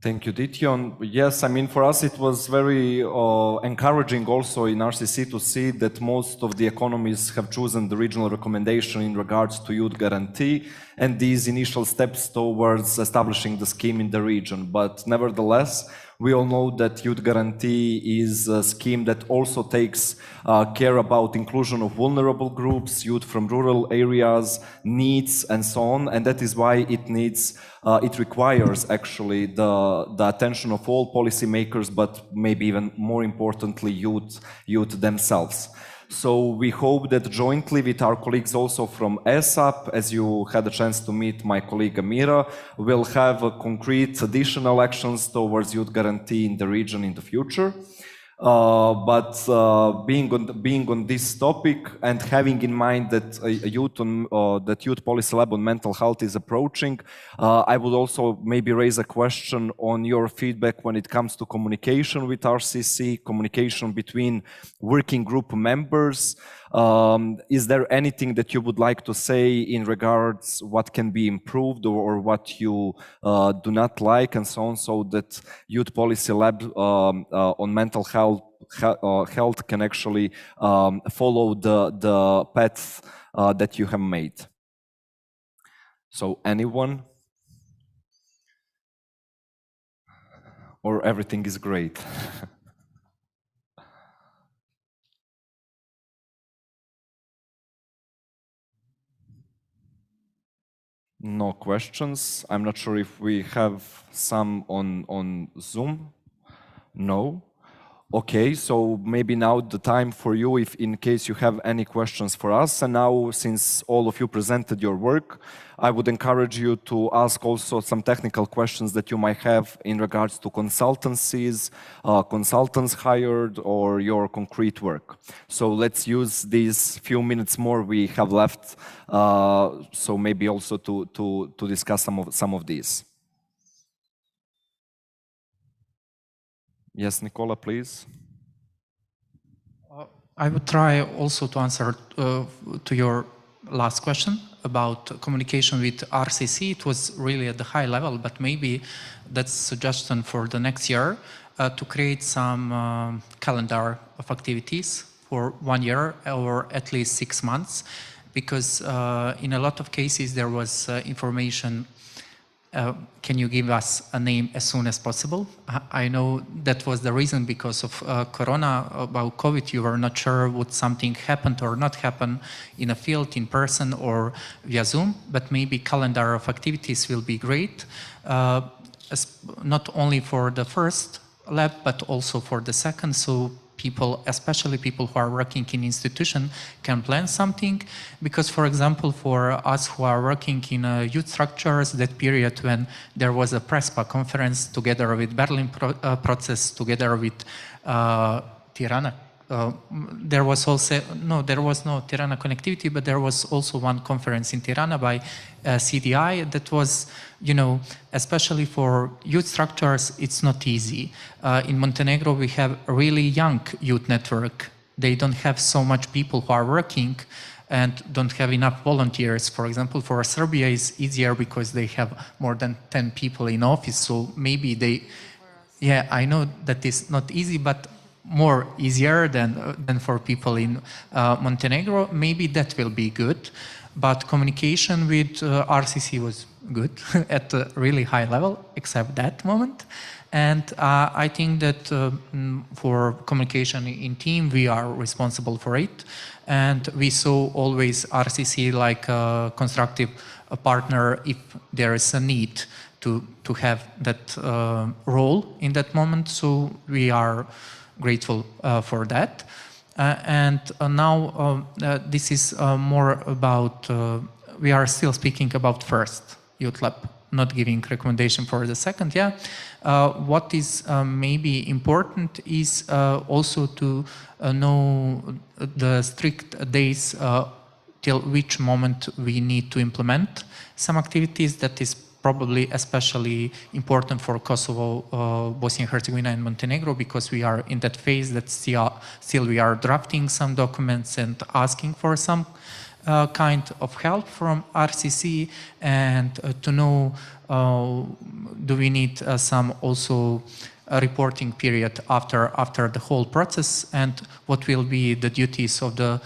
Thank you, Dityon. Yes, I mean, for us it was very encouraging also in RCC to see that most of the economies have chosen the regional recommendation in regards to Youth Guarantee and these initial steps towards establishing the scheme in the region. But nevertheless, we all know that Youth Guarantee is a scheme that also takes care about inclusion of vulnerable groups, youth from rural areas, needs, and so on. And that is why it requires actually the attention of all policymakers, but maybe even more importantly, youth themselves. So we hope that jointly with our colleagues also from ESAP, as you had a chance to meet my colleague Amira, we'll have concrete additional actions towards youth guarantee in the region in the future. Being on this topic and having in mind that youth policy lab on mental health is approaching, I would also maybe raise a question on your feedback when it comes to communication with RCC, communication between working group members. Is there anything that you would like to say in regards what can be improved or what you do not like and so on, so that youth policy lab on mental health can actually follow the path that you have made? So anyone? Or everything is great? No questions. I'm not sure if we have some on Zoom. No. Okay, so maybe now the time for you, if in case you have any questions for us. And now, since all of you presented your work, I would encourage you to ask also some technical questions that you might have in regards to consultancies, consultants hired, or your concrete work. So let's use these few minutes more we have left, so maybe also to discuss some of these. Yes, Nicola, please. I would try also to answer to your last question about communication with RCC. It was really at the high level, but maybe that's a suggestion for the next year to create some calendar of activities for 1 year or at least 6 months, because in a lot of cases there was information. Can you give us a name as soon as possible? I know that was the reason because of Corona, about COVID, you were not sure would something happen or not happen in a field, in person or via Zoom, but maybe calendar of activities will be great, not only for the first lab, but also for the second, so people, especially people who are working in institution, can plan something. Because, for example, for us who are working in youth structures, that period when there was a PRESPA conference together with Berlin process, together with Tirana, there was also, there was no Tirana connectivity, but there was also one conference in Tirana by CDI that was, especially for youth structures, it's not easy. In Montenegro, we have a really young youth network. They don't have so much people who are working and don't have enough volunteers. For example, for Serbia, it's easier because they have more than 10 people in office. So maybe yeah, I know that is not easy, but more easier than for people in Montenegro. Maybe that will be good. But communication with RCC was good at a really high level, except that moment. And I think that for communication in team, we are responsible for it. And we saw always RCC like a constructive partner if there is a need to have that role in that moment. So we are grateful for that. Now this is more about, we are still speaking about first youth lab, not giving recommendation for the second. Yeah. What is maybe important is also to know the strict days till which moment we need to implement some activities. That is probably especially important for Kosovo, Bosnia and Herzegovina and Montenegro, because we are in that phase that still we are drafting some documents and asking for some kind of help from RCC, and to know do we need some also reporting period after the whole process, and what will be the duties of the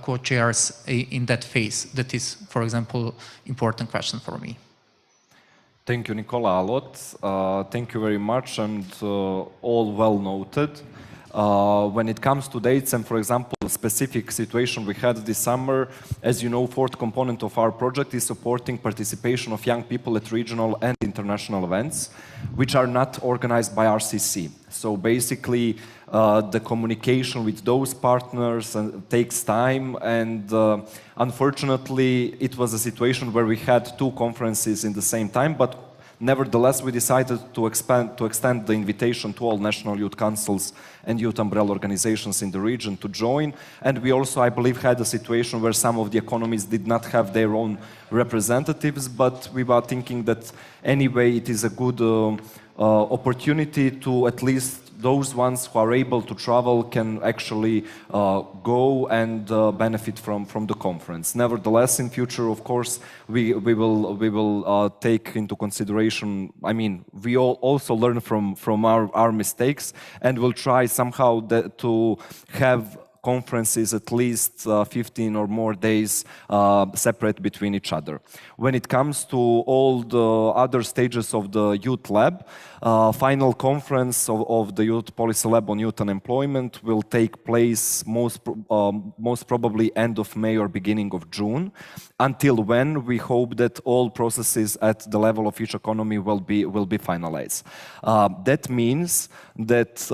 co-chairs in that phase. That is, for example, important question for me. Thank you, Nicola, a lot. Thank you very much, and all well noted. When it comes to dates and, for example, the specific situation we had this summer, as you know, fourth component of our project is supporting participation of young people at regional and international events, which are not organized by RCC. So basically, the communication with those partners takes time, and unfortunately it was a situation where we had 2 conferences in the same time, but nevertheless we decided to extend the invitation to all national youth councils and youth umbrella organizations in the region to join. And we also, I believe, had a situation where some of the economies did not have their own representatives, but we were thinking that anyway it is a good opportunity to at least those ones who are able to travel can actually go and benefit from the conference. Nevertheless, in future, of course, we will take into consideration. I mean, we all also learn from our mistakes, and we'll try somehow to have conferences at least 15 or more days separate between each other. When it comes to all the other stages of the Youth Lab, final conference of the Youth Policy Lab on Youth Unemployment will take place most probably end of May or beginning of June, until when we hope that all processes at the level of each economy will be finalized. That means that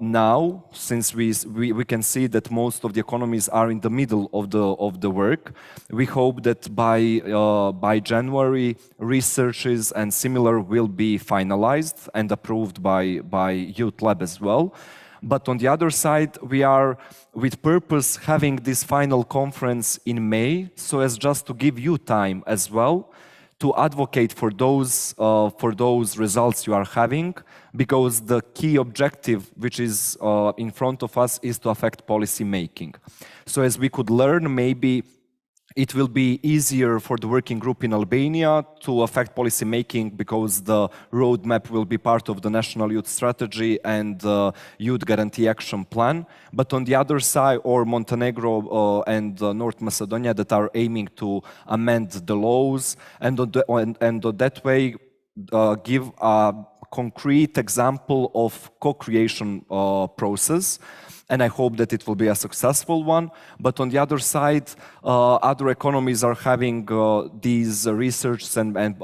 now, since we can see that most of the economies are in the middle of the work, we hope that by January researches and similar will be finalized and approved by Youth Lab as well. But on the other side, we are with purpose having this final conference in May, so as just to give you time as well to advocate for those results you are having, because the key objective which is in front of us is to affect policy making. So as we could learn, maybe it will be easier for the working group in Albania to affect policy making because the roadmap will be part of the National Youth Strategy and Youth Guarantee Action Plan. But on the other side, or Montenegro and North Macedonia that are aiming to amend the laws and that way give a concrete example of co-creation process. And I hope that it will be a successful one. But on the other side, other economies are having these research and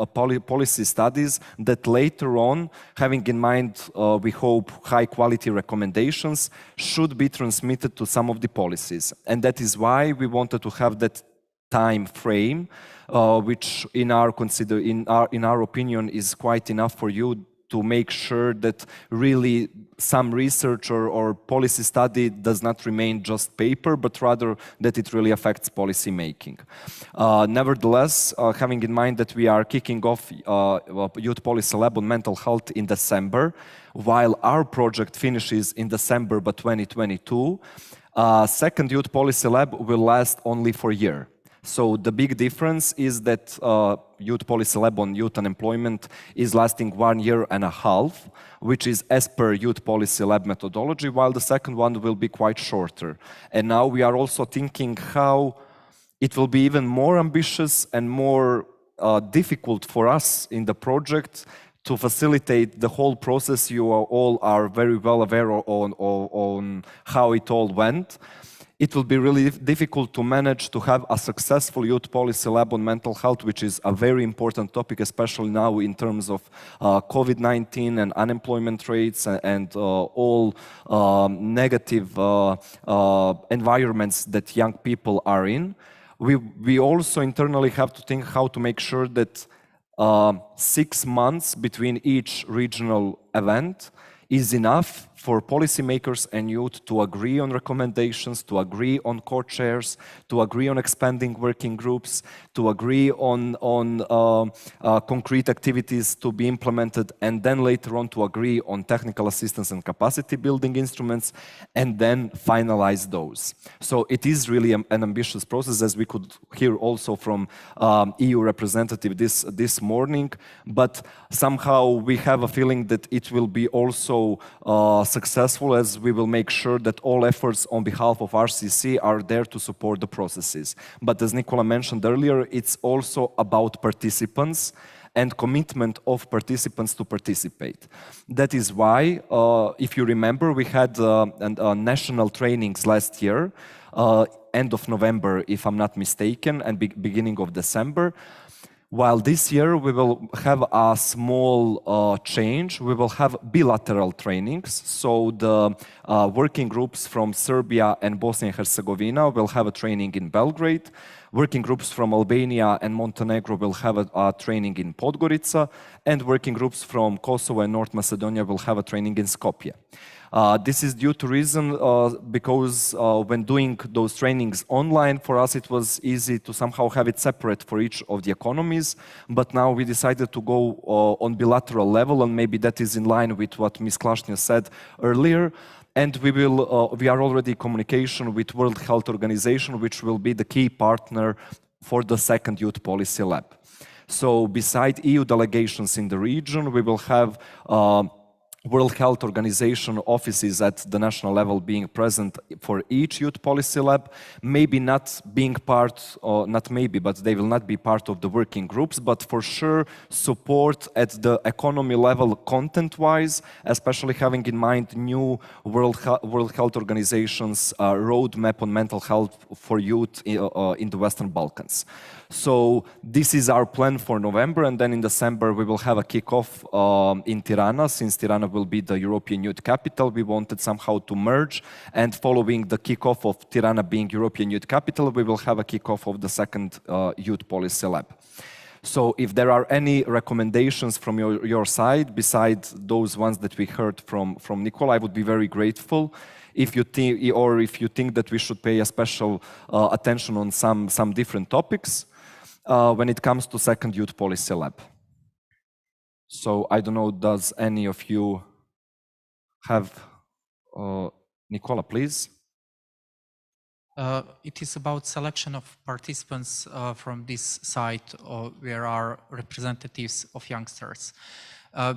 policy studies that later on, having in mind, we hope, high-quality recommendations, should be transmitted to some of the policies. And that is why we wanted to have that time frame, which in our opinion is quite enough for you to make sure that really some research or policy study does not remain just paper, but rather that it really affects policy making. Nevertheless, having in mind that we are kicking off Youth Policy Lab on mental health in December, while our project finishes in December but 2022, second Youth Policy Lab will last only for a year. So the big difference is that Youth Policy Lab on Youth Unemployment is lasting 1.5 years, which is as per Youth Policy Lab methodology, while the second one will be quite shorter. And now we are also thinking how it will be even more ambitious and more difficult for us in the project to facilitate the whole process. You all are very well aware on how it all went. It will be really difficult to manage to have a successful Youth Policy Lab on mental health, which is a very important topic, especially now in terms of COVID-19 and unemployment rates and all negative environments that young people are in. We also internally have to think how to make sure that 6 months between each regional event is enough for policymakers and youth to agree on recommendations, to agree on co-chairs, to agree on expanding working groups, to agree on concrete activities to be implemented, and then later on to agree on technical assistance and capacity building instruments, and then finalize those. So it is really an ambitious process, as we could hear also from EU representative this morning, but somehow we have a feeling that it will be also successful, as we will make sure that all efforts on behalf of RCC are there to support the processes. But as Nicola mentioned earlier, it's also about participants and commitment of participants to participate. That is why, if you remember, we had national trainings last year, end of November, if I'm not mistaken, and beginning of December, While this year we will have a small change, we will have bilateral trainings. So the working groups from Serbia and Bosnia and Herzegovina will have a training in Belgrade. Working groups from Albania and Montenegro will have a training in Podgorica, and working groups from Kosovo and North Macedonia will have a training in Skopje. This is due to reason because when doing those trainings online, for us it was easy to somehow have it separate for each of the economies, but now we decided to go on bilateral level, and maybe that is in line with what Ms. Klashnja said earlier. And we are already in communication with World Health Organization, which will be the key partner for the second Youth Policy Lab. So beside EU delegations in the region, we will have World Health Organization offices at the national level being present for each Youth Policy Lab, maybe not being part, or not maybe, but they will not be part of the working groups, but for sure support at the economy level content-wise, especially having in mind new World Health Organization's roadmap on mental health for youth in the Western Balkans. So this is our plan for November, and then in December we will have a kickoff in Tirana. Since Tirana will be the European Youth Capital, we wanted somehow to merge, and following the kickoff of Tirana being European Youth Capital, we will have a kickoff of the second Youth Policy Lab. So if there are any recommendations from your side, besides those ones that we heard from Nicola, I would be very grateful. If you think that we should pay a special attention on some different topics when it comes to second Youth Policy Lab. So I don't know, does any of you have, Nicola, please? It is about selection of participants from this site, where are representatives of youngsters.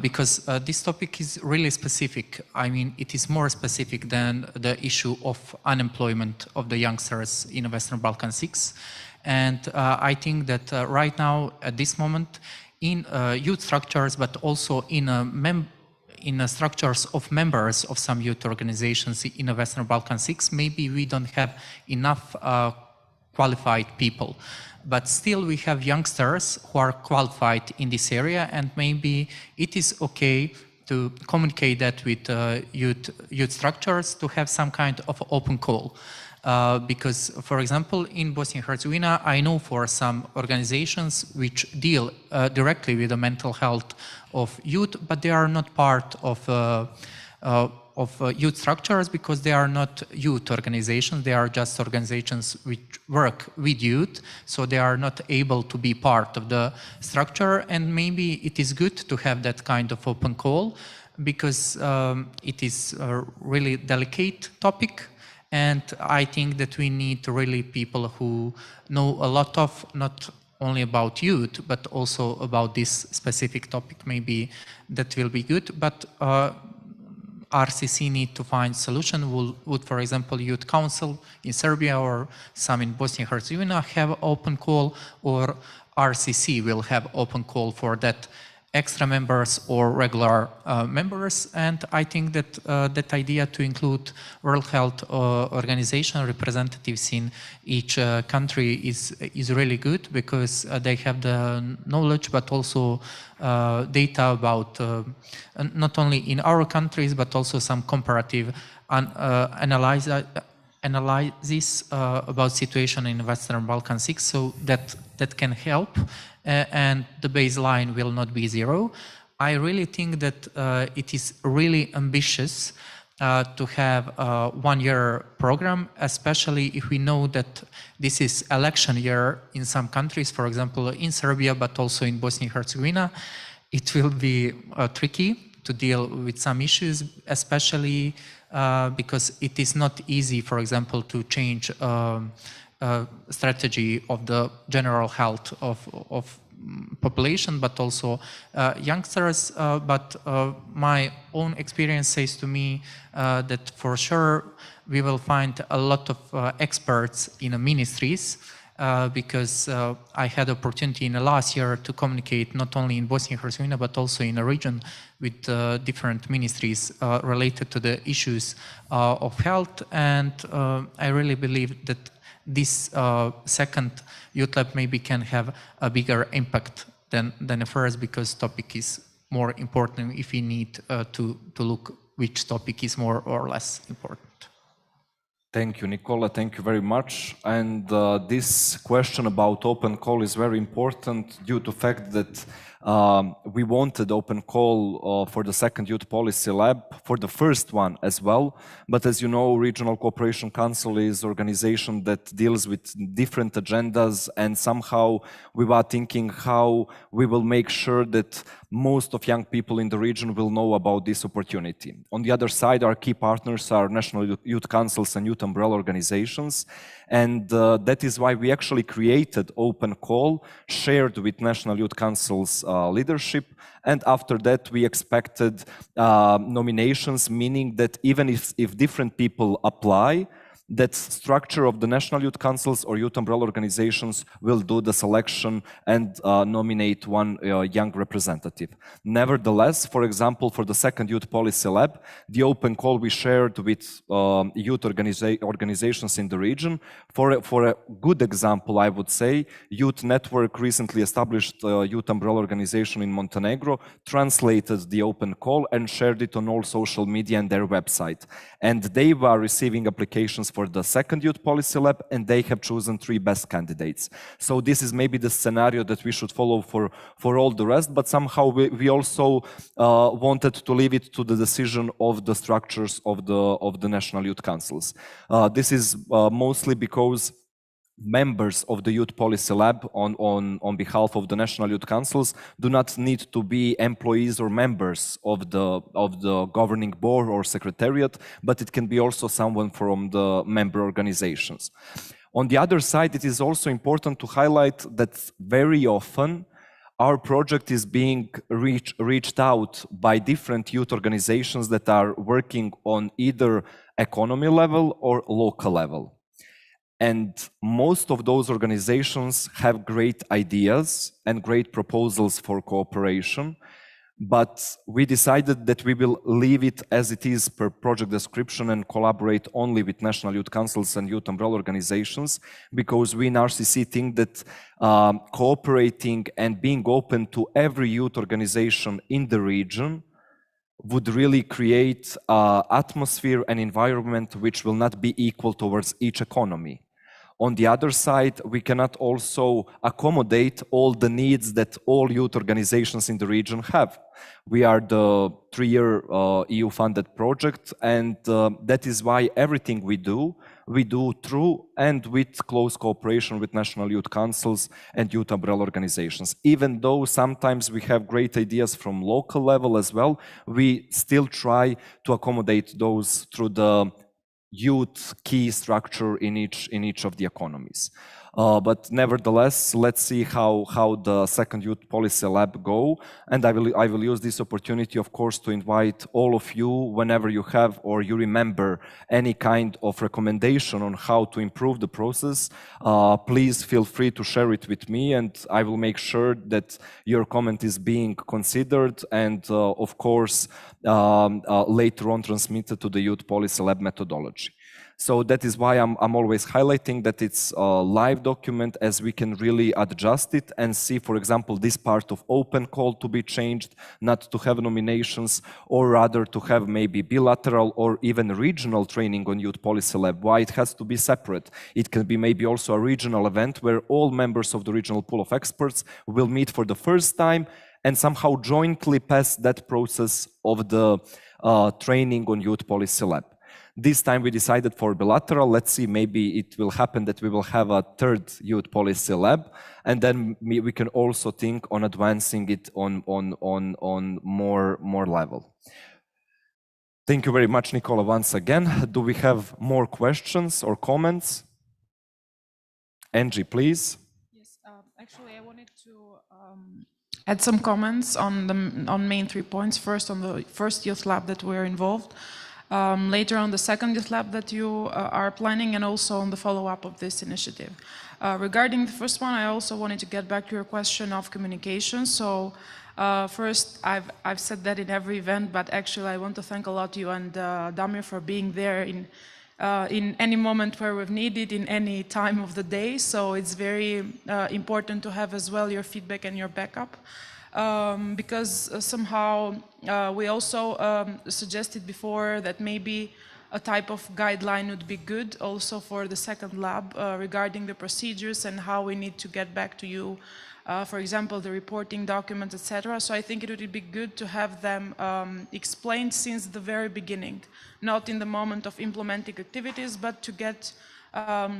Because this topic is really specific. I mean, it is more specific than the issue of unemployment of the youngsters in Western Balkan 6. And I think that right now, at this moment, in youth structures, but also in structures of members of some youth organizations in the Western Balkan 6, maybe we don't have enough qualified people. But still we have youngsters who are qualified in this area, and maybe it is okay to communicate that with youth structures to have some kind of open call. Because, for example, in Bosnia and Herzegovina, I know for some organizations which deal directly with the mental health of youth, but they are not part of youth structures because they are not youth organizations. They are just organizations which work with youth, so they are not able to be part of the structure. And maybe it is good to have that kind of open call because it is a really delicate topic. And I think that we need really people who know a lot of, not only about youth, but also about this specific topic. Maybe that will be good. But RCC need to find solution. Would, for example, Youth Council in Serbia or some in Bosnia and Herzegovina have open call, or RCC will have open call for that extra members or regular members. And I think that that idea to include World Health Organization representatives in each country is really good, because they have the knowledge, but also data about not only in our countries, but also some comparative analysis about situation in Western Balkan 6, so that can help. And the baseline will not be zero. I really think that it is really ambitious to have a one-year program, especially if we know that this is election year in some countries, for example, in Serbia, but also in Bosnia and Herzegovina. It will be tricky to deal with some issues, especially because it is not easy, for example, to change strategy of the general health of population, but also youngsters. But my own experience says to me that for sure we will find a lot of experts in the ministries, because I had opportunity in the last year to communicate not only in Bosnia and Herzegovina, but also in the region with different ministries related to the issues of health. And I really believe that this second youth lab maybe can have a bigger impact than the first, because topic is more important if we need to look which topic is more or less important. Thank you, Nicola. Thank you very much. And this question about open call is very important due to the fact that we wanted open call for the second Youth Policy Lab, for the first one as well. But as you know, Regional Cooperation Council is an organization that deals with different agendas, and somehow we were thinking how we will make sure that most of young people in the region will know about this opportunity. On the other side, our key partners are national youth councils and youth umbrella organizations, and that is why we actually created Open Call, shared with National Youth Council's leadership, and after that we expected nominations, meaning that even if different people apply, that structure of the National Youth Councils or Youth Umbrella Organizations will do the selection and nominate one young representative. Nevertheless, for example, for the second Youth Policy Lab, the open call we shared with youth organizations in the region. For a good example, I would say, Youth Network recently established a Youth Umbrella Organization in Montenegro, translated the open call and shared it on all social media and their website. And they were receiving applications for the second Youth Policy Lab, and they have chosen 3 best candidates. So this is maybe the scenario that we should follow for all the rest, but somehow we also wanted to leave it to the decision of the structures of the National Youth Councils. This is mostly because members of the Youth Policy Lab on behalf of the National Youth Councils do not need to be employees or members of the governing board or secretariat, but it can be also someone from the member organizations. On the other side, it is also important to highlight that very often our project is being reached out by different youth organizations that are working on either economy level or local level. And most of those organizations have great ideas and great proposals for cooperation, but we decided that we will leave it as it is per project description and collaborate only with National Youth Councils and Youth Umbrella Organizations, because we in RCC think that cooperating and being open to every youth organization in the region would really create an atmosphere and environment which will not be equal towards each economy. On the other side, we cannot also accommodate all the needs that all youth organizations in the region have. We are the 3-year EU-funded project, and that is why everything we do through and with close cooperation with National Youth Councils and Youth Umbrella Organizations. Even though sometimes we have great ideas from local level as well, we still try to accommodate those through the youth key structure in each of the economies. But nevertheless, let's see how the second Youth Policy Lab go. And I will use this opportunity, of course, to invite all of you, whenever you have or you remember any kind of recommendation on how to improve the process, please feel free to share it with me, and I will make sure that your comment is being considered and, of course, later on transmitted to the Youth Policy Lab methodology. So that is why I'm always highlighting that it's a live document, as we can really adjust it and see, for example, this part of open call to be changed, not to have nominations, or rather to have maybe bilateral or even regional training on Youth Policy Lab. Why it has to be separate? It can be maybe also a regional event where all members of the regional pool of experts will meet for the first time and somehow jointly pass that process of the training on Youth Policy Lab. This time we decided for bilateral. Let's see, maybe it will happen that we will have a 3rd Youth Policy Lab, and then we can also think on advancing it on more level. Thank you very much, Nicola, once again. Do we have more questions or comments? Angie, please. Yes, actually, I wanted to add some comments on main 3 points. First, on the first youth lab that we're involved. later on the second youth lab that you are planning, and also on the follow-up of this initiative. Regarding the first one, I also wanted to get back to your question of communication. So first, I've said that in every event, but actually I want to thank a lot you and Damir for being there in any moment where we've needed, in any time of the day. So it's very important to have as well your feedback and your backup. Because somehow we also suggested before that maybe a type of guideline would be good also for the second lab regarding the procedures and how we need to get back to you, for example, the reporting documents, etc. So I think it would be good to have them explained since the very beginning, not in the moment of implementing activities, but to get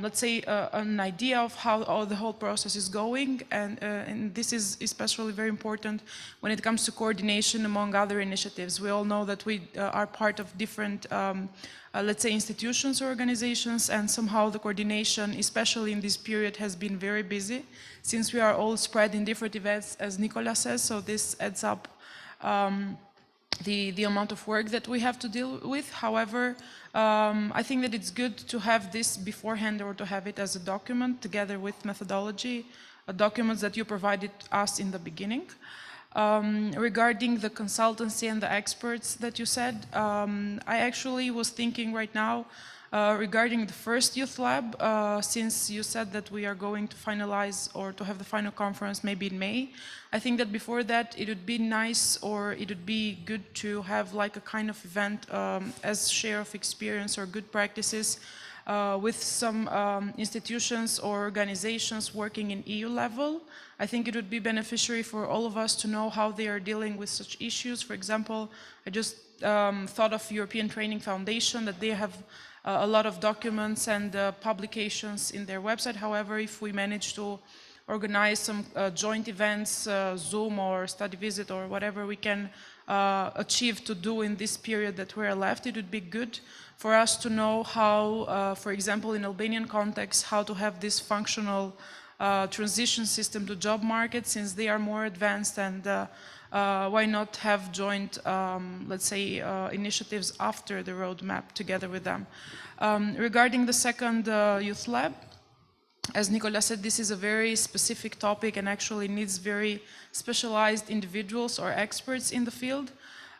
let's say, an idea of how the whole process is going, and this is especially very important when it comes to coordination among other initiatives. We all know that we are part of different, let's say, institutions or organizations, and somehow the coordination, especially in this period, has been very busy, since we are all spread in different events, as Nicola says, so this adds up the amount of work that we have to deal with. However, I think that it's good to have this beforehand, or to have it as a document together with methodology, documents that you provided us in the beginning. Regarding the consultancy and the experts that you said, I actually was thinking right now regarding the first youth lab, since you said that we are going to finalize or to have the final conference maybe in May. I think that before that it would be nice, or it would be good to have like a kind of event as share of experience or good practices with some institutions or organizations working in EU level. I think it would be beneficiary for all of us to know how they are dealing with such issues. For example, I just thought of European Training Foundation, that they have a lot of documents and publications in their website. However, if we manage to organize some joint events, Zoom or study visit or whatever we can achieve to do in this period that we're left, it would be good for us to know how, for example, in Albanian context, how to have this functional transition system to job market, since they are more advanced, and why not have joint, let's say, initiatives after the roadmap together with them. Regarding the second youth lab, as Nicola said, this is a very specific topic and actually needs very specialized individuals or experts in the field.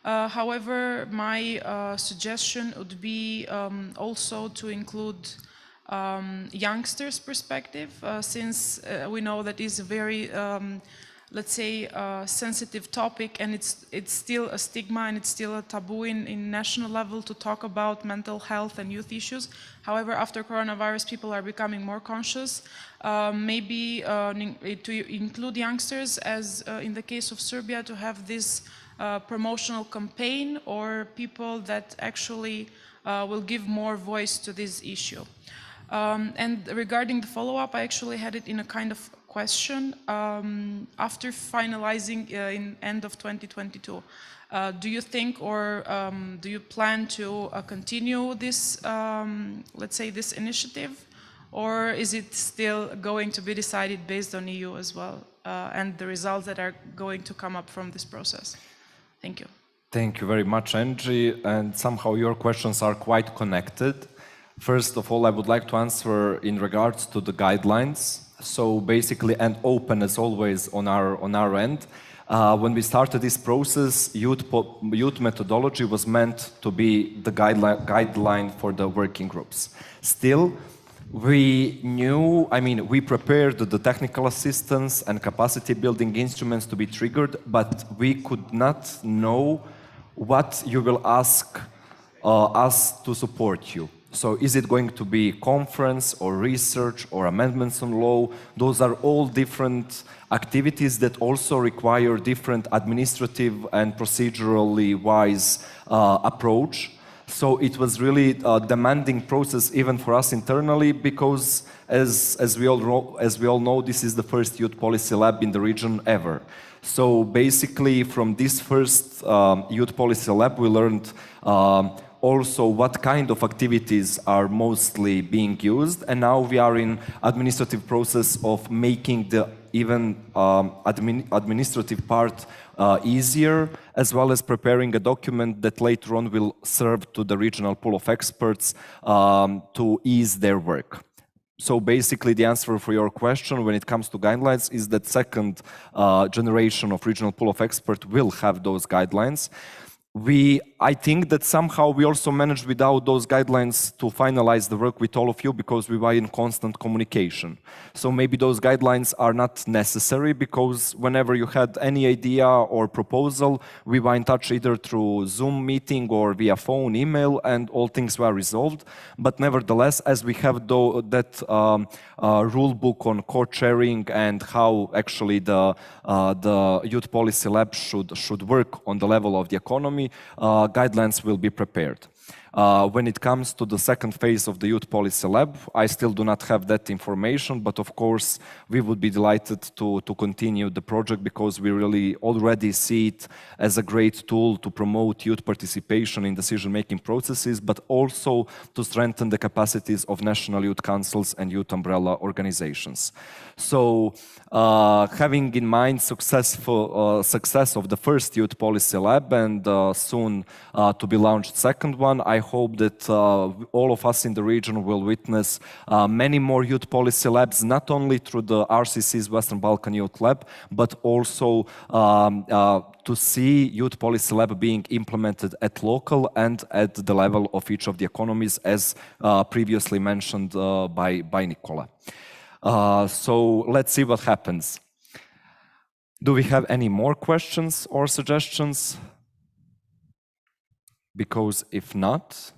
However, my suggestion would be also to include youngsters' perspective, since we know that is a very let's say, sensitive topic, and it's still a stigma and it's still a taboo in national level to talk about mental health and youth issues. However, after coronavirus, people are becoming more conscious. Maybe to include youngsters, as in the case of Serbia, to have this promotional campaign, or people that actually will give more voice to this issue. And regarding the follow-up, I actually had it in a kind of question. After finalizing in end of 2022, do you think, or do you plan to continue this, let's say, this initiative, or is it still going to be decided based on EU as well, and the results that are going to come up from this process? Thank you. Thank you very much, Angie, and somehow your questions are quite connected. First of all, I would like to answer in regards to the guidelines. So basically, and open as always on our end. When we started this process, youth methodology was meant to be the guideline for the working groups. Still, we knew, we prepared the technical assistance and capacity building instruments to be triggered, but we could not know what you will ask us to support you. So is it going to be conference or research or amendments on law? Those are all different activities that also require different administrative and procedurally wise approach. So it was really a demanding process even for us internally, because as we all know, this is the first youth policy lab in the region ever. So basically from this first youth policy lab, we learned also what kind of activities are mostly being used, and now we are in administrative process of making the even administrative part easier, as well as preparing a document that later on will serve to the regional pool of experts to ease their work. So basically the answer for your question when it comes to guidelines is that second generation of regional pool of experts will have those guidelines. I think that somehow we also managed without those guidelines to finalize the work with all of you because we were in constant communication. So maybe those guidelines are not necessary because whenever you had any idea or proposal, we were in touch either through Zoom meeting or via phone, email, and all things were resolved. But nevertheless, as we have that rule book on co-chairing and how actually the Youth Policy Lab should work on the level of the economy, guidelines will be prepared. When it comes to the second phase of the Youth Policy Lab, I still do not have that information, but of course we would be delighted to continue the project because we really already see it as a great tool to promote youth participation in decision-making processes, but also to strengthen the capacities of national youth councils and youth umbrella organizations. So having in mind success of the first Youth Policy Lab and soon to be launched second one, I hope that all of us in the region will witness many more Youth Policy Labs, not only through the RCC's Western Balkan Youth Lab, but also to see Youth Policy Lab being implemented at local and at the level of each of the economies, as previously mentioned by Nicola. So let's see what happens. Do we have any more questions or suggestions? Because if not,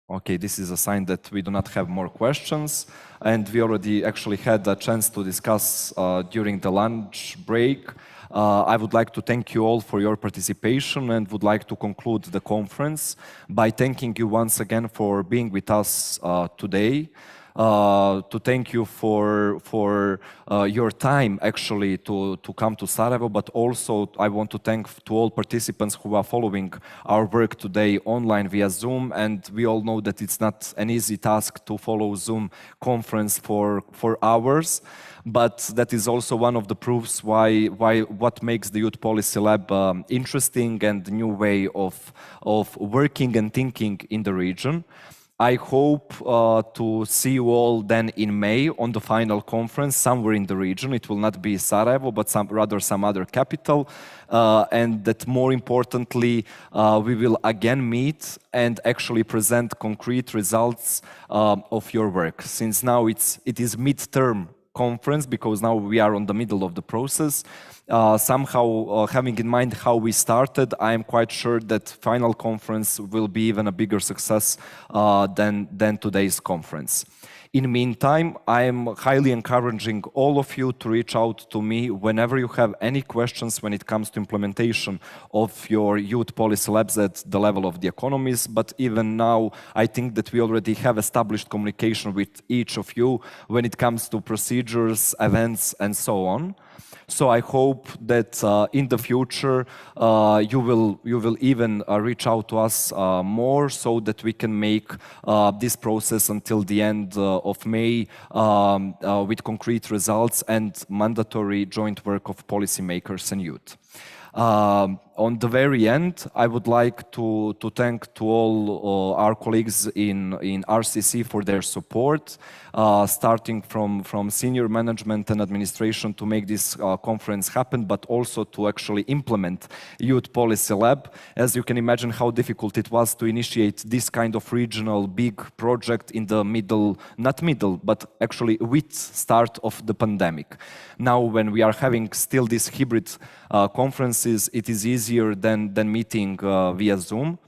okay, this is a sign that we do not have more questions, and we already actually had a chance to discuss during the lunch break. I would like to thank you all for your participation and would like to conclude the conference by thanking you once again for being with us today. To thank you for your time actually to come to Sarajevo, but also I want to thank to all participants who are following our work today online via Zoom, and we all know that it's not an easy task to follow Zoom conference for hours, but that is also one of the proofs what makes the Youth Policy Lab interesting and the new way of working and thinking in the region. I hope to see you all then in May on the final conference somewhere in the region. It will not be Sarajevo, but rather some other capital. And that more importantly, we will again meet and actually present concrete results of your work. Since now it is midterm conference, because now we are on the middle of the process. Somehow, having in mind how we started, I am quite sure that final conference will be even a bigger success than today's conference. In the meantime, I am highly encouraging all of you to reach out to me whenever you have any questions when it comes to implementation of your Youth Policy Labs at the level of the economies. But even now, I think that we already have established communication with each of you when it comes to procedures, events, and so on. So I hope that in the future you will even reach out to us more so that we can make this process until the end of May with concrete results and mandatory joint work of policymakers and youth. On the very end, I would like to thank to all our colleagues in RCC for their support, starting from senior management and administration to make this conference happen, but also to actually implement Youth Policy Lab. As you can imagine how difficult it was to initiate this kind of regional big project in the but actually with start of the pandemic. Now when we are having still these hybrid conferences, it is easier than meeting via Zoom.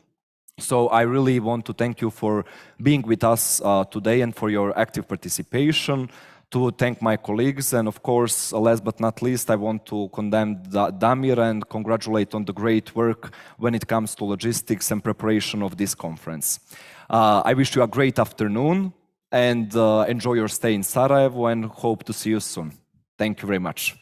So I really want to thank you for being with us today and for your active participation, to thank my colleagues, and of course, last but not least, I want to condemn Damir and congratulate on the great work when it comes to logistics and preparation of this conference. I wish you a great afternoon and enjoy your stay in Sarajevo and hope to see you soon. Thank you very much.